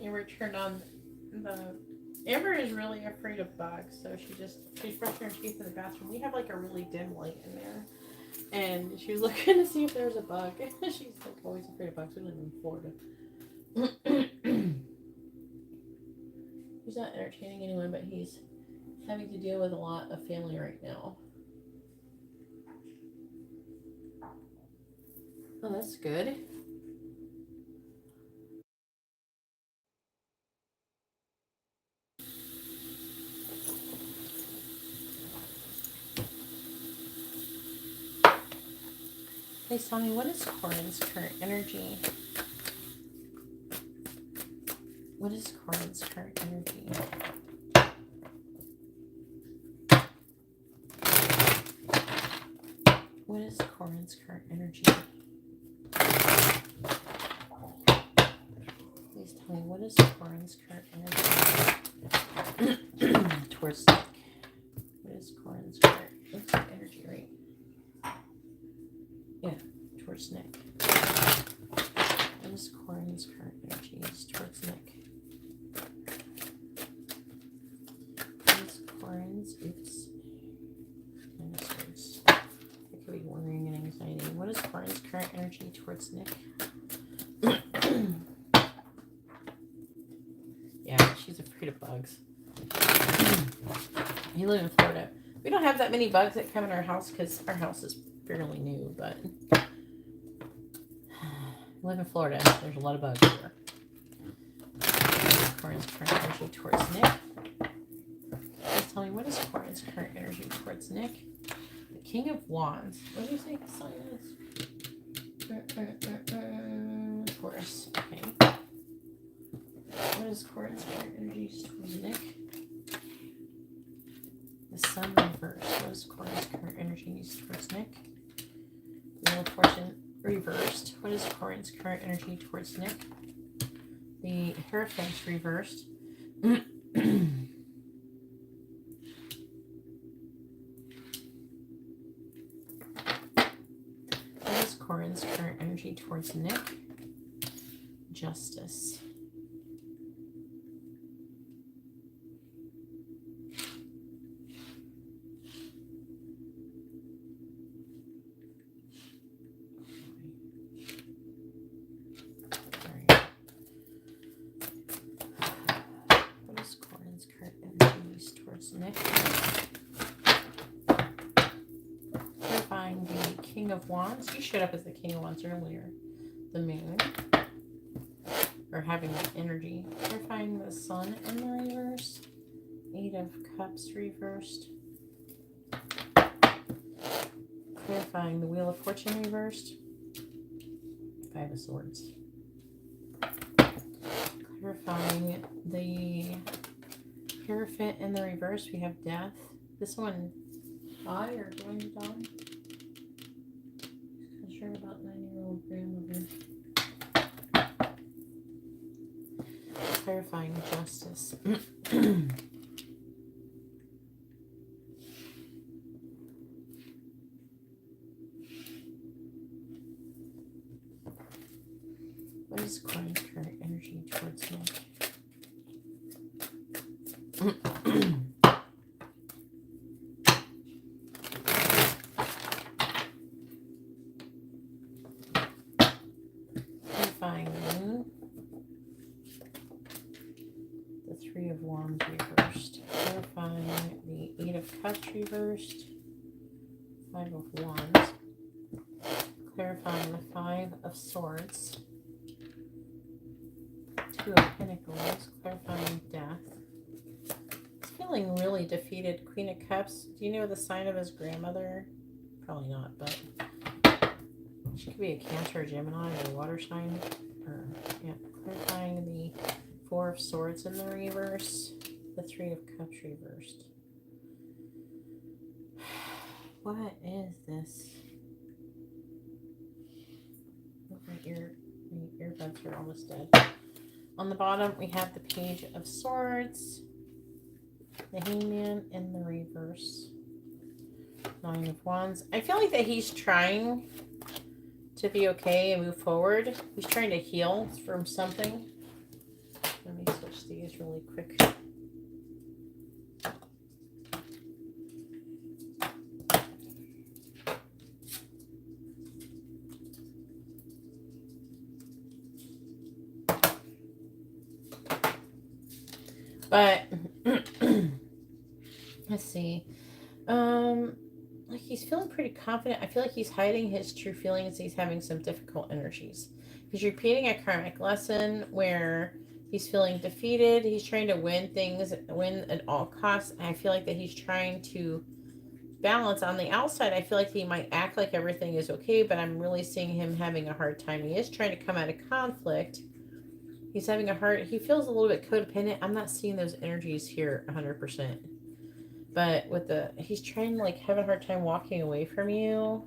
Amber turned on the. Amber is really afraid of bugs, so she's brushing her teeth in the bathroom. We have like a really dim light in there, and she was looking to see if there was a bug. She's like always afraid of bugs. We live in Florida. He's not entertaining anyone, but he's having to deal with a lot of family right now. Oh, that's good. Please tell me, what is Corin's current energy? What is Corin's current energy? What is Corin's current energy? Please tell me, what is Corin's current energy towards Nick? What is Corin's current energy, right? Yeah, towards Nick. What is Corin's current energy towards Nick? What is Corin's, oops, I could be worrying and anxiety. What is Corin's current energy towards Nick? Yeah, she's afraid of bugs. You live in Florida. We don't have that many bugs that come in our house because our house is fairly new, but we live in Florida. There's a lot of bugs here. Corin's current energy towards Nick. Please tell me, what is Corin's current energy towards Nick? The King of Wands. What do you think the sign is? Taurus. Okay. What is Corin's current energy towards Nick? The Sun reversed. What is Corin's current energy towards Nick? Wheel of Fortune reversed. What is Corin's current energy towards Nick? The Hierophant reversed. What is Corin's current energy towards Nick? Justice. Nick. Clarifying the King of Wands. You showed up as the King of Wands earlier. The Moon. Or having that energy. Clarifying the Sun in the reverse. 8 of Cups reversed. Clarifying the Wheel of Fortune reversed. 5 of Swords. Clarifying the Hierophant in the reverse, we have Death. This one, die or going to die? Concerned about 9-year-old grandmother. Clarifying Justice. What is Corin's current energy towards Nick? Clarifying the Moon. The 3 of Wands reversed. Clarifying the 8 of Cups reversed. 5 of Wands. Clarifying the 5 of Swords. 2 of Pentacles. Clarifying Death. Feeling really defeated. Queen of Cups. Do you know the sign of his grandmother? Probably not, but she could be a Cancer, Gemini, or water sign. Or yeah, clarifying the 4 of Swords in the reverse, the 3 of Cups reversed. What is this? My earbuds are almost dead. On the bottom, we have the Page of Swords. The Hangman in the reverse. 9 of Wands. I feel like that he's trying to be okay and move forward. He's trying to heal from something. Let me switch these really quick. But let's see. Like he's feeling pretty confident. I feel like he's hiding his true feelings. He's having some difficult energies. He's repeating a karmic lesson where he's feeling defeated. He's trying to win things, win at all costs. And I feel like that he's trying to balance on the outside, I feel like he might act like everything is okay, but I'm really seeing him having a hard time. He is trying to come out of conflict. He's having a hard, he feels a little bit codependent. I'm not seeing those energies here 100%. But with the, he's trying to like have a hard time walking away from you.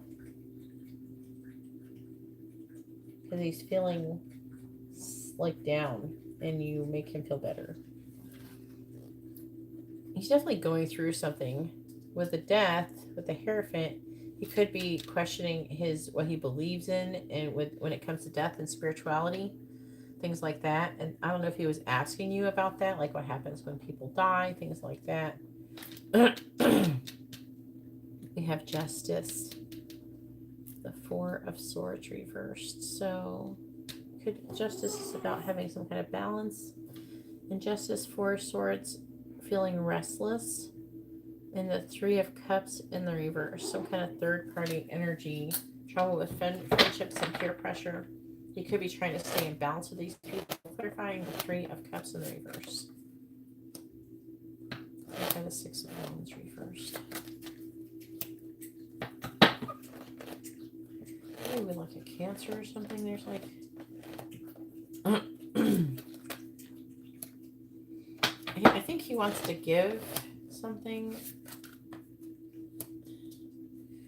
Because he's feeling like down and you make him feel better. He's definitely going through something. With the death, with the Hierophant, he could be questioning what he believes in, and when it comes to death and spirituality, things like that. And I don't know if he was asking you about that, like what happens when people die, things like that. We have Justice, the Four of Swords reversed. So Justice is about having some kind of balance, and Justice, Four of Swords, feeling restless. And the Three of Cups in the reverse. Some kind of third-party energy. Trouble with friendships and peer pressure. You could be trying to stay in balance with these people. Clarifying the Three of Cups in the reverse. And the Six of Wands reversed. Maybe with like a Cancer or something. There's like... I think he wants to give something...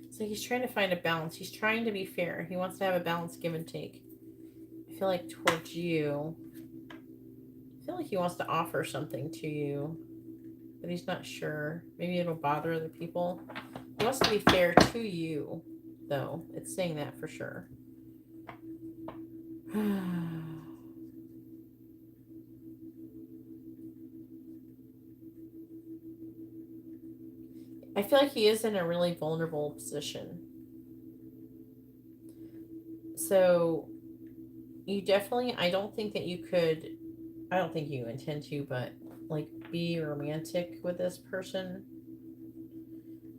So he's trying to find a balance. He's trying to be fair. He wants to have a balance, give and take. I feel like towards you, I feel like he wants to offer something to you, but he's not sure. Maybe it'll bother other people. He wants to be fair to you, though. It's saying that for sure. I feel like he is in a really vulnerable position. So you definitely, I don't think that you could, I don't think you intend to, but like be romantic with this person.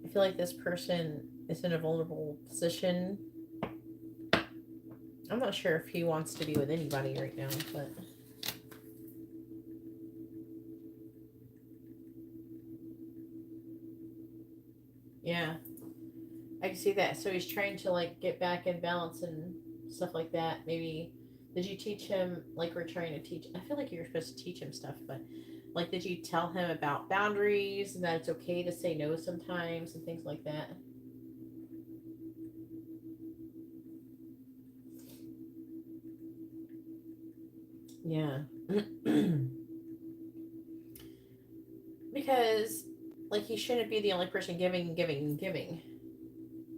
I feel like this person is in a vulnerable position. I'm not sure if he wants to be with anybody right now, but... Yeah, I can see that. So he's trying to like get back in balance and stuff like that. Maybe, did you teach him, like we're trying to teach, I feel like you're supposed to teach him stuff, but like did you tell him about boundaries and that it's okay to say no sometimes and things like that? Yeah. Because like he shouldn't be the only person giving and giving and giving.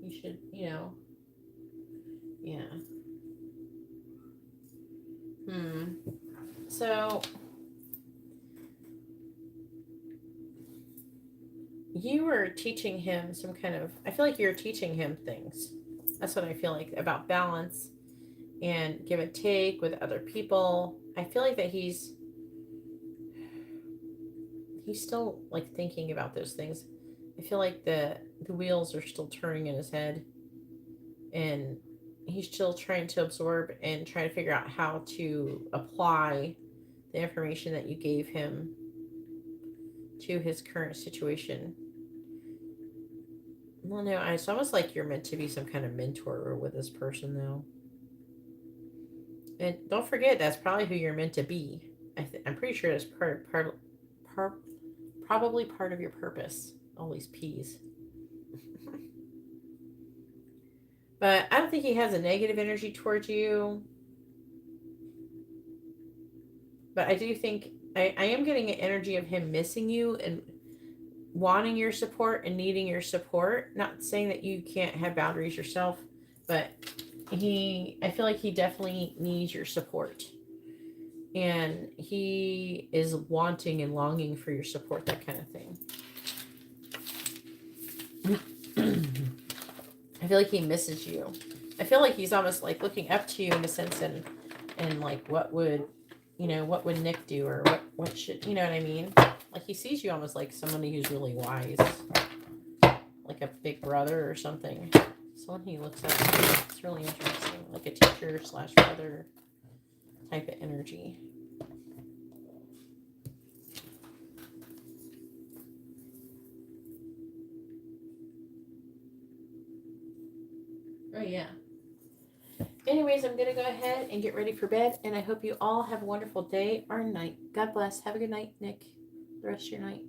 You should, yeah. So you were teaching him some kind of, I feel like you're teaching him things. That's what I feel like about balance and give and take with other people. I feel like that he's still like thinking about those things. I feel like the wheels are still turning in his head, and he's still trying to absorb and try to figure out how to apply the information that you gave him to his current situation. Well, no, it's almost like you're meant to be some kind of mentor with this person, though. And don't forget, that's probably who you're meant to be. I'm pretty sure that's probably part of your purpose. All these P's. But I don't think he has a negative energy towards you. But I do think I am getting an energy of him missing you and wanting your support and needing your support. Not saying that you can't have boundaries yourself, but I feel like he definitely needs your support. And he is wanting and longing for your support, that kind of thing. I feel like he misses you. I feel like he's almost like looking up to you in a sense, and like what would Nick do, or what should, you know what I mean? Like he sees you almost like somebody who's really wise, like a big brother or something. Someone he looks up to. It's really interesting, like a teacher / brother type of energy. Oh, yeah. Anyways, I'm going to go ahead and get ready for bed, and I hope you all have a wonderful day or night. God bless. Have a good night, Nick. The rest of your night.